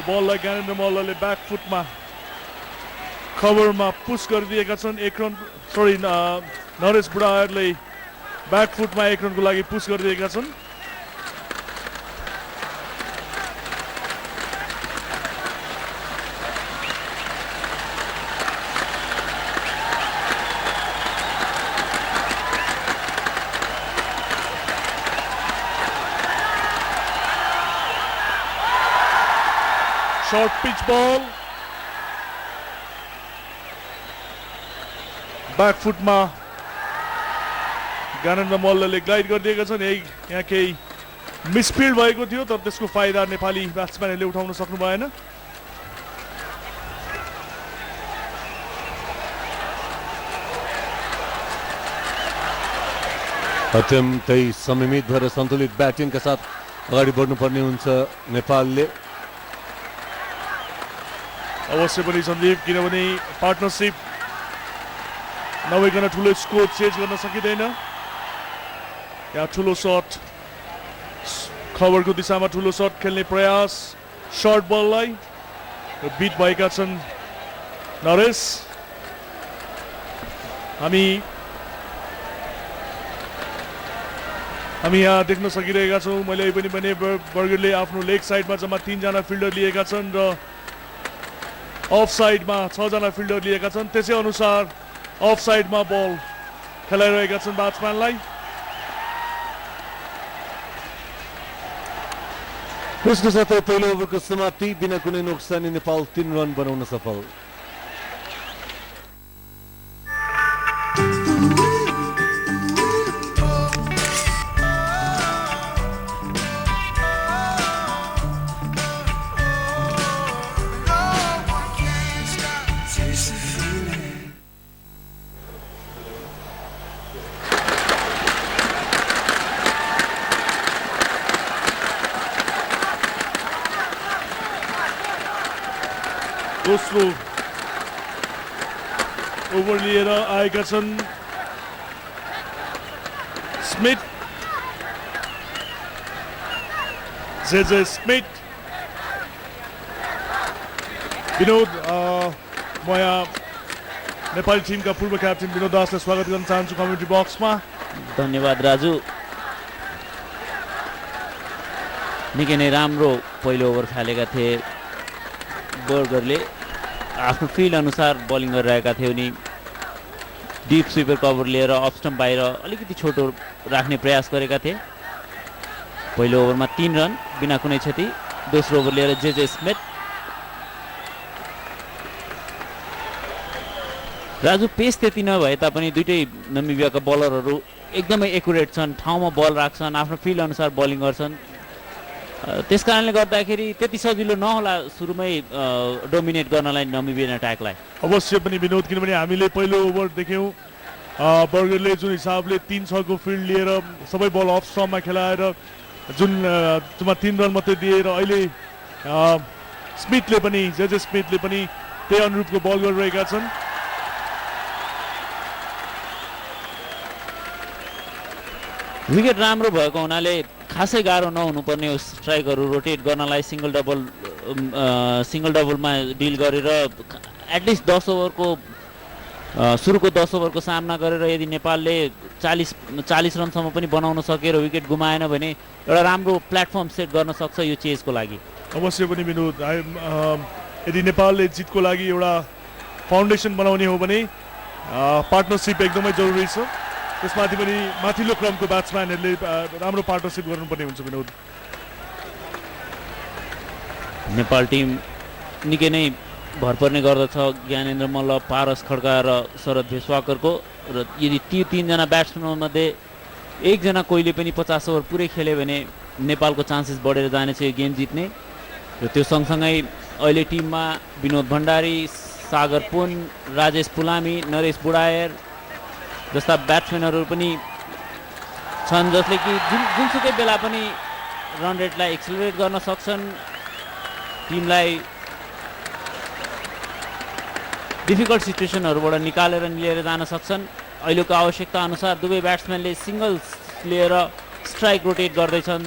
बललाई ज्ञानेन्द्र मल्लले ब्याक फुटमा कभरमा पुश गरिदिएका छन्। 1 रन नरेश बुढायरले ब्याक फुटमा 1 रनको लागि पुश गरिदिएका छन्। शॉर्ट पिच बॉल बैक फुटमा ज्ञानेन्द्र मल्लले ग्लाइड गरिदिएका छन्। यहाँ केही मिसफिल्ड भएको थियो तर त्यसको फाइदा नेपाली ब्याट्सम्यानहरूले उठाउन सक्नु भएन। अत्यन्तै संयमित भएर सन्तुलित ब्याटिङका साथ अगाडि बढ्नुपर्ने हुन्छ नेपालले। अवश्य पनि सन्दीप, किनभने पार्टनरशिप नभइकन ठुलो स्कोर चेज गर्न सकिँदैन। यहाँ ठुलो शट, खबरको दिशामा ठुलो शट खेल्ने प्रयास, सर्ट बललाई बिट भएका छन् नरेश। हामी यहाँ देख्न सकिरहेका छौँ। मैले पनि भने बर्गरले आफ्नो लेग साइडमा जम्मा 3 जना फिल्डर लिएका छन् र अफ साइडमा 6 जना फिल्डर लिएका छन्। त्यसै अनुसार अफ साइडमा बल खेलाइरहेका छन् ब्याट्सम्यानलाई। त्यसको साथै पहिलो ओभरको समाप्ति बिना कुनै नोक्सानी नेपाल 3 रन बनाउन सफल। दोस्रो ओभर लिएर आएका छन् स्मिथ जे स्मिथ विनोद म यहाँ नेपाली टिमका पूर्व क्याप्टेन विनोद दासलाई स्वागत गर्न चाहन्छु कम्युनिटी बक्समा। धन्यवाद राजु। निकै नै राम्रो पहिलो ओभर खेलेका थिए बर्गरले आफ्नो फिल अनुसार बलिङ गरिरहेका थिए उनी डिप स्विपर कभर लिएर अफ स्टम्प बाहिर अलिकति छोटो राख्ने प्रयास गरेका थिए। पहिलो ओभरमा 3 रन बिना कुनै क्षति। दोस्रो ओभर लिएर जे स्मिथ। राजु पेस त्यति नभए तापनि दुईटै नमिबियाका बलरहरू एकदमै एकुरेट छन्, ठाउँमा बल राख्छन्, आफ्नो फिल अनुसार बलिङ गर्छन्। त्यसकारणले गर्दाखेरि त्यति सजिलो नहोला सुरुमै डोमिनेट गर्नलाई नमिबियन अट्याकलाई। अवश्य पनि विनोद, किनभने हामीले पहिलो ओभर देख्यौँ बर्गरले जुन हिसाबले 3-6 को फिल्ड लिएर सबै बल अफ स्टम्पमा खेलाएर जुन 3 रन मात्रै दिएर अहिले स्मिथले पनि जे स्मिथले पनि त्यही अनुरूपको बल गरिरहेका छन्। विकेट राम्रो भएको हुनाले खासै गाह्रो नहुनुपर्ने हो स्ट्राइकहरू रोटेट गर्नलाई। सिङ्गल डबलमा डिल गरेर एटलिस्ट 10 ओभरको सुरुको 10 ओभरको सामना गरेर यदि नेपालले 40 रनसम्म पनि बनाउन सकेर विकेट गुमाएन भने एउटा राम्रो प्लेटफर्म सेट गर्न सक्छ यो चेजको लागि। अवश्य पनि विनोद, यदि नेपालले जितको लागि एउटा फाउन्डेसन बनाउने हो भने पार्टनरसिप एकदमै जरुरी छ। त्यसमाथि पनि माथिल्लो क्रमको ब्याट्सम्यानहरूले राम्रो पार्टनरसिप गर्नुपर्ने हुन्छ विनोद। नेपाल टिम निकै नै भर पर्ने गर्दछ ज्ञानेन्द्र मल्ल, पारस खड्का र शरद भेसवाकरको। र यदि ती 3 जना ब्याट्सम्यानमध्ये एकजना कोहीले पनि 50 ओभर पुरै खेल्यो भने नेपालको चान्सेस बढेर जानेछ यो गेम जित्ने। र त्यो सँगसँगै अहिले टिममा विनोद भण्डारी, सागर पुन, राजेश पुलामी, नरेश बुढायर जस्ता ब्याट्सम्यानहरू पनि छन् जसले कि जुनसुकै बेला पनि रन रेटलाई एक्सिलरेट गर्न सक्छन्, टिमलाई डिफिकल्ट सिचुएसनहरूबाट निकालेर लिएर जान सक्छन्। अहिलेको आवश्यकता अनुसार दुवै ब्याट्सम्यानले सिङ्गल्स लिएर स्ट्राइक रोटेट गर्दैछन्,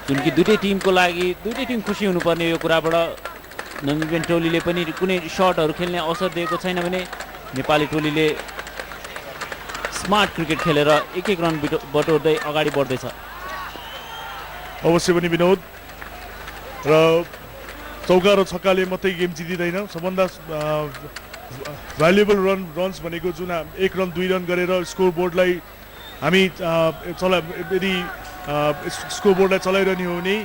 जुन कि दुईटै टिमको लागि दुईटै टिम खुसी हुनुपर्ने यो कुराबाट। नमिबियन टोलीले पनि कुनै सर्टहरू खेल्ने अवसर दिएको छैन भने नेपाली टोलीले स्मार्ट क्रिकेट खेलेर एक रन बटोर्दै अगाडि बढ्दैछ। अवश्य पनि विनोद, र चौका र छक्काले मात्रै गेम जितिँदैन। सबभन्दा भ्यालुएबल रन्स भनेको जुन 1 रन 2 रन गरेर स्कोर बोर्डलाई हामी यदि स्कोर बोर्डलाई चलाइरहने हो भने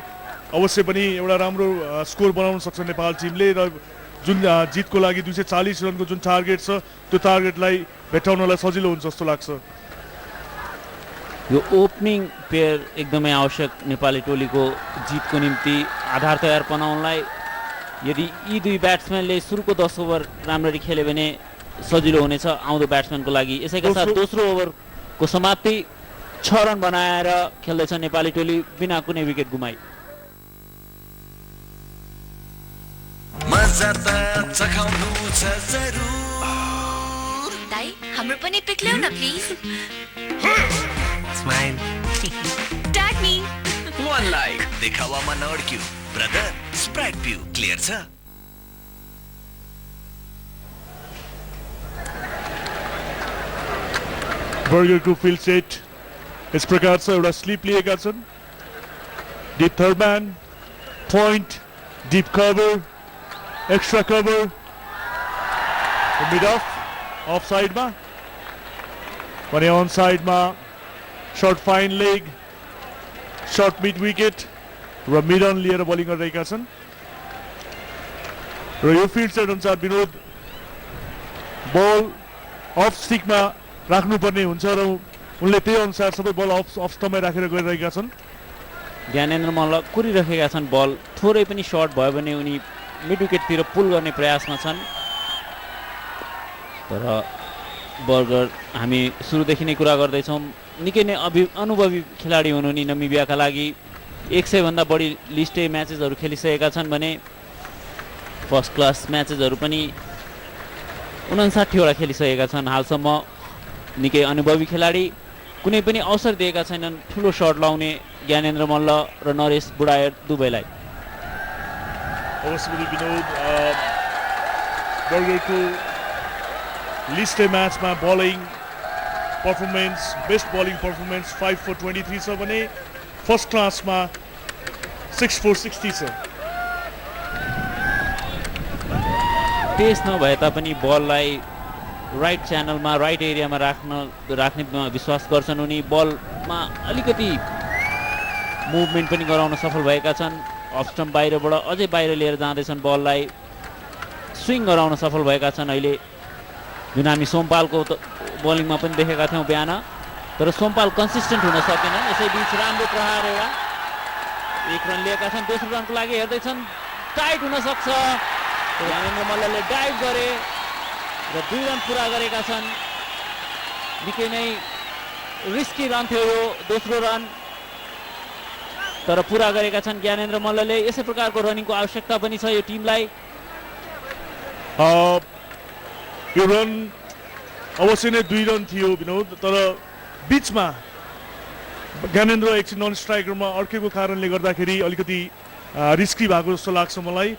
अवश्य पनि एउटा राम्रो स्कोर बनाउन सक्छ नेपाल टिमले। र जुन जितको लागि 240 रनको जुन टार्गेट छ त्यो टार्गेटलाई भेटाउनलाई सजिलो हुन्छ जस्तो लाग्छ। यो ओपनिङ पेयर एकदमै आवश्यक नेपाली टोलीको जितको निम्ति आधार तयार बनाउनलाई। यदि यी दुई ब्याट्सम्यानले सुरुको 10 ओभर राम्ररी खेल्यो भने सजिलो हुनेछ आउँदो ब्याट्सम्यानको लागि। यसैका साथ दोस्रो ओभरको समाप्ति 6 रन बनाएर खेल्दैछ नेपाली टोली बिना कुनै विकेट गुमाई। मजा त चखाउनु छ जरुर। दाइ हाम्रो पनि पिक ल्याउ न please. Smile. Tag me. One like देखावामा नअड्क्यु ब्रदर, स्प्राइट पिउ क्लियर छ। बर्गरको फिल्ड सेट इस प्रकार से एउटा स्लिप लिएका छन्। Deep third man, point, deep cover, extra cover, mid off साइडमा भने अन साइडमा short fine leg, short mid wicket र मिड अन लिएर बलिङ गरिरहेका छन्। र यो फिल्ड सेट अनुसार विनोद बल अफ स्टिकमा राख्नुपर्ने हुन्छ र उनले त्यही अनुसार सबै बल अफ स्टम्पमै राखेर गरिरहेका छन्। ज्ञानेन्द्र मल्ल कुरिरहेका छन् बल, थोरै पनि सर्ट भयो भने उनी मिड विकेटतिर पुल गर्ने प्रयासमा छन्। तर बर्गर हामी सुरुदेखि नै कुरा गर्दैछौँ निकै नै अनुभवी खेलाडी हुन् उनी। नमिबियाका लागि 100 भन्दा बढी लिस्टे म्याचेसहरू खेलिसकेका छन् भने फर्स्ट क्लास म्याचेसहरू पनि 59 वटा खेलिसकेका छन् हालसम्म निकै अनुभवी खेलाडी कुनै पनि अवसर दिएका छैनन् ठुलो शट लाउने ज्ञानेन्द्र मल्ल र नरेश बुढायर दुवैलाई अवश्य पनि विनोद बर्गरको लिस्ट म्याचमा bowling performance best bowling performance 5 for 23 छ भने फर्स्ट क्लासमा 6 for 60 छ पेस नभए तापनि बललाई राइट च्यानलमा राइट एरियामा राख्ने विश्वास गर्छन् उनी बलमा अलिकति मुभमेन्ट पनि गराउन सफल भएका छन् अफ स्टम्प बाहिरबाट अझै बाहिर लिएर जाँदैछन् बललाई स्विङ गराउन सफल भएका छन् अहिले जुन हामी सोमपालको बलिङमा पनि देखेका थियौँ बिहान तर सोमपाल कन्सिस्टेन्ट हुन सकेनन् यसैबीच राम्रो प्रहार एउटा 1 रन लिएका छन् दोस्रो रनको लागि हेर्दैछन् टाइट हुन सक्छ ज्ञानेन्द्र मल्लले डाइभ गरे र 2 रन पुरा गरेका छन् निकै नै रिस्की रन थियो यो दोस्रो रन तर पुरा गरेका छन् ज्ञानेन्द्र मल्लले यसै प्रकारको रनिङको आवश्यकता पनि छ यो टिमलाई यो रन अवश्य नै 2 रन थियो विनोद तर बीचमा ज्ञानेन्द्र एकछिन नन स्ट्राइकरमा अड्केको कारणले गर्दाखेरि अलिकति रिस्की भएको जस्तो लाग्छ मलाई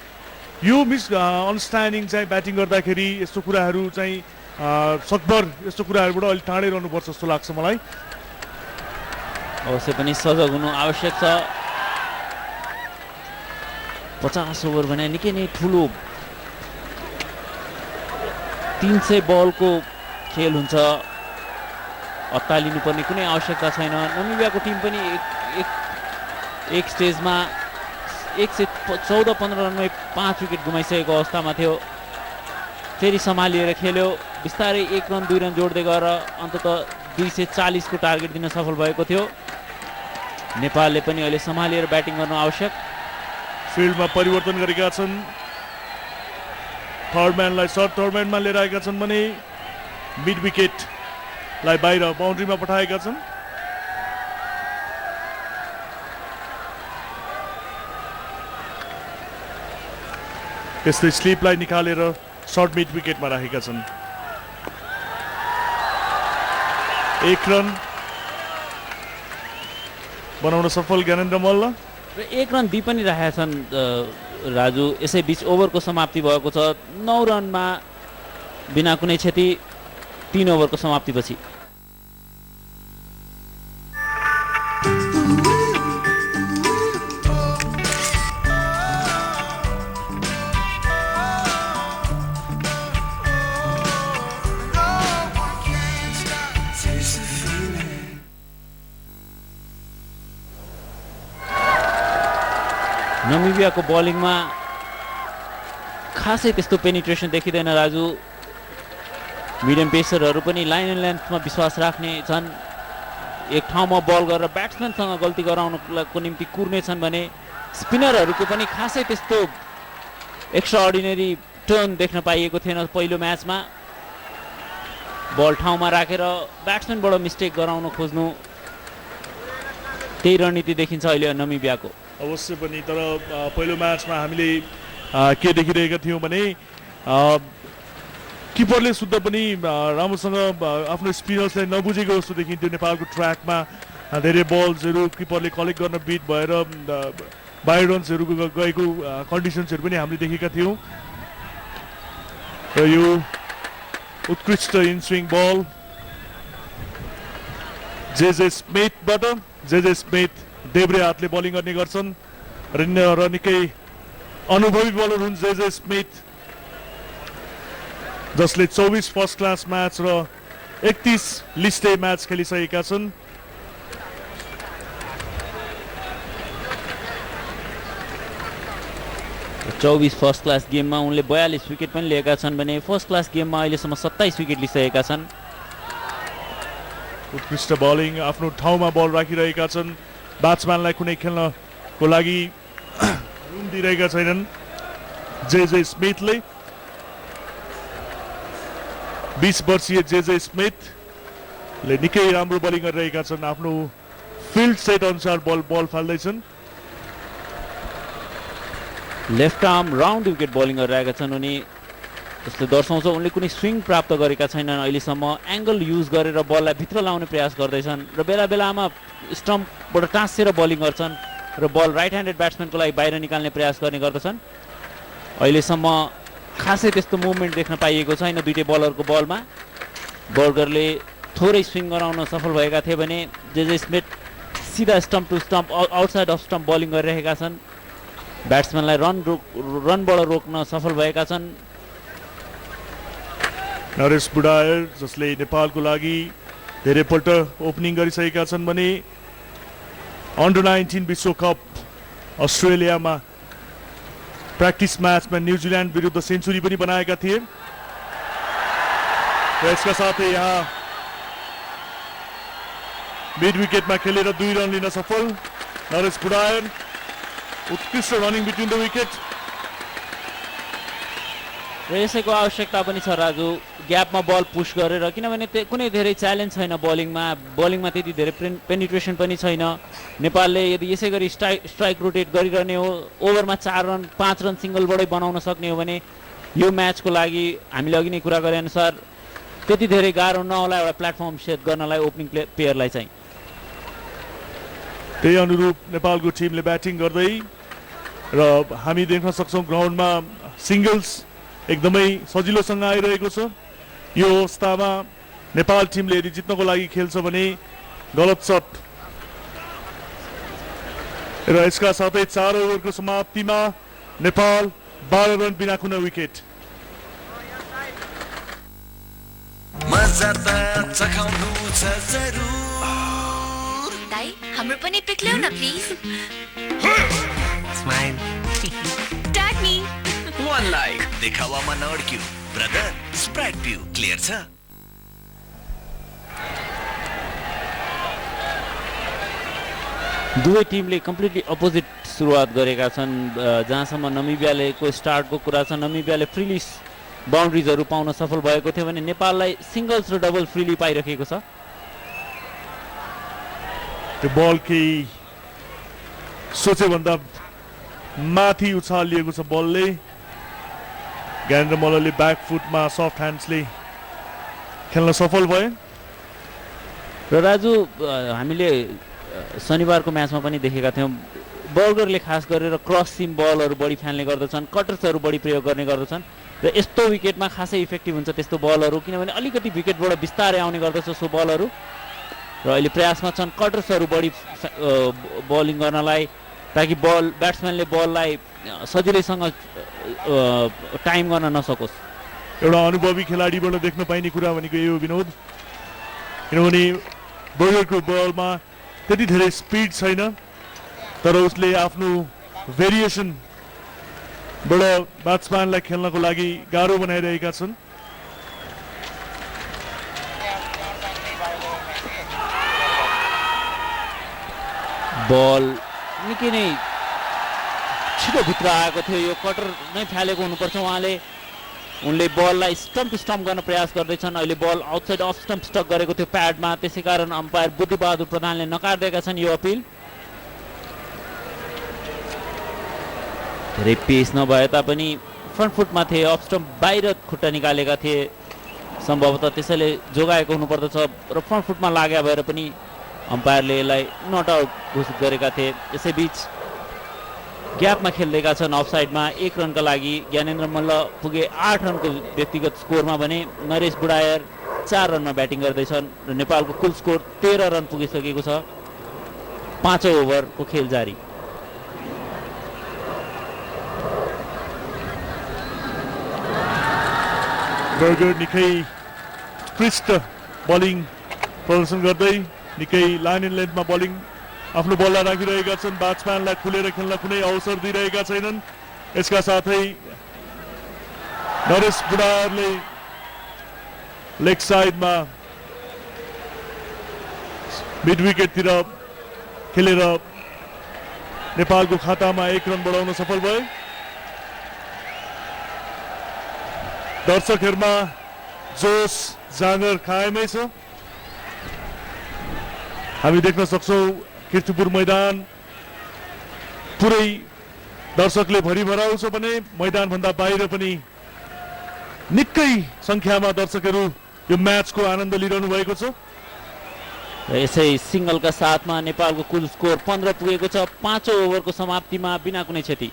यो मिस अन्डरस्ट्यान्डिङ चाहिँ ब्याटिङ गर्दाखेरि यस्तो कुराहरू चाहिँ सकभर यस्तो कुराहरूबाट अलिक टाढै रहनुपर्छ जस्तो लाग्छ मलाई अवश्य पनि सजग हुनु आवश्यक छ 50 ओभर भने निकै नै ठुलो 300 बलको खेल हुन्छ अत्तालिनुपर्ने कुनै आवश्यकता छैन नमिबियाको टिम पनि एक स्टेजमा 114-15 रनमै 5 विकेट गुमाइसकेको अवस्थामा थियो फेरि सम्हालिएर खेल्यो बिस्तारै 1 रन 2 रन जोड्दै गएर अन्ततः 240 को टार्गेट दिन सफल भएको थियो नेपालले पनि अहिले सम्हालिएर ब्याटिङ गर्नु आवश्यक फिल्डमा परिवर्तन गरेका छन् थर्ड म्यानमा लिएर आएका छन् भने मिड विकेटलाई बाहिर बाउन्ड्रीमा पठाएका छन् त्यस्तै स्लिपलाई निकालेर सर्ट मिड विकेटमा राखेका छन् 1 रन बनाउन सफल ज्ञानेन्द्र मल्ल र 1 रन दिइ पनि राखेका छन् राजु यसै बीच ओभरको समाप्ति भएको छ 9 रनमा बिना कुनै क्षति 3 ओभरको समाप्तिपछि नमिबियाको बलिङमा खासै त्यस्तो पेनिट्रेसन देखिँदैन राजु मिडियम पेसरहरू पनि लाइन एन्ड लेन्थमा विश्वास राख्ने छन् एक ठाउँमा बल गरेर ब्याट्सम्यानसँग गल्ती गराउनको निम्ति कुर्ने छन् भने स्पिनरहरूको पनि खासै त्यस्तो एक्स्ट्रा अर्डिनरी टर्न देख्न पाइएको थिएन पहिलो म्याचमा बल ठाउँमा राखेर ब्याट्सम्यानबाट मिस्टेक गराउन खोज्नु त्यही रणनीति देखिन्छ अहिले नमिबियाको अवश्य पनि तर पहिलो म्याचमा हामीले के देखिरहेका थियौँ भने किपरले सुद्धा पनि राम्रोसँग आफ्नो स्पिनर्सलाई नबुझेको जस्तो देखिन्थ्यो नेपालको ट्र्याकमा धेरै बल्सहरू किपरले कलेक्ट गर्न बिट भएर बाहिर रन्सहरू गएको कन्डिसन्सहरू पनि हामीले देखेका थियौँ र यो उत्कृष्ट इन स्विङ बल जे स्मिथबाट जे स्मिथ देब्रे हातले बलिङ गर्ने गर्छन् र निकै अनुभवी बलर हुन् जे स्मिथ जसले 24 फर्स्ट क्लास म्याच र 31 लिस्ट ए म्याच खेलिसकेका छन् चौबीस फर्स्ट क्लास गेममा उनले 42 विकेट पनि लिएका छन् भने फर्स्ट क्लास गेममा अहिलेसम्म 27 विकेट लिइसकेका छन् उत्कृष्ट बलिङ आफ्नो ठाउँमा बल राखिरहेका छन् ब्याट्सम्यानलाई कुनै खेल्नको लागि रुम दिइरहेका छैनन् जे स्मिथले 20 वर्षीय जे स्मिथले निकै राम्रो बलिङ गरिरहेका छन् आफ्नो फिल्ड सेट अनुसार बल फाल्दैछन् left arm round wicket bowling गरिरहेका छन् उनी जसले दर्शाउँछ उनले कुनै स्विङ प्राप्त गरेका छैनन् अहिलेसम्म एङ्गल युज गरेर बललाई भित्र लाउने प्रयास गर्दैछन् र बेला बेलामा स्टम्पबाट टाँसेर बलिङ गर्छन् र बल राइट ह्यान्डेड ब्याट्सम्यानको लागि बाहिर निकाल्ने प्रयास गर्ने गर्दछन् अहिलेसम्म खासै त्यस्तो मुभमेन्ट देख्न पाइएको छैन दुईटै बलरको बलमा बर्गरले थोरै स्विङ गराउन सफल भएका थिए भने जे स्मिथ सिधा stump to stump outside off stump bowling गरिरहेका छन् ब्याट्सम्यानलाई रनबाट रोक्न सफल भएका छन् नरेश बुढायर जसले नेपालको लागि धेरैपल्ट ओपनिङ गरिसकेका छन् भने अन्डर 19 विश्वकप अस्ट्रेलियामा प्र्याक्टिस म्याचमा न्युजिल्यान्ड विरुद्ध सेन्चुरी पनि बनाएका थिए र यसका साथै यहाँ मिड विकेटमा खेलेर 2 रन लिन सफल नरेश बुढायर उत्कृष्ट रनिङ बिट्विन द विकेट र यसैको आवश्यकता पनि छ राजु ग्यापमा बल पुश गरेर किनभने कुनै धेरै च्यालेन्ज छैन बलिङमा त्यति धेरै पेनिट्रेसन पनि छैन नेपालले यदि यसै गरी स्ट्राइक रोटेट गरिरहने हो ओभरमा 4 रन 5 रन सिङ्गलबाटै बनाउन सक्ने हो भने यो म्याचको लागि हामीले अघि नै कुरा गरे अनुसार त्यति धेरै गाह्रो नहोला एउटा प्लेटफर्म सेट गर्नलाई ओपनिङ प्लेयरलाई चाहिँ त्यही अनुरूप नेपालको टिमले ब्याटिङ गर्दै र हामी देख्न सक्छौँ ग्राउन्डमा सिङ्गल्स एकदमै सजिलोसँग आइरहेको छ यो अवस्थामा नेपाल टिमले यदि जित्नको लागि खेल्छ भने गलत सट र यसका साथै 4 ओभरको समाप्तिमा नेपाल 12 रन बिना कुनै विकेट मजा त चखाउनु छ जरुर दाइ हाम्रो पनि पिक ल्याउ न please smile tag me one like देखावामा नअड्क्यु ब्रदर स्प्राइट पिउ क्लियर छ दुवै टिमले कम्प्लिटली अपोजिट सुरुवात गरेका छन् जहाँसम्म नमिबियाले को स्टार्टको कुरा छ नमिबियाले फ्रिली बाउन्ड्रिजहरू पाउन सफल भएको थियो भने नेपाललाई सिङ्गल्स र डबल फ्रिली पाइरहेको छ त्यो बल केही सोचे भन्दा माथि उछालिएको छ बलले ज्ञानेन्द्र मल्लले ब्याक फुटमा सफ्ट ह्यान्ड्सले खेल्न सफल भए र राजु हामीले शनिबारको म्याचमा पनि देखेका थियौँ बर्गरले खास गरेर क्रस सिम बलहरू बढी फाल्ने गर्दछन् कटर्सहरू बढी प्रयोग गर्ने गर्दछन् र यस्तो विकेटमा खासै इफेक्टिभ हुन्छ त्यस्तो बलहरू किनभने अलिकति विकेटबाट बिस्तारै आउने गर्दछ सो बलहरू र अहिले प्रयासमा छन् कटर्सहरू बढी बलिङ गर्नलाई ताकि ब्याट्सम्यानले बललाई सजिलैसँग टाइम गर्न नसकोस् एउटा अनुभवी खेलाडीबाट देख्न पाइने कुरा भनेको यो विनोद किनभने बर्गरको बलमा त्यति धेरै स्पिड छैन तर उसले आफ्नो भेरिएसनबाट ब्याट्सम्यानलाई खेल्नको लागि गाह्रो बनाइरहेका छन् बल निकै नै छिटो भित्र आएको थियो यो कटर नै फालेको हुनुपर्छ उनले बललाई स्टम्प गर्न प्रयास गर्दैछन् अहिले बल आउटसाइड अफ स्टम्प स्टक गरेको थियो प्याडमा त्यसै कारण अम्पायर बुद्धिबहादुर प्रधानले नकारिदिएका छन् यो अपिल धेरै पेस नभए तापनि फ्रन्ट फुटमा थिए अफ स्टम्प बाहिर खुट्टा निकालेका थिए सम्भवतः त्यसैले जोगाएको हुनुपर्दछ र फ्रन्ट फुटमा लाग्या भएर पनि अम्पायरले यसलाई नट आउट घोषित गरेका थिए यसैबीच ग्यापमा खेल्दैका छन् अफसाइडमा 1 रनका लागि ज्ञानेन्द्र मल्ल पुगे 8 रनको व्यक्तिगत स्कोरमा भने नरेश बुढायर 4 रनमा ब्याटिङ गर्दैछन् र नेपालको कुल स्कोर 13 रन पुगिसकेको छ 5 ओभरको खेल जारी बर्गर निकै उत्कृष्ट बलिङ प्रदर्शन गर्दै निकै लाइन एन्ड लेन्थमा बलिङ आफ्नो बललाई राखिरहेका छन् ब्याट्सम्यानलाई खुलेर खेल्न कुनै अवसर दिइरहेका छैनन् यसका साथै नरेश बुढायरले लेग साइडमा मिड विकेटतिर खेलेर नेपालको खातामा 1 रन बढाउन सफल भए दर्शकहरुमा जोश जाँगर कायमै छ हामी देख्न सक्छौं किर्तिपुर मैदान पुरै दर्शकले भरिभराउ छ भने मैदानभन्दा बाहिर पनि निकै संख्यामा दर्शकहरू यो म्याचको आनन्द लिइरहनु भएको छ। र यसै सिंगलका साथमा नेपालको कुल स्कोर 15 पुगेको छ 5औं ओभरको समाप्तिमा बिना कुनै क्षति।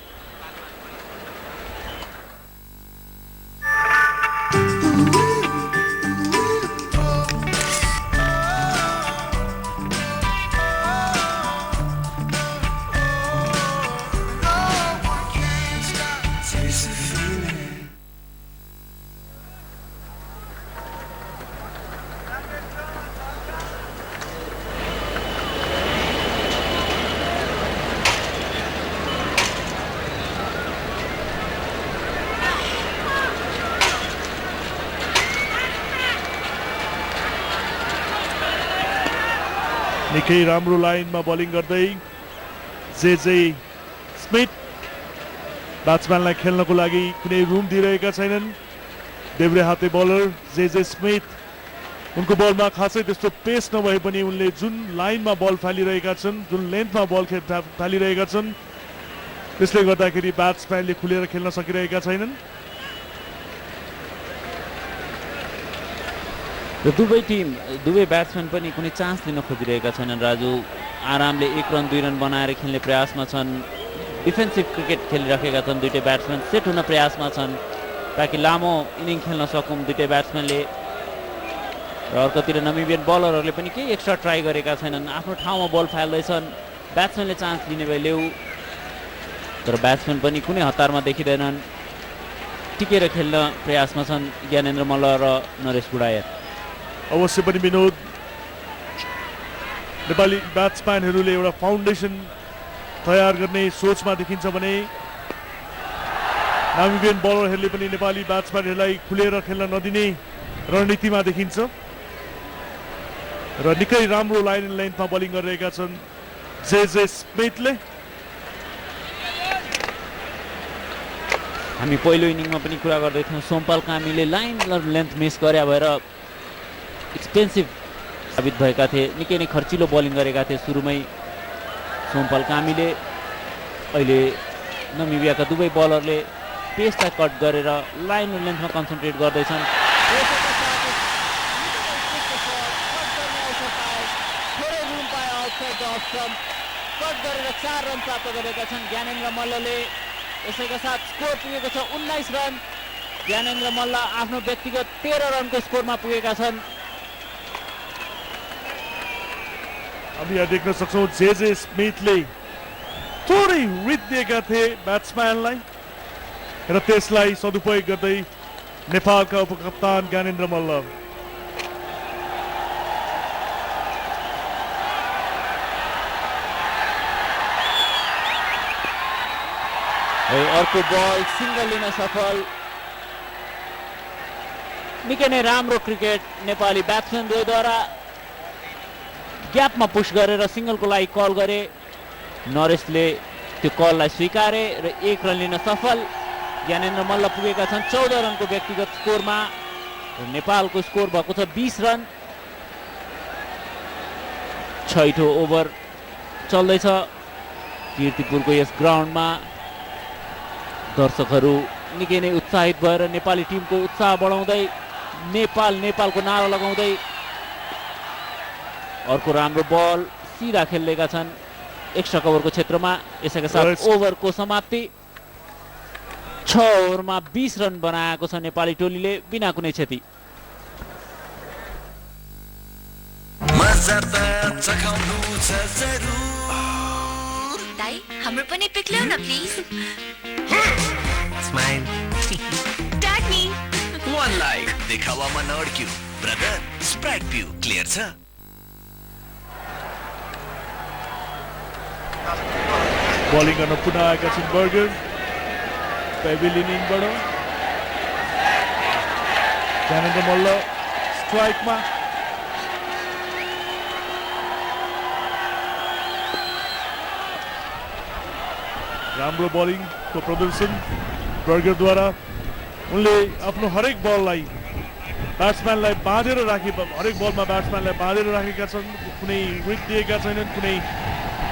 निकै राम्रो लाइनमा बलिङ गर्दै जे स्मिथ ब्याट्सम्यानलाई खेल्नको लागि कुनै रुम दिइरहेका छैनन्। देब्रे हाते बलर जे स्मिथ उनको बलमा खासै त्यस्तो पेस नभए पनि उनले जुन लाइनमा बल फालिरहेका छन्, जुन लेन्थमा बल फालिरहेका छन्, त्यसले गर्दाखेरि ब्याट्सम्यानले खुलेर खेल्न सकिरहेका छैनन्। र दुवै ब्याट्सम्यान पनि कुनै चान्स लिन खोजिरहेका छैनन्। राजु आरामले 1 रन 2 रन बनाएर खेल्ने प्रयासमा छन्। डिफेन्सिभ क्रिकेट खेलिराखेका छन् दुईटै ब्याट्सम्यान, सेट हुन प्रयासमा छन् ताकि लामो इनिङ खेल्न सकौँ दुईटै ब्याट्सम्यानले। र अर्कोतिर नमिबियन बलरहरूले पनि केही एक्स्ट्रा ट्राई गरेका छैनन्, आफ्नो ठाउँमा बल फाल्दैछन्। ब्याट्सम्यानले चान्स लिने भए ल्याउ, तर ब्याट्सम्यान पनि कुनै हतारमा देखिँदैनन्, टिकेर खेल्न प्रयासमा छन् ज्ञानेन्द्र मल्ल र नरेश बुढायत। अवश्य पनि विनोद, नेपाली ब्याट्सम्यानहरूले एउटा फाउन्डेसन तयार गर्ने सोचमा देखिन्छ भने नामिबियन बलरहरूले पनि नेपाली ब्याट्सम्यानहरूलाई खुलेर खेल्न नदिने रणनीतिमा देखिन्छ र निकै राम्रो लाइन एन्ड लेन्थमा बलिङ गरिरहेका छन् जे स्मिथले। हामी पहिलो इनिङमा पनि कुरा गर्दै थियौँ, सोमपाल कामीले लाइन र लेन्थ मिस गरे भएर एक्सपेन्सिभ साबित भएका थिए, निकै नै खर्चिलो बलिङ गरेका थिए सुरुमै सोमपाल कामीले। अहिले नमिबियाका दुवै बलरले पेसलाई कट गरेर लाइन र लेन्थमा कन्सन्ट्रेट गर्दैछन्। कट गरेर 4 रन प्राप्त गरेका छन् ज्ञानेन्द्र मल्लले। यसैका साथ स्कोर पुगेको छ 19 रन। ज्ञानेन्द्र मल्ल आफ्नो व्यक्तिगत 13 रनको स्कोरमा पुगेका छन्। हामी यहाँ देख्न सक्छौँ जे स्मिथले थोरै रित दिएका थिए ब्याट्सम्यानलाई र त्यसलाई सदुपयोग गर्दै नेपालका उपकप्तान ज्ञानेन्द्र मल्ल। अर्को बल सिंगल लिन सफल। निकै नै राम्रो क्रिकेट नेपाली ब्याट्सम्यान द्वयद्वारा। ग्यापमा पुश गरेर सिंगलको लागि कल गरे, नरेशले त्यो कललाई स्वीकारे र 1 रन लिन सफल। ज्ञानेन्द्र मल्ल पुगेका छन् 14 रनको व्यक्तिगत स्कोरमा र नेपालको स्कोर भएको छ 20 रन। 6औं ओभर चल्दैछ कीर्तिपुरको यस ग्राउन्डमा। दर्शकहरू निकै नै उत्साहित भएर नेपाली टिमको उत्साह बढाउँदै नेपालको नारा लगाउँदै अर्को राम्रो बल सिधा खेलेका छन् एक्स्ट्रा कभरको क्षेत्रमा। यसैका साथ ओभरको समाप्ति। 6 ओभरमा 20 रन बनाएको छ नेपाली टोलीले बिना कुनै क्षति। दाइ हाम्रो पनि पिक ल्याउ न please. Smile tag me. One like देखावामा नअड्क्यू ब्रदर, स्प्राइट पिउ क्लियर छ। बलिङ गर्न पुनः आएका छन् बर्गर पेभिलियन इनबाट। ज्ञानेन्द्र मल्ल स्ट्राइकमा। राम्रो बलिङको प्रदर्शन बर्गरद्वारा। उनले आफ्नो हरेक बललाई ब्याट्सम्यानलाई बाँधेर राखे, हरेक बलमा ब्याट्सम्यानलाई बाँधेर राखेका छन्, कुनै विक दिएका छैनन्, कुनै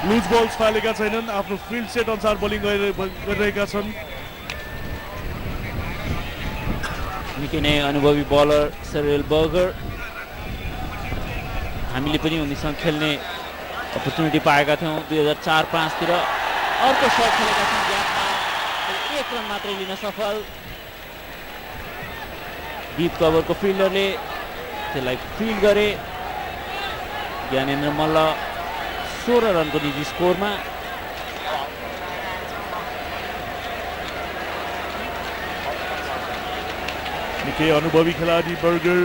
लुज बल्स फालेका छैनन् आफ्नो फिल्ड सेट अनुसार बोलिङ गरिरहेका छन् निकै नै अनुभवी बलर सरेल बर्गर हामीले पनि उनीसँग खेल्ने अपर्च्युनिटी पाएका थियौँ 2004-05 तिर अर्को सर्ट खेलेका छौँ ग्यापमा 1 रन मात्रै लिन सफल डीप कभरको फिल्डरले त्यसलाई फिल्ड गरे ज्ञानेन्द्र मल्ल 16 रनको निजी स्कोरमा निकै अनुभवी खेलाडी बर्गर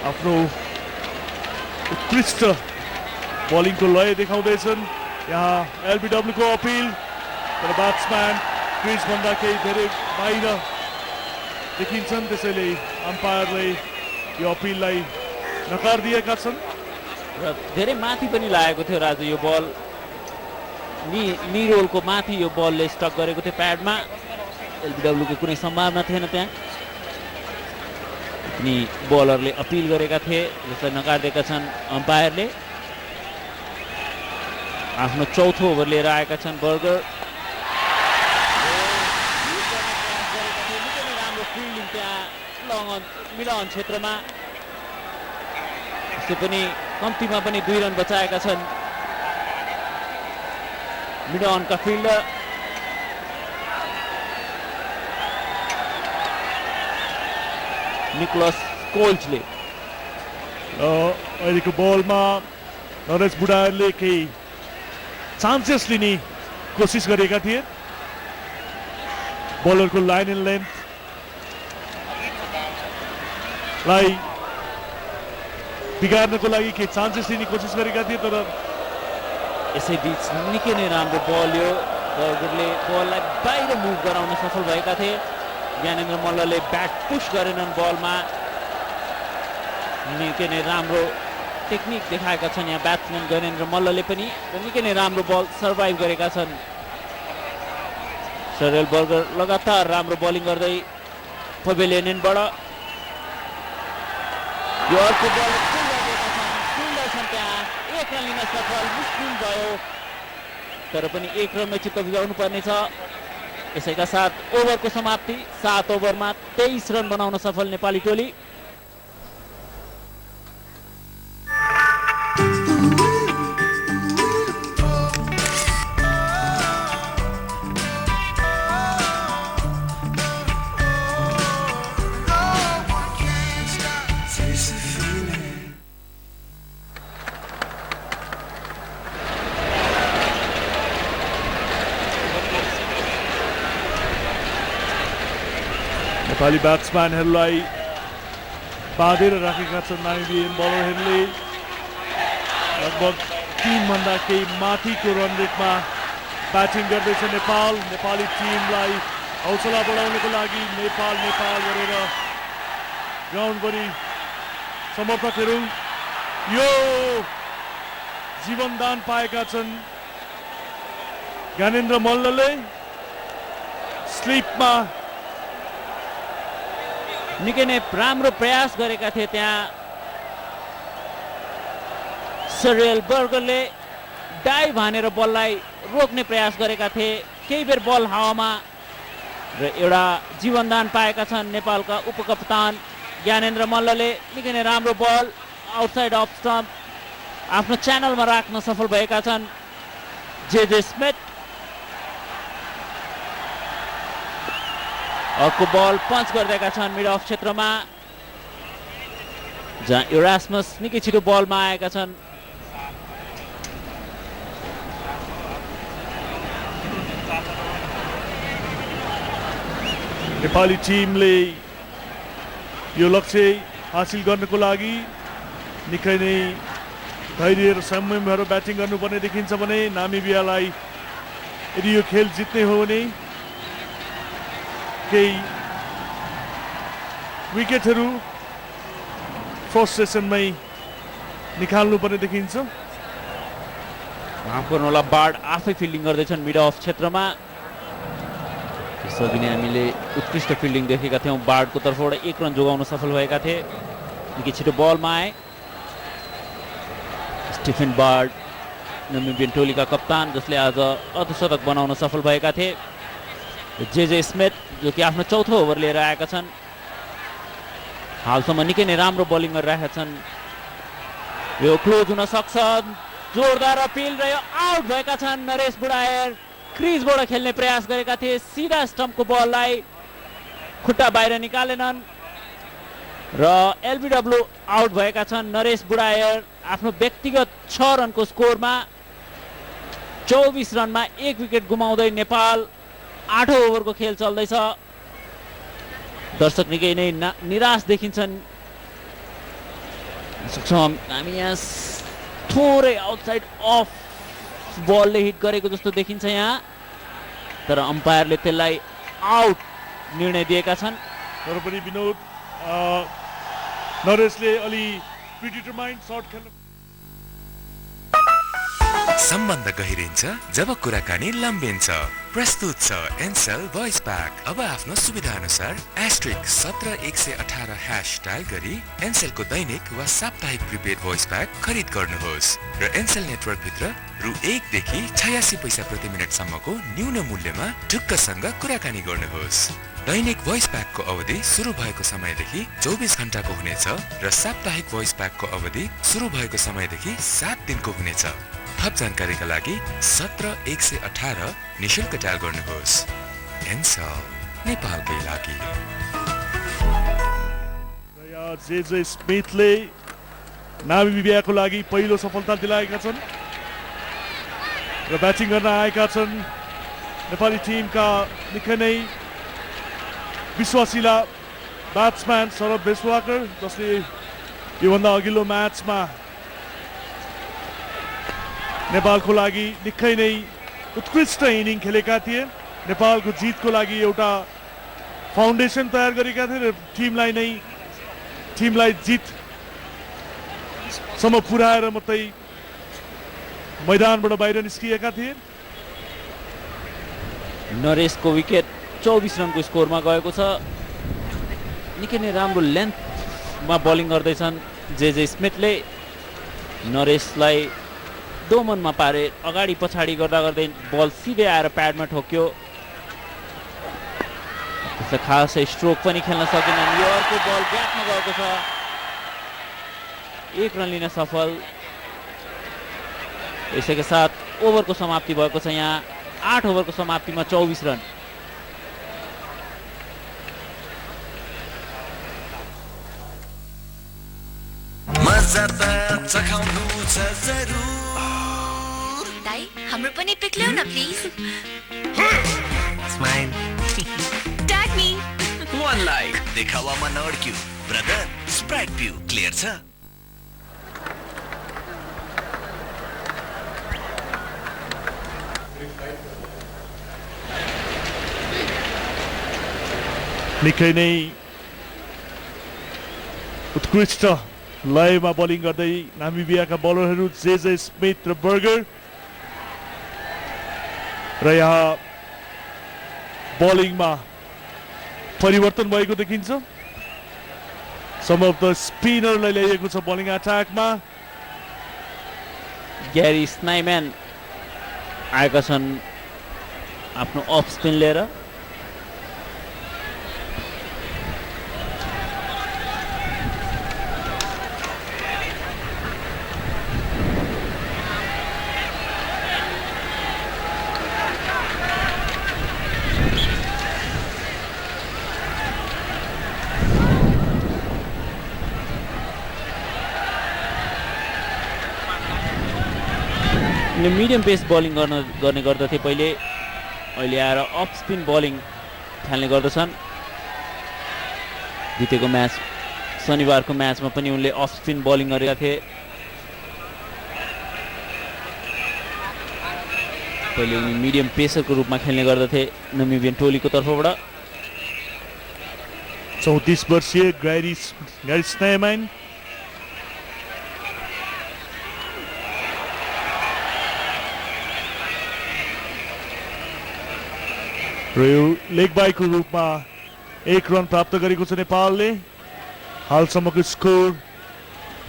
आफ्नो उत्कृष्ट बलिङको लय देखाउँदैछन् यहाँ एलबीडब्ल्यू को अपिल तर ब्याट्सम्यान क्रिजभन्दा केही धेरै बाहिर देखिन्छन् त्यसैले अम्पायरले यो अपिललाई नकार दिएका छन् र धेरै माथि पनि लागेको थियो राजु यो बल नी रोलको माथि यो बलले स्टक गरेको थियो प्याडमा एलबीडब्ल्यू को कुनै सम्भावना थिएन त्यहाँ अनि बलरले अपिल गरेका थिए जसलाई नकार दिएका छन् अम्पायरले आफ्नो चौथो ओभर लिएर आएका छन् बर्गर राम्रो फिल्डिङ त्यहाँ मिलन क्षेत्रमा त्यो पनि कम्तीमा पनि 2 रन बचाएका छन् मिडनका फिल्डर निकोलस कोल्चले अहिलेको बलमा नरेश बुढाले केही चान्सेस लिने कोसिस गरेका थिए बलरको लाइन एन्ड लेन्थलाई बिगार्नको लागि केही चान्सेस लिने कोसिस गरेका थिए तर यसै बीच निकै नै राम्रो बल यो बर्गरले बललाई बाहिर मुभ गराउन सफल भएका थिए ज्ञानेन्द्र मल्लले ब्याट पुश गरेनन् बलमा निकै नै राम्रो टेक्निक देखाएका छन् यहाँ ब्याट्सम्यान ज्ञानेन्द्र मल्लले पनि र निकै नै राम्रो बल सर्भाइभ गरेका छन् सरेल बर्गर लगातार राम्रो बलिङ गर्दै पवेलियनबाट यो अर्को बल फिल्डर छन् त्यहाँ 1 रन लिन सफल मुस्किल भयो तर पनि 1 रनमै चित्त बुझाउनु पर्नेछ यसैका साथ ओभरको समाप्ति 7 ओभरमा 23 रन बनाउन सफल नेपाली टोली नेपाली ब्याट्सम्यानहरूलाई बाँधेर राखेका छन् नामिबियन बलरहरूले लगभग 3 भन्दा केही माथिको रन रेटमा ब्याटिङ गर्दैछ नेपाली टिमलाई हौसला बढाउनको लागि नेपाल गरेर ग्राउन्डभरि समर्थकहरू यो जीवनदान पाएका छन् ज्ञानेन्द्र मल्लले स्लिपमा निकै नै राम्रो प्रयास गरेका थिए त्यहाँ सरेल बर्गरले डाइभ हानेर बललाई रोक्ने प्रयास गरेका थिए केही बेर बल हावामा र एउटा जीवनदान पाएका छन् नेपालका उपकप्तान ज्ञानेन्द्र मल्लले निकै नै राम्रो बल आउटसाइड अफ स्टम्प आफ्नो च्यानलमा राख्न सफल भएका छन् जे स्मिथ अर्को बल पञ्च गरिरहेका छन् मिड अफ क्षेत्रमा जहाँ इरास्मस निकै छिटो बलमा आएका छन् नेपाली टिमले यो लक्ष्य हासिल गर्नको लागि निकै नै धैर्य र संयम भएर ब्याटिङ गर्नुपर्ने देखिन्छ भने नामिबियालाई यदि यो खेल जित्ने हो भने केही विकेटहरू फर्स्ट सेसनमै निकाल्नुपर्ने देखिन्छ माफ गर्नुहोला बार्ड आफै फिल्डिङ गर्दैछन् मिड अफ क्षेत्रमा त्यसअघि नै हामीले उत्कृष्ट फिल्डिङ देखेका थियौँ बार्डको तर्फबाट 1 रन जोगाउन सफल भएका थिए निकै छिटो बलमा आए स्टिफेन बार्ड नमिबियन टोलीका कप्तान जसले आज अर्धशतक बनाउन सफल भएका थिए जे स्मिथ जो कि आफ्नो चौथो ओभर लिएर आएका छन् हालसम्म निकै नै राम्रो बोलिङ गरिरहेका छन् यो क्लोज हुन सक्छ जोरदार अपिल र यो आउट भएका छन् नरेश बुढाएर क्रिजबाट खेल्ने प्रयास गरेका थिए सिधा स्टम्पको बललाई खुट्टा बाहिर निकालेनन् र एलबिडब्ल्यू आउट भएका छन् नरेश बुढाएर आफ्नो व्यक्तिगत 6 रनको स्कोरमा 24 रनमा 1 विकेट गुमाउँदै नेपाल 8औं ओभरको खेल चल्दैछ दर्शक निकै नै निराश देखिन्छन् हामी यहाँ थोरै आउटसाइड अफ बलले हिट गरेको जस्तो देखिन्छ यहाँ तर अम्पायरले त्यसलाई आउट निर्णय दिएका छन् तर पनि विनोद नरेशले अलि प्रिडिटरमाइन्ड शट खेल्न सम्बन्ध गहिरिन्छ जब कुराकानी लम्बिन्छ प्रस्तुत छ एनसेल भोइस प्याक अब आफ्नो सुविधा अनुसार *17118# डायल गरी एनसेलको दैनिक वा साप्ताहिक प्रिपेड भोइस प्याक खरिद गर्नुहोस् र एनसेल नेटवर्क भित्र रु 1 देखि 86 पैसा प्रति मिनेट सम्मको न्यून मूल्यमा ढुक्कसँग कुराकानी गर्नुहोस् दैनिक भोइस प्याकको अवधि सुरु भएको समयदेखि 24 घण्टाको हुनेछ र साप्ताहिक भोइस प्याकको अवधि सुरु भएको समयदेखि 7 दिनको हुनेछ थप जानकारीका लागि 17118 निशुल्क डायल गर्नुहोस् एनसेल नेपालकै लागि जे स्मिथले नामिबियाको लागि पहिलो सफलता दिलाएका छन् र ब्याटिङ गर्न आएका छन् नेपाली टिमका निकै नै विश्वासिला ब्याट्सम्यान सौरभ बेसवाकर जसले योभन्दा अघिल्लो म्याचमा नेपालको लागि निकै नै उत्कृष्ट इनिङ खेलेका थिए नेपालको जितको लागि एउटा फाउन्डेसन तयार गरेका थिए र टिमलाई जितसम्म पुर्याएर मात्रै मैदानबाट बाहिर निस्किएका थिए नरेशको विकेट 24 रनको स्कोरमा गएको छ निकै नै राम्रो लेन्थमा बलिङ गर्दैछन् जे स्मिथले नरेशलाई दोमनमा पारे अगाडि पछाडि गर्दा गर्दै बल सिधै आएर प्याडमा ठोक्यो त्यसले खासै स्ट्रोक पनि खेल्न सकेनन् यो अर्को बल ब्याटमा गएको छ 1 रन लिन सफल यसैका साथ ओभरको समाप्ति भएको छ यहाँ 8 ओभरको समाप्तिमा 24 रन मजा त चखाउनु छ जरुर दाइ हाम्रो पनि पिक ल्याउ न please smile tag me one like देखावामा नअड्क्यू ब्रदर स्प्राइट पिउ क्लियर छ निकै नै उत्कृष्ट लयमा बलिङ गर्दै नामिबियाका बलरहरू जे स्मिथ र बर्गर र यहाँ बलिङमा परिवर्तन भएको देखिन्छ सम्भवतः स्पिनरलाई ल्याइएको छ बलिङ अट्याकमा ग्यारी स्नाइम्यान आएका छन् आफ्नो अफ स्पिन लिएर मिडियम पेस बलिङ गर्ने गर्दथे पहिले अहिले आएर अफ स्पिन बलिङ खेल्ने गर्दछन् जितेको म्याच शनिबारको म्याचमा पनि उनले अफ स्पिन बलिङ गरेका थिए पहिले उनी मिडियम पेसरको रूपमा खेल्ने गर्दथे नमिबियन टोलीको तर्फबाट 34 वर्षीय ग्यारी स्नाइम्यान र यो लेग बाईको रूपमा 1 रन प्राप्त गरेको छ नेपालले हालसम्मको स्कोर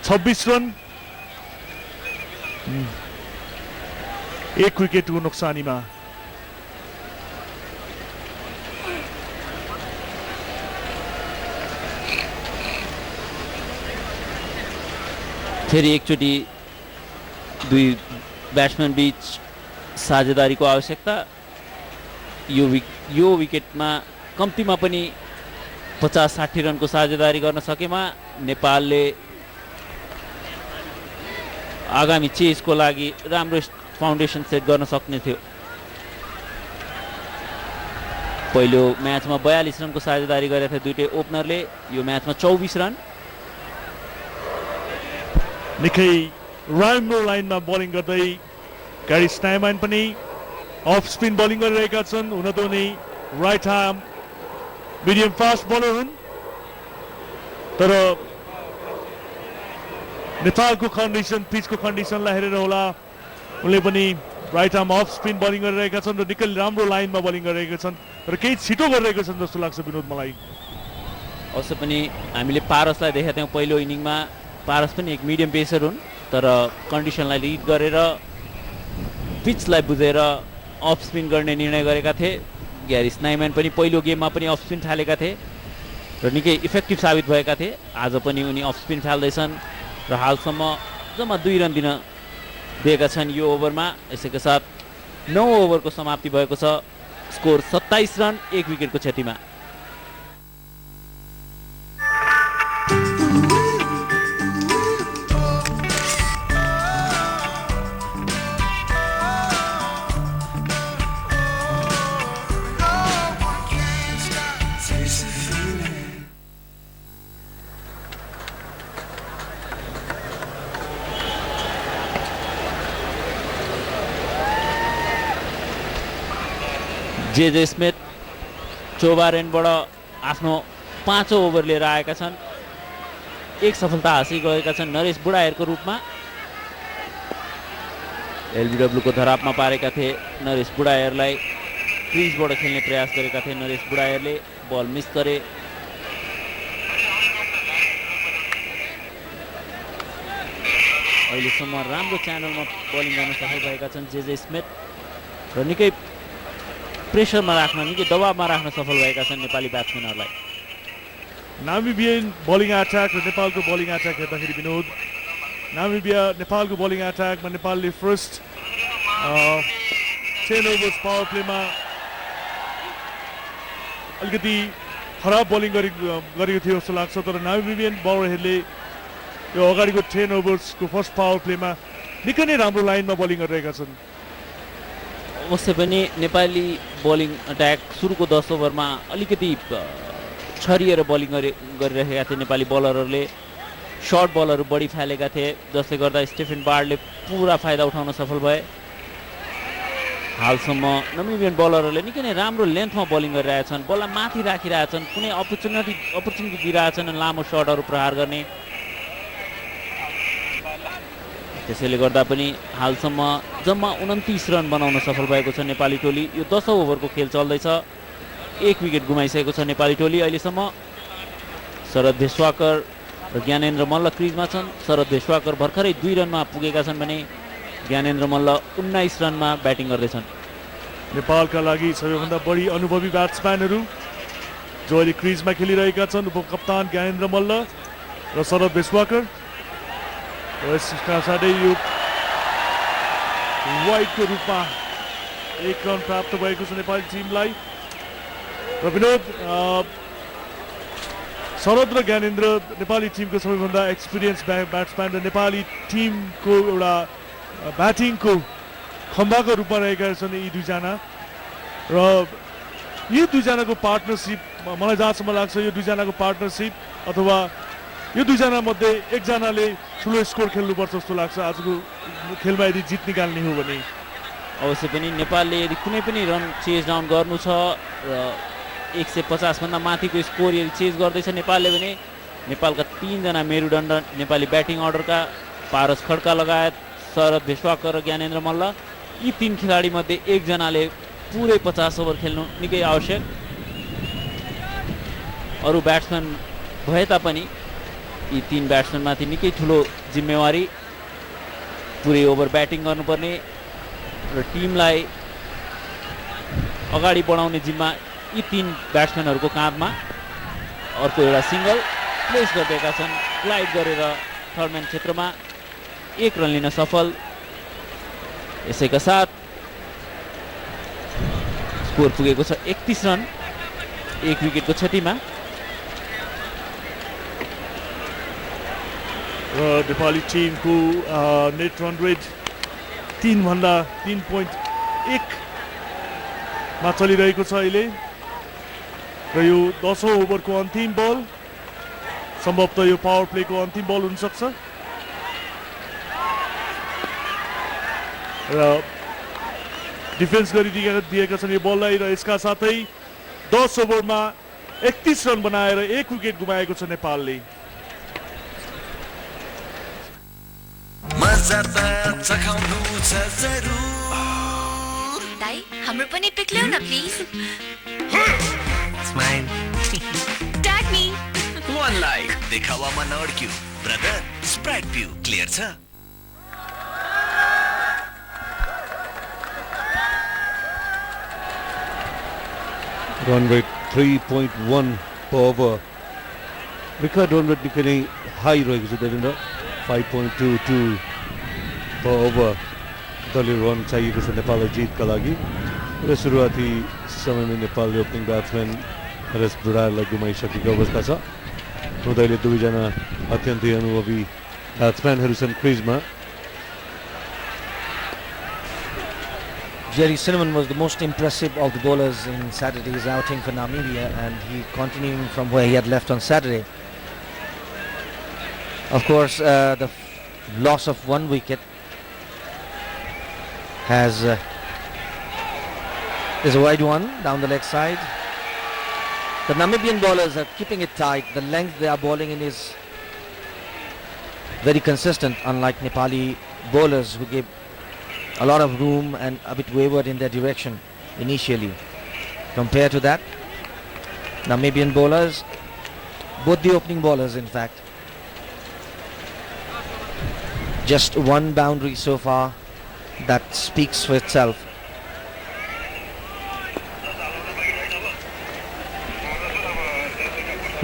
26 रन एक विकेटको नोक्सानीमा। फेरि एकचोटि दुई ब्याट्सम्यान बीच साझेदारीको आवश्यकता। यो विकेटमा कम्तीमा पनि 50-60 रनको साझेदारी गर्न सकेमा नेपालले आगामी चेजको लागि राम्रो फाउन्डेसन सेट गर्न सक्ने थियो। पहिलो म्याचमा 42 रनको साझेदारी गरेका थिए दुईटै ओपनरले, यो म्याचमा 24 रन। निकै राम्रो लाइनमा बलिङ गर्दै ग्यारी स्नाइमैन पनि अफ स्पिन बलिङ गरिरहेका छन्। हुन त उनी right arm medium fast bowler हुन्, तर नेपालको कन्डिसन, पिचको कन्डिसनलाई हेरेर होला उनले पनि right arm of spin bowling गरिरहेका छन् र निकै राम्रो लाइनमा बलिङ गरिरहेका छन् र केही छिटो गरिरहेका छन् जस्तो लाग्छ विनोद मलाई। अवश्य पनि हामीले पारसलाई देखेका थियौँ पहिलो इनिङमा। पारस पनि एक मिडियम पेसर हुन्, तर कन्डिसनलाई रिड गरेर पिचलाई बुझेर अफ स्पिन गर्ने निर्णय गरेका थिए। ग्यारी स्नाइमैन पनि पहिलो गेममा पनि अफ स्पिन फालेका थिए र निकै इफेक्टिभ साबित भएका थिए। आज पनि उनी अफ स्पिन फाल्दैछन् र हालसम्म जम्मा 2 रन दिन दिएका छन् यो ओभरमा। यसैका साथ 9 ओभरको समाप्ति भएको छ। स्कोर 27 रन 1 विकेटको क्षतिमा। जे स्मिथ 54 रनबाट आफ्नो 5औं ओभर लिएर आएका छन्। एक सफलता हासिल गरेका छन् नरेश बुढाहेरको रूपमा। एलबिडब्ल्यूको धरापमा पारेका थिए नरेश बुढाहेरलाई। क्रिजबाट खेल्ने प्रयास गरेका थिए नरेश बुढाहेरले, बल मिस गरे। अहिलेसम्म राम्रो च्यानलमा बलिङ गर्न सफल भएका छन् जे स्मिथ र निकै प्रेसरमा राख्न, निकै दबावमा राख्न सफल भएका छन् नेपाली ब्याट्सम्यानहरूलाई। नामिबियन बलिङ अट्याक र नेपालको बलिङ अट्याक हेर्दाखेरि विनोद, नामिबिया नेपालको बलिङ अट्याकमा नेपालले फर्स्ट 10 ओभर्स पावर प्लेमा अलिकति खराब बलिङ गरेको थियो जस्तो लाग्छ, तर नामिबियन बलरहरूले यो अगाडिको 10 ओभर्सको फर्स्ट पावर प्लेमा निकै नै राम्रो लाइनमा बलिङ गरिरहेका छन्। अवश्य पनि नेपाली बलिङ अट्याक सुरुको 10 ओभरमा अलिकति छरिएर बलिङ गरिरहेका थिए नेपाली बलरहरूले। सर्ट बलहरू बढी फालेका थिए, जसले गर्दा स्टेफन बार्डले पुरा फाइदा उठाउन सफल भए। हालसम्म नामिबियन बलरहरूले निकै नै राम्रो लेन्थमा बलिङ गरिरहेछन्, बललाई माथि राखिरहेछन्, कुनै अपर्च्युनिटी दिइरहेछन् लामो सर्टहरू प्रहार गर्ने। त्यसैले गर्दा पनि हालसम्म जम्मा 29 रन बनाउन सफल भएको छ नेपाली टोली। यो 10औं ओभरको खेल चल्दैछ। 1 विकेट गुमाइसकेको छ नेपाली टोली अहिलेसम्म। शरद भेष्वाकर र ज्ञानेन्द्र मल्ल क्रिजमा छन्। शरद भेष्वाकर भर्खरै 2 रनमा पुगेका छन् भने ज्ञानेन्द्र मल्ल 19 रनमा ब्याटिङ गर्दैछन्। नेपालका लागि सबैभन्दा बढी अनुभवी ब्याट्सम्यानहरू जो अहिले क्रिजमा खेलिरहेका छन्, उपकप्तान ज्ञानेन्द्र मल्ल र शरद भेष्वाकर। यसका साथै यो वाइडको रूपमा 1 रन प्राप्त भएको छ नेपाली टिमलाई। र विनोद, शरद र ज्ञानेन्द्र नेपाली टिमको सबैभन्दा एक्सपिरियन्स ब्याट्सम्यान र नेपाली टिमको एउटा ब्याटिङको खम्बाको रूपमा रहेका छन् यी दुईजना। र यी दुईजनाको पार्टनरसिप, मलाई जहाँसम्म लाग्छ यो दुईजनाको पार्टनरसिप अथवा यो दुईजना मध्ये एकजनाले ठुलो स्कोर खेल्नुपर्छ जस्तो लाग्छ आजको खेलमा यदि जित निकाल्ने हो भने। अवश्य पनि नेपालले यदि कुनै पनि रन चेज डाउन गर्नु छ र 150 भन्दा माथिको स्कोर यदि चेज गर्दैछ नेपालले भने नेपालका 3 जना मेरुदण्ड नेपाली ब्याटिङ अर्डरका पारस खड्का लगायत शरद भेष्वाकर र ज्ञानेन्द्र मल्ल, यी 3 खेलाडी मध्ये एकजनाले पुरै 50 ओभर खेल्नु निकै आवश्यक। अरू ब्याट्सम्यान भए तापनि यी 3 ब्याट्सम्यानमाथि निकै ठुलो जिम्मेवारी, पुरै ओभर ब्याटिङ गर्नुपर्ने र टिमलाई अगाडि बढाउने जिम्मा यी 3 ब्याट्सम्यानहरूको काँधमा। अर्को एउटा सिङ्गल प्लेस गरिदिएका छन्, ग्लाइड गरेर थर्ड म्यान क्षेत्रमा 1 रन लिन सफल। यसैका साथ स्कोर पुगेको छ 31 रन 1 विकेटको क्षतिमा। र नेपाली टिमको नेट रन रेट 3.1 मा चलिरहेको छ अहिले। र यो 10औं ओभरको अन्तिम बल, सम्भवतः यो पावर प्लेको अन्तिम बल हुन सक्छ। र डिफेन्स गरिदिएका छन् यो बललाई र यसका साथै 10 ओभरमा 31 रन बनाएर 1 विकेट गुमाएको छ नेपालले। मजा त चखाउनु छ जरुर। दाइ हाम्रो पनि पिक ल्याउ न please. Smile. Tag me. One like देखावामा नअड्क्यू ब्रदर, स्प्राइट पिउ क्लियर छ। Run rate 3.1 per over. Record run rate निकै नै हाई रहेको छ देवेन्द्र, 5.22 per over। दलीय रन चाहिएको छ नेपाललाई जितका लागि। र सुरुवाती समयमा नेपालले ओपनिङ ब्याट्सम्यान हरेश बुढालाई गुमाइसकेको अवस्था छ। हुँदैले दुवैजना अत्यन्तै अनुभवी ब्याट्सम्यानहरू छन् क्रिजमा। Jerry Cinnamon was the most impressive of the bowlers in Saturday's outing for Namibia, and he continuing from where he had left on Saturday. Of course, the loss of 1 wicket is a wide one down the leg side. The Namibian bowlers are keeping it tight. The length they are bowling in is very consistent, unlike Nepali bowlers who gave a lot of room and a bit wavered in their direction initially. Compared to that, Namibian bowlers, both the opening bowlers in fact, just 1 boundary so far, that speaks for itself.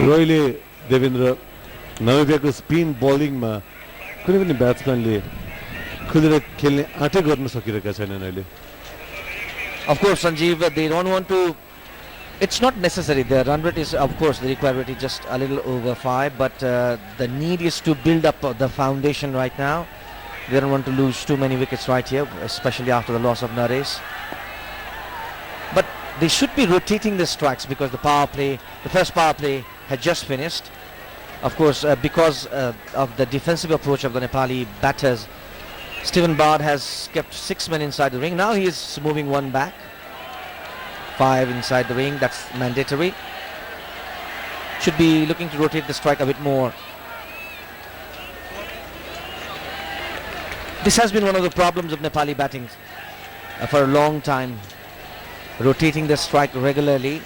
रोयले देवेन्द्र नमिबियाको spin बलिङमा कुनै पनि ब्याट्सम्यानले खुलेर खेल्ने आँटै गर्न सकिरहेका छैनन् अहिले। Of course, Sanjeev, they don't want to. It's not necessary. The run rate is, of course, the required rate is just a little over 5, but the need is to build up the foundation right now. They don't want to lose too many wickets right here, especially after the loss of Naresh. But they should be rotating the strikes because the first power play had just finished. Of course, because of the defensive approach of the Nepali batters, Stephen Bard has kept 6 men inside the ring. Now he is moving 1 back. 5 inside the ring, that's mandatory. Should be looking to rotate the strike a bit more. This has been one of the problems of Nepali batting for a long time. Rotating the strike regularly.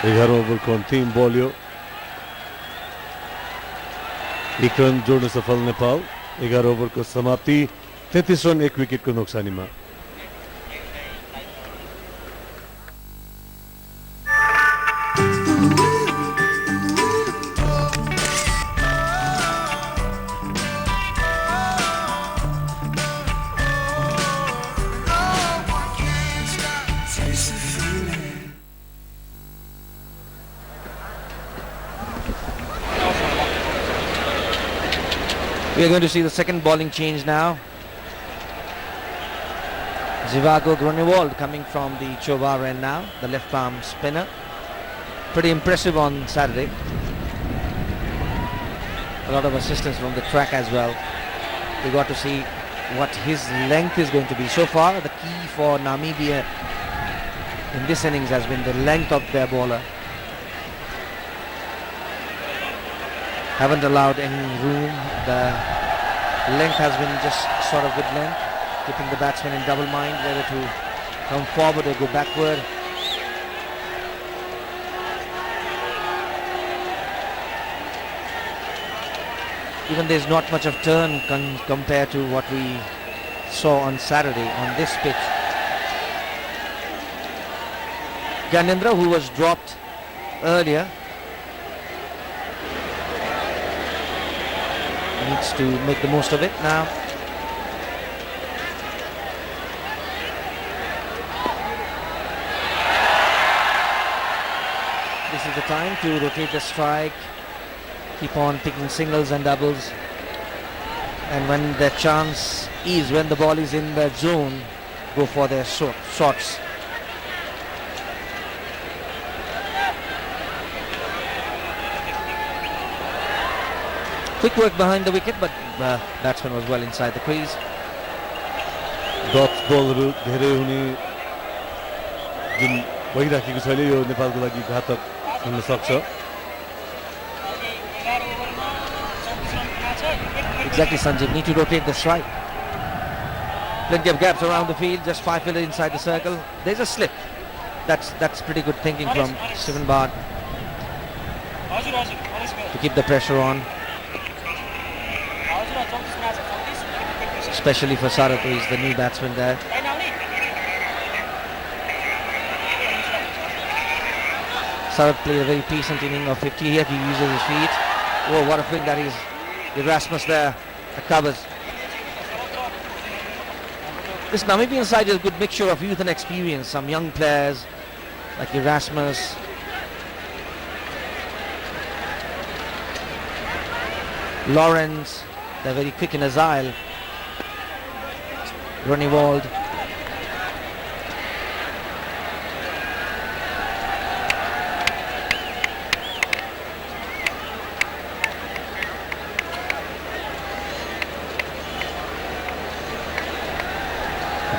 11 ओभरको अन्तिम बल यो। 1 run जोड्न सफल नेपाल। 11 ओभरको समाप्ति 33 run 1 विकेटको नोक्सानीमा। We are going to see the second bowling change now. Zivago Grunewald coming from the Chobar end now, the left arm spinner. Pretty impressive on Saturday. A lot of assistance from the track as well. We got to see what his length is going to be. So far, the key for Namibia in this innings has been the length of their bowler. Haven't allowed any room. The length has been just sort of good length, keeping the batsman in double mind whether to come forward or go backward. even there's not much of turn compared to what we saw on Saturday on this pitch. Gyanendra, who was dropped earlier, needs to make the most of it now. This is the time to rotate the strike, keep on picking singles and doubles, and when the chance is, when the ball is in the zone, go for their shots. Quick work behind the wicket, but the batsman was well inside the crease. डट बलहरू धेरै हुने जुन भइराखेको छैन यो नेपालको लागि घातक हुन सक्छ. Exactly, Sanjeev. Need to rotate the strike. Plenty of gaps around the field. Just 5 fielders inside the circle. There's a slip. That's pretty good thinking from Stephen Bard to keep the pressure on. Especially for Sarath, who is the new batsman there. Sarath played a very decent inning of 50 here. He uses his feet. Oh, what a fling that is. Erasmus there, the covers. This Namibian side is a good mixture of youth and experience. Some young players like Erasmus, Lawrence, they're very quick and agile. Grunewald.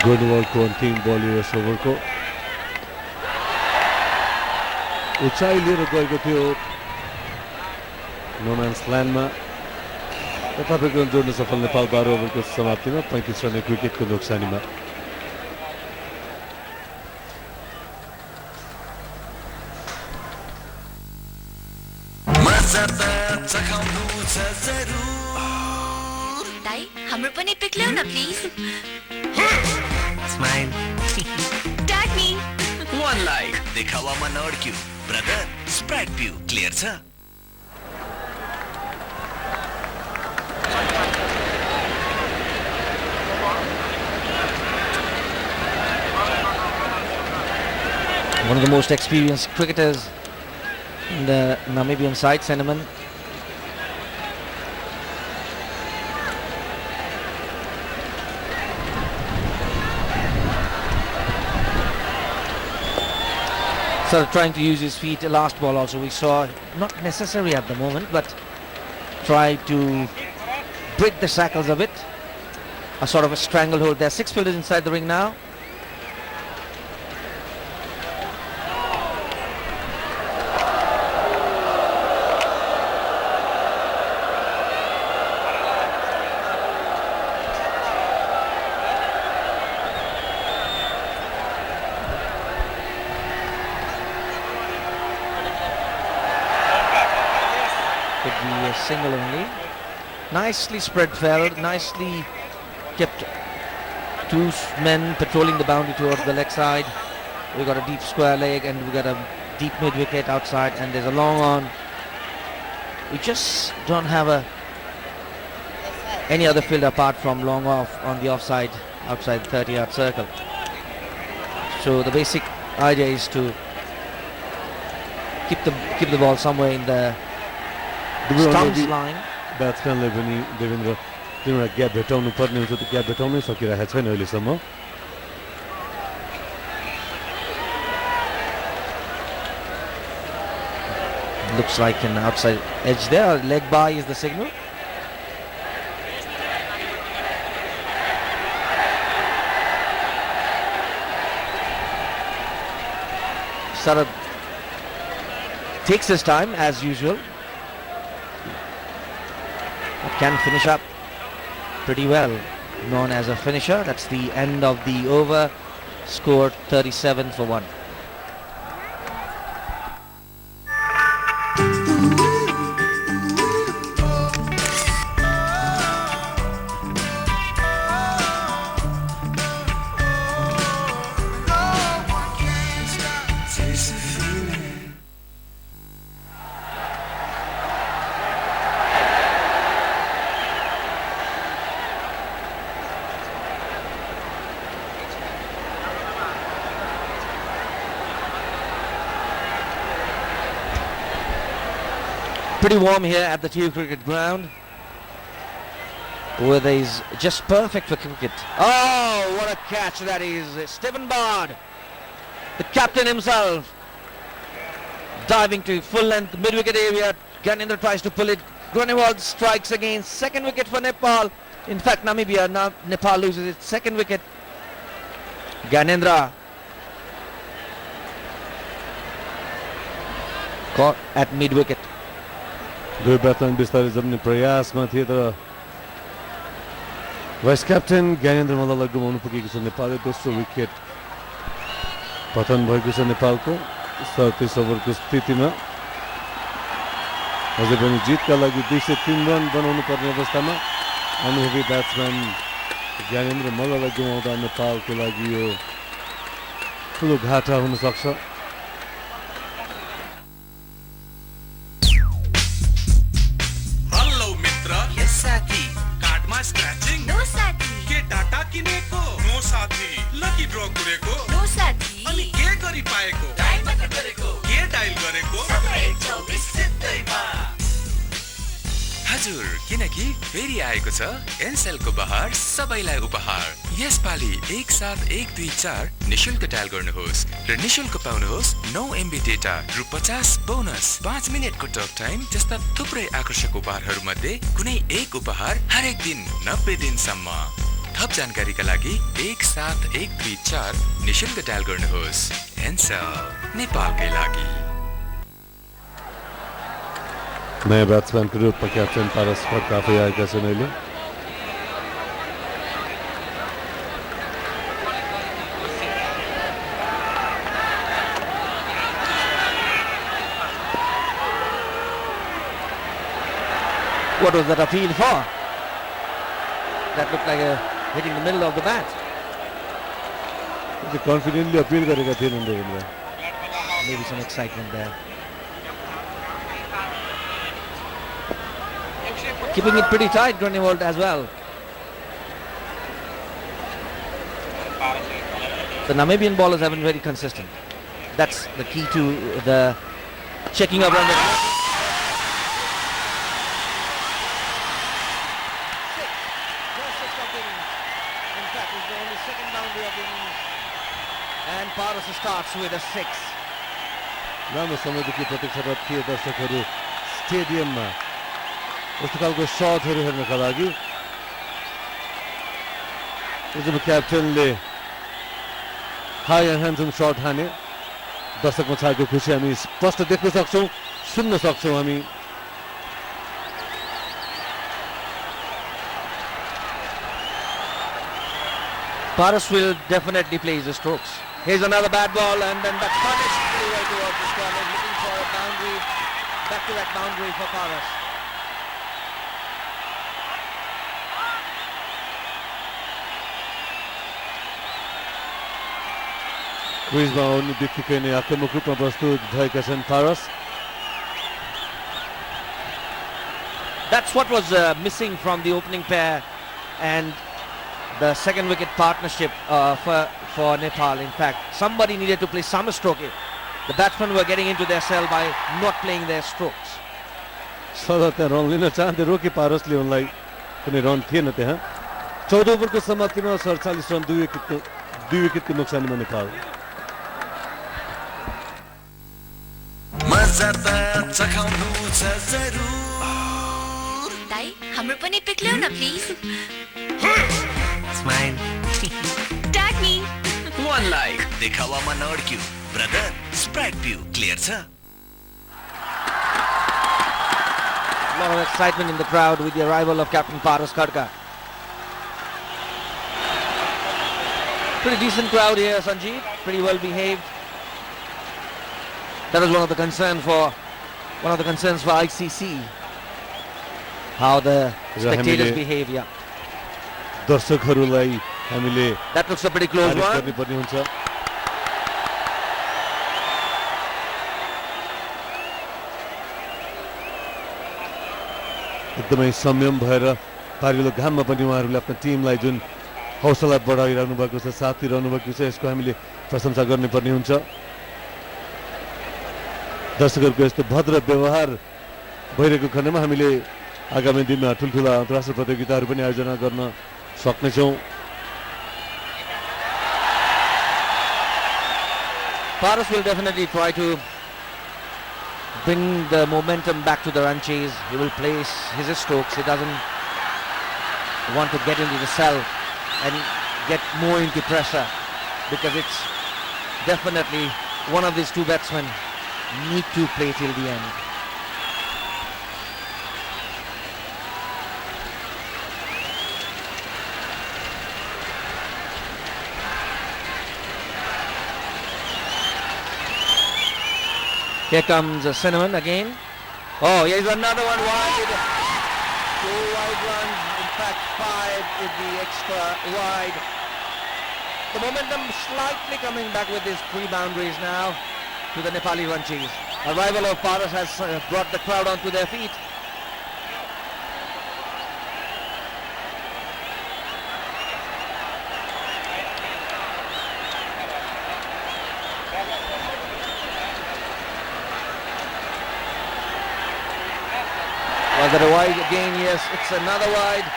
Grunewald को अन्तिम बल yes ओभरको उचाइ लिएर गएको थियो no man's ल्यान्डमा. तपाईँको जोड्न सफल नेपाल 12 ओभरको समाप्तिमा 35 रन विकेटको नोक्सानीमा. दाइ हाम्रो पनि पिक ल्याउ न please. Smile. Tag me. One like. देखावामा नअड्क्यू. ब्रदर, स्प्राइट पिउ. क्लियर छ? One of the most experienced cricketers in the Namibian side, Senneman. So trying to use his feet. Last ball also we saw, not necessary at the moment, but try to break the shackles a bit. A sort of a stranglehold. There are 6 fielders inside the ring now. Single only. Nicely spread feld, nicely kept 2 men patrolling the boundary towards the leg side. We got a deep square leg and we got a deep mid wicket outside, and there's a long on. We just don't have any other field apart from long off on the offside outside the 30-yard circle. So the basic idea is to keep the ball somewhere in the stumps line. ब्याट्सम्यानले पनि Devendra तिनीहरुलाई gap भेटाउनु पर्ने हुन्छ, त्यो gap भेटाउनै सकिरहेको छैन अहिलेसम्म. Looks like an outside edge there. Leg by is the signal. Sarath takes his time as usual. Can finish up pretty well. Known as a finisher. That's the end of the over. Scored 37 for 1. Pretty warm here at the TU Cricket Ground. Weather is just perfect for cricket. Oh, what a catch that is. Stephen Bard, the captain himself, diving to full length mid-wicket area. Gyanendra tries to pull it. Grunewald strikes again. Second wicket for Nepal. In fact, Namibia, Nepal loses its second wicket. Gyanendra caught at mid-wicket. दुई batsman बिस्तारै जम्ने प्रयासमा थिए तर vice captain Gyanendra मल्ललाई गुमाउनु पुगेको छ नेपालले दोस्रो wicket पतन भएको छ नेपालको 37 ओभरको स्थितिमा अझै पनि जितका लागि 203 रन बनाउनु पर्ने अवस्थामा अनुभवी ब्याट्सम्यान ज्ञानेन्द्र मल्ललाई गुमाउँदा नेपालको लागि यो ठुलो घाटा हुन सक्छ स्क्रैचिंग नो साथी के डाटा किनेको नो साथी लकी ड्र गरेको नो साथी अनि के गरि पाएको डायल मात्र गरेको के डायल गरेको 24 सित्तैमा हजुर किनकि फेरि आएको छ एनसेलको बहार सबैलाई उपहार यसपालि एक साथ 124 निशुल्क डायल गर्नुहोस् र निशुल्क पाउनुहोस् 9 MB डेटा रु 50 बोनस 5 मिनेटको टक टाइम जस्ता थुप्रै आकर्षक उपहारहरू मध्ये कुनै एक उपहार हरेक दिन 90 दिनसम्म थप जानकारीका लागि एक साथ 124 निशुल्क डायल गर्नुहोस् एनसेल नेपालकै लागि नयाँ ब्याट्सम्यानको रूपमा क्याप्टेन पारस खड्का आफै आएका छन् अहिले What was that appeal for? That looked like a hitting the middle of the bat. Confidently appeal गरेका थिए नन्दीले Maybe some excitement there. Keeping it pretty tight, Grunewald as well. The Namibian bowlers have been very consistent. That's the key to the checking up on the... And Paras starts with a 6. लामो समयदेखि प्रतीक्षारत थिए दर्शकहरू स्टेडियममा यस्तो खालको शटहरू हेर्नका लागि जब क्याप्टेनले high end handsome shut हाने दर्शकमा छाएको खुसी हामी स्पष्ट देख्न सक्छौँ सुन्न सक्छौँ हामी Paras will definitely play the strokes. Here's another bad ball and then that's punished pretty well towards the corner, looking for a boundary, back to that boundary for Paras. क्रिजमा आउनु बित्तिकै नै आक्रामक रूपमा प्रस्तुत भएका छन् पारस That's what was missing from the opening pair and the second wicket partnership for Nepal. In fact, somebody needed to play some stroke. The batsmen were getting into their cell by not playing their strokes. सदा त्यहाँ run लिन चाहन्थे रोके पारसले उनलाई कुनै run थिएन त्यहाँ 14 ओभरको समाप्तिमा 47 run 2 विकेटको नोक्सानीमा नेपाल मजा त चखाउनु छ जरुर दाइ हाम्रो पनि पिक ल्याउ न please smile tag me one like देखावामा नअड्क्यु ब्रदर स्प्राइट पिउ क्लियर छ A lot of excitement in the crowd with the arrival of Captain Paras Khadka. Pretty decent crowd here, Sanjeev. Pretty well behaved. That was one of the concerns for ICC. How the spectators behave. Yeah. दर्शकहरूलाई हामीले That looks a pretty close one. गर्नुपर्ने हुन्छ एकदमै संयम भएर पारिलो घाममा पनि उहाँहरूले आफ्नो टिमलाई जुन हौसला बढाइरहनु भएको छ साथ दिइरहनु भएको छ यसको हामीले प्रशंसा गर्नुपर्ने हुन्छ दर्शकहरूको यस्तो भद्र व्यवहार भइरहेको खण्डमा हामीले आगामी दिनमा ठुल्ठुला अन्तर्राष्ट्रिय प्रतियोगिताहरू पनि आयोजना गर्न सक्नेछौँ। Paras will definitely try to bring the momentum back to the run chase. He will place his strokes. He doesn't want to get into the cell and get more into pressure, because it's definitely one of these two batsmen need to play till the end. Here comes Cinnamon again. Oh, here's another one wide. 2 wide runs, in fact 5 with the extra wide. The momentum slightly coming back with these 3 boundaries now to the Nepali run chase. Arrival of Paras has brought the crowd onto their feet. Was that a wide again? Yes, it's another wide.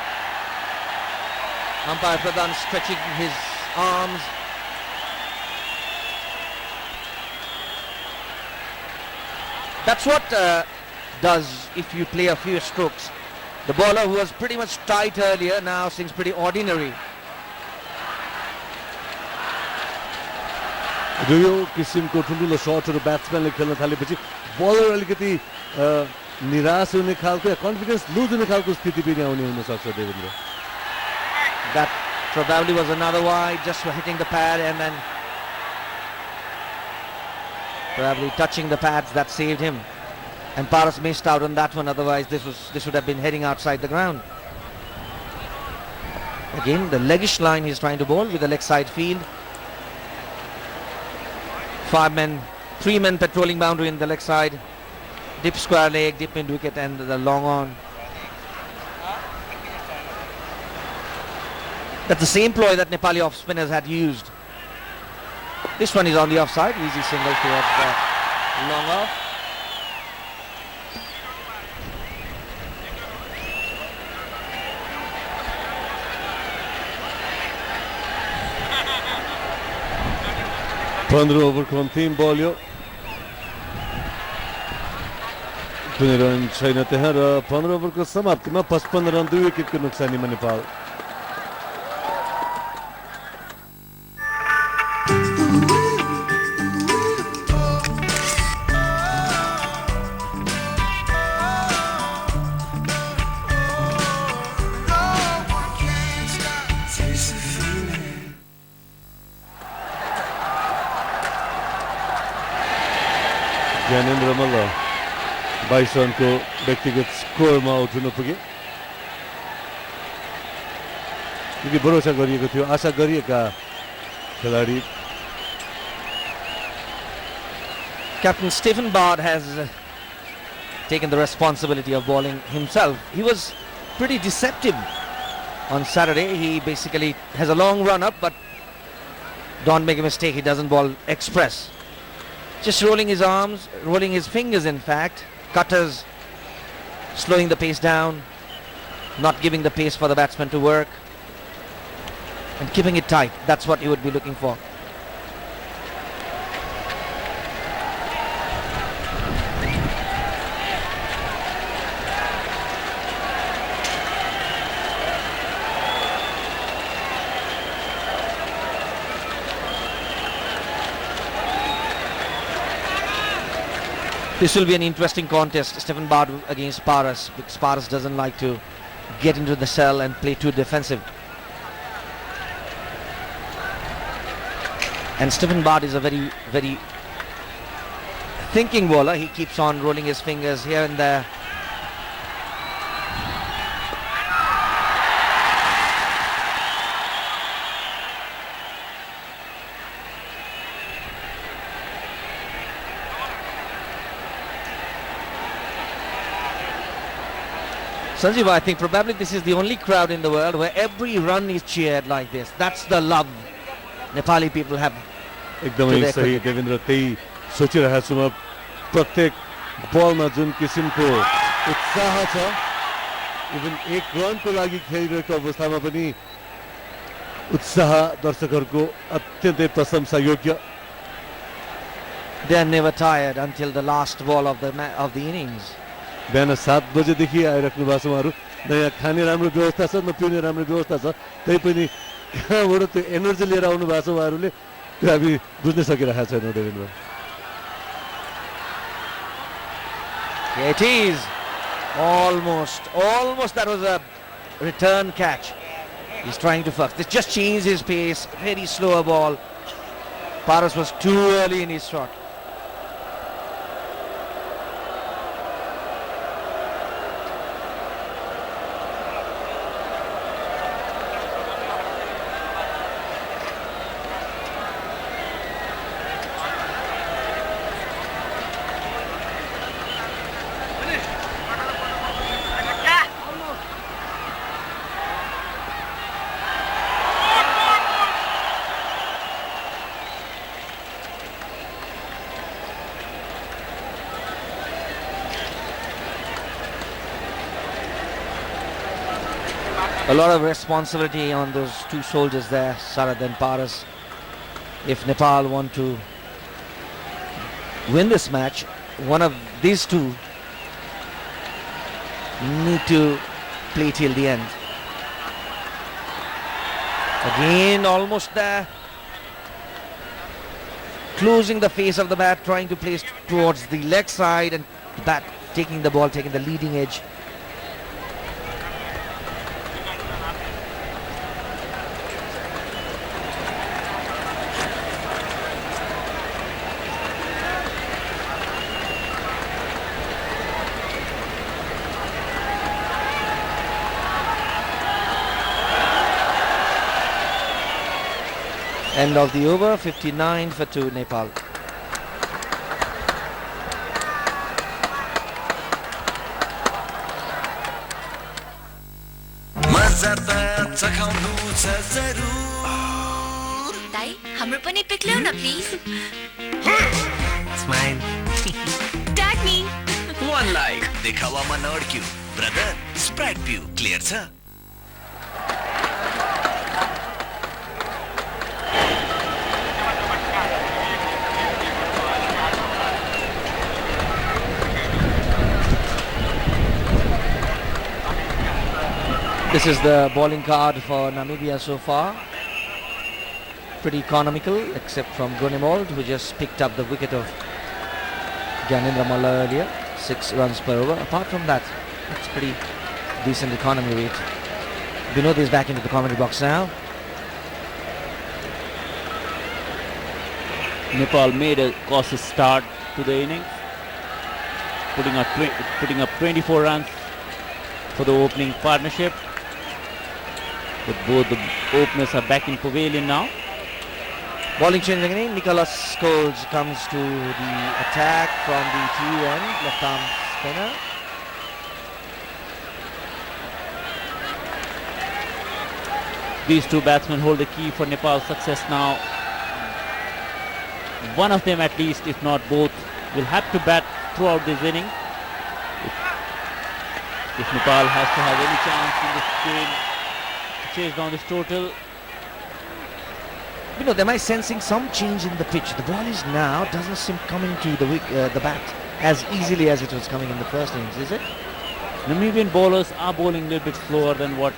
Umpire Pradhan stretching his arms. That's what does if you play a few strokes. The bowler, who was pretty much tight earlier, now seems pretty ordinary. यो किसिमको ठुल्ठुलो शटहरू ब्याट्सम्यानले खेल्न थालेपछि blur अलिकति निराश हुने खालको या confidence लुज हुने खालको स्थिति पनि आउने हुन सक्छ Devendra. That probably was another wide, just hitting the pad and then probably touching the pads that saved him. And Paras missed out on that one, otherwise this would have been heading outside the ground. Again, the leggish line he's trying to bowl with the leg side field. 5 men, 3 men patrolling boundary in the leg side. Dip square leg, dip mid wicket and the long on. That's the same ploy that Nepali off spinners had used. This one is on the offside, easy single towards the long off. Pandra over को अन्तिम बल यो कुनै run छैन त्यहाँ र 15 ओभरको समाप्तिमा 55 run 2 विकेटको नोक्सानीमा नेपाल। ज्ञानेन्द्र मल्ल 22 रनको व्यक्तिगत स्कोरमा out हुन पुगे। यदि भरोसा गरिएको थियो, आशा गरिएका खेलाडी। Captain Stephen Bard has taken the responsibility of bowling himself. He was pretty deceptive on Saturday. He basically has a long run up, but don't make a mistake, he doesn't bowl express. Just rolling his arms, rolling his fingers in fact, cutters, slowing the pace down, not giving the pace for the batsman to work, and keeping it tight. That's what he would be looking for. This will be an interesting contest, Stephen Bard against Paras, because Paras doesn't like to get into the cell and play too defensive. And Stephen Bard is a very, very thinking bowler. He keeps on rolling his fingers here and there. Sanjeev, I think probably this is the only crowd in the world where every run is cheered like this. That's the love Nepali people have. एकदमै सही देवेन्द्र, त्यही सोचिरहेको छु म। प्रत्येक बलमा जुन किसिमको उत्साह छ इभन एक रनको लागि खेलिरहेको अवस्थामा पनि उत्साह दर्शकहरूको अत्यन्तै प्रशंसा योग्य They are never tired until the last ball of the innings. बिहान 7 बजेदेखि आइराख्नु भएको छ उहाँहरू न यहाँ खाने राम्रो व्यवस्था छ न पिउने राम्रो व्यवस्था छ त्यही पनि कहाँबाट त्यो एनर्जी लिएर आउनु भएको छ उहाँहरूले त्यो हामी बुझ्न सकिरहेका छैनौँ Devendra It is almost that was a return catch. He's trying to fuck. This just changed his pace. Very slower ball. Paras was too early in his shot. A lot of responsibility on those two soldiers there, Sarad and Paras. If Nepal want to win this match, one of these two need to play till the end. Again, almost there. Closing the face of the bat, trying to place towards the leg side, and the bat taking the ball, taking the leading edge. End of the over, 59 for 2 Nepal. दाइ हाम्रो पनि pick ल्याउ न please smile tag me One like देखावामा नअड्क्यू brother Sprite पिउ clear छ This is the bowling card for Namibia so far. Pretty economical, except from Gronemold, who just picked up the wicket of Gyanendra Malla earlier. 6 runs per over. Apart from that, it's pretty decent economy rate. Vinod is back into the commentary box now. Nepal made a cautious start to the innings, putting up 24 runs for the opening partnership. But both the openers are back in pavilion now. Bowling change again. Nicholas Scholes comes to the attack from the TU end, left arm spinner. These two batsmen hold the key for Nepal's success now. One of them at least, if not both, will have to bat throughout this inning. If Nepal has to have any chance in this game to chase down this total. You know, am I sensing some change in the pitch? The ball is now doesn't seem coming to the bat as easily as it was coming in the first innings, is it? Namibian bowlers are bowling a little bit slower than what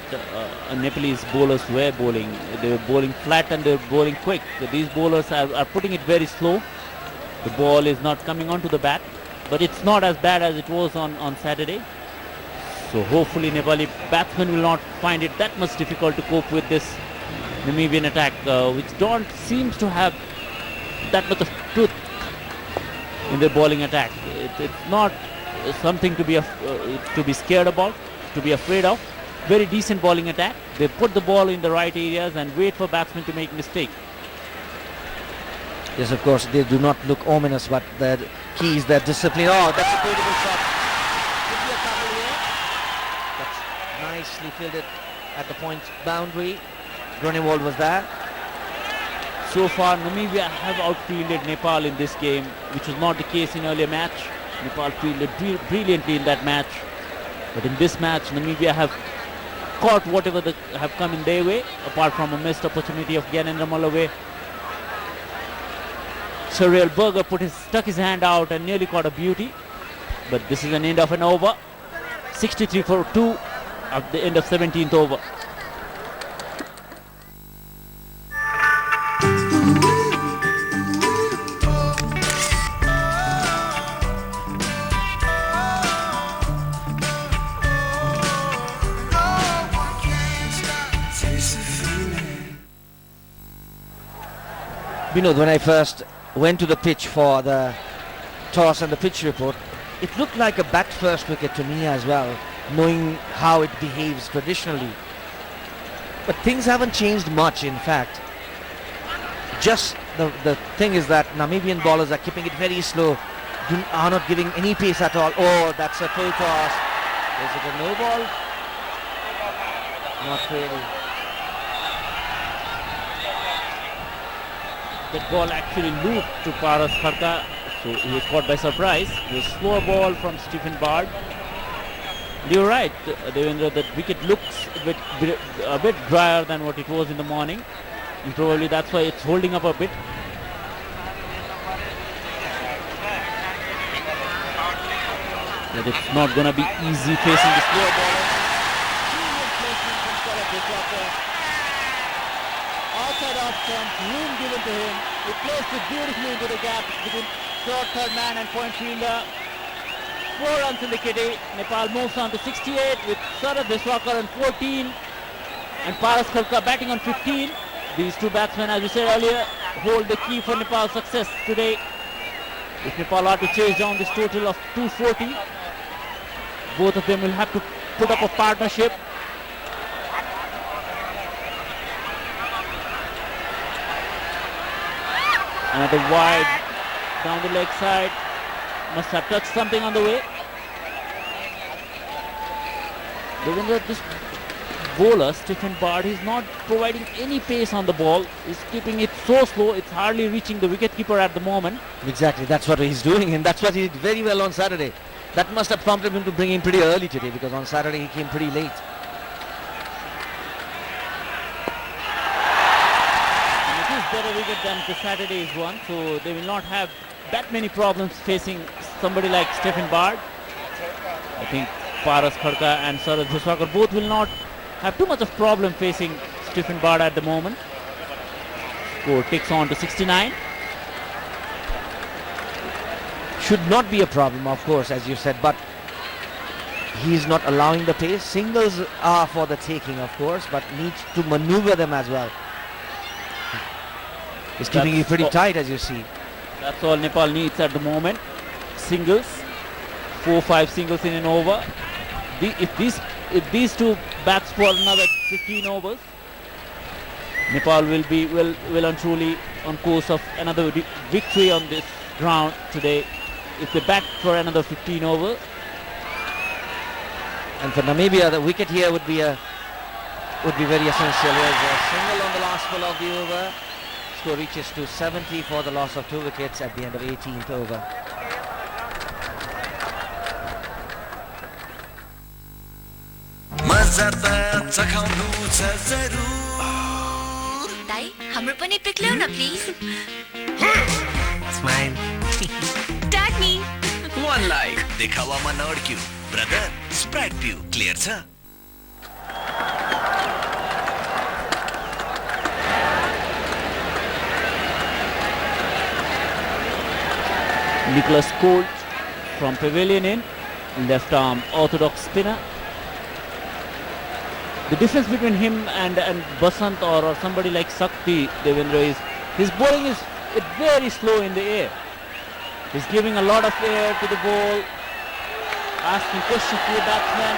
Nepalese bowlers were bowling. They were bowling flat and they were bowling quick. So these bowlers are putting it very slow. The ball is not coming onto the bat, but it's not as bad as it was on Saturday. So hopefully Nepali batsmen will not find it that much difficult to cope with this Namibian attack, which don't seems to have that much of truth in their bowling attack. It's not something to be scared about, to be afraid of. Very decent bowling attack. They put the ball in the right areas and wait for batsmen to make mistake. Yes, of course, they do not look ominous, but their key is their discipline. Oh, that's a beautiful shot. Could be a couple here. That's nicely fielded at the point boundary. Grunewald was there. So far, Namibia have outfielded Nepal in this game, which was not the case in earlier match. Nepal fielded brilliantly in that match. But in this match, Namibia have caught whatever they have come in their way, apart from a missed opportunity of Gyanendra Malaway. Surreal Berger stuck his hand out and nearly caught a beauty. But this is an end of an over. 63 for 2 at the end of 17th over. Vinod, when I first went to the pitch for the toss and the pitch report, it looked like a bat first wicket to me as well, knowing how it behaves traditionally. But things haven't changed much, in fact. Just the thing is that Namibian bowlers are keeping it very slow, are not giving any pace at all. Oh, that's a full toss. Is it a no ball? Not really. That ball actually looped to Paras Kharka, so he was caught by surprise. It was a slow ball from Stephen Bard. You're right, Devendra, that wicket looks a bit drier than what it was in the morning. And probably that's why it's holding up a bit. But it's not going to be easy facing the slow ball. Outside off stump, room given to him. He placed it beautifully into the gap between short third man and point fielder. 4 runs in the kitty. Nepal moves on to 68 with Sarad Vishwakar on 14 and Paras Kharka batting on 15. These two batsmen, as we said earlier, hold the key for Nepal's success today. If Nepal are to chase down this total of 240, both of them will have to put up a partnership. Another wide down the leg side. Must have touched something on the way. This bowler, Stephen Bard, is not providing any pace on the ball. He's keeping it so slow, it's hardly reaching the wicketkeeper at the moment. Exactly, that's what he's doing, and that's what he did very well on Saturday. That must have prompted him to bring him pretty early today, because on Saturday he came pretty late. And it is better wicket than the Saturday's one, so they will not have that many problems facing somebody like Stephen Bard. I think Paras Kharka and Sarad Vishwakar both will not have too much of problem facing Stephen Bard at the moment. Score ticks on to 69. Should not be a problem, of course, as you said, but he's not allowing the pace. Singles are for the taking, of course, but needs to maneuver them as well. He's keeping it pretty tight, as you see. That's all Nepal needs at the moment. Singles, 4-5 singles in an over. If these two bats for another 15 overs, Nepal will be well and truly on course of another victory on this ground today. If they bat for another 15 overs. And for Namibia, the wicket here would be very essential. There's a single on the last ball of the over. Score reaches to 70 for the loss of 2 wickets at the end of 18th over. दाइ हाम्रो पनि pick ल्याउ न please Smile. Tag me One like. देखावामा नअड्क्यू. Brother, Sprite Pew. Clear छ? Nicholas Colt from pavilion in, left arm orthodox spinner. The difference between him and Basant or somebody like Sakti, Devendra, is his bowling is very slow in the air. He's giving a lot of air to the ball, asking questions to the batsman,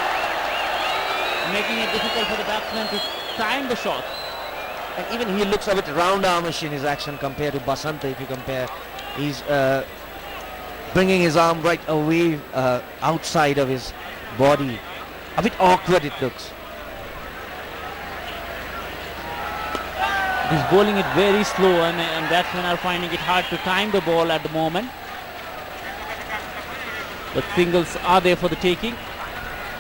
making it difficult for the batsman to time the shot. And even he looks a bit round-armish in his action compared to Basanta. If you compare, he's bringing his arm right away outside of his body. A bit awkward it looks. He's bowling it very slow and batsmen are finding it hard to time the ball at the moment. But singles are there for the taking.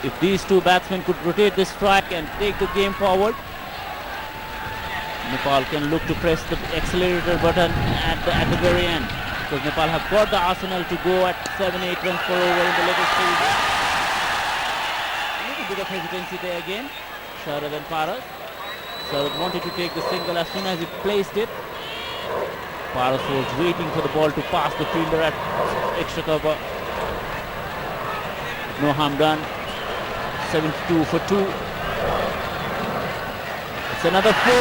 If these two batsmen could rotate this strike and take the game forward, Nepal can look to press the accelerator button at the very end, because Nepal have got the arsenal to go at 7-8 runs per over in the later stage. A little bit of hesitancy there again. Sharad and Paras. Sharad wanted to take the single as soon as he placed it. Paras was waiting for the ball to pass the fielder at extra cover. No harm done. 72 for 2. It's another 4.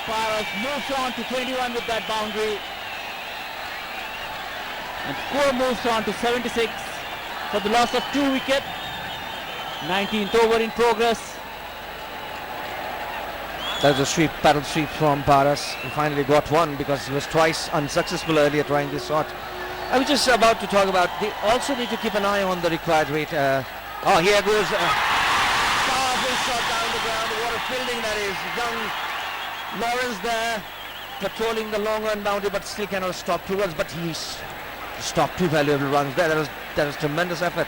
Paras moves on to 21 with that boundary, and score moves on to 76 for the loss of 2 wickets. 19th over in progress. That was a paddle sweep from Paras. He finally got one because he was twice unsuccessful earlier trying this shot. I was just about to talk about, they also need to keep an eye on the required rate. Here goes a powerful shot down the ground. What a fielding that is. Young Lawrence there patrolling the long run boundary, but still cannot stop 2 runs, but he's stopped 2 valuable runs there. That was tremendous effort.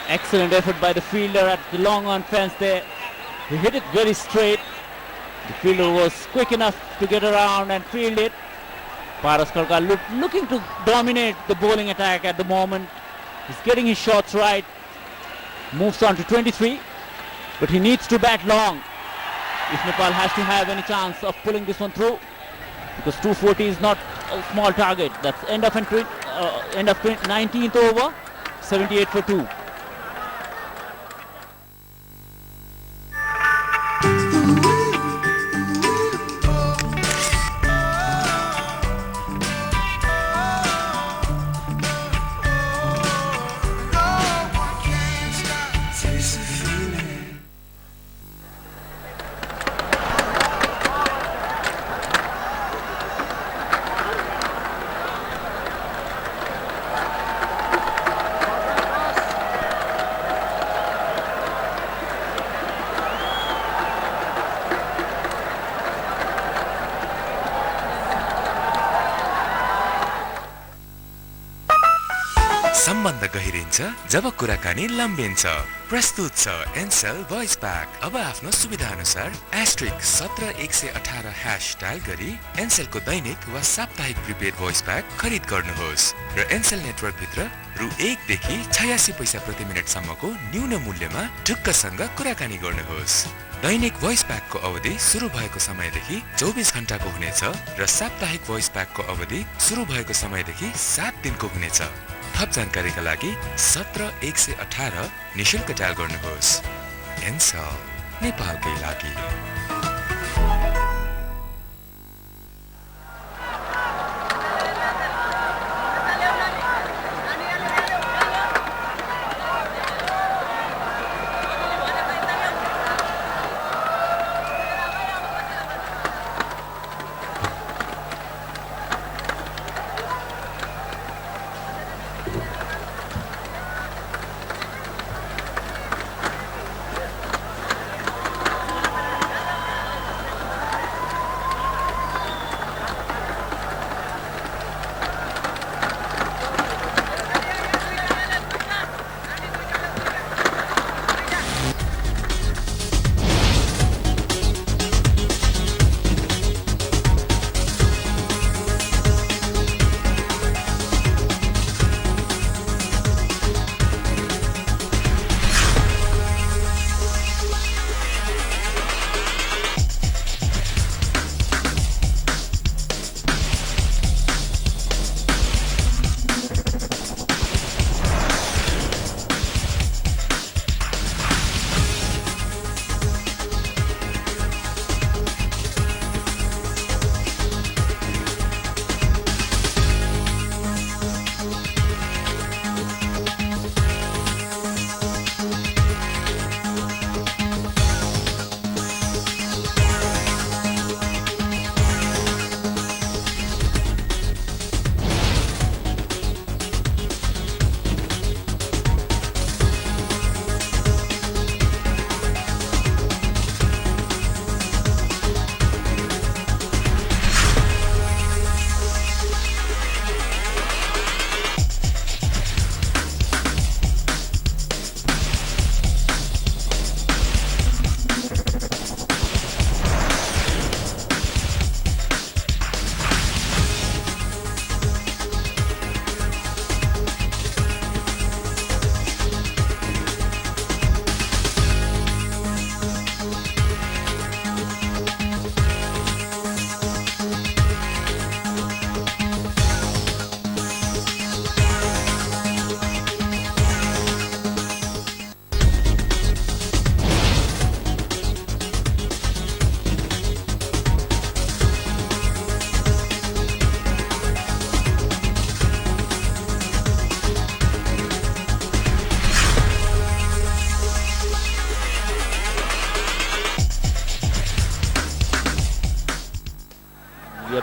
Excellent effort by the fielder at the long on fence there. He hit it very straight. The fielder was quick enough to get around and field it. Paras Kharka looking to dominate the bowling attack at the moment. He's getting his shots right. Moves on to 23, but he needs to bat long if Nepal has to have any chance of pulling this one through, because 240 is not a small target. That's end of 19th over, 78 for 2. सम्बन्ध गहिरिन्छ जब कुराकानी लम्बिन्छ। प्रस्तुत छ Ncell voice pack. अब आफ्नो सुविधा अनुसार *17118# dial गरी एनसेलको दैनिक वा साप्ताहिक प्रिपेड भोइस प्याक खरिद गर्नुहोस् र एनसेल नेटवर्क भित्र रु 1 देखि 86 पैसा प्रति मिनेट सम्मको न्यून मूल्यमा ढुक्कसँग कुराकानी गर्नुहोस्। दैनिक भोइस प्याकको अवधि सुरु भएको समयदेखि 24 घण्टाको हुनेछ र साप्ताहिक भोइस प्याकको अवधि सुरु भएको समयदेखि 7 दिनको हुनेछ। थप जानकारीका लागि 17118 निशुल्क डायल गर्नुहोस्। एनसेल नेपालकै लागि।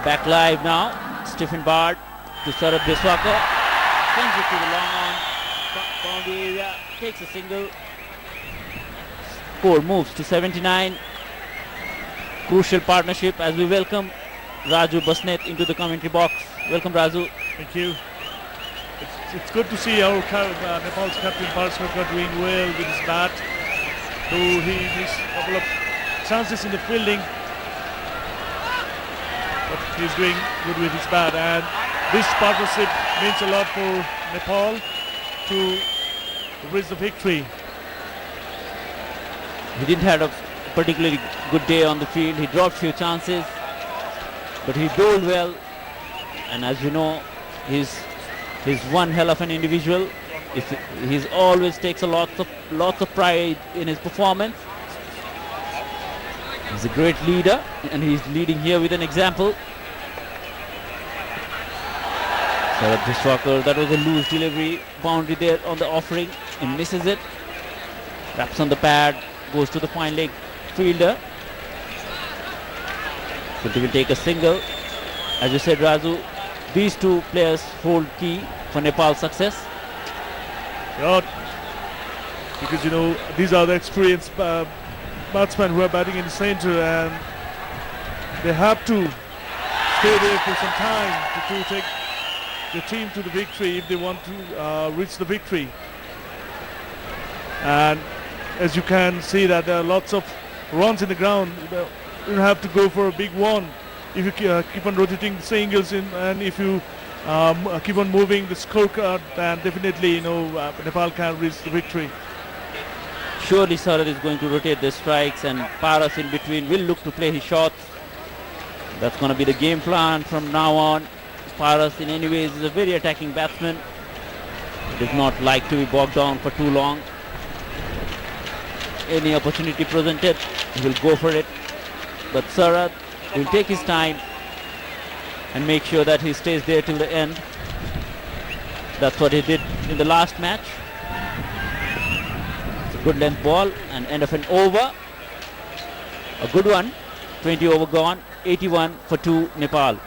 Back live now. Stephen Bard to Saurabh Deswakar. Sends it to the long on. Boundary area. Takes a single. Score moves to 79. Crucial partnership as we welcome Raju Basnet into the commentary box. Welcome, Raju. Thank you. It's good to see our Nepal's captain Paraswaka doing well with his bat. Though he missed a couple of chances in the fielding, but he's doing good with his bat. And this partnership means a lot for Nepal to reach the victory. He didn't have a particularly good day on the field. He dropped few chances, but he bowled well. And as you know, he's one hell of an individual. He's always takes a lots of pride in his performance. He's a great leader, and he's leading here with an example. Saurabh Deswakar, that was a loose delivery. Boundary there on the offering. He misses it. Taps on the pad. Goes to the fine leg fielder. But he will take a single. As you said, Raju, these two players hold key for Nepal's success. Yeah, because you know these are the experienced batsmen who are batting in the center, and they have to stay there for some time to take the team to the victory if they want to reach the victory. And as you can see that there are lots of runs in the ground. You don't have to go for a big one if you keep on rotating the singles in, and if you keep on moving the scorecard, then definitely Nepal can reach the victory. Surely Saurabh is going to rotate the strikes, and Paras in between will look to play his shots. That's going to be the game plan from now on. Paras in any ways is a very attacking batsman. He does not like to be bogged down for too long. Any opportunity presented, he will go for it. But Saurabh will take his time and make sure that he stays there till the end. That's what he did in the last match. It's a good length ball and end of an over. A good one. 20 over gone. 81 for 2 Nepal.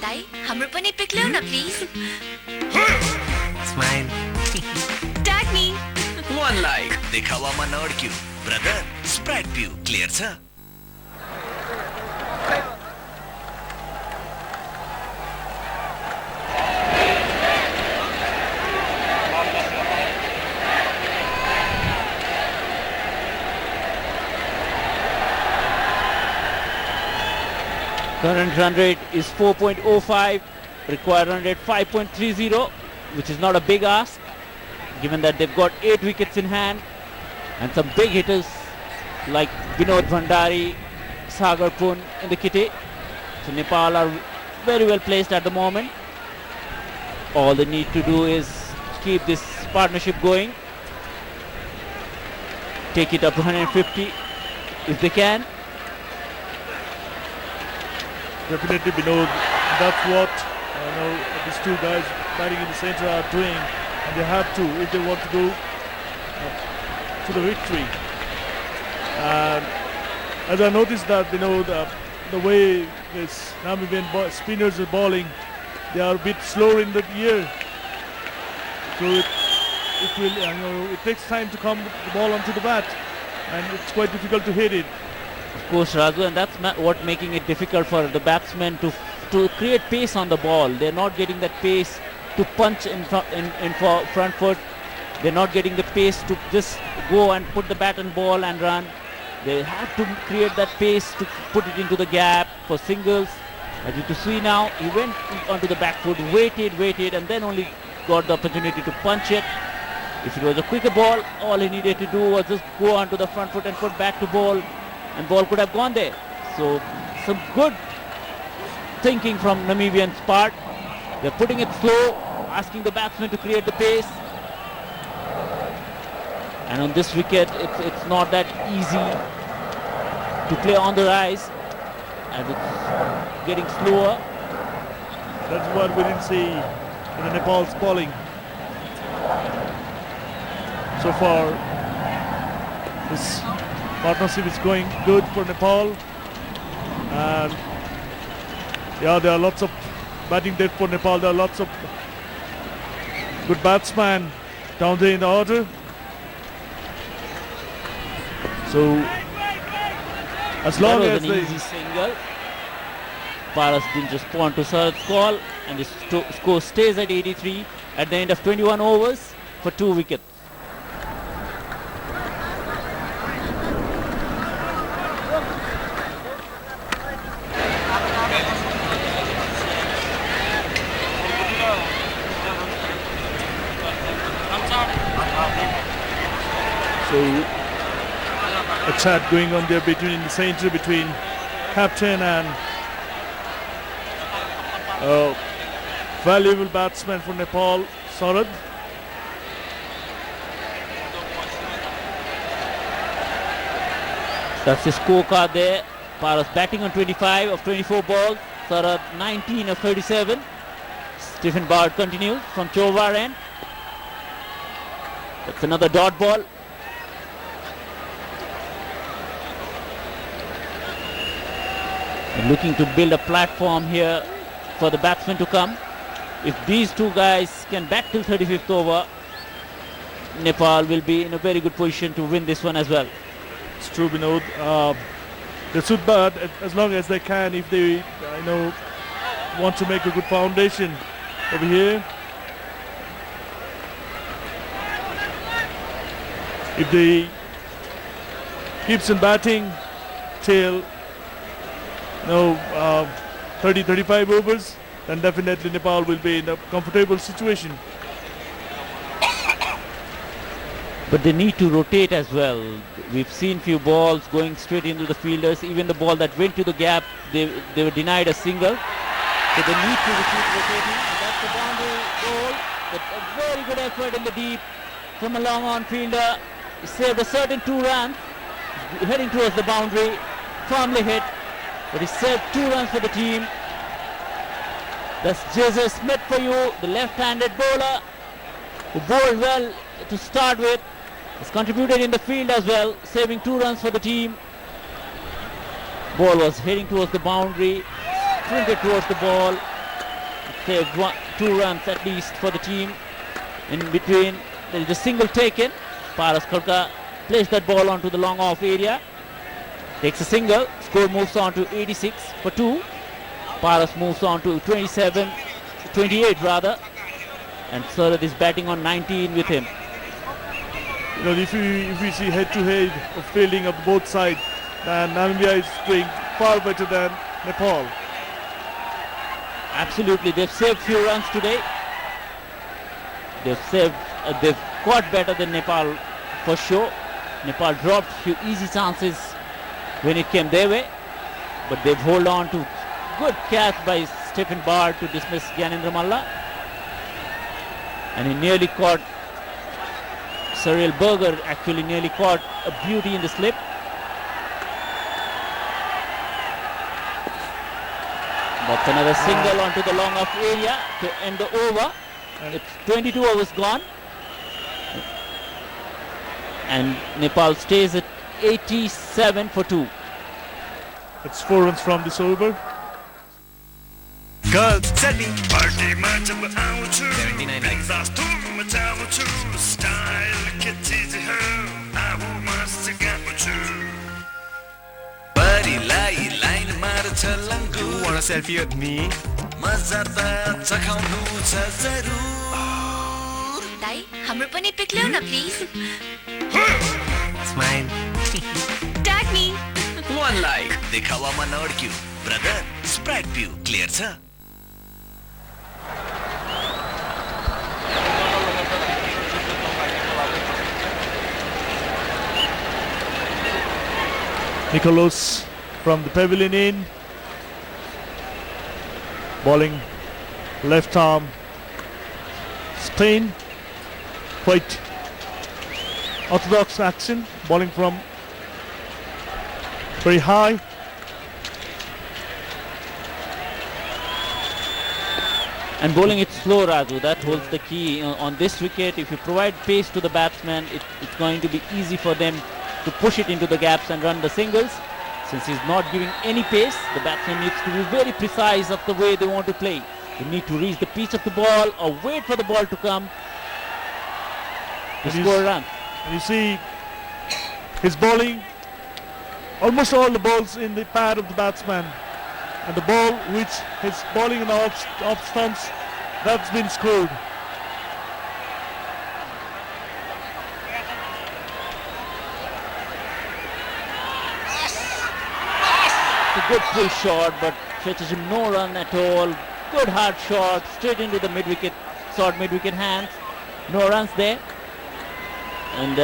दाइ हाम्रो पनि pick ल्याउ न please smile tag me One like देखावामा नअड्क्यू brother Sprite पिउ clear छ Current run rate is 4.05, required run rate 5.30, which is not a big ask, given that they've got 8 wickets in hand and some big hitters like Vinod Bhandari, Sagar Pun in the kitty. So Nepal are very well placed at the moment. All they need to do is keep this partnership going, take it up to 150 if they can. Definitely, Vinod, that's what these two guys batting in the center are doing, and they have to if they want to go to the victory. And as I noticed that the way this Namibian spinners are bowling, they are a bit slower in the air, so it takes time to come the ball onto the bat, and it's quite difficult to hit it. Of course, Raju, and that's what making it difficult for the batsmen to create pace on the ball. They're not getting that pace to punch in front foot. They're not getting the pace to just go and put the bat and ball and run. They have to create that pace to put it into the gap for singles. As you can see now, he went onto the back foot, waited, and then only got the opportunity to punch it. If it was a quicker ball, all he needed to do was just go onto the front foot and put back to ball, and ball could have gone there. So some good thinking from Namibian's part. They're putting it slow, asking the batsman to create the pace. And on this wicket, it's not that easy to play on the rise, and it's getting slower. That's what we didn't see in the Nepal's bowling so far. This partnership is going good for Nepal. And yeah, there are lots of batting depth for Nepal. There are lots of good batsmen down there in the order. So as long that as was an they easy single. Paras didn't respond to Sarad's call, and the score stays at 83 at the end of 21 overs for 2 wickets. So a chat going on there between the center between captain and valuable batsman for Nepal, Sarad. That's the scorecard there. Paras batting on 25 of 24 balls. Sarad 19 of 37. Stephen Bard continues from Chovar end. That's another dot ball. And looking to build a platform here for the batsmen to come. If these two guys can bat till 35th over, Nepal will be in a very good position to win this one as well. It's true, Vinod. They should bat as long as they can if they, want to make a good foundation over here. If they keeps on batting till 30-35 overs, then definitely Nepal will be in a comfortable situation. But they need to rotate as well. We've seen few balls going straight into the fielders. Even the ball that went to the gap, they were denied a single. So they need to keep rotating. And that's the boundary goal. But a very good effort in the deep from a long on fielder. He saved a certain 2 runs. Heading towards the boundary. Firmly hit. But he saved 2 runs for the team. That's Jesus Smith for you, the left-handed bowler, who bowled well to start with. Has contributed in the field as well, saving 2 runs for the team. Ball was heading towards the boundary, sprinted towards the ball, saved 2 runs at least for the team. In between, there is a single taken. Paras Khalkha placed that ball onto the long off area. Takes a single, score moves on to 86 for 2. Paras moves on to 28 rather. And Sarad is batting on 19 with him. If we see head-to-head of fielding of both sides, then Namibia is doing far better than Nepal. Absolutely, they've saved few runs today. They've caught better than Nepal for sure. Nepal dropped few easy chances when it came their way, but they've held on to good catch by Stephen Bard to dismiss Gyanendra Malla, and he nearly caught Cyril Berger, actually nearly caught a beauty in the slip. That's another single onto the long off area to end the over. It's 22 overs gone, and Nepal stays at 87 for 2. It's 4 runs from this over. Girls, Sally, party match up आउँछु 79 मचाउँछु style के चीज हो आऊ मस्त गाउँछु परिलाई line मार्छ लङ्गु Want a selfie with me? मजा त चखाउनु छ जरुर दाइ हाम्रो पनि पिक ल्याउ न please Smile. Tag me One like देखावामा नअड्क्यु ब्रदर स्प्राइट पिउ क्लियर छ Nicholas from the pavilion in, bowling left arm spin, quite orthodox action, bowling from very high. And bowling it slow, Raju, that holds the key on this wicket. If you provide pace to the batsman, it's going to be easy for them to push it into the gaps and run the singles. Since he's not giving any pace, the batsman needs to be very precise of the way they want to play. They need to reach the pitch of the ball or wait for the ball to come to score a run. And you see his bowling, almost all the balls in the pad of the batsman. And the ball which his bowling in the off stumps, that's been scored. A good pull shot, but fetches him no run at all. Good hard shot straight into the mid-wicket, short mid-wicket hands. No runs there. And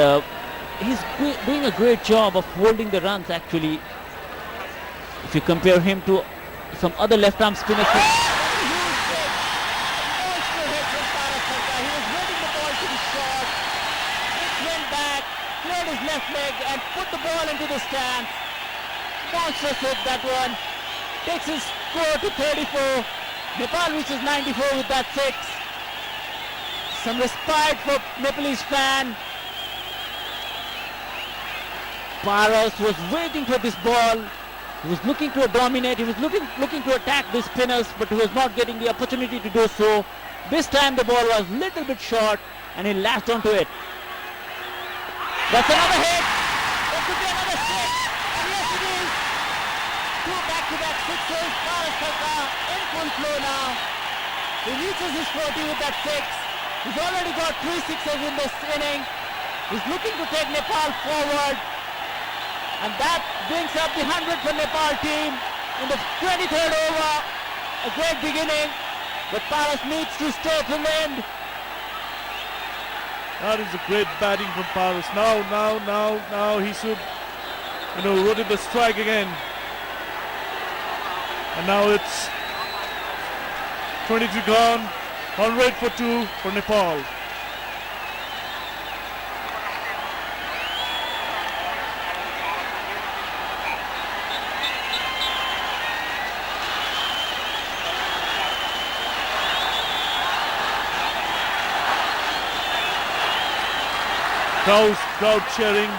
he's doing a great job of holding the runs actually. If you compare him to some other left-arm spinners. He was waiting the ball to be shot. It went back, cleared his left leg and put the ball into the stands. Monstrous hit that one. Takes his score to 34. Nepal reaches 94 with that 6. Some respite for Nepalese fan. Paras was waiting for this ball. He was looking to dominate. He was looking to attack the spinners, but he was not getting the opportunity to do so. This time the ball was a little bit short and he latched onto it. That's another hit. That could be another 6. And yes it is. 2 back-to-back sixes. Paras Kharka in full flow now. He reaches his 40 with that 6. He's already got 3 sixes in this inning. He's looking to take Nepal forward. And that brings up the 100 for Nepal team in the 23rd over. A great beginning, but Paras needs to stay to the end. That is a great batting from Paras. Now he should, rotate the strike again. And now it's 23 gone, 100 for 2 for Nepal. Crowd cheering,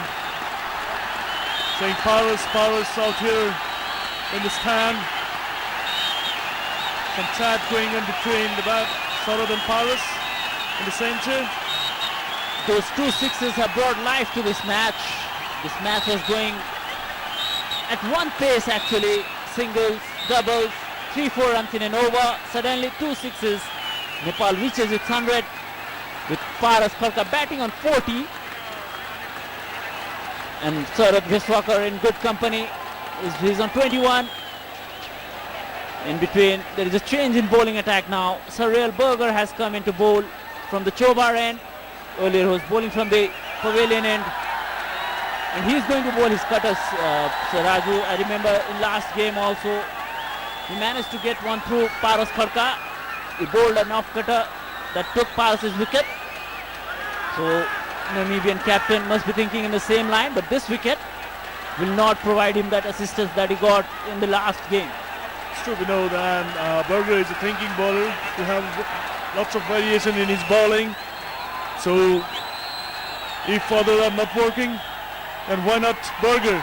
saying Paras out here in the stand. Some chat going on between the Sarad and Paras in the center. Those 2 sixes have brought life to this match. This match was going at one pace actually. Singles, doubles, 3-4 runs in an over. Suddenly 2 sixes. Nepal reaches its 100 with Paras Kharka batting on 40. And Saurabh Viswakar in good company. He's on 21. In between, there is a change in bowling attack now. Surreal Berger has come into bowl from the Chobar end. Earlier he was bowling from the pavilion end. And he's going to bowl his cutters, Sir Raju. I remember in last game also, he managed to get one through Paras Kharka. He bowled an off cutter that took Paras' wicket. So Namibian captain must be thinking in the same line, but this wicket will not provide him that assistance that he got in the last game. It's true, we know that Berger is a thinking bowler who has lots of variation in his bowling. So if others are not working, then why not Berger?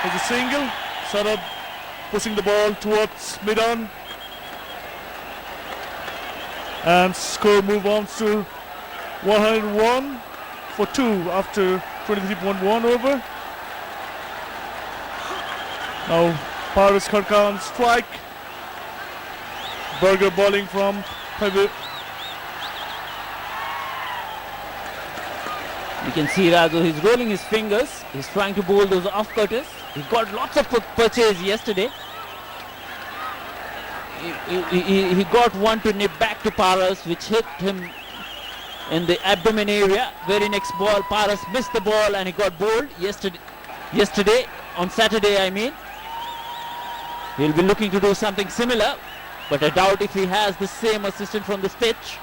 As a single, Sarab pushing the ball towards mid-on. And score move on to 101 for 2 after 23.1 over. Now Paras Kharka on strike. Berger bowling from pivot. You can see Raju, he's rolling his fingers. He's trying to bowl those off cutters. He got lots of purchase yesterday. He got one to nip back to Paras, which hit him in the abdomen area. Very next ball, Paras missed the ball and he got bowled yesterday, on Saturday I mean. He'll be looking to do something similar, but I doubt if he has the same assistant from this pitch.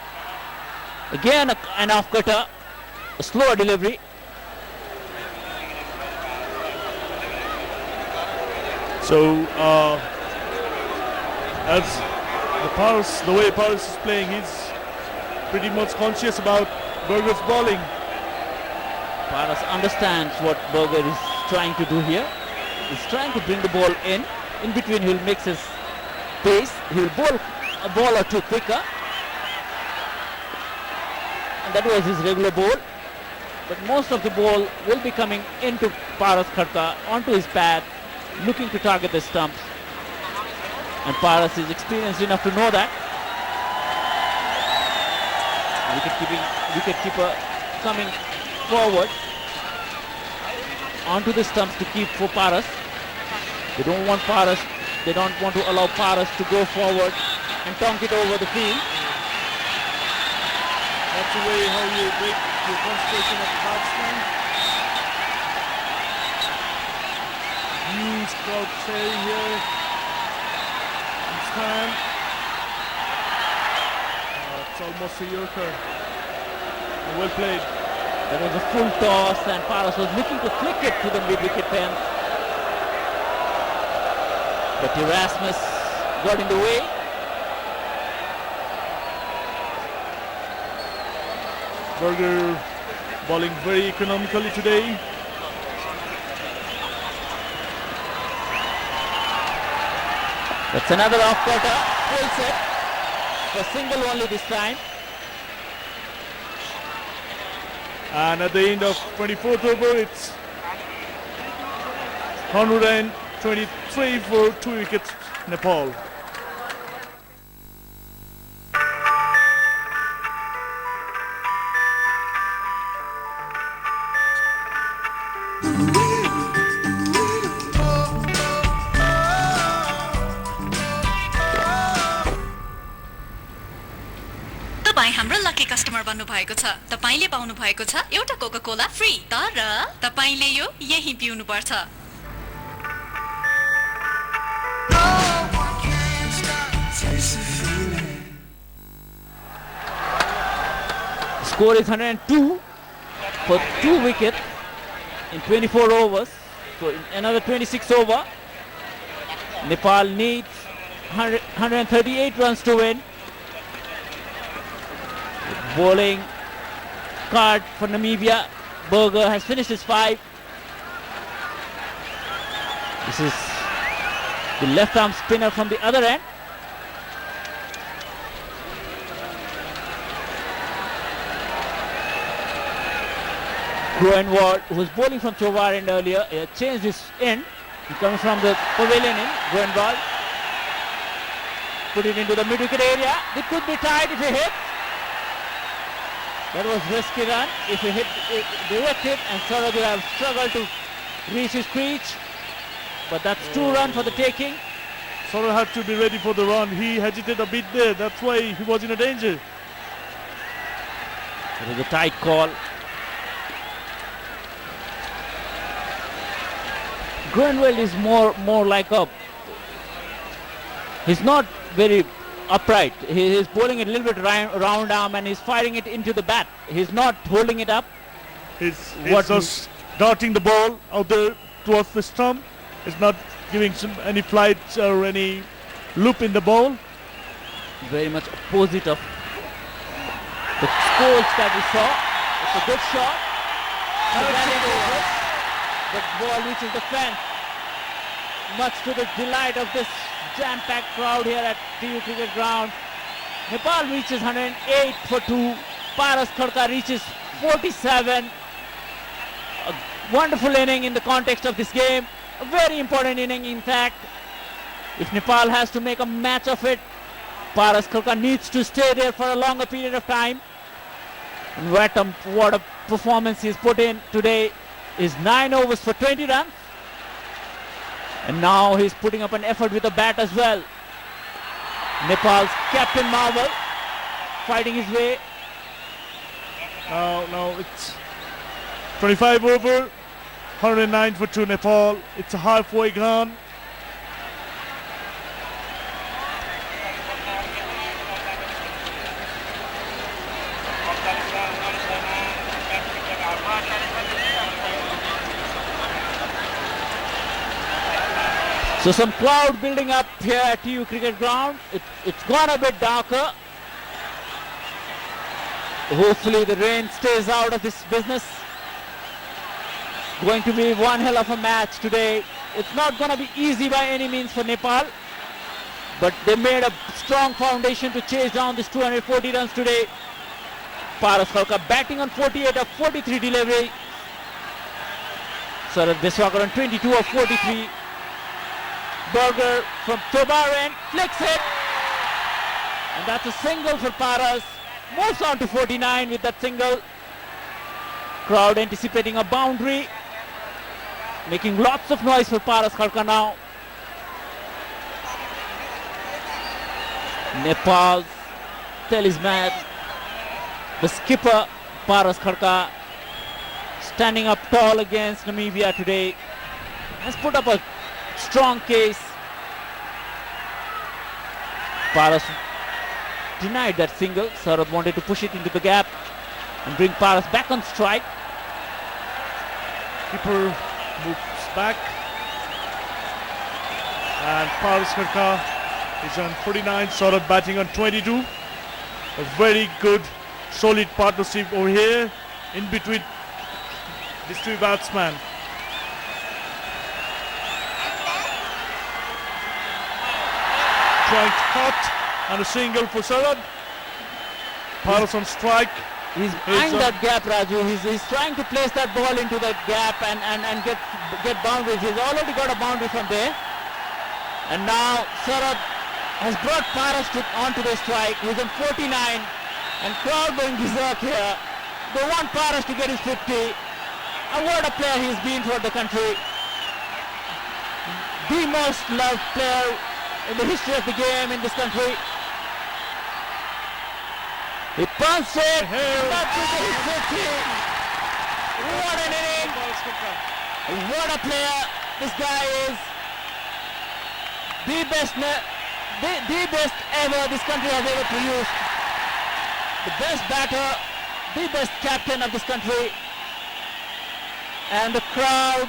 Again an off cutter, a slower delivery. So as the way Paras is playing, he's pretty much conscious about Berger's bowling. Paras understands what Berger is trying to do here. He's trying to bring the ball in. In between, he'll mix his pace. He'll bowl a ball or two quicker. And that was his regular ball. But most of the ball will be coming into Paras Khadka, onto his pad, looking to target the stumps. And Paras is experienced enough to know that. Wicket-keeper coming forward onto the stumps to keep for Paras. They don't want to allow Paras to go forward and tonk it over the field. That's the way how you break the concentration of the batsman. Huge crowd cheering here. Stand. It's almost a Yorker. Well played. There was a full toss and Paras was looking to flick it to the mid-wicket fence. But Erasmus got in the way. Berger bowling very economically today. That's another off-cutter, full set. For single only this time. And at the end of 24th over, it's 123 for 2 wickets, Nepal. तपाई हाम्रो lucky customer बन्नु भएको छ तपाईले पाउनु भएको छ एउटा कोका कोला फ्री तर तपाईले यो यही पिउनु पर्छ Score is 102 for 2 wickets in 24 overs. So in another 26 over, Nepal needs 138 runs to win. Bowling card for Namibia. Berger has finished his 5. This is the left arm spinner from the other end. Groenwald, who was bowling from Chovar end earlier, changed his end. He comes from the pavilion in Groenwald. Put it into the mid-wicket area. It could be tied if he hit. That was risky run. If he hit direct hit, and Saurabh will have struggled to reach his crease. But that's 2 runs for the taking. Saurabh had to be ready for the run. He hesitated a bit there. That's why he was in a danger. It was a tight call. Groenwald is more like a. He's not very upright. He is bowling it a little bit round arm and he's firing it into the bat. He's not holding it up. He's just darting the ball out there towards the stump. He's not giving any flight or any loop in the ball. Very much opposite of the scores that we saw. It's a good shot. The ball reaches the fence. Much to the delight of this jam-packed crowd here at TU Cricket Ground. Nepal reaches 108 for 2. Paras Khadka reaches 47. A wonderful inning in the context of this game. A very important inning, in fact. If Nepal has to make a match of it, Paras Khadka needs to stay there for a longer period of time. And what a performance he's put in today. Is 9 overs for 20 runs. And now he's putting up an effort with the bat as well. Nepal's Captain Marvel fighting his way. Now it's 25 over, 109 for 2 Nepal. It's a halfway gone. So some cloud building up here at TU Cricket Ground. It's gone a bit darker. Hopefully the rain stays out of this business. going to be one hell of a match today. It's not going to be easy by any means for Nepal, but they made a strong foundation to chase down this 240 runs today. Paras Khalka batting on 48 of 43 delivery. Sarad Biswakar on 22 of 43. Burger from Tobaran flicks it, and that's a single for Paras. Moves on to 49 with that single. Crowd anticipating a boundary, making lots of noise for Paras Khalka now. Nepal's talisman, the skipper Paras Khalka, standing up tall against Namibia today, has put up a strong case. Paras denied that single. Sarad wanted to push it into the gap and bring Paras back on strike. Keeper moves back, and Paras Khalka is on 49, Saurabh batting on 22. A very good, solid partnership over here in between these two batsmen. Trying to cut, and a single for Saurabh. Paras on strike. He's eyeing that gap, Raju. He's trying to place that ball into that gap and get boundaries. He's already got a boundary from there. And now Saurabh has brought Paras onto the strike. He's on 49, and crowd going berserk here. They want Paras to get his 50. And what a player he's been for the country. The most loved player in the history of the game in this country. He punched it. That's his 50. What an inning. What a player this guy is. The best ever this country has ever produced. The best batter, the best captain of this country. And the crowd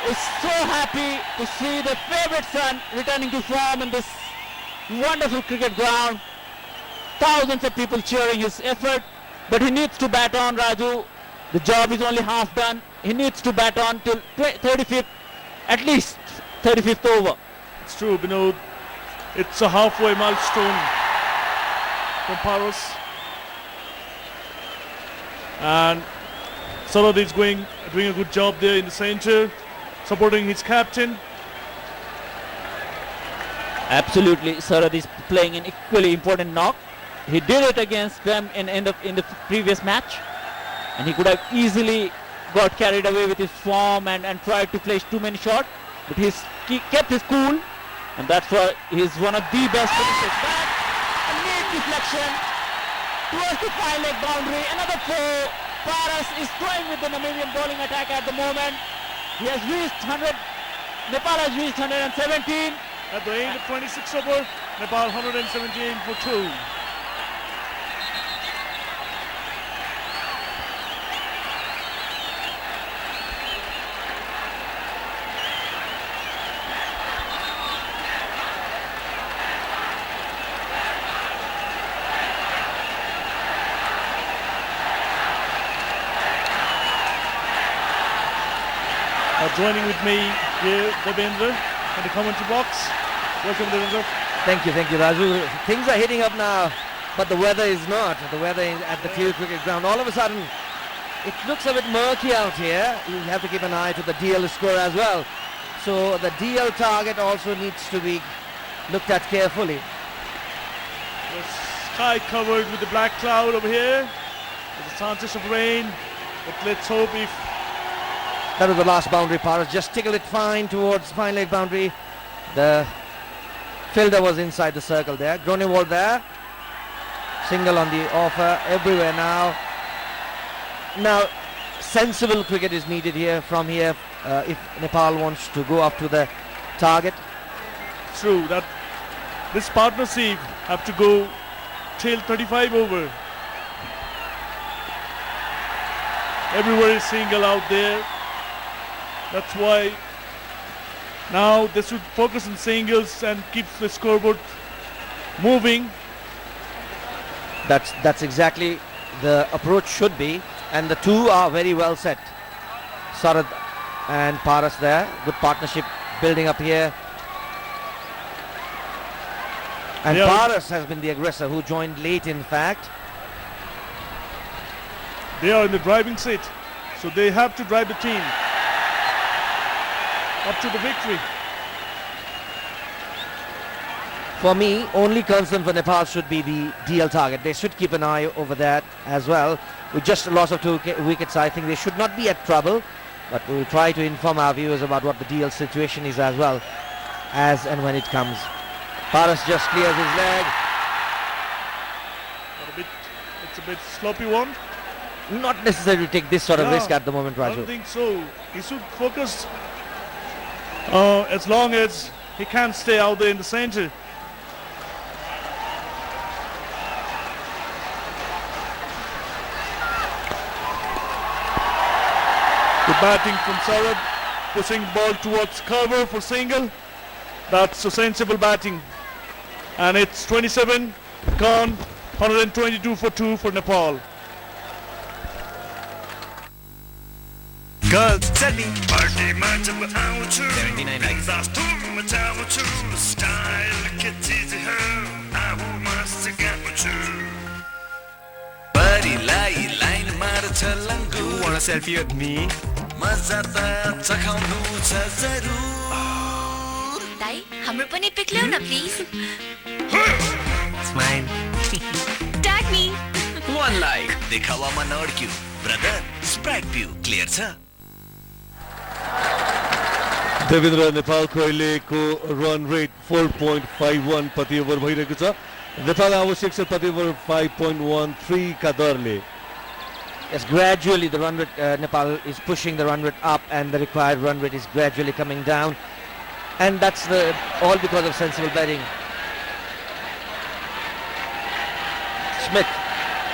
is so happy to see the favourite son returning to form in this wonderful cricket ground. Thousands of people cheering his effort, but he needs to bat on, Raju. The job is only half done. He needs to bat on till 35th, at least 35th over. It's true, Binod. It's a halfway milestone from Paras. And Saurabh is doing a good job there in the centre, supporting his captain. Absolutely, Saurabh is playing an equally important knock. He did it against them in the previous match, and he could have easily got carried away with his form and tried to place too many shots, but he kept his cool, and that's why he's one of the best finishers. Back, a neat deflection towards the fine leg boundary. Another 4. Paras is going with the Namibian bowling attack at the moment. He has reached 100. Nepal has reached 117. At the end of 26 over, Nepal 117 for 2. Joining with me here, Devendra, in the commentary box. Welcome, Devendra. Thank you, Raju. Things are heating up now, but the weather is not. The weather is at the field cricket ground. All of a sudden, it looks a bit murky out here. You have to keep an eye to the DL score as well. So the DL target also needs to be looked at carefully. The sky covered with the black cloud over here. There's chances of rain, but let's hope if... That was the last boundary. Paras just tickled it fine towards fine leg boundary. The fielder was inside the circle there. Groniewald there. Single on the offer everywhere now. Now, sensible cricket is needed here from here if Nepal wants to go up to the target. True, that this partnership have to go till 35 over. Everywhere is single out there. That's why now they should focus on singles and keep the scoreboard moving. That's exactly the approach should be, and the two are very well set. Sarad and Paras there. Good partnership building up here. And Yeah. Paras has been the aggressor who joined late, in fact. They are in the driving seat, so they have to drive the team up to the victory. For me, only concern for Nepal should be the DL target. They should keep an eye over that as well. With just a loss of 2 wickets, I think they should not be at trouble. But we will try to inform our viewers about what the DL situation is as well, as and when it comes. Paras just clears his leg. It's a bit sloppy one. Not necessary to take this sort of Yeah, risk at the moment, I Raju. don't think so. He should focus as long as he can't stay out there in the center. Good batting from Sarab, pushing ball towards cover for single. That's a sensible batting. And it's 27 gone, 122 for 2 for Nepal. Girls, tell me. पार्टीमा जब आउँछु 79 likes. बिन्दास धुम मचाउँछु style के चीज हो आफूमा सिकाउँछु परिलाई line मार्छ लङ्गु. You want a selfie with me? मजा त चखाउनु छ जरुर दाइ हाम्रो पनि पिक ल्याउ न please Smile. Tag me One like. देखावामा नअड्क्यु. ब्रदर, स्प्राइट भ्यू क्लियर छ? देवेन्द्र नेपालको अहिलेको रन रेट 4.51 प्रति ओभर भइरहेको छ. नेपाल आवश्यक छ प्रति ओभर 5.13 का दरले. Yes, gradually the run rate, Nepal is pushing the run rate up and the required run rate is gradually coming down. And that's all because of sensible batting. Smith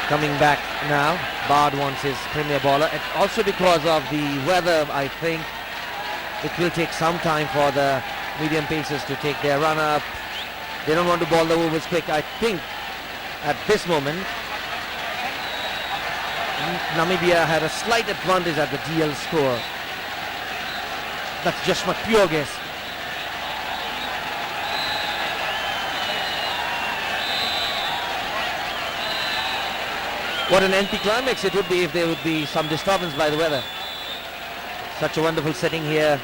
coming back now. Bard wants his premier bowler. And also because of the weather, I think it will take some time for the medium pacers to take their run up. They don't want to bowl the overs quick. I think at this moment Namibia had a slight advantage at the DL score. That's just my pure guess. What an anticlimax it would be if there would be some disturbance by the weather. Such a wonderful setting here.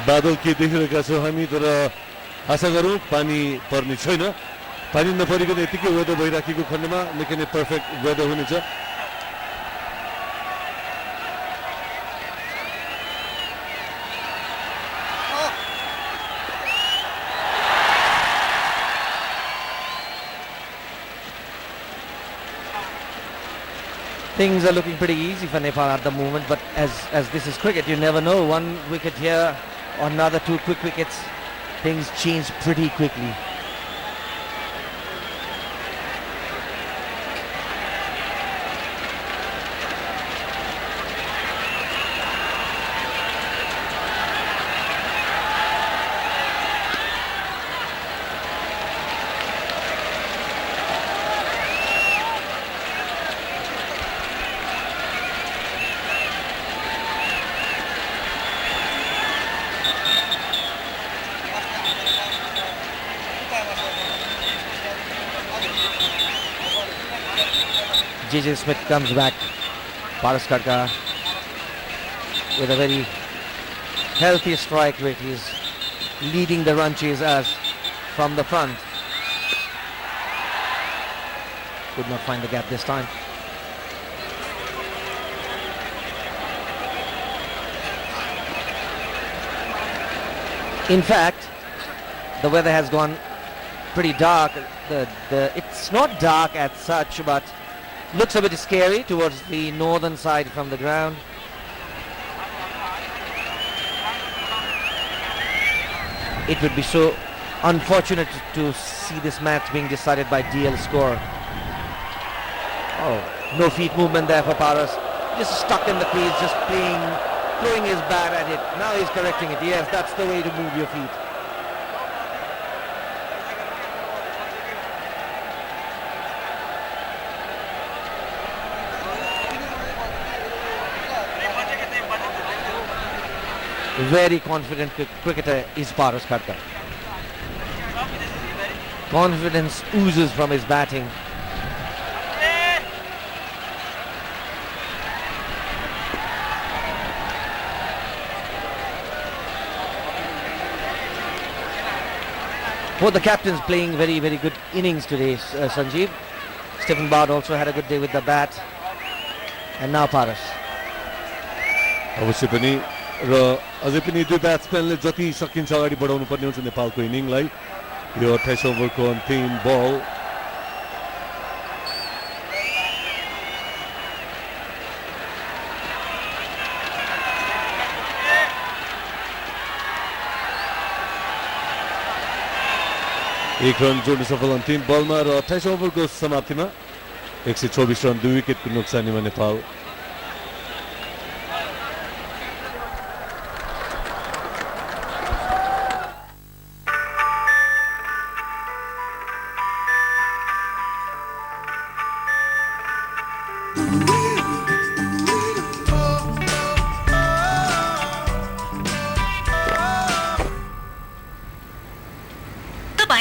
बादल के देखिरहेका छौँ हामी, तर आशा गरौँ पानी पर्ने छैन. पानी नपरिकन यतिकै वेदर भइराखेको खण्डमा निकै नै पर्फेक्ट वेदर हुनेछ. Things are looking pretty easy for Nepal at the moment, but as this is cricket, you never know. One wicket here or another, 2 quick wickets, things change pretty quickly. JJ Smith comes back. Paras Khadka with a very healthy strike rate. He's leading the run chasers from the front. Could not find the gap this time. In fact, the weather has gone pretty dark. It's not dark as such, but looks a bit scary towards the northern side from the ground. It would be so unfortunate to see this match being decided by DL score. Oh, no feet movement there for Paras. Just stuck in the crease, just throwing his bat at it. Now he's correcting it. Yes, that's the way to move your feet. very confident cricketer is Paras Khatka. Confidence oozes from his batting. Both the captains playing very, very good innings today, Sanjeev. Stephen Bard also had a good day with the bat. And now Paras. अवश्य पनि र अझै पनि दुई ब्याट्सम्यानले जति सकिन्छ अगाडि बढाउनु पर्ने हुन्छ नेपालको इनिङलाई यो 28 ओभरको अन्तिम बल एक रन जोड्न सफल अन्तिम बलमा र 28 ओभरको समाप्तिमा 124 रन 2 विकेटको नोक्सानीमा नेपाल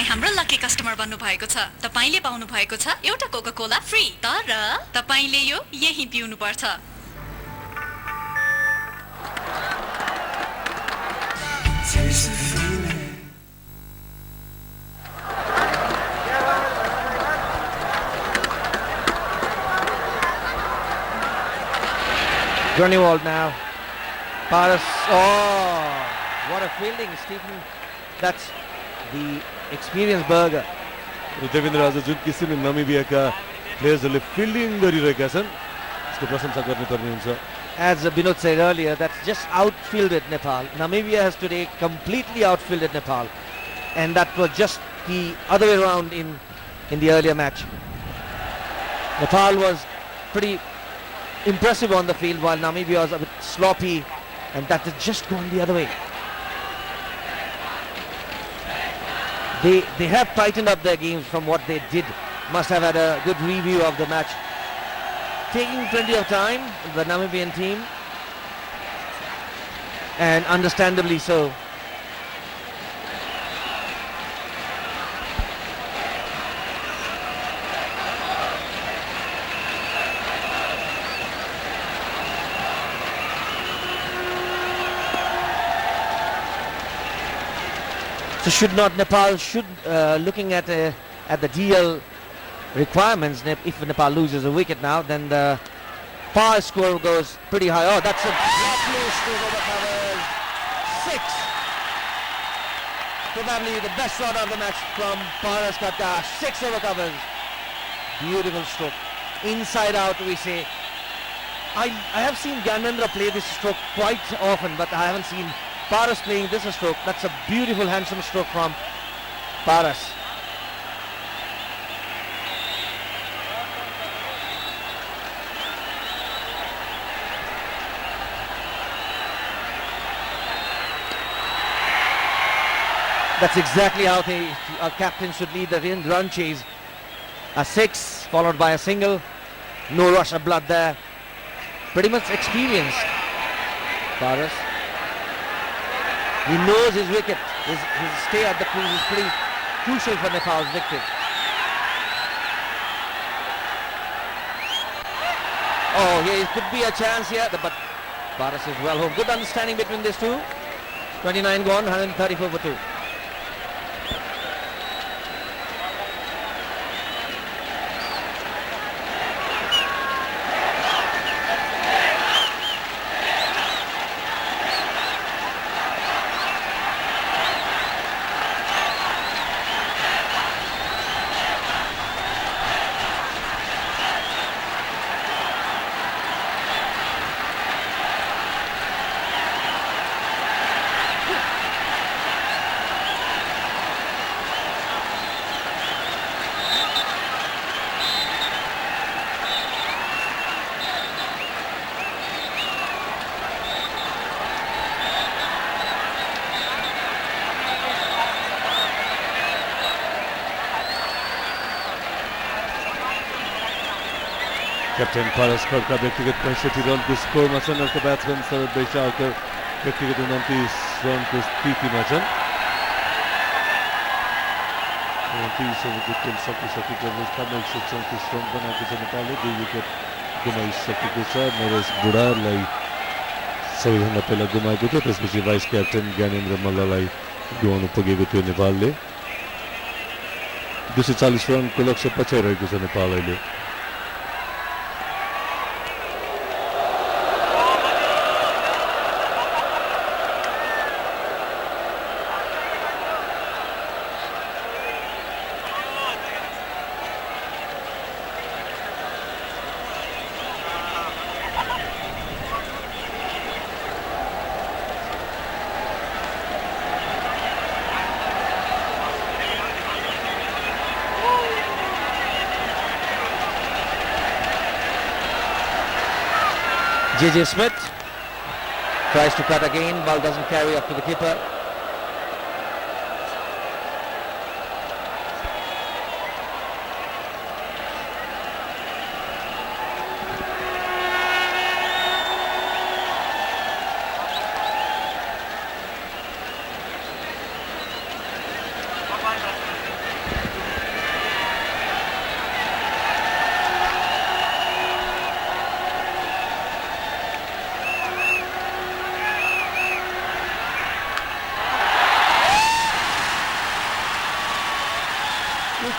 हाम्रो लकी कस्टमर बन्नु भएको छ तपाईले पाउनु भएको छ एउटा कोका कोला फ्री तर तपाईले यो यही पिउनु पर्छ Grunewald now. Paras. Oh, what a fielding, Stephen. That's the experienced burger. Devendra आज जुन किसिमले नामिबियाका प्लेयर्सहरूले फिल्डिङ गरिरहेका छन् त्यसको प्रशंसा गर्नुपर्ने हुन्छ As Binod said earlier, that's just outfielded Nepal. Namibia has today completely outfielded Nepal, and that was just the other way around in the earlier match. Nepal was pretty impressive on the field while Namibia was a bit sloppy, and that has just gone the other way. They have tightened up their games from what they did. Must have had a good review of the match. Taking plenty of time, the Namibian team, and understandably so. So should not Nepal looking at the DL requirements, if Nepal loses a wicket now, then the power score goes pretty high. Oh, that's a lovely stroke over covers. 6. Probably the best shot of the match from Paras Khatka. 6 over covers. Beautiful stroke. Inside out, we say. I have seen Gyanendra play this stroke quite often, but I haven't seen Paras playing this stroke. That's a beautiful, handsome stroke from Paras. That's exactly how a captain should lead the run chase. A 6 followed by a single. No rush of blood there. Pretty much experienced. Paras. He knows his wicket. His stay at the crease is pretty crucial for Nepal's victory. Oh, here it could be a chance here, but Paras is well home. Good understanding between these two. 29 gone, 134 for 2. Captain Paras Khatka व्यक्तिगत 65 रनको स्कोरमा छन् अर्को batsman शरद वैशालकर व्यक्तिगत 29 रनको स्थितिमा छन् 29 ओभरको खेल सकिसकेको अवस्थामा 134 run बनाएको छ नेपालले 2 विकेट गुमाइसकेको छ नरेश बुढालाई सबैभन्दा पहिला गुमाएको थियो त्यसपछि भाइस क्याप्टेन ज्ञानेन्द्र मल्ललाई गुमाउनु पुगेको थियो नेपालले 240 रनको लक्ष्य पछ्याइरहेको छ नेपाल अहिले JJ Smith tries to cut again, ball doesn't carry up to the keeper.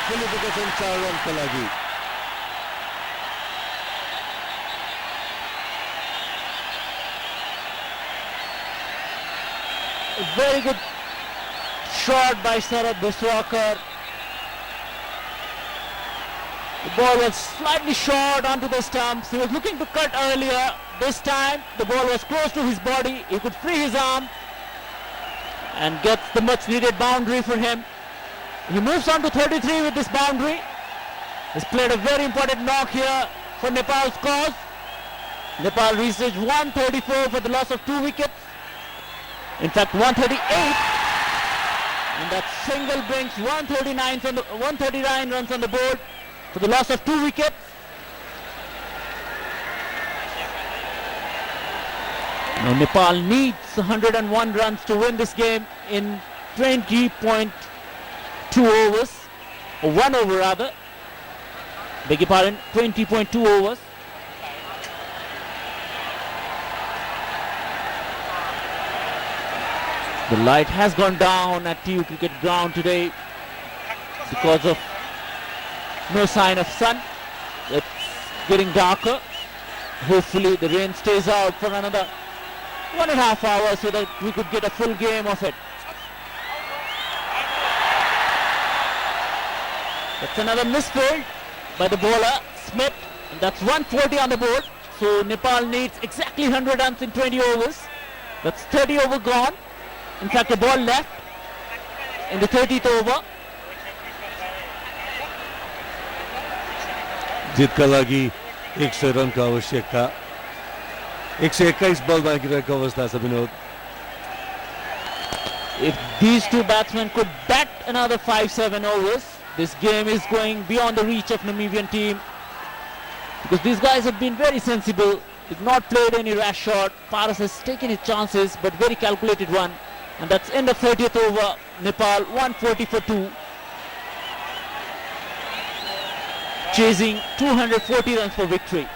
Qualification 4 रनका लागि A very good shot by Sarad Buswakar. The ball was slightly short onto the stumps. He was looking to cut earlier. This time the ball was close to his body. He could free his arm and gets the much needed boundary for him. He moves on to 33 with this boundary. He's played a very important knock here for Nepal's cause. Nepal reaches 134 for the loss of 2 wickets. In fact, 138. And that single brings 139 runs on the board for the loss of 2 wickets. Now Nepal needs 101 runs to win this game in 20.2 overs, or 1 over rather. Beg your pardon, 20.2 overs. The light has gone down at TU Cricket Ground today because of no sign of sun. It's getting darker. Hopefully the rain stays out for another 1.5 hours so that we could get a full game of it. That's another misfield by the bowler, Smith. And that's 140 on the board. So Nepal needs exactly 100 runs in 20 overs. That's 30 over gone. In fact, a ball left in the 30th over. जितका लागि 100 रनको आवश्यकता 121 बल बाँकी रहेको अवस्था छ Vinod If these two batsmen could bat another 5-7 overs, this game is going beyond the reach of Namibian team, because these guys have been very sensible. They've not played any rash shot. Paras has taken his chances, but very calculated one. And that's end of 30th over. Nepal 140 for 2. Chasing 240 runs for victory.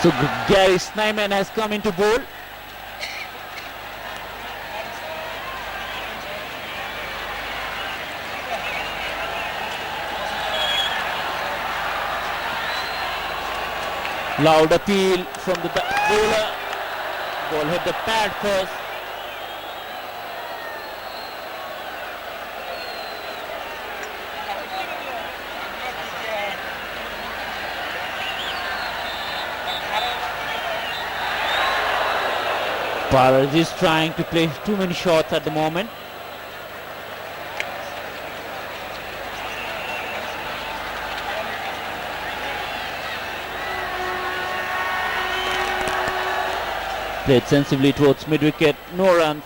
So Gary Snyman has come into bowl. Loud appeal from the bowler. Ball hit the pad first. Paras is trying to play too many shots at the moment. Played sensibly towards mid-wicket, no runs.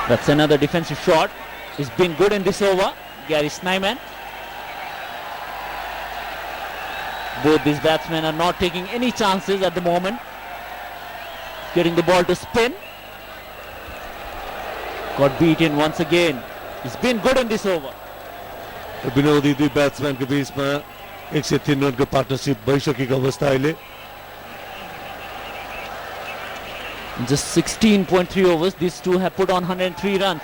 That's another defensive shot. He's been good in this over, Gary Snyman. Both these batsmen are not taking any chances at the moment. Getting the ball to spin. Got beaten once again. He's been good in this over. विनोदी दुई batsman को बीचमा 103 रनको partnership भइसकेको अवस्था अहिले Just 16.3 overs. These two have put on 103 runs.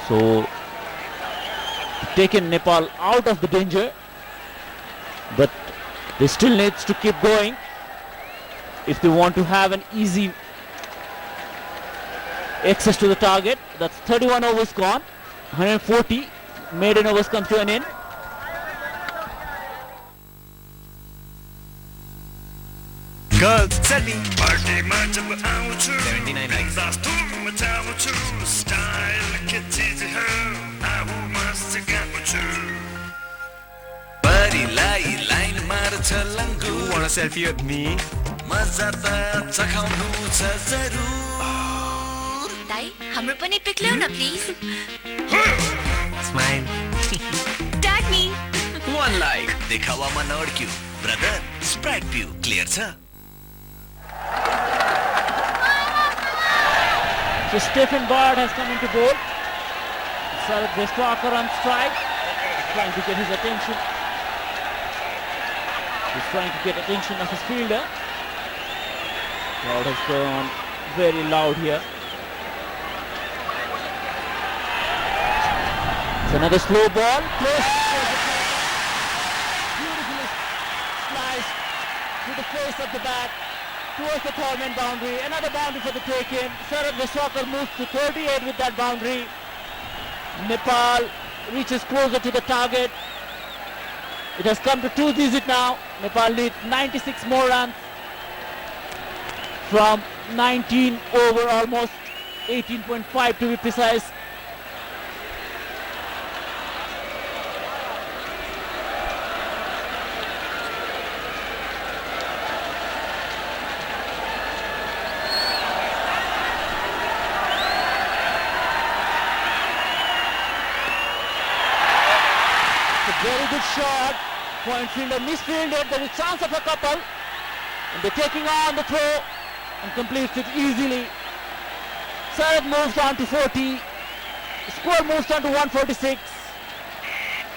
So taken Nepal out of the danger, but they still needs to keep going if they want to have an easy access to the target. That's 31 overs gone. 140 maiden overs come to an end. Girls, setting party match up out 79 likes. Style के चीज है आऊ मस्त गाउँछु परिलाई line मार्छ लङ्गु Want a selfie with me? मजा त चखाउनु छ जरुर दाइ हाम्रो पनि पिक ल्याउ न please Smile. Tag me One like देखावामा नअड्क्यु ब्रदर स्प्राइट भ्यू क्लियर छ So Stephen Bard has come into bowl. Sarad Vestwakar on strike, trying to get his attention. He's trying to get attention of his fielder. Crowd has gone very loud here. It's another slow ball. Close. Beautifully sliced to the face of the bat. Towards the third man boundary, another boundary for the taken. Sarad Vestwakar moves to 38 with that boundary. Nepal reaches closer to the target. It has come to 2 digit now. Nepal needs 96 more runs from 19 over almost 18.5 to be precise. Very good shot. Point fielder misfielded. There is chance of a couple. And they're taking on the throw and completes it easily. Sarad moves on to 40. Score moves on to 146.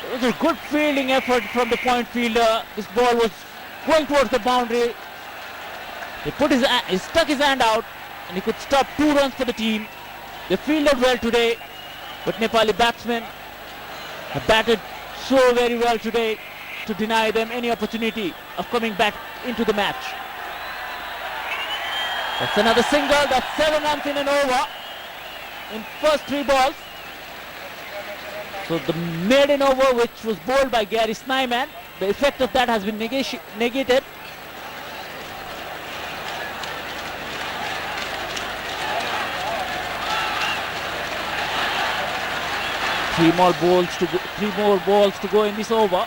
It was a good fielding effort from the point fielder. This ball was going towards the boundary. He stuck his hand out and he could stop 2 runs for the team. They fielded well today, but Nepali batsmen have batted so very well today to deny them any opportunity of coming back into the match. That's another single. That's 7 runs in an over in first 3 balls. So the maiden over, which was bowled by Gary Snyman, the effect of that has been negated. Three more balls to go in this over.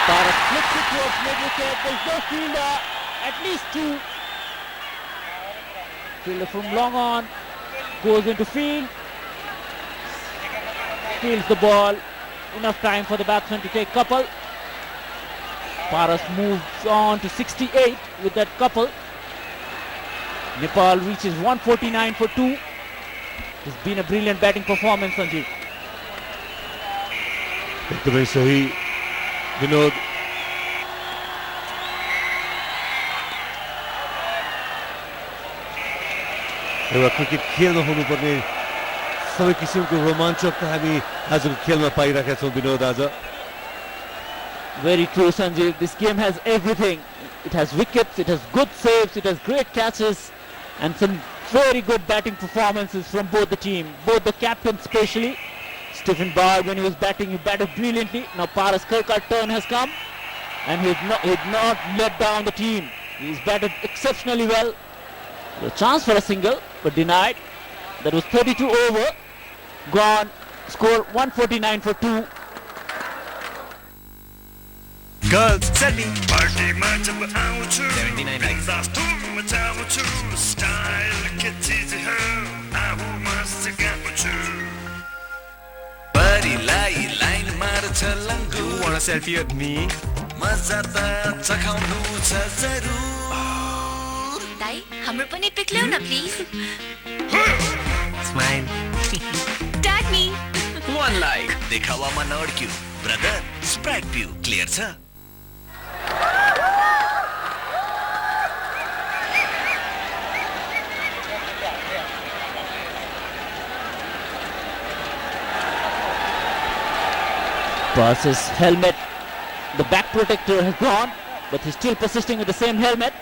Paras flips it towards mid-wicket. There's no fielder. At least 2. Fielder from long on goes into field. Steals the ball. Enough time for the batsman to take couple. Paras moves on to 68 with that couple. Nepal reaches 149 for 2. It's been a brilliant batting performance, Sanjeev. एकदमै सही विनोद एउटा cricket खेलमा हुनुपर्ने सबै किसिमको रोमाञ्चक त हामी आजको खेलमा पाइरहेका छौँ विनोद आज Very true, Sanjeev. This game has everything. it has wickets, it has good saves, it has great catches, and some very good batting performances from both the team, both the captain especially. Stephen Bard, when he was batting, he batted brilliantly. Now Paras Kharka's turn has come, and he'd not let down the team. He's batted exceptionally well. A chance for a single, but denied. That was 32 over, gone. Score 149 for 2. Girls, Selby. पार्टीमा जब आउँछु 79 धुम मचाउँछु style के चीज हो आऊ मस्त गाउँछु परिलाई line मार्छ लङ्गु You want a selfie with me? मजा त चखाउनु छ जरुर दाइ हाम्रो पनि पिक ल्याउ न please smile tag me One like देखावामा नअड्क्यु ब्रदर स्प्राइट पिउ क्लियर छ Pars's helmet, the back protector has gone, but he's still persisting with the same helmet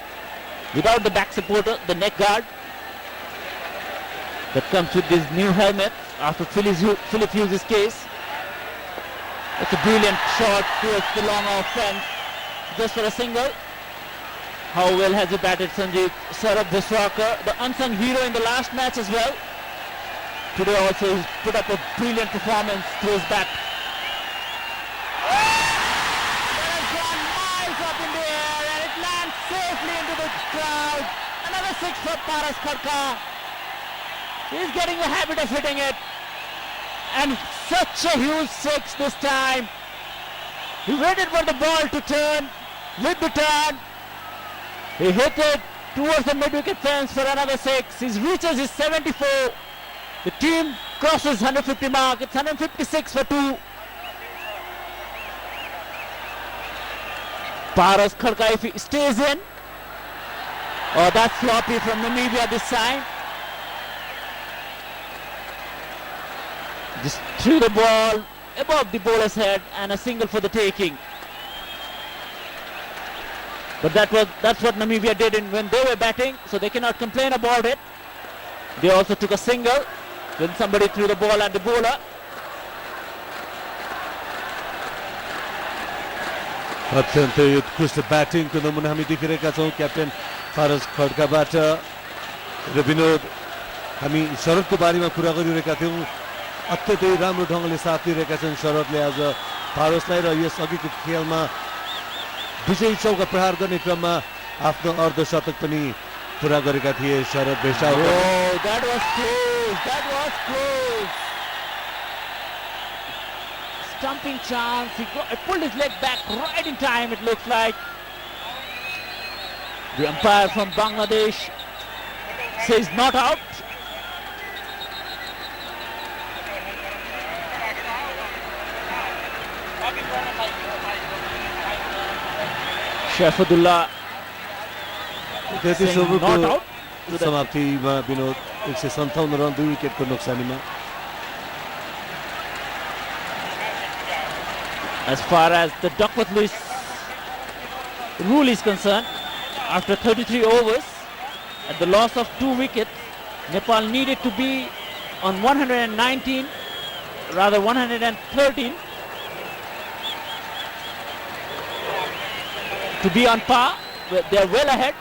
without the back supporter, the neck guard that comes with this new helmet after Philip Hughes' case. It's a brilliant shot towards the long off fence, just for a single. How well has he batted, Sanjeev? Saurabh Deshwakar, the unsung hero in the last match as well. Today also he's put up a brilliant performance through his bat. Safely into the crowd. Another 6 for Paras Kharka. He's getting the habit of hitting it. And such a huge 6 this time. He waited for the ball to turn. With the turn, he hit it towards the mid-wicket fence for another 6. He reaches his 74. The team crosses 150 mark. It's 156 for 2. Paras Kharka, if he stays in. Oh, that's sloppy from Namibia this time. Just threw the ball above the bowler's head and a single for the taking. But that's what Namibia did when they were batting, so they cannot complain about it. They also took a single when somebody threw the ball at the bowler. अत्यन्तै उत्कृष्ट ब्याटिङको नमुना हामी देखिरहेका छौँ captain पारस खड्काबाट र विनोद हामी शरदको बारेमा कुरा गरिरहेका थियौँ अत्यन्तै राम्रो ढङ्गले साथ दिइरहेका छन् शरदले आज पारसलाई र यस अघिको खेलमा विजयी चौका प्रहार गर्ने क्रममा आफ्नो अर्धशतक पनि पुरा गरेका थिए शरद भेष्टावकर That was close. Stumping chance, he pulled his leg back right in time, it looks like. The umpire from Bangladesh says not out. Shafadullah saying not out. समाप्तिमा विनोद 157 रन 2 विकेटको नोक्सानीमा As far as the Duckworth Lewis rule is concerned, after 33 overs, at the loss of 2 wickets, Nepal needed to be on 113 to be on par. They are well ahead.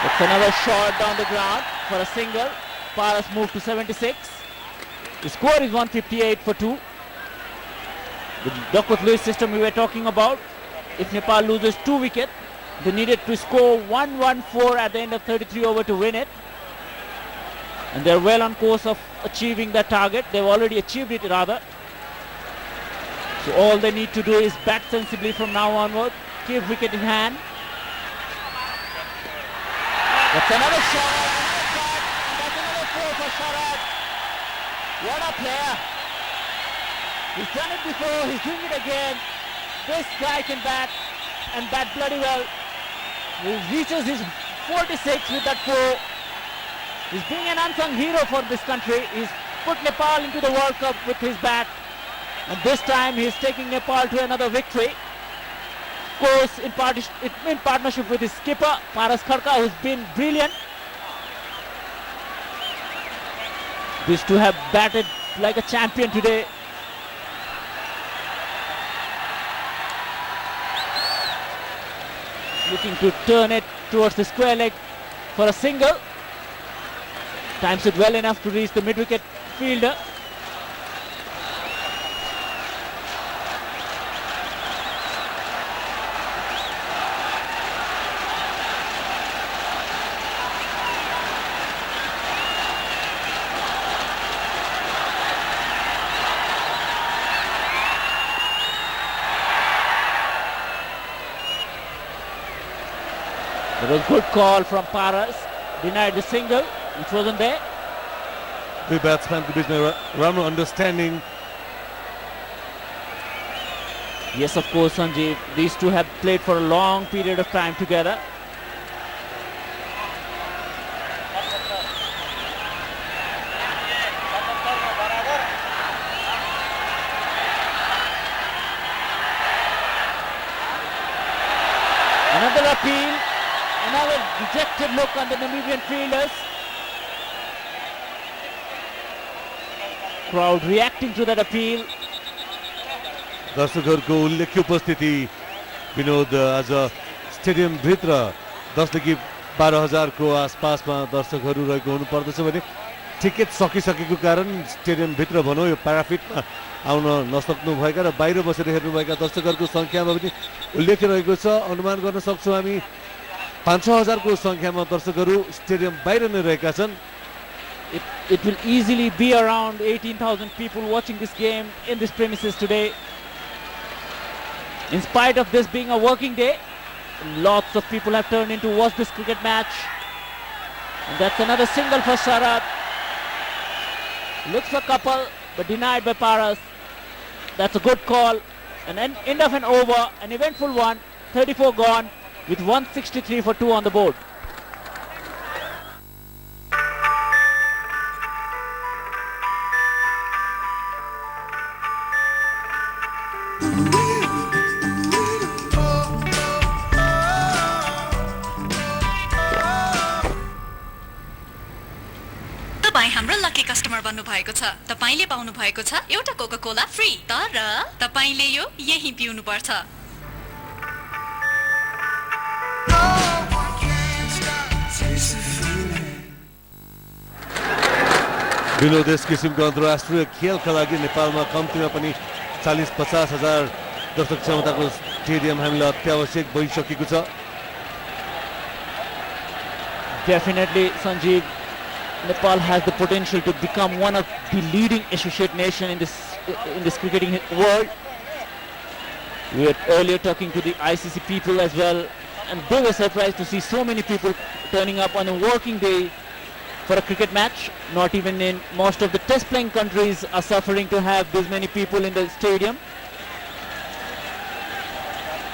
That's another shot down the ground for a single. Paras moved to 76. The score is 158 for 2. The Duckworth Lewis system we were talking about, if Nepal loses 2 wickets, they needed to score 114 at the end of 33 over to win it. And they're well on course of achieving that target. They've already achieved it rather. So all they need to do is bat sensibly from now onward, keep wicket in hand. That's another shot, that's another 4 for Sharad. What a player. He's done it before, he's doing it again. This guy can bat and bat bloody well. He reaches his 46 with that 4. He's being an unsung hero for this country. He's put Nepal into the World Cup with his bat. And this time he is taking Nepal to another victory. Of course, in partnership with his skipper, Paras Kharka, who's been brilliant. These two have batted like a champion today. Looking to turn it towards the square leg for a single. Times it well enough to reach the mid-wicket fielder. It was a good call from Paras. Denied the single, which wasn't there. The batsman को बीचमा राम्रो understanding. Yes, of course, Sanjeev. These two have played for a long period of time together. Another appeal, another dejected look on the Namibian fielders. Crowd reacting to that appeal. दर्शकहरूको उल्लेख्य उपस्थिति विनोद आज stadium भित्र 10 देखि 12,000 को आसपासमा दर्शकहरू रहेको हुनु पर्दछ भने टिकट सकिसकेको कारण स्टेडियम भित्र भनौँ यो प्याराफिटमा आउन नसक्नु भएका र बाहिर बसेर हेर्नुभएका दर्शकहरूको संख्यामा पनि उल्लेख रहेको छ। अनुमान गर्न सक्छौँ हामी 5,000 को संख्यामा दर्शकहरू स्टेडियम बाहिर नै रहेका छन्। It will easily be around 18,000 people watching this game in this premises today. In spite of this being a working day, lots of people have turned in to watch this cricket match. And that's another single for Sharad. Looks for couple, but denied by Paras. That's a good call. An end of an over, an eventful one. 34 gone with 163 for 2 on the board. हाम्रो lucky customer बन्नु भएको छ। तपाईले पाउनु भएको छ एउटा Coca Cola free. तर तपाईले यो यही पिउनु पर्छ। विनोद यस किसिमको अन्तर्राष्ट्रिय खेलका लागि नेपालमा कम्तीमा पनि 40-50 हजार दर्शक क्षमताको स्टेडियम हामीलाई अत्यावश्यक भइसकेको छ। Definitely, Sanjeev, Nepal has the potential to become one of the leading associate nation in this cricketing world. We were earlier talking to the ICC people as well, and they were surprised to see so many people turning up on a working day for a cricket match. Not even in most of the test playing countries are suffering to have this many people in the stadium.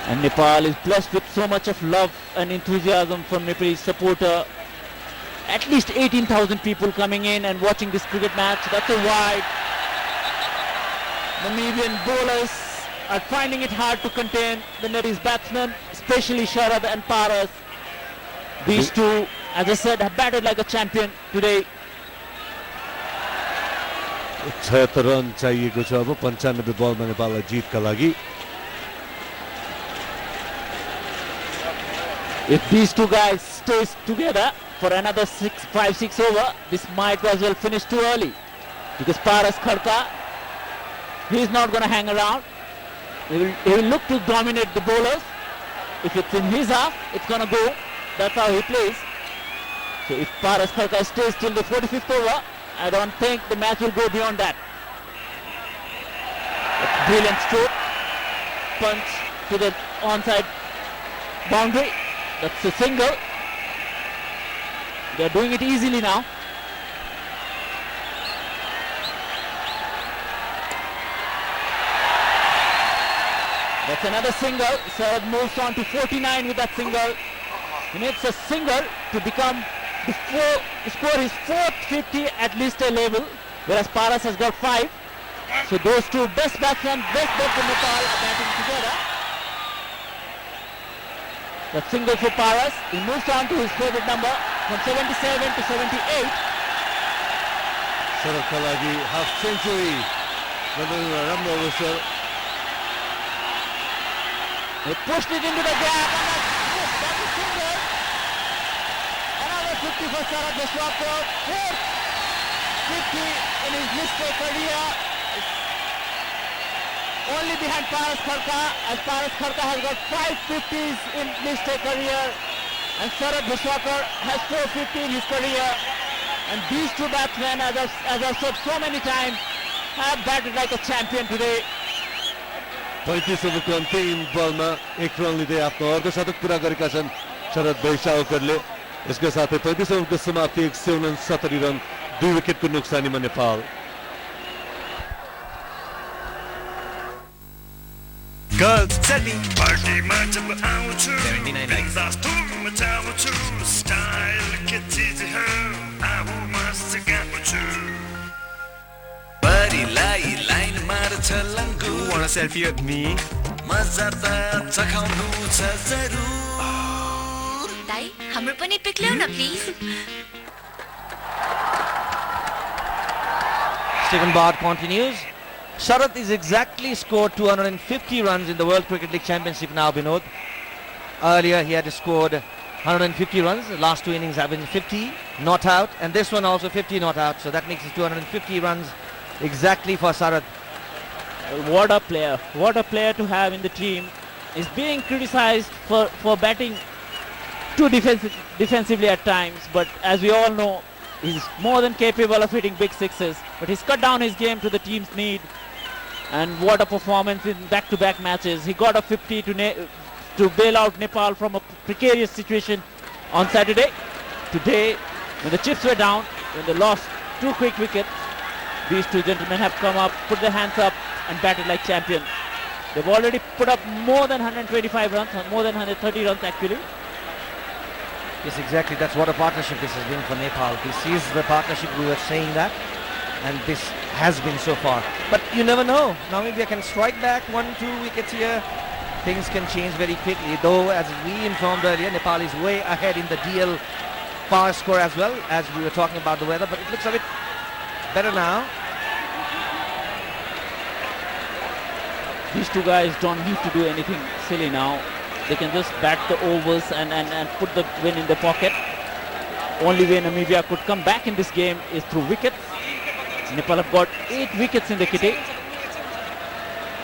And Nepal is blessed with so much of love and enthusiasm from Nepalese supporter. At least 18,000 people coming in and watching this cricket match. That's a wide. Namibian bowlers are finding it hard to contain the Nepalese batsmen, especially Sharad and Paras. These two, as I said, have batted like a champion today. 76 run चाहिएको छ अब 95 बलमा नेपाललाई जितका लागि। If these two guys stay together for another 5-6 over, this might as well finish too early, because Paras Kharka, he's not going to hang around. He will look to dominate the bowlers. If it's in his half, it's going to go. That's how he plays. So if Paras Kharka stays till the 45th over, I don't think the match will go beyond that. A brilliant stroke, punch to the onside boundary. That's a single. They're doing it easily now. That's another single. Sharad moves on to 49 with that single. He needs a single to become to score his fourth 50 at least a level, whereas Paras has got 5. So those two best batsmen, best bowlers from Nepal are batting together. The single for Paras. He moves on to his favorite number from 77 to 78. शरदका लागि half century गर्नु राम्रो अवसर He pushed it into the gap and that's a single. Another 50 for Sarad Vishwakar. Fourth 50 in his listed career. Only behind Paras Kharka, as Paras Kharka has got 5 50s in listed career and Sarad Vishwakar has 450 in his career. And these two batsmen, as I've said so many times, have batted like a champion today. 35 ओभरको अन्तिम बलमा एक run लिँदै आफ्नो अर्धशतक पूरा गरेका छन् शरद वैशावकरले यसका साथै 35 ओभरको समाप्ति 169 रन 2 विकेटको नोक्सानीमा नेपाल Girls, setting party जब आउँछु 79 लाइक मचाउँछु स्टाइल के चीज हो आऊ मस्त गाउँछु बडीलाई line मार्छ लङ्गु wanna selfie with me मजा त चखाउनु छ जरुर दाइ हाम्रो पनि पिक ल्याउ न please Stephen Bard continues. Sharath is exactly scored 250 runs in the World Cricket League Championship now, Binod. Earlier he had scored 150 runs. The last two innings have been 50 not out, and this one also 50 not out. So that makes it 250 runs exactly for Sharath. What a player! What a player to have in the team. Is being criticized for batting too defensively at times, but as we all know, he's more than capable of hitting big sixes. But he's cut down his game to the team's need. And what a performance in back-to-back matches. He got a 50 to bail out Nepal from a precarious situation on Saturday. Today, when the chips were down, when they lost 2 quick wickets, these two gentlemen have come up, put their hands up and batted like champions. They've already put up more than 125 runs, more than 130 runs actually. Yes, exactly. That's what a partnership this has been for Nepal. This is the partnership, we were saying that, and this has been so far. But you never know. Namibia can strike back 1-2 wickets here. Things can change very quickly. Though, as we informed earlier, Nepal is way ahead in the DL power score as well, as we were talking about the weather. But it looks a bit better now. These two guys don't need to do anything silly now. They can just bat the overs and put the win in the pocket. Only way Namibia could come back in this game is through wickets. Nepal have got 8 wickets in the kitty.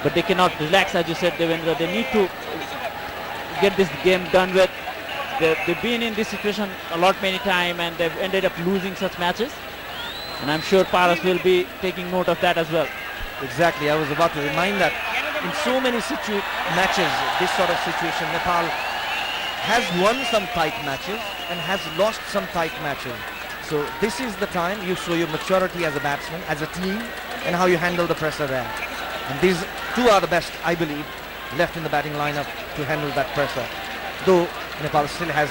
But they cannot relax, as you said, Devendra. They need to get this game done with. They've been in this situation a lot many times and they've ended up losing such matches. And I'm sure Paras will be taking note of that as well. Exactly, I was about to remind that in so many matches, this sort of situation, Nepal has won some tight matches and has lost some tight matches. So this is the time you show your maturity as a batsman, as a team, and how you handle the pressure there. And these two are the best, I believe, left in the batting lineup to handle that pressure. Though Nepal still has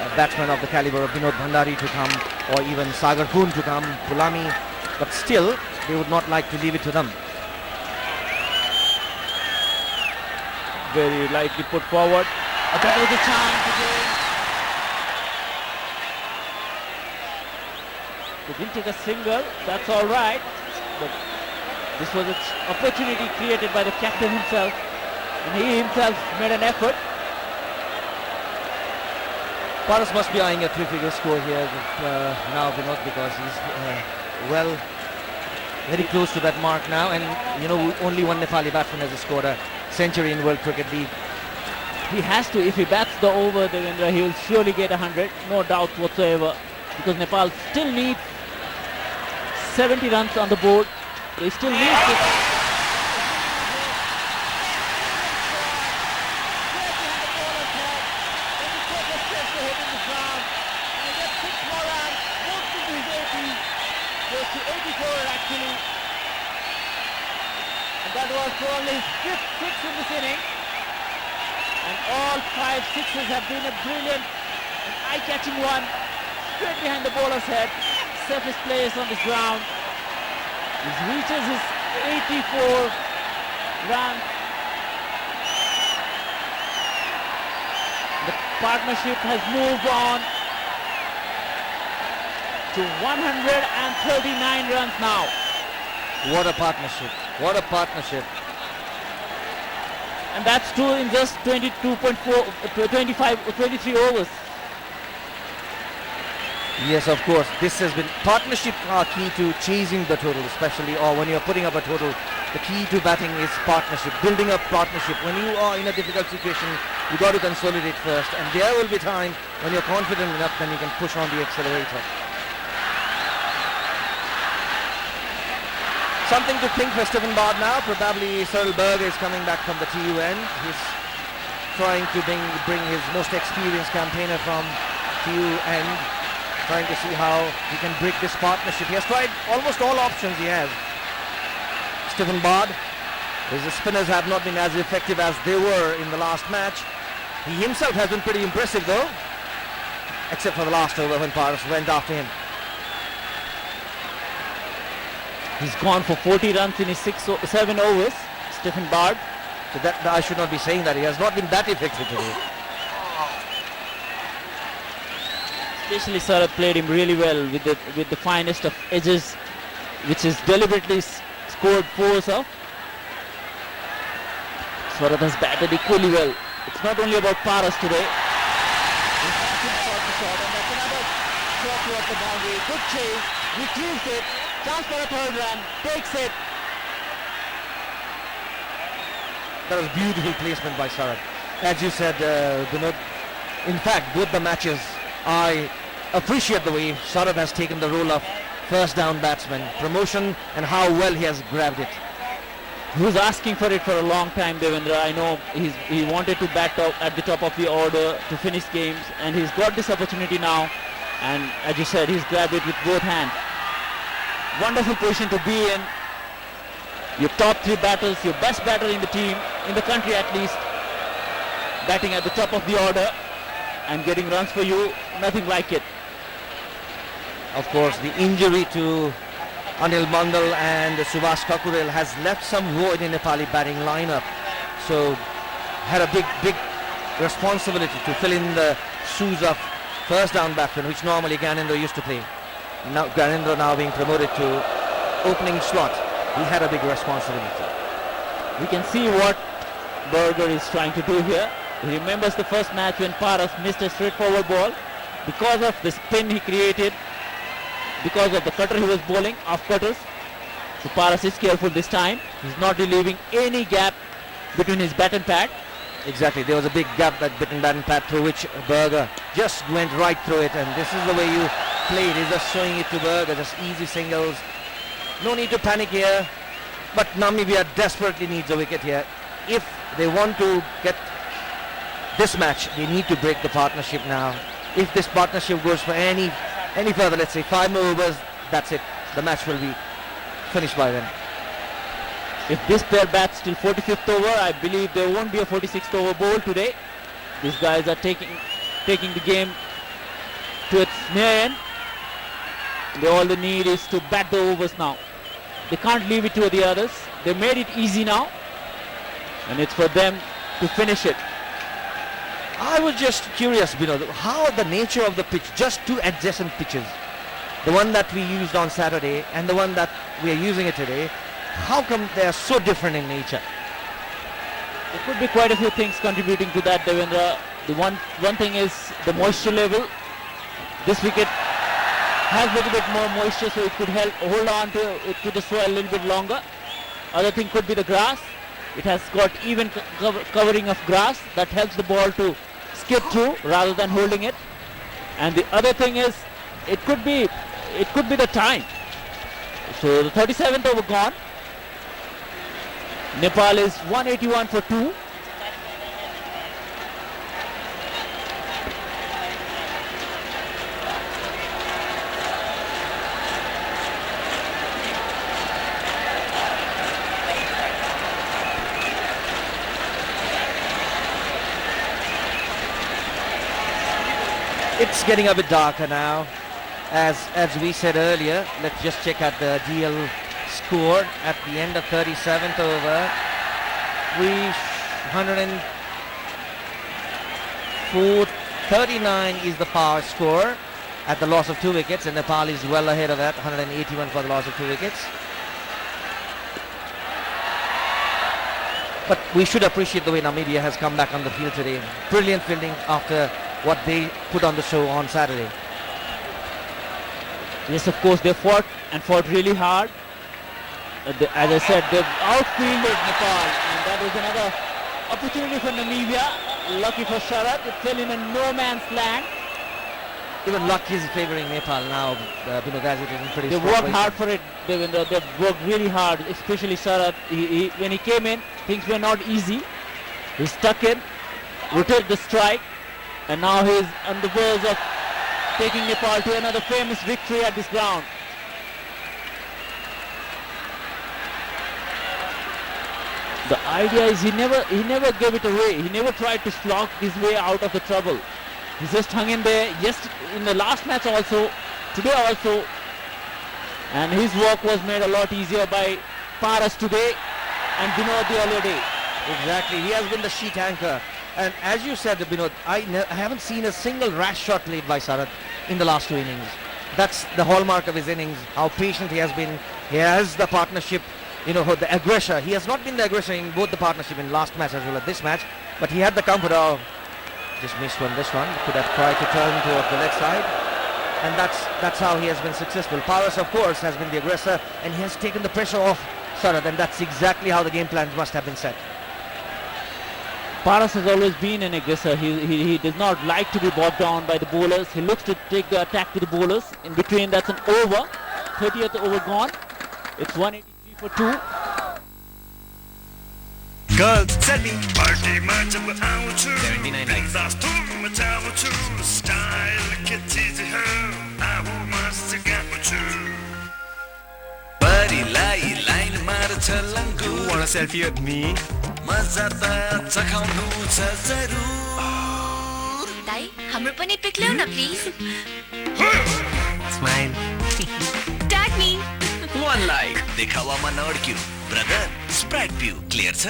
a batsman of the caliber of Binod Bhandari to come, or even Sagar Khoon to come, Pulami, but still they would not like to leave it to them. Very lightly put forward. That was a chance again. They didn't take a single, that's all right. But this was an opportunity created by the captain himself. And he himself made an effort. Paras must be eyeing a 3-figure score here now, Vinod, because he's very close to that mark now. And you know, only one Nepali batsman has scored a century in World Cricket League. He has to. If he bats the over, Devendra, he will surely get 100, no doubt whatsoever. Because Nepal still needs 70 runs on the board. They still need this. That was probably his 5th six in this inning. And all 5 sixes have been a brilliant and eye-catching one. Straight behind the bowler's head. Safest place on this ground. He reaches his 84 runs. The partnership has moved on to 139 runs now. What a partnership. What a partnership. And that's two in just 23 overs. Yes, of course. This has been partnerships are key to chasing the total, especially or when you're putting up a total. The key to batting is partnership, building up partnership. When you are in a difficult situation, you got to consolidate first, and there will be time when you're confident enough, then you can push on the accelerator. Something to think for Stephen Bard now. Probably Cyril Berger is coming back from the TU end. He's trying to bring his most experienced campaigner from TU end, trying to see how he can break this partnership. He has tried almost all options he has. Stephen Bard, his spinners have not been as effective as they were in the last match. He himself has been pretty impressive though, except for the last over when Paras went after him. He's gone for 40 runs in his 7 overs, Stephen Bard. So that I should not be saying that. He has not been that effective today. Especially Saurabh played him really well with the finest of edges, which is deliberately scored 4s off. Saurabh has batted equally well. It's not only about Paras today. Shot towards the boundary, good chase, retrieves it, chance for a third run, takes it. That was beautiful placement by Saurabh. As you said, Vinod, in fact, both the matches, I appreciate the way Saurabh has taken the role of first down batsman, promotion, and how well he has grabbed it. He was asking for it for a long time, Devendra. I know he wanted to bat at the top of the order to finish games, and he's got this opportunity now. And as you said, he's grabbed it with both hands. Wonderful position to be in. Your top 3 batters, your best batter in the team, in the country at least, batting at the top of the order and getting runs for you, nothing like it. Of course, the injury to Anil Mandal and Subhash Kakurel has left some void in Nepali batting lineup. So had a big responsibility to fill in the shoes of first down batsman, which normally Gyanendra used to play. Now Gyanendra now being promoted to opening slot. He had a big responsibility. We can see what Berger is trying to do here. He remembers the first match when Paras missed a straightforward ball because of the spin he created, because of the cutter he was bowling, off cutters. So Paras is careful this time. He's not leaving any gap between his bat and pad. Exactly, there was a big gap between bat and pad through which Berger just went right through it, and this is the way you play it. He's just showing it to Berger, just easy singles. No need to panic here, but Namibia desperately needs a wicket here. If they want to get this match, they need to break the partnership now. If this partnership goes for any further, let's say 5 more overs, that's it. The match will be finished by then. If this pair bats till 45th over, I believe there won't be a 46th over bowl today. These guys are taking the game to its near end. All they need is to bat the overs now. They can't leave it to the others. They made it easy now, and it's for them to finish it. I was just curious, how the nature of the pitch, just 2 adjacent pitches, the one that we used on Saturday and the one that we are using it today, how come they are so different in nature? There could be quite a few things contributing to that, Devendra. The one thing is the moisture level. This wicket has a little bit more moisture, so it could help hold on to the soil a little bit longer. Other thing could be the grass. It has got even covering of grass that helps the ball to skip through rather than holding it. And the other thing is it could be the time. So the 37th over gone. Nepal is 181 for 2. It's getting a bit darker now. As we said earlier, let's just check out the DL scored at the end of 37th over. 39 is the power score at the loss of 2 wickets, and Nepal is well ahead of that, 181 for the loss of 2 wickets. But we should appreciate the way Namibia has come back on the field today. Brilliant fielding after what they put on the show on Saturday. Yes, of course, they fought and fought really hard. As I said, they've outfielded Nepal, and that was another opportunity for Namibia. Lucky for Sharat, it fell in a no man's land. Even luck is favouring Nepal now. As it is in pretty They strong worked position. hard for it. They worked really hard, especially Sharat. When he came in, things were not easy. He stuck in, rotated the strike, and now he's on the verge of taking Nepal to another famous victory at this ground. The idea is he never gave it away. He never tried to slog his way out of the trouble. He just hung in there. Yes, in the last match also, today also, and his work was made a lot easier by Paras today and Binod the other day. Exactly, he has been the sheet anchor. And as you said, Binod, I haven't seen a single rash shot played by Sharat in the last 2 innings. That's the hallmark of his innings, how patient he has been. He has the partnership, the aggressor. He has not been the aggressor in both the partnership in last match as well as this match, but he had the comfort of, just missed this one, could have tried to turn towards the left side. And that's how he has been successful. Paras, of course, has been the aggressor, and he has taken the pressure off Sharat, and that's exactly how the game plans must have been set. Paras has always been an aggressor. He does not like to be bogged down by the bowlers. He looks to take the attack to the bowlers. In between, that's an over. 30th over gone. It's 183 for 2. Girls, setting party match up out 79 likes. Style के चीज है आऊ मस्त गाउँछु परिलाई line मार्छ लङ्गु. You want a selfie with me? मजा त चखाउनु छ जरुर. दाइ हाम्रो पनि पिक ल्याउ न please. Smile. Tag me. One like देखावामा नअड्क्यु. ब्रदर स्प्राइट पिउ क्लियर छ.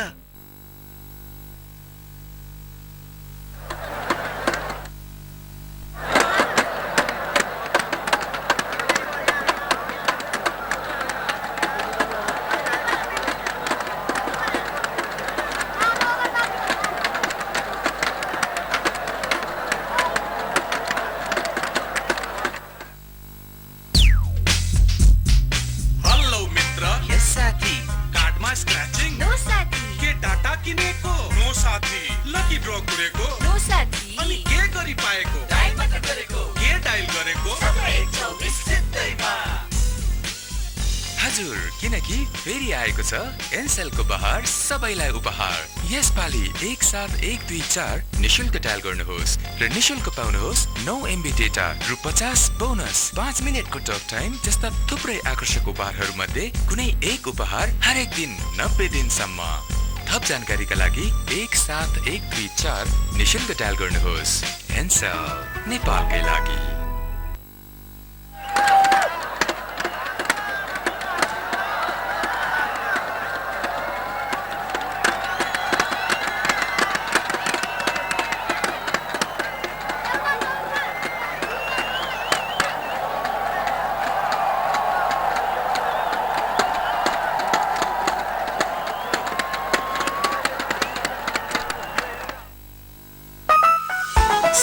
हजुर, किनकि फेरि आएको छ एनसेलको बहार सबैलाई उपहार. यसपालि एक साथ 1, 2, 4 निशुल्क डायल गर्नुहोस् र निशुल्क पाउनुहोस् 9 MB डेटा रु 50 बोनस 5 मिनेटको टक टाइम जस्ता थुप्रै आकर्षक उपहारहरू मध्ये कुनै एक उपहार हरेक दिन 90 दिनसम्म. थप जानकारीका लागि 1 7 1 2 4 निशुल्क डायल गर्नुहोस्. एनसेल नेपालकै लागि.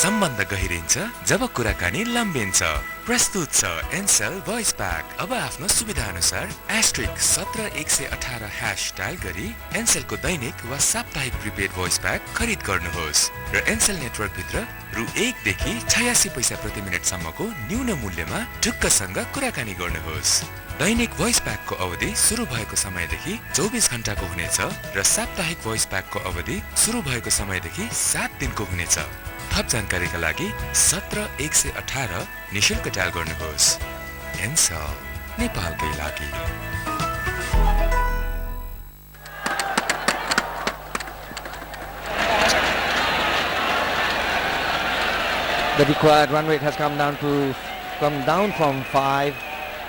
सम्बन्ध गहिरिन्छ जब कुराकानी लम्बिन्छ. प्रस्तुत छ एनसेल भोइस प्याक. अब आफ्नो सुविधा अनुसार *17118# डायल गरी एनसेलको दैनिक वा साप्ताहिक प्रिपेड भोइस प्याक खरिद गर्नुहोस् र एनसेल नेटवर्क भित्र रु 1 देखि 86 पैसा प्रति मिनेट सम्मको न्यून मूल्यमा ढुक्कसँग कुराकानी गर्नुहोस्. दैनिक भोइस प्याकको अवधि सुरु भएको समयदेखि 24 घण्टाको हुनेछ र साप्ताहिक भोइस प्याकको अवधि सुरु भएको समयदेखि 7 दिनको हुनेछ. थप जानकारीका लागि 17118 निशुल्क डायल गर्नुहोस्. एनसेल नेपालकै लागि. The required run rate has come down from 5,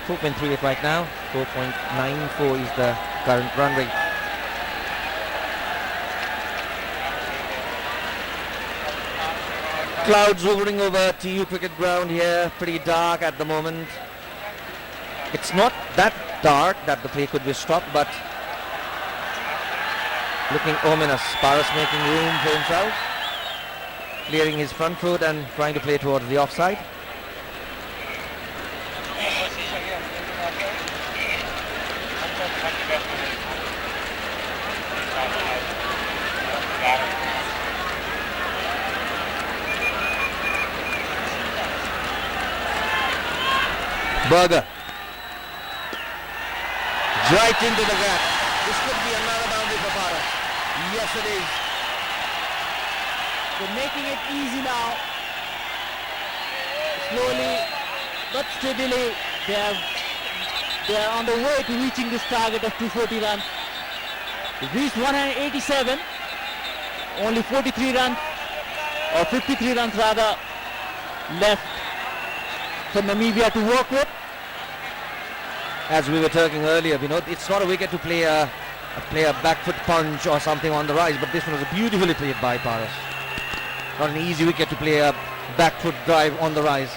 4.38 right now. 4.94 is the current run rate. Clouds hovering over TU cricket ground here, pretty dark at the moment. It's not that dark that the play could be stopped, but looking ominous. Paras making room for himself, clearing his front foot and trying to play towards the offside. Burger. Right into the gap. This could be another boundary for Paras. Yes, it is. They're making it easy now. Slowly but steadily, they are on the way to reaching this target of 240 runs. They reached 187, only 43 runs, or 53 runs rather, left for Namibia to work with. As we were talking earlier, it's not a wicket to play a back foot punch or something on the rise, but this one was beautifully played by Paras. Not an easy wicket to play a back foot drive on the rise.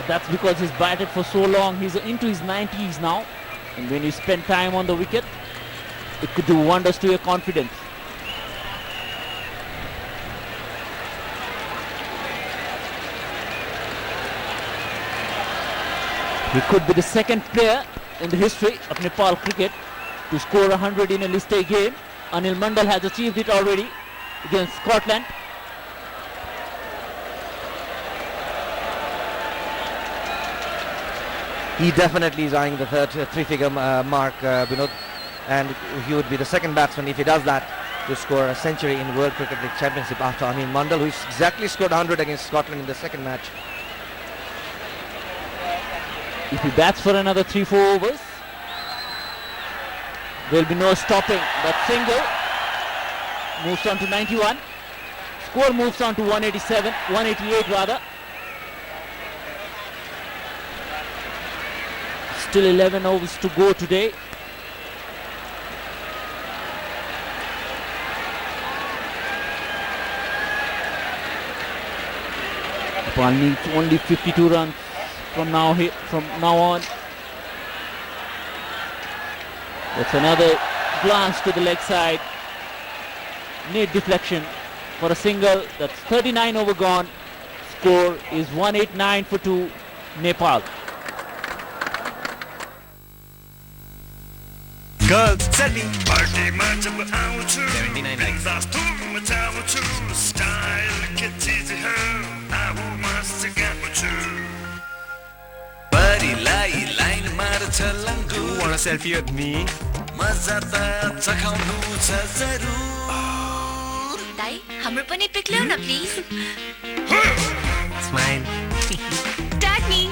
That's because he's batted for so long. He's into his 90s now, and when you spend time on the wicket, it could do wonders to your confidence. He could be the second player in the history of Nepal cricket to score 100 in a List A game. Anil Mandal has achieved it already against Scotland. He definitely is eyeing the three-figure mark, Vinod, and he would be the second batsman if he does that to score a century in World Cricket League Championship after Anil Mandal, who exactly scored 100 against Scotland in the second match. If he bats for another 3-4 overs, there will be no stopping. That single moves on to 91. Score moves on to 188 rather. Still 11 overs to go today. Nepal needs only 52 runs from now on. That's another glance to the leg side. Need deflection for a single. That's 39 over gone. Score is 189 for 2, Nepal. Girls, setting. पार्टीमा जब आउँछु 79 likes. बिन्दास धुम मचाउँछु style के चीज हो आऊ मस्त गाउँछु परिलाई line मार्छ लङ्गु Want a selfie with me? मजा त चखाउनु छ जरुर दाइ हाम्रो पनि पिक ल्याउ न please smile tag me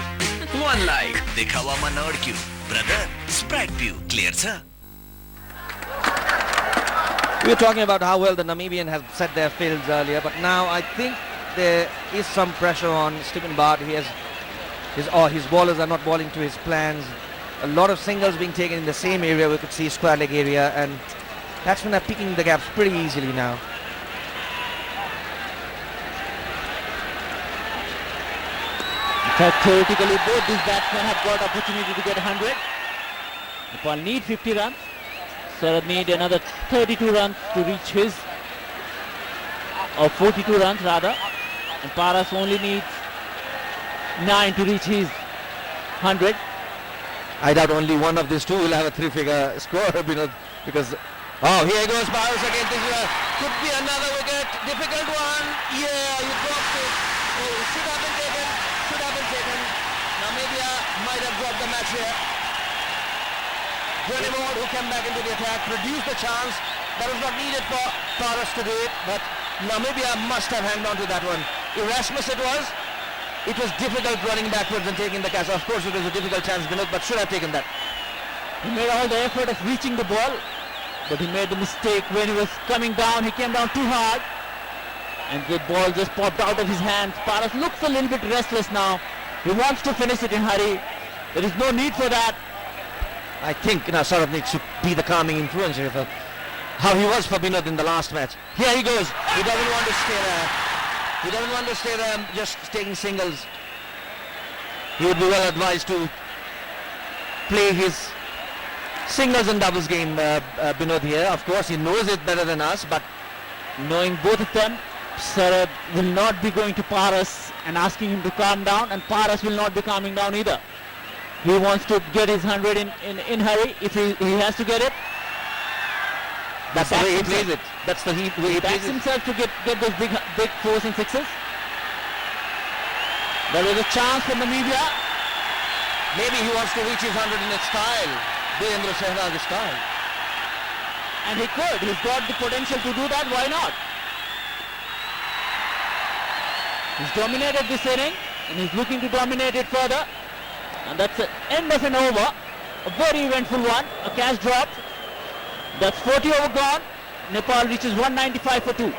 One like देखावामा नअड्क्यु ब्रदर स्प्राइट पिउ क्लियर छ We were talking about how well the Namibian has set their fields earlier, but now I think there is some pressure on Stephen Bard. His bowlers are not bowling to his plans. A lot of singles being taken in the same area. We could see square leg area, and batsmen are picking the gaps pretty easily now. In fact, theoretically, both these batsmen have got opportunity to get 100. Nepal need 50 runs. Sarad need another 32 runs to reach his, or 42 runs rather, and Paras only needs 9 to reach his 100. I doubt only one of these two will have a three-figure score, because here goes Paras again. This could be another wicket. Difficult one. Yeah, you dropped it. Oh, should have been taken. Namibia might have dropped the match here. Johnny Ward, who came back into the attack, produced the chance. That was not needed for Paras to do it, but Namibia must have hanged on to that one. Erasmus it was. It was difficult running backwards and taking the catch. Of course it was a difficult chance, Vinod, but should have taken that. He made all the effort of reaching the ball, but he made the mistake when he was coming down. He came down too hard, and the ball just popped out of his hands. Paras looks a little bit restless now. He wants to finish it in hurry. There is no need for that. I think Saurav needs to be the calming influence here for how he was for Binod in the last match. Here he goes. He doesn't want to stay there. He doesn't want to stay there just taking singles. He would be well advised to play his singles and doubles game, Binod here. Of course, he knows it better than us, but knowing both of them, Saurav will not be going to Paras and asking him to calm down, and Paras will not be calming down either. He wants to get his 100 in hurry. If he has to get it, that's the way he plays it. That's the way he plays backs it. himself to get those big 4s and 6s. There was a chance for Namibia. Maybe he wants to reach his 100 in his style, Devendra Sehwag's style. And he could. He's got the potential to do that. Why not? He's dominated this inning, and he's looking to dominate it further. And that's the end of an over. A very eventful one. A catch dropped. That's 40 over gone. Nepal reaches 195 for 2.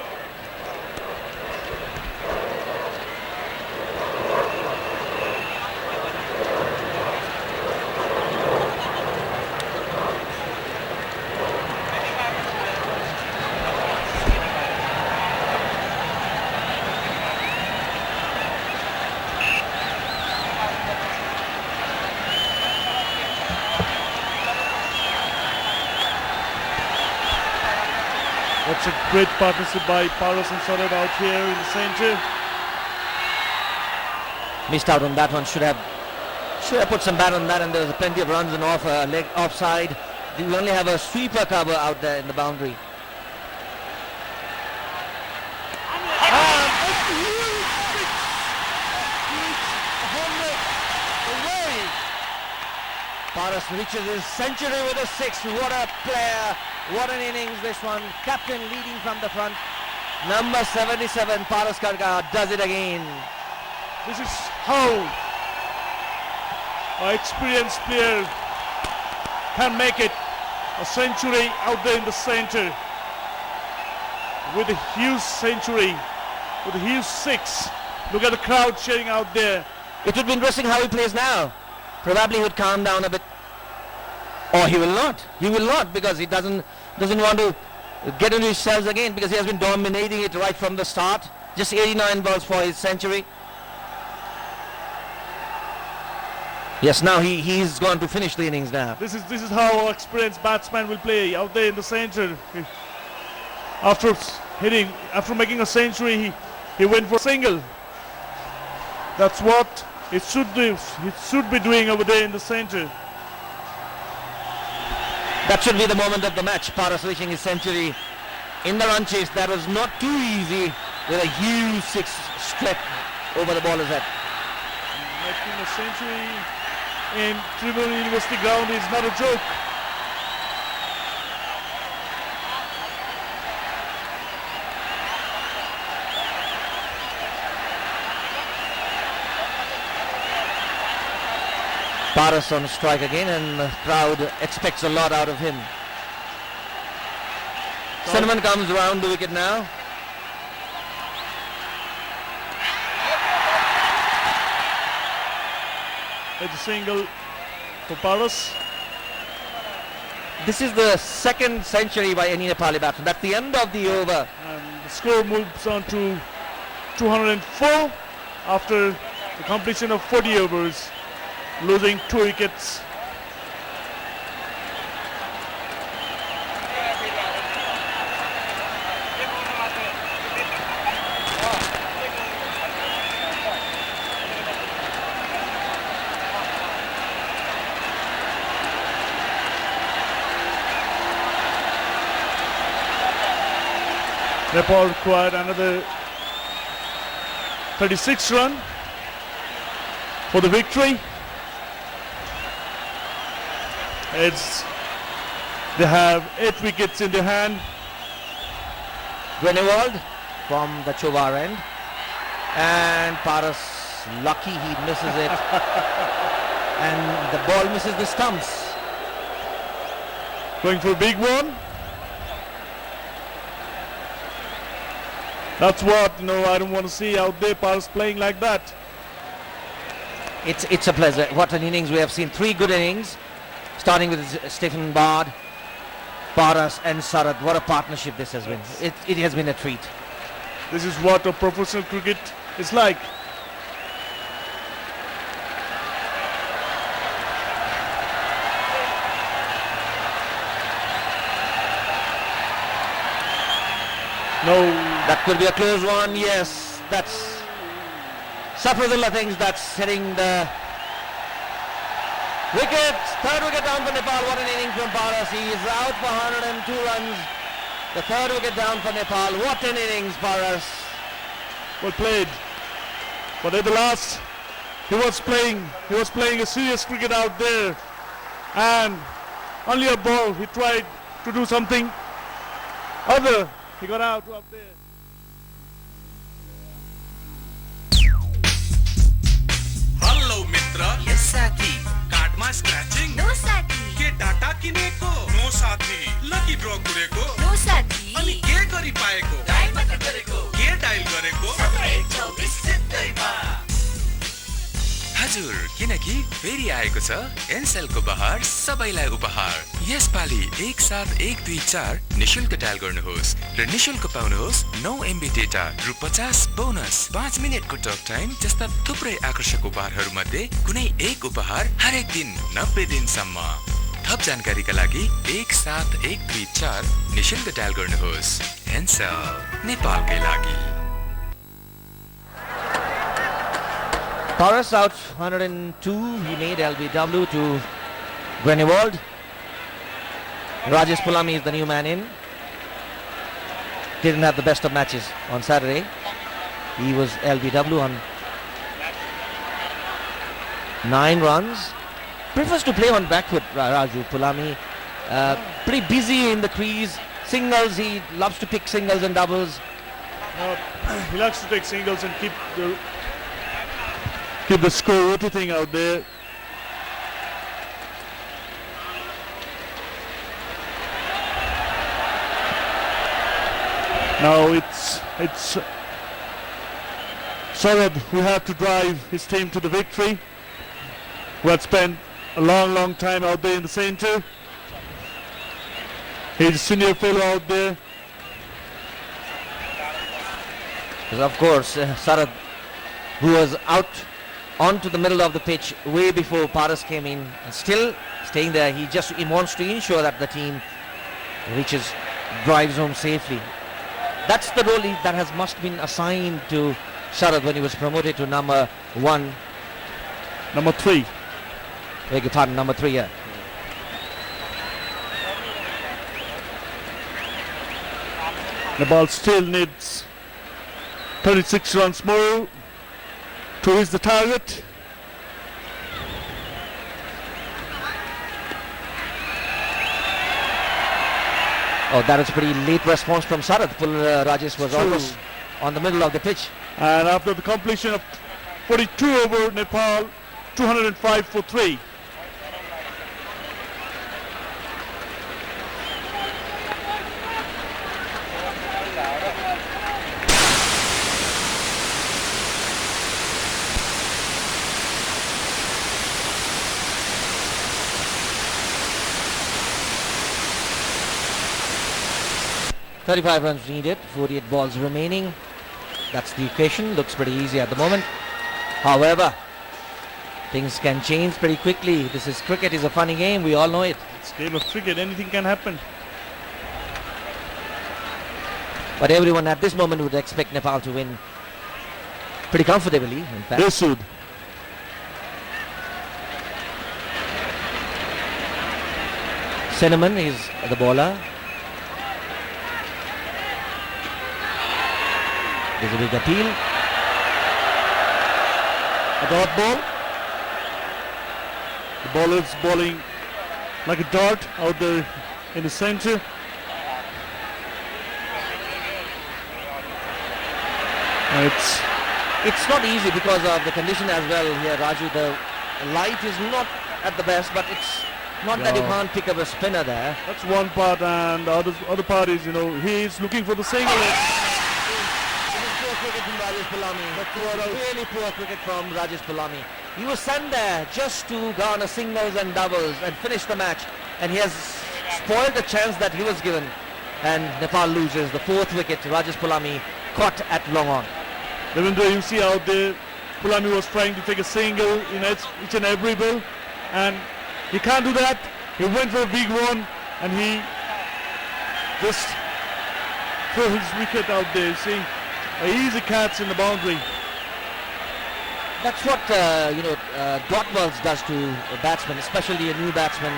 That's a great partnership by Paras and Saurav out here in the center. Missed out on that one. Should have put some bat on that, and there was plenty of runs and off leg offside. We only have a sweeper cover out there in the boundary. Paras reaches his century with a 6. What a player. What an innings this one. Captain leading from the front. Number 77, Paras Karka does it again. This is how an experienced player can make it. A century out there in the center. With a huge century. With a huge 6. Look at the crowd cheering out there. It would be interesting how he plays now. Probably he would calm down a bit. Or he will not. He will not, because he doesn't want to get into his cells again, because he has been dominating it right from the start. Just 89 balls for his century. Yes, now he's going to finish the innings now. This is how an experienced batsman will play out there in the center. After making a century, he went for a single. That's what it should do. It should be doing over there in the center. That should be the moment of the match. Paras reaching his century in the run chase. That was not too easy with a huge 6 stretch over the baller's head. Making a century in Tribhuvan University ground is not a joke. Paras on strike again, and the crowd expects a lot out of him. Cinnamon comes around the wicket now. It's a single for Paras. This is the second century by any Nepali batsman. That's the end of the over. And the score moves on to 204 after the completion of 40 overs, losing 2 wickets. Nepal required another 36 run for the victory. They have 8 wickets in their hand. Grenewald from the Chobar end, and Paras lucky he misses it, and the ball misses the stumps. Going for a big one. That's what I don't want to see out there. Paras playing like that. It's a pleasure. What an innings we have seen. 3 good innings. starting with Stephen Bard, Paras and Sarad. What a partnership this has been. It has been a treat. This is what a professional cricket is like. No. That could be a close one. Yes, that's Safrudullah thinks that's hitting the wicket. Third wicket down for Nepal. What an innings from Paras. He is out for 102 runs. The third wicket down for Nepal. What an innings, Paras. Well played. But at the last, he was playing a serious cricket out there, and only a ball. He tried to do something other. He got out there. Hello Mitra Yes साथी कार्डमा स्क्रैचिङ No साथी के data किनेको no साथी lucky ड्र कुरेको No साथी अनि के गरी पाएको डायल मात्र गरेको के डायल गरेको 124 जित्दैमा हजुर किनकि फेरि आएको छ एनसेलको बहार सबैलाई उपहार यसपालि 17124 निशुल्क डायल गर्नुहोस् र निशुल्क पाउनुहोस् 9 MB डेटा रु 50 बोनस 5 मिनेटको टक टाइम जस्ता थुप्रै आकर्षक उपहारहरू मध्ये कुनै एक उपहार हरेक दिन 90 दिनसम्म थप जानकारीका लागि 17124 निशुल्क डायल गर्नुहोस् एनसेल नेपालकै लागि Paras out 102. He made LBW to Grenewald. Rajesh Pulami is the new man in. Didn't have the best of matches on Saturday. He was LBW on 9 runs. Prefers to play on back foot, Raju Pulami. Pretty busy in the crease. Singles, he loves to pick singles and doubles. He likes to take singles and keep the score rotating out there. Now it's Sarad who had to drive his team to the victory, who had spent a long time out there in the center. He's a senior fellow out there. Because of course Sarad, who was out onto the middle of the pitch way before Paras came in, and still staying there. He wants to ensure that the team drives home safely. That's the role that must been assigned to Sarad when he was promoted to number 3. Beg your pardon, number 3, yeah. Nepal still needs 36 runs more to reach the target. Oh, that was pretty late response from Sarad. Rajesh was almost on the middle of the pitch. And after the completion of 42 over, Nepal 205 for 3. $35 runs needed, 48 balls remaining. That's the equation. Looks pretty easy at the moment. However, things can change pretty quickly. Cricket is a funny game. We all know it. It's a game of cricket. Anything can happen. But everyone at this moment would expect Nepal to win pretty comfortably, in fact. They should. Cinnamon is the bowler. There's a big appeal. A dot ball. The bowler's bowling like a dart out there in the center. It's not easy because of the condition as well here, Raju. The light is not at the best, but it's not that you can't pick up a spinner there. That's one part, and the other part is, he's looking for the single. Poor cricket from Rajesh Pulami. Really poor cricket from Rajesh Pulami. He was sent there just to garner singles and doubles and finish the match, and he has spoiled the chance that he was given, and Nepal loses. The 4th wicket, Rajesh Pulami caught at long on. Devendra, you see out there, Pulami was trying to take a single in each and every ball, and he can't do that. He went for a big one, and he just threw his wicket out there. You see, an easy catch in the boundary. That's what dot balls does to a batsman, especially a new batsman.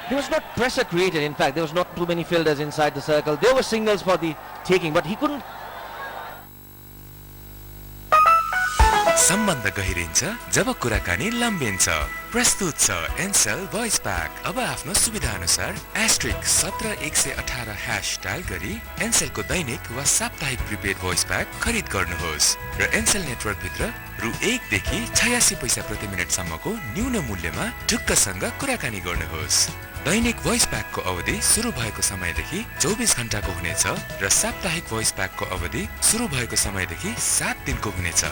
There was not pressure created. In fact, there was not too many fielders inside the circle. There were singles for the taking, but he couldn't. सम्बन्ध गहिरिन्छ जब कुराकानी लम्बिन्छ। प्रस्तुत छ Ncell voice pack. अब आफ्नो सुविधा अनुसार *17118 # dial गरी एनसेलको दैनिक वा साप्ताहिक प्रिपेड भोइस प्याक खरिद गर्नुहोस् र एनसेल नेटवर्क भित्र रु 1 देखि 86 पैसा प्रति मिनेट सम्मको न्यून मूल्यमा ढुक्कसँग कुराकानी गर्नुहोस्। दैनिक भोइस प्याकको अवधि सुरु भएको समयदेखि 24 घण्टाको हुनेछ र साप्ताहिक भोइस प्याकको अवधि सुरु भएको समयदेखि 7 दिनको हुनेछ।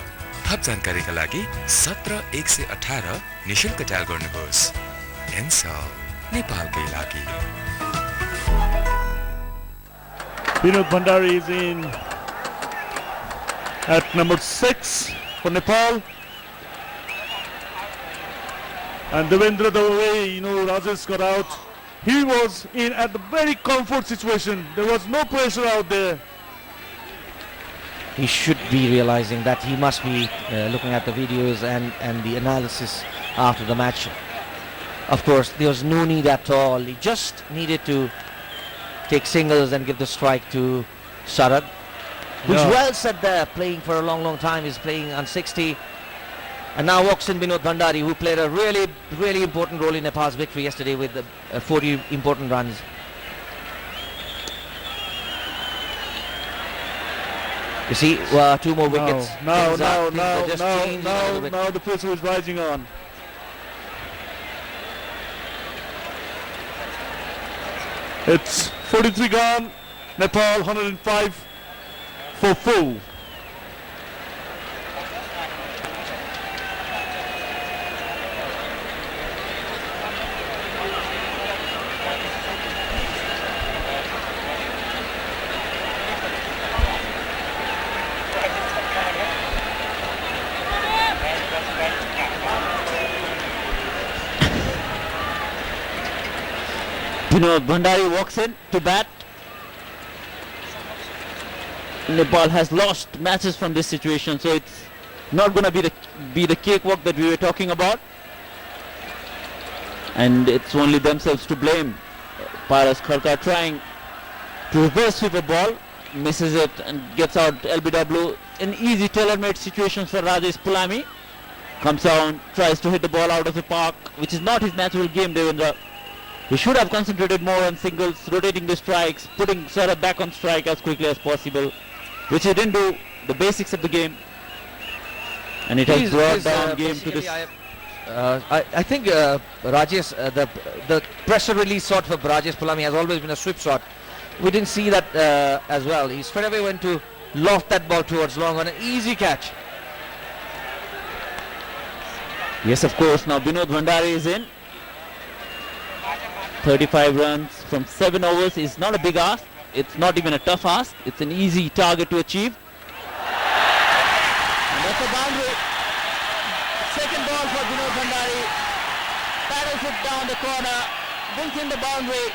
थप जानकारीका लागि 17118 निशुल्क डायल गर्नुहोस्। एनसेल नेपालकै लागि। Vinod Bhandari is in at number 6 for Nepal. And Devendra, the way Rajesh got out, he was in at the very comfort situation. There was no pressure out there. He should be realizing that he must be looking at the videos and the analysis after the match. Of course, there was no need at all. He just needed to take singles and give the strike to Sharad, who's well set there, playing for a long time. He's playing on 60. And now walks in Vinod Bhandari, who played a really important role in Nepal's victory yesterday with 40 important runs. You see, 2 more wickets. Now the pressure is rising on. It's 43 gone. Nepal 105 for 4. Bhandari walks in to bat. Nepal has lost matches from this situation, so it's not going to be the cakewalk that we were talking about, and it's only themselves to blame. Paras Kharkar trying to reverse sweep a ball, misses it and gets out LBW. An easy tailor-made situation for Rajesh Pulami. Comes down, tries to hit the ball out of the park, which is not his natural game, Devendra. He should have concentrated more on singles, rotating the strikes, putting Sharad back on strike as quickly as possible, which he didn't do, the basics of the game. And it has brought down game to this. I think Rajesh, the pressure release shot for Rajesh Pulami has always been a sweep shot. We didn't see that as well. He straight away went to loft that ball towards long on an easy catch. Yes, of course. Now Vinod Bhandari is in. 35 runs from 7 overs is not a big ask. It's not even a tough ask. It's an easy target to achieve. And that's a boundary. Second ball for Vinod Bhandari. Paddles it down the corner. Brings in the boundary.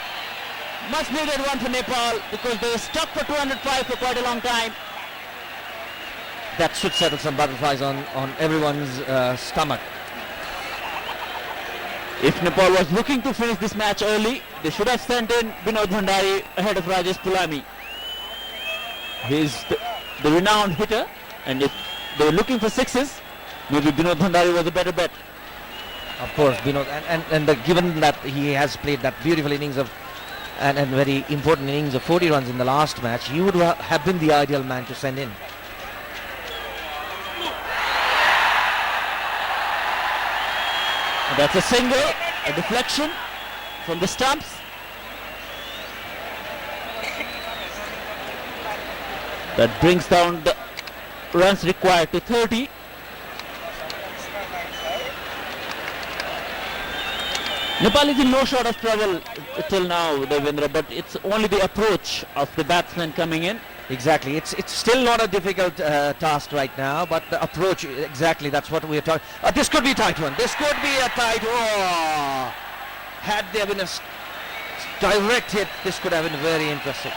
Much needed one for Nepal because they were stuck for 205 for quite a long time. That should settle some butterflies on everyone's stomach. If Nepal was looking to finish this match early, they should have sent in Vinod Bhandari ahead of Rajesh Pulami. He's the renowned hitter, and if they were looking for sixes, maybe Vinod Bhandari was a better bet. Of course, Vinod, and given that he has played that beautiful innings of and very important innings of 40 runs in the last match, he would have been the ideal man to send in. That's a single, a deflection from the stumps. That brings down the runs required to 30. Nepal is in no sort of trouble till now, Devendra, but it's only the approach of the batsman coming in. Exactly. It's still not a difficult task right now, but the approach, exactly, that's what we are talking. This could be a tight one. This could be a tight. Oh, had there been a direct hit, this could have been very interesting.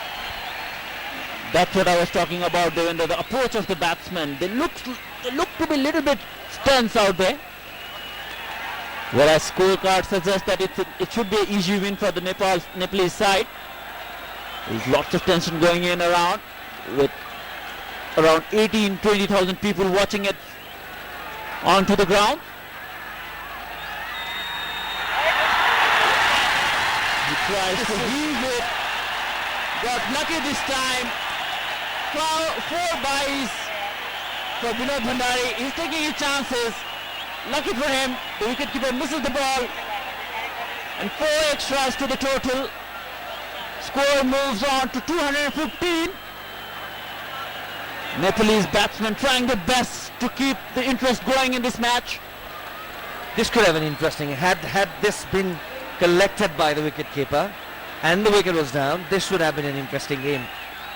That's what I was talking about, Devendra. The approach of the batsmen. They look to be a little bit tense out there. Whereas scorecard suggests that it should be an easy win for the Nepalese side. There's lots of tension going in around, with around 20,000 people watching it onto the ground. He tries to heave it. Got lucky this time. 4 byes for Vinod Bhandari. He's taking his chances. Lucky for him, the wicketkeeper misses the ball. And 4 extras to the total. Score moves on to 215. Nepalese batsmen trying their best to keep the interest going in this match. This could have been interesting. Had this been collected by the wicketkeeper and the wicket was down, this would have been an interesting game.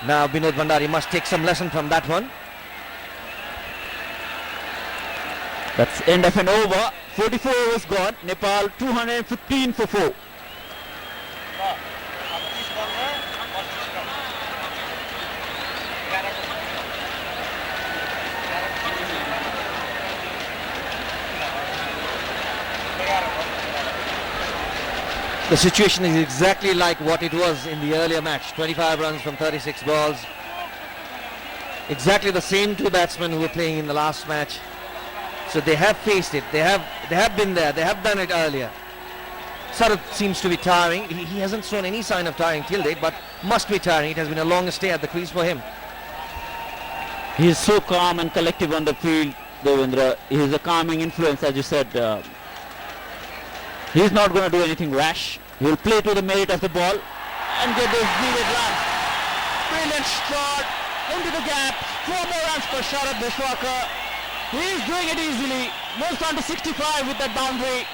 Now Vinod Bhandari must take some lesson from that one. That's end of an over. 44 overs gone. Nepal 215 for 4. The situation is exactly like what it was in the earlier match. 25 runs from 36 balls. Exactly the same 2 batsmen who were playing in the last match. So they have faced it. They have been there. They have done it earlier. Sarath seems to be tiring. He hasn't shown any sign of tiring till date, but must be tiring. It has been a long stay at the crease for him. He is so calm and collective on the field, Devendra. He is a calming influence, as you said. He is not going to do anything rash. He will play to the merit of the ball and get those needed runs. Brilliant shot into the gap. 4 more runs for Sharad Vishwakar. He is doing it easily. Moves on to 65 with that boundary.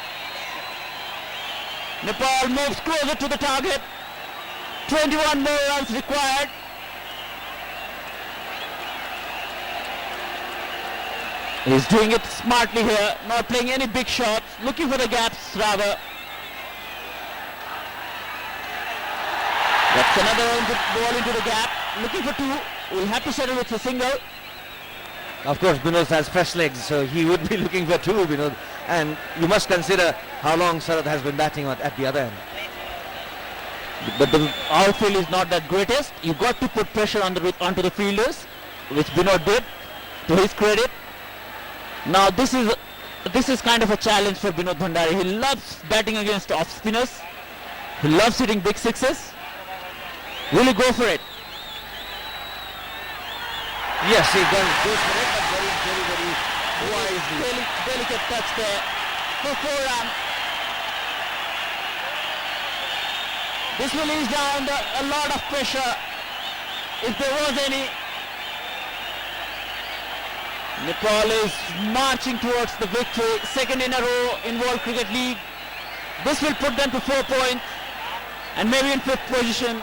Nepal moves closer to the target. 21 more runs required. He's doing it smartly here, not playing any big shots, looking for the gaps rather. That's another ball into the gap, looking for 2. We'll have to settle with a single. Of course, Binod has fresh legs, so he would be looking for 2, Binod. And you must consider how long Sarath has been batting at the other end. But the outfield is not that greatest. You've got to put pressure onto the fielders, which Binod did, to his credit. Now this is kind of a challenge for Vinod Bhandari. He loves batting against off spinners. He loves hitting big sixes. Will he go for it? Yes, he goes for it, but very wisely. Delicate touch there for 4 runs. This will ease down a lot of pressure, if there was any. Nepal is marching towards the victory, 2nd in a row in World Cricket League. This will put them to 4 points and maybe in 5th position.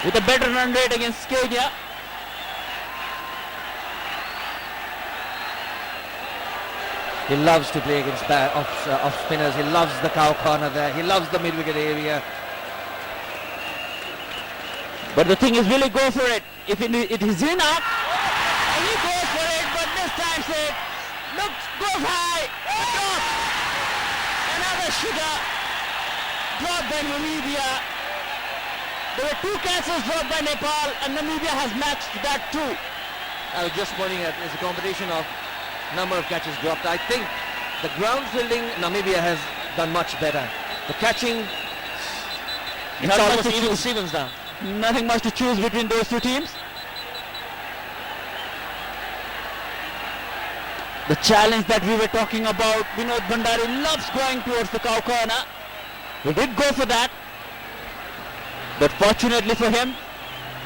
With a better run rate against Kenya. He loves to play against off spinners. He loves the cow corner there. He loves the mid-wicket area. But the thing is, will he go for it? If it is enough, and he goes for it, but this time it goes high, drop. Another sugar dropped by Namibia. There were 2 catches dropped by Nepal, and Namibia has matched that too. I was just pointing at it's a competition of number of catches dropped. I think the ground fielding Namibia has done much better. The catching, it's almost even Stevens down. Nothing much to choose between those 2 teams. The challenge that we were talking about, Vinod Bhandari loves going towards the cow corner. He did go for that. But fortunately for him,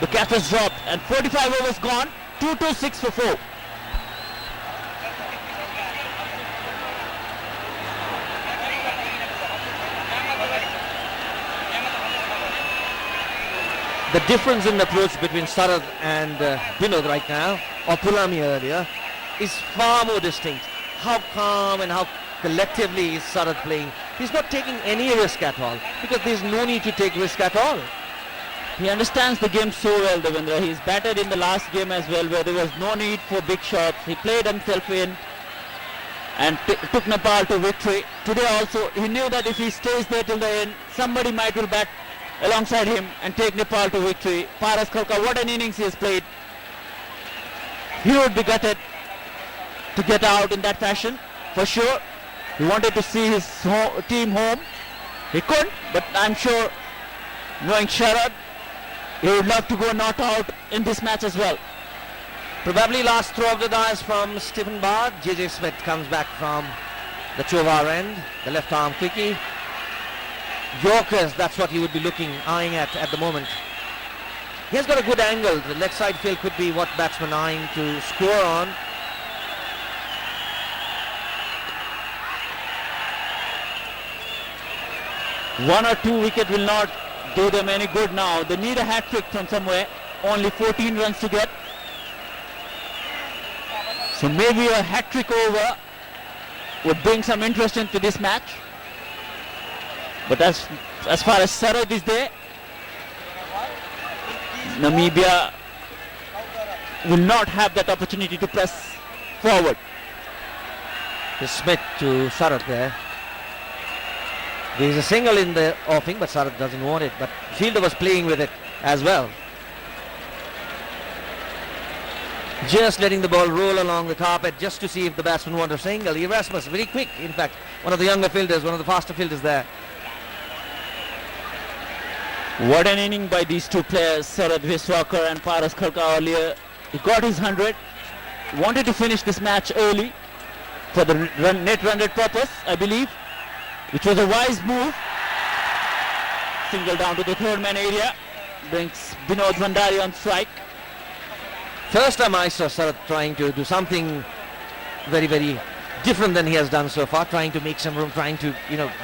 the catch was dropped and 45 overs gone, 2-6 for 4. the difference in approach between Sarad and Binod right now, or Pulami earlier, is far more distinct. How calm and how collectively is Sarad playing. He's not taking any risk at all, because there's no need to take risk at all. He understands the game so well, Devendra. He's batted in the last game as well, where there was no need for big shots. He played himself in and took Nepal to victory. Today also, he knew that if he stays there till the end, somebody might will bat alongside him and take Nepal to victory. Paras Khalkha, what an innings he has played. He would be gutted to get out in that fashion, for sure. He wanted to see his team home. He couldn't, but I'm sure, knowing Sharad, he would love to go not out in this match as well. Probably last throw of the dice from Stephen Bard. JJ Smith comes back from the Chovar end, the left arm quickie. Yorkers, that's what he would be eyeing at the moment. He has got a good angle. The leg side field could be what batsmen eyeing to score on. One or two wicket will not do them any good now. They need a hat-trick from somewhere. Only 14 runs to get. So maybe a hat-trick over would bring some interest into this match. But as far as Sarad is there, Namibia will not have that opportunity to press forward. Smith to Sarad there. There is a single in the offing, but Sarad doesn't want it. But fielder was playing with it as well. Just letting the ball roll along the carpet just to see if the batsman want a single. Erasmus, very quick, in fact, one of the younger fielders, one of the faster fielders there. What an inning by these two players, Sarad Viswakar and Paras Khalkha earlier. He got his 100. Wanted to finish this match early for the net run rate purpose, I believe, which was a wise move. Single down to the third man area. Brings Binod Bhandari on strike. First time I saw Sarad trying to do something very, very different than he has done so far, trying to make some room, trying to,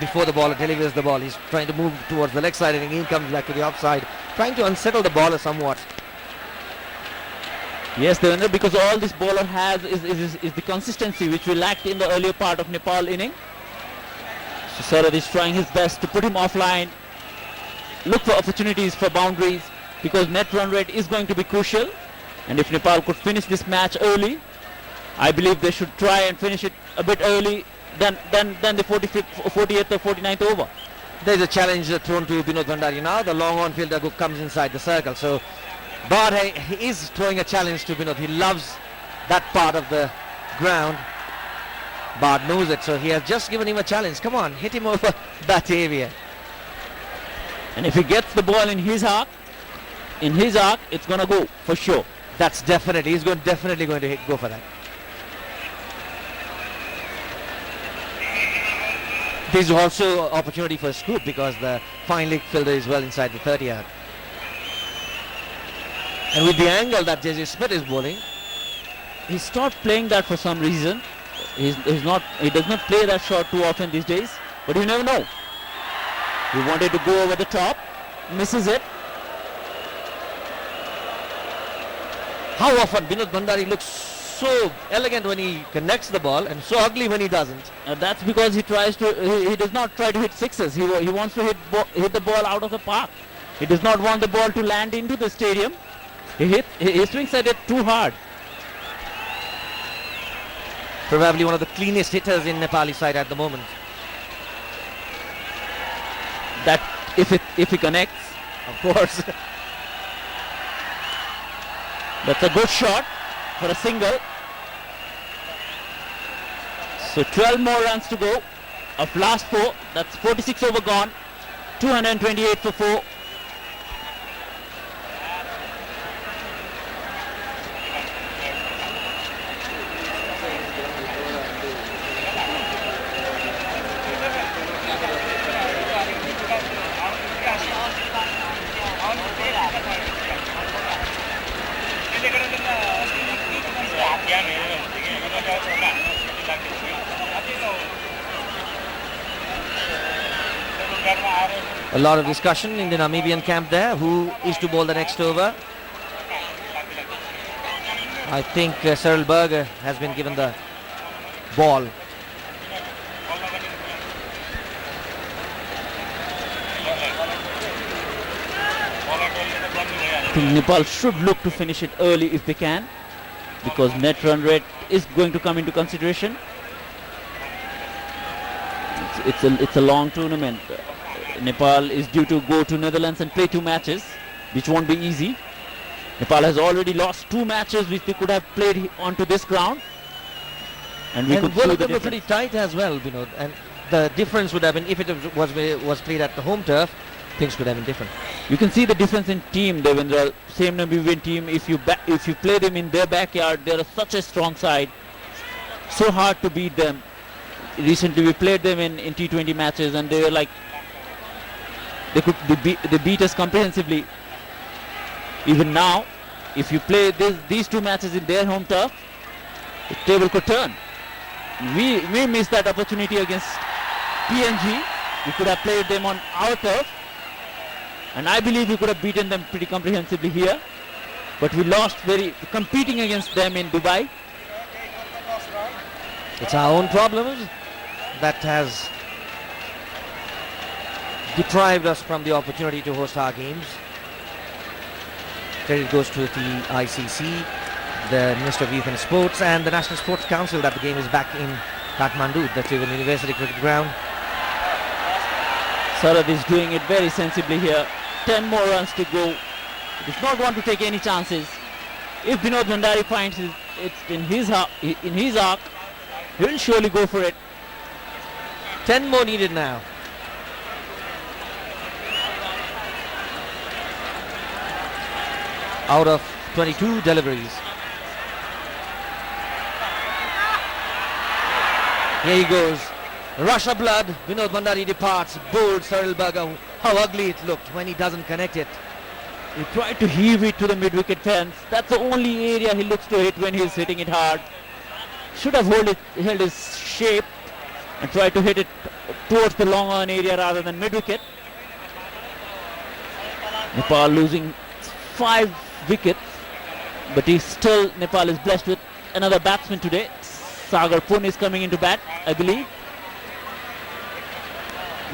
before the ball, telegraphs the ball, he's trying to move towards the leg side and again comes back to the offside, trying to unsettle the bowler somewhat. Yes, Devendra, because all this bowler has is the consistency which we lacked in the earlier part of Nepal inning. So Sarad is trying his best to put him offline, look for opportunities for boundaries, because net run rate is going to be crucial. And if Nepal could finish this match early, I believe they should try and finish it a bit early than the 48th or 49th over. There is a challenge thrown to Binod Bhandari now. The long on fielder who comes inside the circle. So Bard is throwing a challenge to Binod. He loves that part of the ground. Bard knows it, so he has just given him a challenge. Come on, hit him over that area. And if he gets the ball in his arc, it's going to go for sure. That's definitely, he's definitely going to go for that. There's also opportunity for a scoop because the fine leg fielder is well inside the 30-yard. And with the angle that JJ Smith is bowling, he stopped playing that for some reason. He does not play that shot too often these days, but you never know. He wanted to go over the top, misses it. How often Binod Bhandari looks so elegant when he connects the ball and so ugly when he doesn't. That's because he does not try to hit sixes. He wants to hit the ball out of the park. He does not want the ball to land into the stadium. He swings at it too hard. Probably one of the cleanest hitters in Nepali side at the moment. That if he connects, of course. That's a good shot for a single. So 12 more runs to go of last 4. That's 46 over gone. 228 for 4. घरमा आएर A lot of discussion in the Namibian camp there. Who is to bowl the next over? I think Cyril Berger has been given the ball. I think Nepal should look to finish it early if they can, because net run rate is going to come into consideration. It's a long tournament. Nepal is due to go to Netherlands and play 2 matches, which won't be easy. Nepal has already lost 2 matches which they could have played onto this ground, and we could both see of the them were pretty difference. tight as well, and the difference would have been if it was played at the home turf, things could have been different. You can see the difference in team, Devendra. Same Namibian team. If you play them in their backyard, they are such a strong side. So hard to beat them. Recently, we played them in T20 matches, and they were like they beat us comprehensively. Even now, if you play these 2 matches in their home turf, the table could turn. We missed that opportunity against PNG. We could have played them on our turf, and I believe we could have beaten them pretty comprehensively here. But we lost competing against them in Dubai. It's our own problems that has deprived us from the opportunity to host our games. Credit goes to the ICC, the Minister of Youth and Sports, and the National Sports Council that the game is back in Kathmandu, the Tribhuvan University cricket ground. Sarad is doing it very sensibly here. 10 more runs to go. He does not want to take any chances. If Vinod Bhandari finds it's in his arc, he will surely go for it. 10 more needed now. Out of 22 deliveries. Here he goes. Rush of blood. Vinod Bhandari departs. Bowled Cyril Berger. How ugly it looked when he doesn't connect it. He tried to heave it to the mid-wicket fence. That's the only area he looks to hit when he's hitting it hard. Should have held his shape and tried to hit it towards the long on area rather than mid-wicket. Nepal losing 5 wickets, but Nepal is blessed with another batsman today. Sagar Pun is coming into bat, I believe.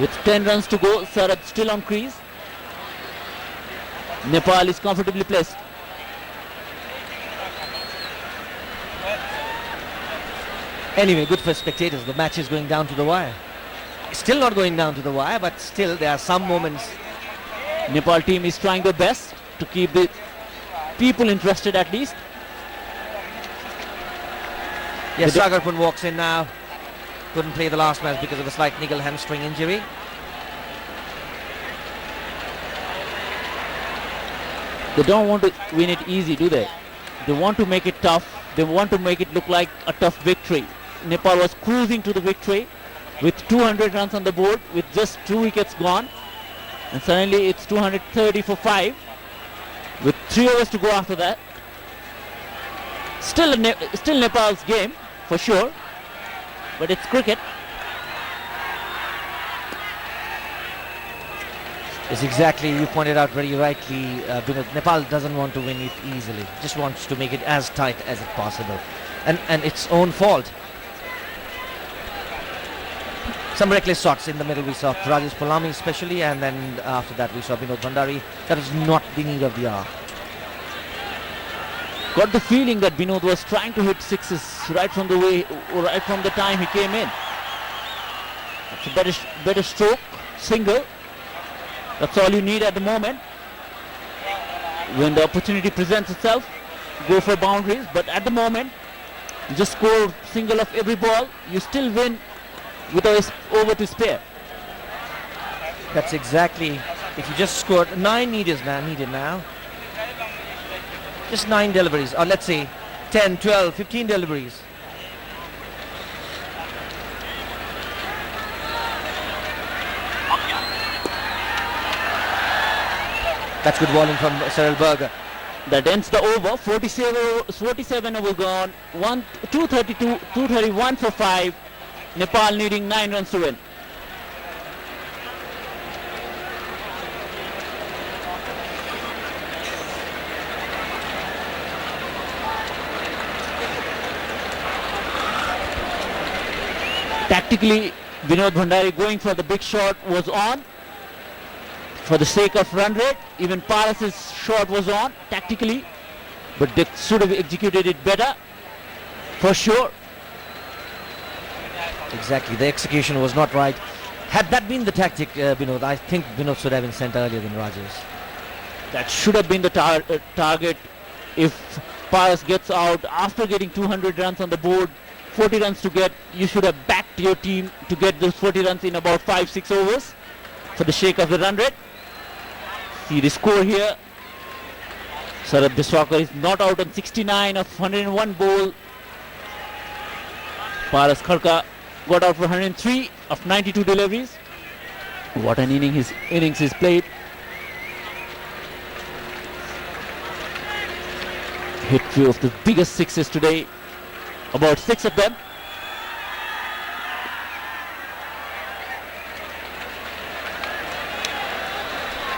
With 10 runs to go, Sarab still on crease. Nepal is comfortably placed. Anyway, good for spectators. The match is going down to the wire. Still not going down to the wire, but still there are some moments. Nepal team is trying their best to keep the people interested at least. Yes, Sagar Pun walks in now. Couldn't play the last match because of a slight niggle hamstring injury. They don't want to win it easy, do they? They want to make it tough. They want to make it look like a tough victory. Nepal was cruising to the victory with 200 runs on the board with just 2 wickets gone. And suddenly it's 230 for 5 with 3 overs to go after that. Still Nepal's game for sure, but it's cricket. Yes, exactly. You pointed out very rightly, Nepal doesn't want to win it easily. Just wants to make it as tight as it possible. And its own fault. Some reckless shots in the middle we saw Rajesh Polami especially, and then after that we saw Vinod Bhandari. That was not the need of the hour. Got the feeling that Vinod was trying to hit sixes right from the time he came in. That's a better stroke, single. That's all you need at the moment. When the opportunity presents itself, go for boundaries. But at the moment, you just score single of every ball. You still win with a over to spare. That's exactly. If you just scored 9 needed now. Just 9 deliveries, or let's say 10, 12, 15 deliveries. That's good bowling from Cyril Berger. That ends the over. 47 over gone. 231 for 5. Nepal needing 9 runs to win. Tactically, Vinod Bhandari going for the big shot was on. For the sake of run rate, even Paras's shot was on tactically, but they should have executed it better, for sure. Exactly, the execution was not right. Had that been the tactic, Vinod, I think Vinod should have been sent earlier than Rajesh. That should have been the target. If Paras gets out after getting 200 runs on the board, 40 runs to get, you should have backed your team to get those 40 runs in about 5-6 overs for the sake of the run rate. See the score here. Sarab Biswakar is not out on 69 of 101 ball. Paras Kharka got out for 103 of 92 deliveries. What an innings he's played. Hit few of the biggest sixes today, about 6 of them.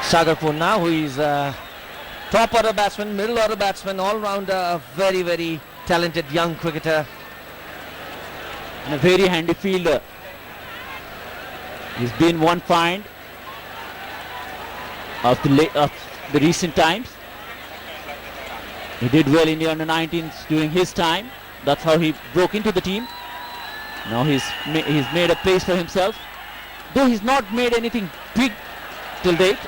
Sagar Punna, who is top order batsman, middle order batsman, all-rounder, a very, very talented young cricketer. And a very handy fielder. He's been one find of the recent times. He did well in the under-19s during his time. That's how he broke into the team. Now he's made a place for himself. Though he's not made anything big till date,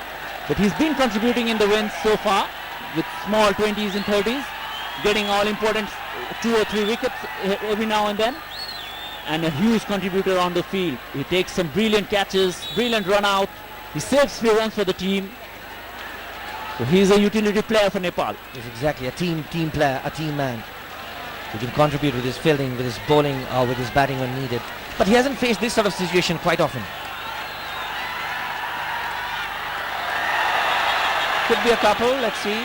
but he's been contributing in the wins so far with small 20s and 30s, getting all important 2 or 3 wickets every now and then, and a huge contributor on the field. He takes some brilliant catches, brilliant run out. He saves few runs for the team. So he's a utility player for Nepal. He's exactly a team player, a team man. He can contribute with his fielding, with his bowling, or with his batting when needed. But he hasn't faced this sort of situation quite often. Could be a couple, let's see.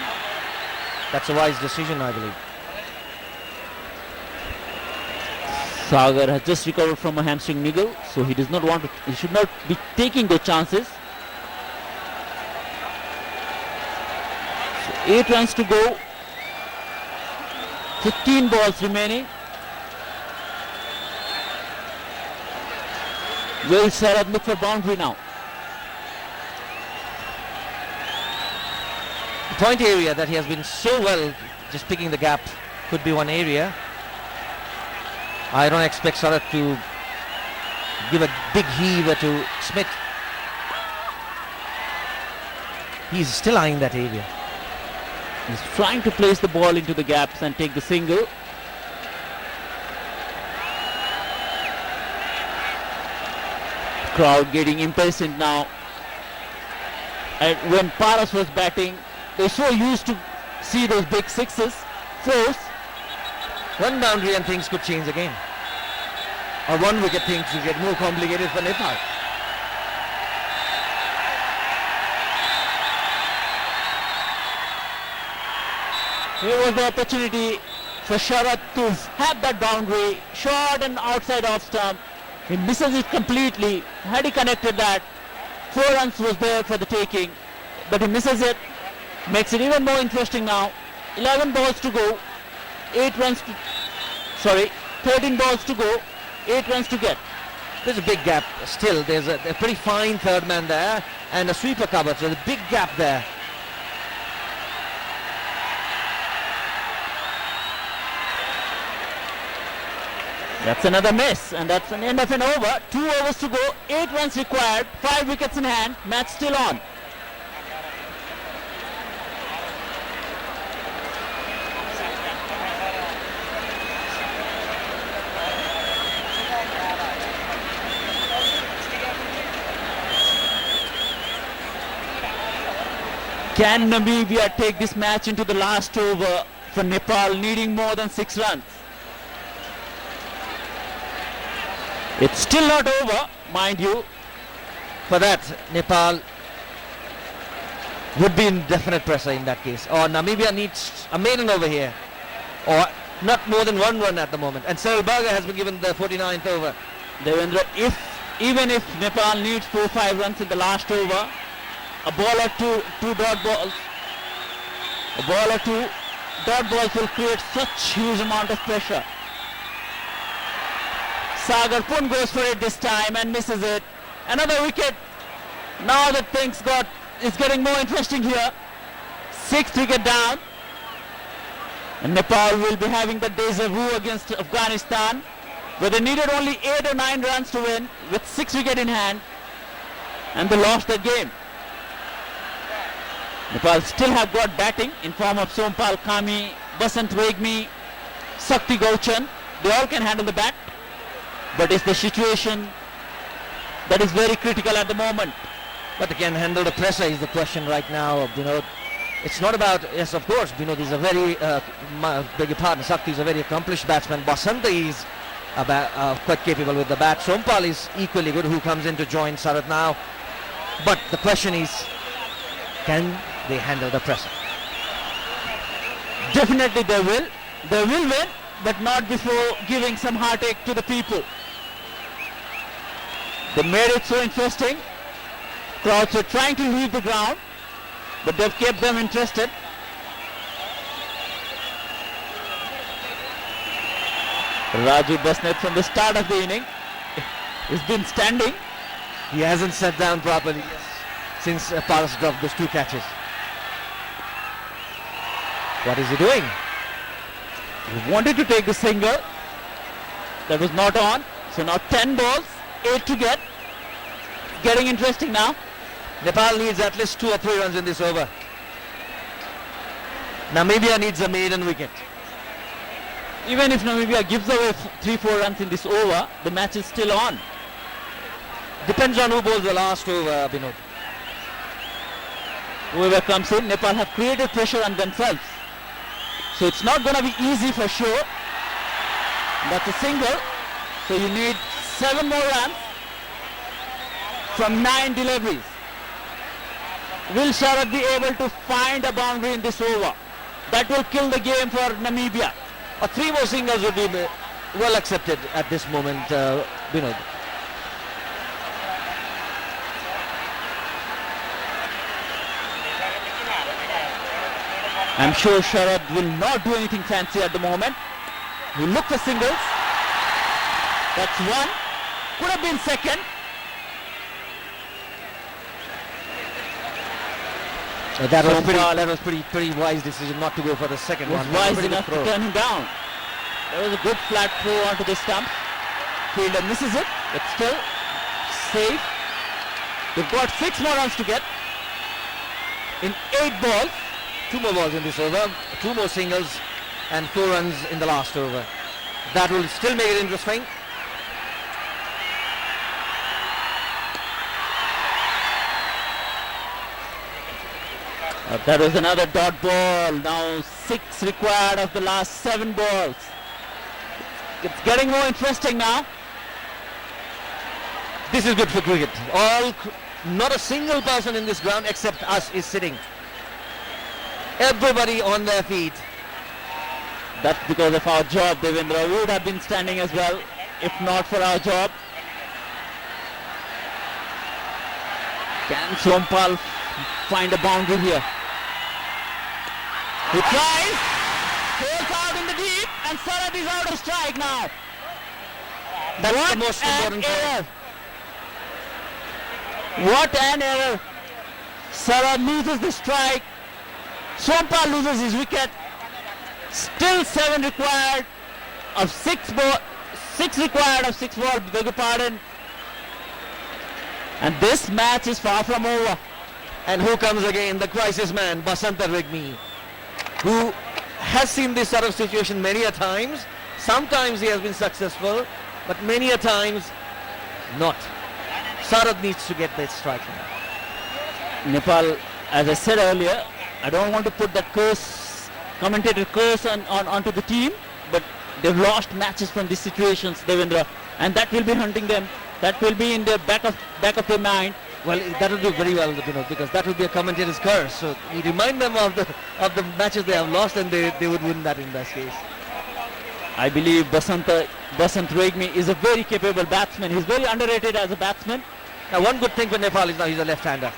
That's a wise decision, I believe. Sagar has just recovered from a hamstring niggle, so he does not want to, he should not be taking those chances. So 8 runs to go. 15 balls remaining. Will Sarab look for boundary now? The point area that he has been so well just picking the gap could be one area. I don't expect Sarab to give a big heave to Smith. He's still eyeing that area. He's trying to place the ball into the gaps and take the single. Crowd getting impatient now. And when Paras was batting, they're so used to see those big sixes, fours. One boundary and things could change again. Or one wicket, things will get more complicated for Nepal. Here was the opportunity for Sharat to have that boundary, short and outside off stump. He misses it completely. Had he connected that, 4 runs was there for the taking, but he misses it. Makes it even more interesting now. 11 balls to go, 8 runs to, 13 balls to go, 8 runs to get. There's a big gap still. There's a pretty fine third man there and a sweeper cover, so there's a big gap there. That's another miss, and that's an end of an over. 2 overs to go, 8 runs required, 5 wickets in hand, match still on. Can Namibia take this match into the last over for Nepal, needing more than 6 runs? It's still not over, mind you. For that, Nepal would be in definite pressure in that case. Or Namibia needs a maiden over here. Or not more than 1 run at the moment. And Cyril Berger has been given the 49th over. Devendra, even if Nepal needs 4-5 runs in the last over, a ball or two dot balls, will create such huge amount of pressure. Sagar Pun goes for it this time and misses it. Another wicket. Now that things is getting more interesting here. 6th wicket down. And Nepal will be having the deja vu against Afghanistan, where they needed only 8 or 9 runs to win with 6 wicket in hand, and they lost the game. Nepal still have got batting in form of Sompal Kami, Basant Regmi, Sakti Gauchan. They all can handle the bat, but it's the situation that is very critical at the moment. But they can handle the pressure is the question right now. It's not about, yes, of course, is a very, beg your pardon, Sakti is a very accomplished batsman. Basanta is quite capable with the bat. Sompal is equally good, who comes in to join Sarath now. But the question is, can they handle the pressure? Definitely they will. They will win, but not before giving some heartache to the people. They made it so interesting. Crowds were trying to leave the ground, but they've kept them interested. Raju Basnet from the start of the inning has been standing. He hasn't sat down properly since Paras dropped those 2 catches. What is he doing? He wanted to take the single. That was not on. So now 10 balls, 8 to get. Getting interesting now. Nepal needs at least 2 or 3 runs in this over. Namibia needs a maiden wicket. Even if Namibia gives away 3-4 runs in this over, the match is still on. Depends on who bowls the last over, Binod. Whoever comes in, Nepal have created pressure on themselves. So it's not going to be easy for sure. That's a single. So you need 7 more runs from 9 deliveries. Will Sharath be able to find a boundary in this over? That will kill the game for Namibia. 3 more singles would be well accepted at this moment, Binod. I'm sure Sharath will not do anything fancy at the moment. He look for singles. That's 1. Could have been 2nd. That was pretty wise decision not to go for the second one. Was wise enough to turn him down. There was a good flat throw onto the stump. Fielder misses it, but still safe. They've got 6 more runs to get in 8 balls. 2 more balls in this over, 2 more singles and 4 runs in the last over. That will still make it interesting. That was another dot ball. Now 6 required of the last 7 balls. It's getting more interesting now. This is good for cricket. Not a single person in this ground except us is sitting. Everybody on their feet. That's because of our job, Devendra. We would have been standing as well if not for our job. Can Sompal find a boundary here? He tries. Holds out in the deep and Sarath is out of strike now. That's the most important error. What an error. Sarath loses the strike. Sompal loses his wicket. Still 7 required of 6 ball. 6 required of 6 ball, beg your pardon. And this match is far from over. And who comes again? The crisis man, Basanta Regmi, who has seen this sort of situation many a times. Sometimes he has been successful, but many a times not. Sarath needs to get that strike now. Nepal, as I said earlier, I don't want to put that commentator curse onto the team, but they've lost matches from these situations, Devendra, and that will be hunting them. That will be in the back of their mind. Well, that will do very well, because that will be a commentator's curse. So we remind them of the matches they have lost, and they would win that in this case. I believe Basant Regmi is a very capable batsman. He's very underrated as a batsman. Now, one good thing for Nepal is now he's a left-hander.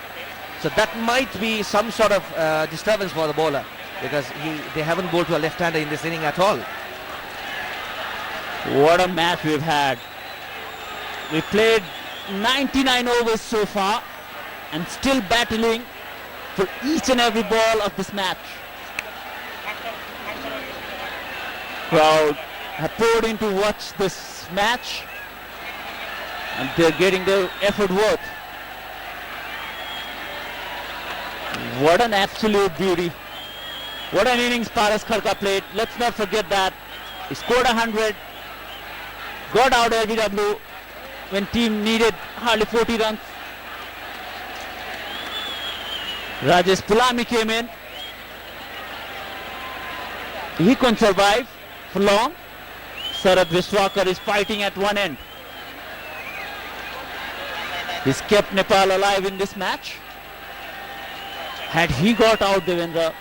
So that might be some sort of disturbance for the bowler, because they haven't bowled to a left-hander in this inning at all. What a match we've had. We played 99 overs so far and still battling for each and every ball of this match. Crowd have poured in to watch this match and they're getting their effort worth. What an absolute beauty. What an innings Paras Kharka played. Let's not forget that. He scored 100, got out LBW when team needed hardly 40 runs. Rajesh Pulami came in. He couldn't survive for long. Sarad Vishwakar is fighting at one end. He's kept Nepal alive in this match. Had he got out, Devendra,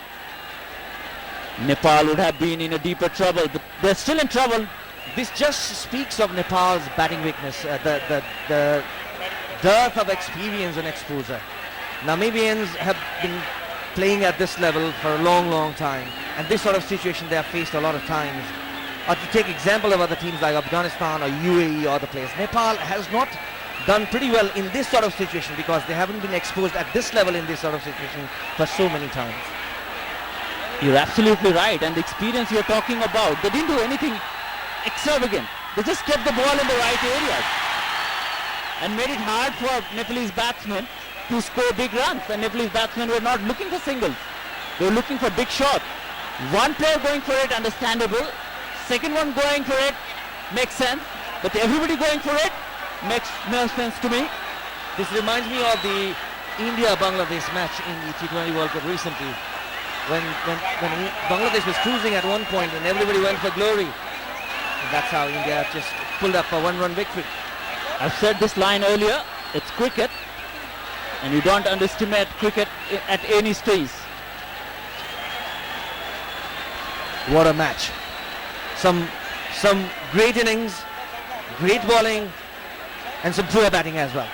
Nepal would have been in a deeper trouble, but they're still in trouble. This just speaks of Nepal's batting weakness, the dearth of experience and exposure. Namibians have been playing at this level for a long time, and this sort of situation they have faced a lot of times. Or to take example of other teams like Afghanistan or UAE or other players, Nepal has not done pretty well in this sort of situation because they haven't been exposed at this level in this sort of situation for so many times. You're absolutely right, and the experience you're talking about, they didn't do anything extravagant. They just kept the ball in the right areas and made it hard for Nepalese batsmen to score big runs. The Nepalese batsmen were not looking for singles. They were looking for big shots. One player going for it, understandable. Second one going for it, makes sense. But everybody going for it makes no sense to me. This reminds me of the India-Bangladesh match in the T20 World Cup recently. When Bangladesh was cruising at one point and everybody went for glory. And that's how India just pulled up a one-run victory. I've said this line earlier, it's cricket and you don't underestimate cricket at any stage. What a match. Some great innings, great bowling and some poor batting as well.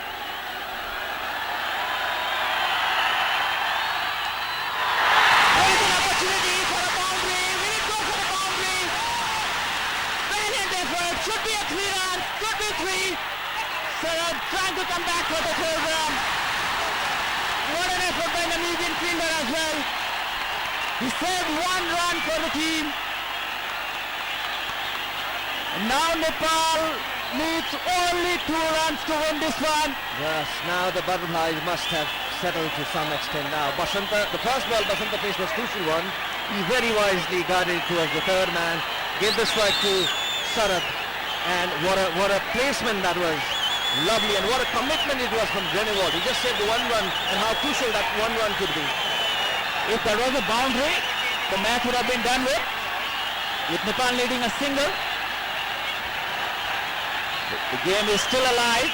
Trying to come back for the third run. What an effort by the Namibian fielder as well. He saved one run for the team. And now Nepal needs only 2 runs to win this one. Yes, now the butterflies must have settled to some extent now. Basanta, the first ball Basanta faced was crucial one. He very wisely guided it towards the third man, gave the strike to Sarad. And what a placement that was. Lovely, and what a commitment it was from Grenewald. He just saved the 1 run, and how crucial that 1 run could be. If that was a boundary, the match would have been done with Nepal leading a single. The game is still alive.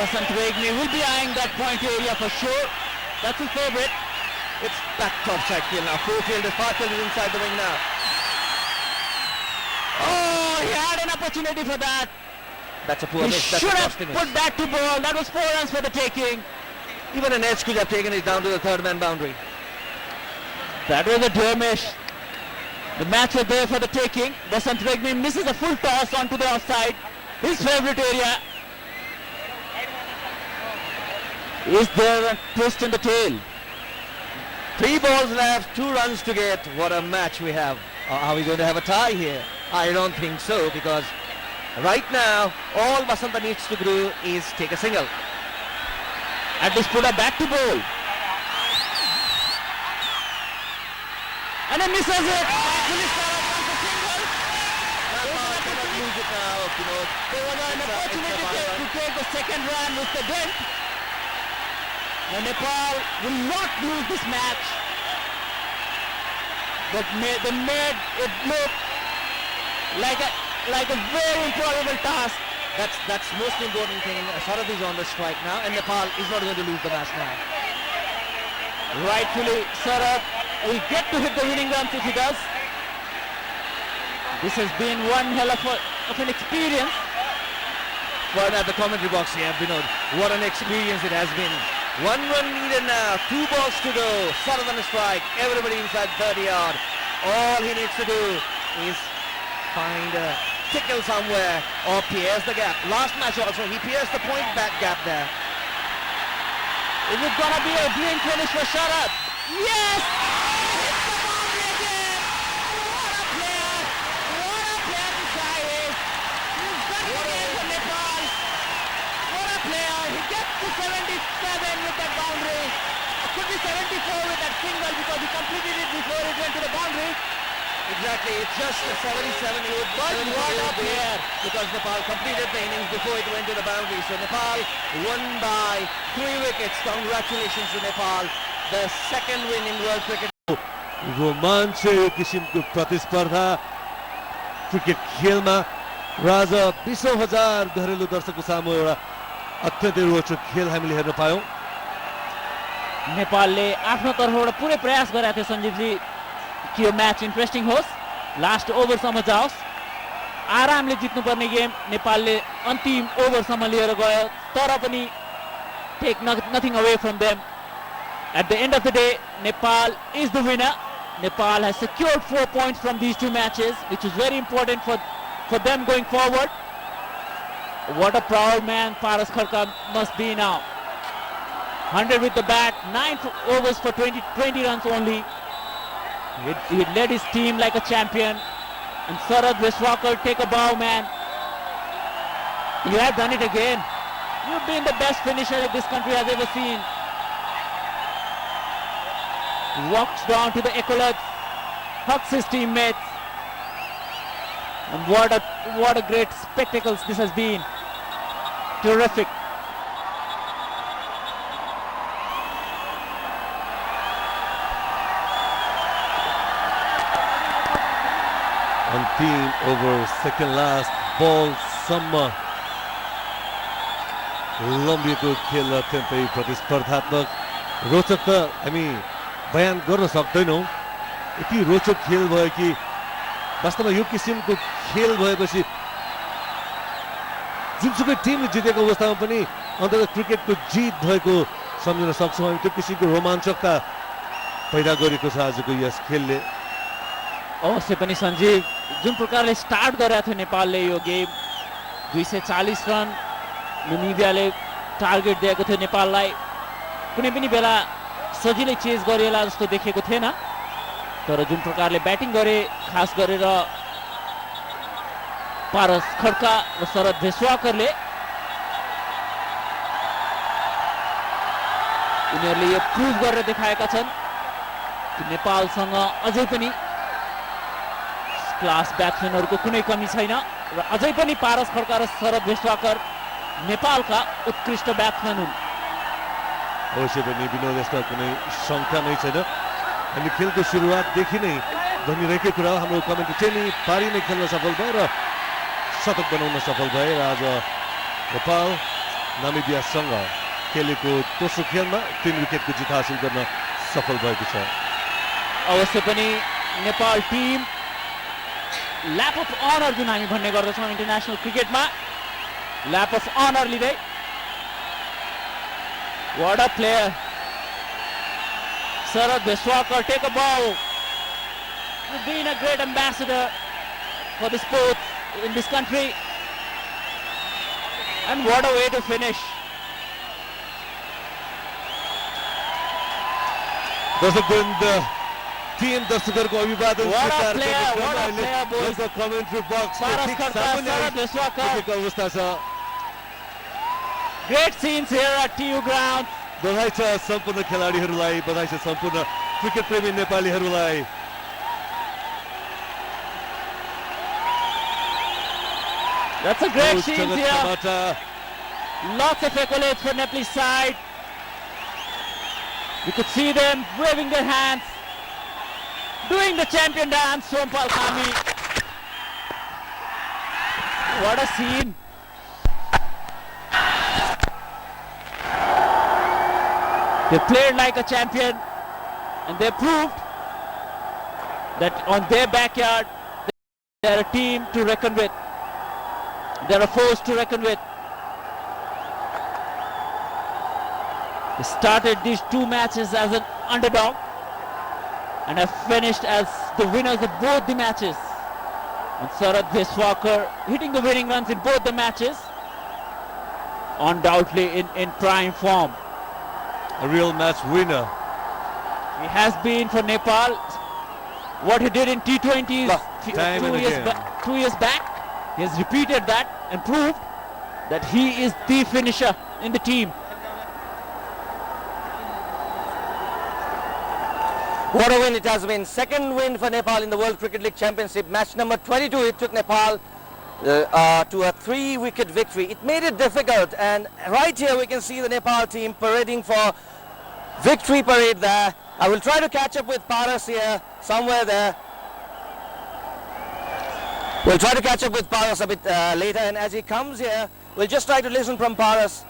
Basant Regni will be eyeing that point area for sure. That's his favorite. It's back top side field now. Far-field is inside the wing now. Oh, he had an opportunity for that. That's a poor He miss. should have put that to ball. That was 4 runs for the taking. Even an edge could have taken it down to the third man boundary. That was a dear miss. The match was there for the taking. Basant Regni misses a full toss onto the offside. His favorite area. Is there a twist in the tail? 3 balls left, 2 runs to get. What a match we have. Are we going to have a tie here? I don't think so, because right now all Basanta needs to do is take a single. And this put her back to bowl. And he misses it. There was an opportunity to take the second run with the dent. And Nepal will not lose this match. But they made it look like a very improbable task. That's most important thing. Sarad is on the strike now, and Nepal is not going to lose the match now. Rightfully, Sarad will get to hit the winning runs if he does. This has been one hell of an experience. Well, at the commentary box here, Vinod, what an experience it has been. 1 run needed now, 2 balls to go. Sarad on the strike, everybody inside 30 yard. All he needs to do is find a tickle somewhere or pierce the gap. Last match also, he pierced the point back gap there. Is it gonna be a green finish for Sharad? Yes! It's the boundary again! What a player! What a player this guy is! He's done it again for Nepal! What a player! He gets to 77 with that boundary. It could be 74 with that single because he completed it before it went to the boundary. Exactly, it's just a 77. He would but what a player! Because Nepal completed the innings before it went to the boundary. So Nepal won by 3 wickets. Congratulations to Nepal. The second win in world cricket. रोमाञ्च यो किसिमको प्रतिस्पर्धा cricket खेलमा र आज 20,000 घरेलु दर्शकको सामु एउटा अत्यन्तै रोचक खेल हामीले हेर्न पायौं. नेपालले आफ्नो तर्फबाट पुरै प्रयास गरेका थिए सञ्जीवजी कि यो म्याच इन्ट्रेस्टिङ होस्, लास्ट ओभरसम्म जाओस्, आरामले जित्नुपर्ने गेम नेपालले अन्तिम ओभरसम्म लिएर गयो तर पनि take nothing away from them. At the end of the day, Nepal is the winner. Nepal has secured 4 points from these 2 matches, which is very important for them going forward. What a proud man Paras Kharka must be now. 100 with the bat, 9 overs for 20 runs only. He led his team like a champion. And Sarad Vishwakar, take a bow, man. You have done it again. You've been the best finisher this country has ever seen. Walks down to the accolades, hugs his teammates. And what a great spectacle this has been. Terrific. अन्तिम over second last बल सम्म लम्बिएको खेल अत्यन्तै प्रतिस्पर्धात्मक रोचक त हामी बयान गर्न सक्दैनौं. यति रोचक खेल भयो कि वास्तवमा यो किसिमको खेल भएपछि जुनसुकै टिमले जितेको अवस्थामा पनि अन्ततः क्रिकेटको जित भएको सम्झन सक्छौँ हामी. त्यो किसिमको रोमाञ्चकता पैदा गरेको छ आजको यस खेलले. अवश्य पनि सञ्जीव, जुन प्रकारले स्टार्ट गरेको थियो नेपालले यो गेम, 240 रन नमिबियाले टार्गेट दिएको थियो नेपाललाई. कुनै पनि बेला सजिलै चेज गरिएला जस्तो देखेको थिएन, तर जुन प्रकारले ब्याटिङ गरे खास गरेर पारस खड्का र शरद भेस्वाकरले, उनीहरूले यो प्रुभ गरेर देखाएका छन् कि नेपालसँग अझै पनि क्लास ब्याट्सम्यानहरूको कुनै कमी छैन र अझै पनि पारस खड्का र शरद भेस्वाकर नेपालका उत्कृष्ट ब्याट्सम्यान हुन्. अवश्य पनि विनोद, यसमा कुनै शङ्का नै छैन. हामी खेलको सुरुवातदेखि नै भनिरहेकै कुरा हो, हाम्रो कमेन्ट्री टेनी पारी नै खेल्न सफल भए र शतक बनाउन सफल भए र आज नेपाल नामिबियासँग खेलेको दोस्रो खेलमा 3 विकेटको जित हासिल गर्न सफल भएको छ. अवश्य पनि Nepal team lap of honour जुन हामी भन्ने गर्दछौँ इन्टरनेसनल क्रिकेटमा, ल्याप अफ अनर लिँदै. What a player. Sarad Vishwakar, take a bow. You've been a great ambassador for the sport in this country. And what a way to finish. दर्शकवृन्द, team दर्शकहरूको अभिवादन What a player, boys. Commentary box Paras Kharka, Sarad Vishwakar. अवस्था छ. Great scenes here at TU ground. बधाई छ सम्पूर्ण खेलाडीहरूलाई, बधाई छ सम्पूर्ण क्रिकेट प्रेमी नेपालीहरूलाई. That's a great scene here. Lots of accolades for Nepalese side. You could see them waving their hands, doing the champion dance, Sompal Kami. What a scene. They played like a champion and they proved that on their backyard they're a team to reckon with. They're a force to reckon with. They started these 2 matches as an underdog and have finished as the winners of both the matches. And Sarat Deswakar hitting the winning runs in both the matches. Undoubtedly in prime form. A real match winner. He has been for Nepal. What he did in T20s Time and again. 2 years back, he has repeated that and proved that he is the finisher in the team. What a win it has been. Second win for Nepal in the World Cricket League Championship. Match number 22, it took Nepal to a 3-wicket victory. It made it difficult, and right here we can see the Nepal team parading for victory parade there. I will try to catch up with Paras here, somewhere there. We'll try to catch up with Paras a bit later, and as he comes here, we'll just try to listen from Paras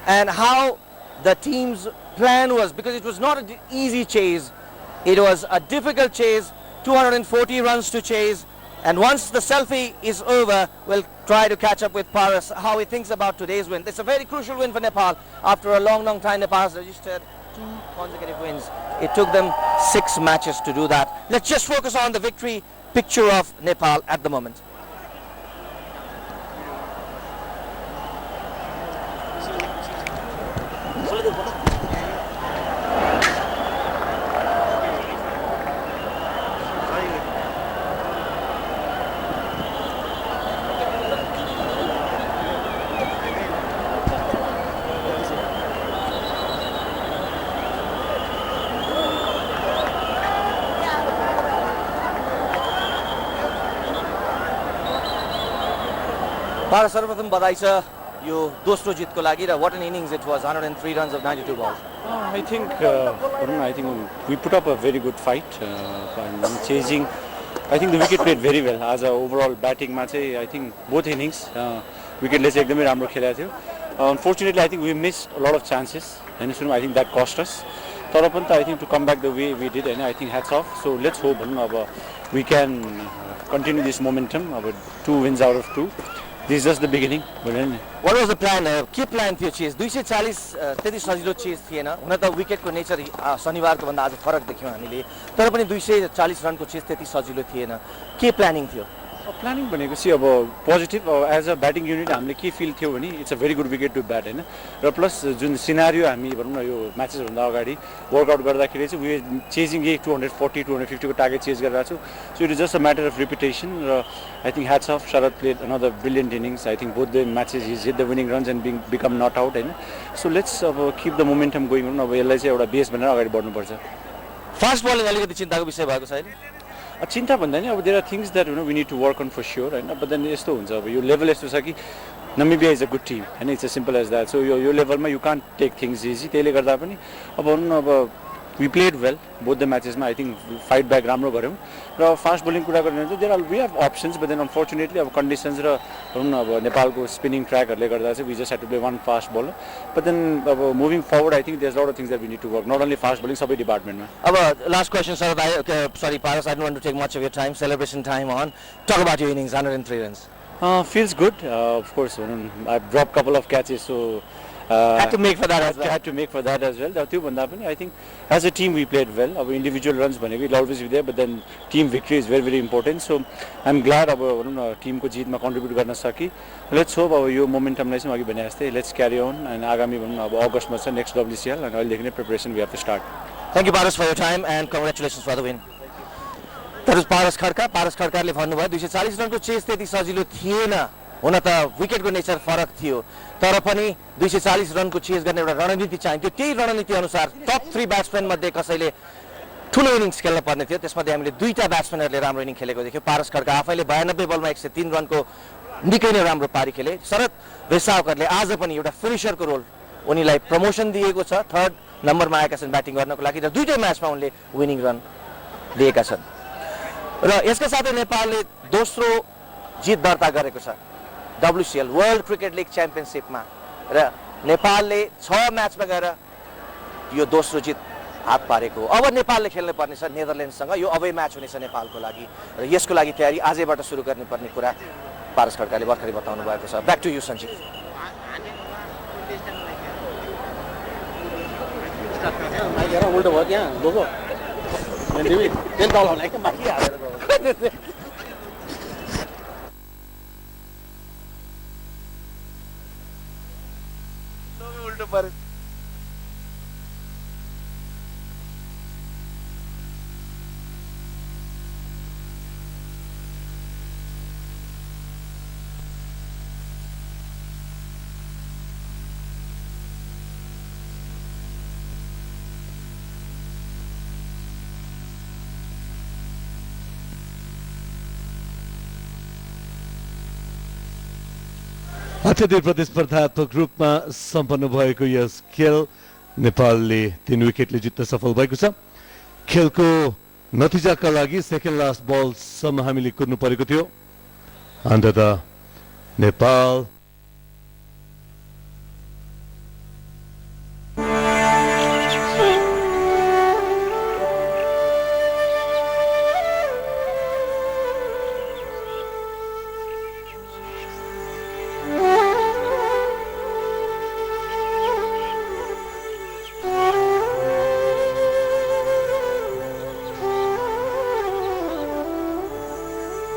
and how the team's plan was, because it was not an easy chase. It was a difficult chase, 240 runs to chase, and once the selfie is over, we'll try to catch up with Paras, how he thinks about today's win. It's a very crucial win for Nepal. After a long time, Nepal has registered 2 consecutive wins. It took them 6 matches to do that. Let's just focus on the victory picture of Nepal at the moment. Paras, सर्वप्रथम बधाई छ यो दोस्रो जितको लागि र what an innings it was, 103 runs of 92 balls. I think we put up a very good fight and chasing. I think the wicket played very well. As a overall batting match, I think both innings wicket ले चाहिँ एकदमै राम्रो खेलेको थियो. Unfortunately, I think we missed a lot of chances, and I think that cost us. तर पनि I think to come back the way we did, and I think hats off. So let's hope we can continue this momentum. 2 wins out of 2. This is just the beginning. What was the plan? के plan थियो chess? 240 त्यति सजिलो chess थिएन. हुन त विकेटको nature शनिबारको भन्दा आज फरक देख्यौँ हामीले. तर पनि 240 रनको चेस त्यति सजिलो थिएन. के प्लानिङ थियो? प्लानिङ भनेको चाहिँ अब positive as a batting unit हामीले के फिल थियो भने it's a very good wicket to bat हैन. र प्लस जुन सिनारियो हामी भनौँ न यो म्याचेस भन्दा अगाडि वर्कआउट गर्दाखेरि चाहिँ वी चेजिङ यही 240 250 को टार्गेट चेज गरिरहेको छु. So it is just a matter of repetition र I think hats off Sharad played another brilliant innings. I think both the matches his hit the winning runs and become not out हैन. So let's अब keep the momentum going अब यसलाई चाहिँ एउटा base भनेर अगाडि बढ्नुपर्छ. Fast bowling अलिकति चिन्ताको विषय भएको छैन? चिन्ता भन्दा नि अब there are things that we need to work on for sure हैन. बट देन यस्तो हुन्छ अब यो लेभल यस्तो छ कि Namibia is a good team and it's as simple as that. So यो लेभलमा you can't take things easy. त्यसले गर्दा पनि अब भनौँ न अब we played well both the matches ma. I think fight back राम्रो गर्यौं र फास्ट बोलिङ कुरा गर्ने हो भने we have options, but then unfortunately अब conditions र भनौँ न अब नेपालको स्पिनिङ ट्र्याकहरुले गर्दा चाहिँ we just had to play one fast bowler. But then अब moving forward I think there's a lot of things that we need to work, not only fast bowling सबै डिपार्टमेन्टमा. अब last question sir, sorry Paras, I don't want to take much of your time. Celebration time on. Talk about your innings, 103 runs. Feels good. Of course, I've dropped couple of catches, so had to make for that as well. Had to make for that as well. I think as a team we played well. Our individual runs will always be there, but then team victory is very, very important. So I'm glad our team को जीत में contribute करना सकी. Let's hope our yo momentum नहीं से आगे बने आस्ते. Let's carry on and आगामी August में next WCL and all देखने preparation we have to start. Thank you Paras for your time and congratulations for the win. That was Paras Khadka. Paras Khadkaले भन्नुभयो 240 रनको chess त्यति सजिलो थिएन. हुन त विकेटको nature फरक थियो. तर पनि 240 रनको चेस गर्ने एउटा रणनीति चाहिन्थ्यो. त्यही रणनीति अनुसार टप 3 ब्याट्सम्यान मध्ये कसैले ठुलो इनिङ्स खेल्न पर्ने थियो. त्यसमध्ये हामीले दुईटा ब्याट्सम्यानहरुले राम्रो इनिङ खेलेको देख्यौं. पारस खड्का आफैले 92 बलमा 103 रनको निकै नै राम्रो पारी खेले. शरद भेसावकरले आज पनि एउटा फिनिशरको रोल उनीलाई प्रमोसन दिएको छ. 3rd नम्बरमा आएका छन् ब्याटिङ गर्नको लागि र दुईटै म्याचमा उनले विनिङ रन लिएका छन्. र यसका साथै नेपालले दोस्रो जित दर्ता गरेको छ WCL वर्ल्ड क्रिकेट लीग च्याम्पियनशिपमा र नेपालले 6 म्याचमा गएर यो दोस्रो जित हात पारेको. अब नेपालले खेल्न पर्ने छ नेदरल्यान्डसँग. यो अबै म्याच हुनेछ नेपालको लागि र यसको लागि तयारी आजैबाट सुरु गर्नुपर्ने कुरा पारस खड्काले भर्खरै बताउनु भएको छ. Back to you Sanjeev. उल्टो भयो त्यहाँ लोगो तेल दलाउन एकदम बाँकी हालेर अत्यधिक प्रतिस्पर्धात्मक रूपमा सम्पन्न भएको यस खेल नेपालले 3 विकेटले जित्न सफल भएको छ। खेलको नतिजाका लागि सेकेन्ड लास्ट बलसम्म हामीले कुद्नु परेको थियो। अन्ततः नेपाल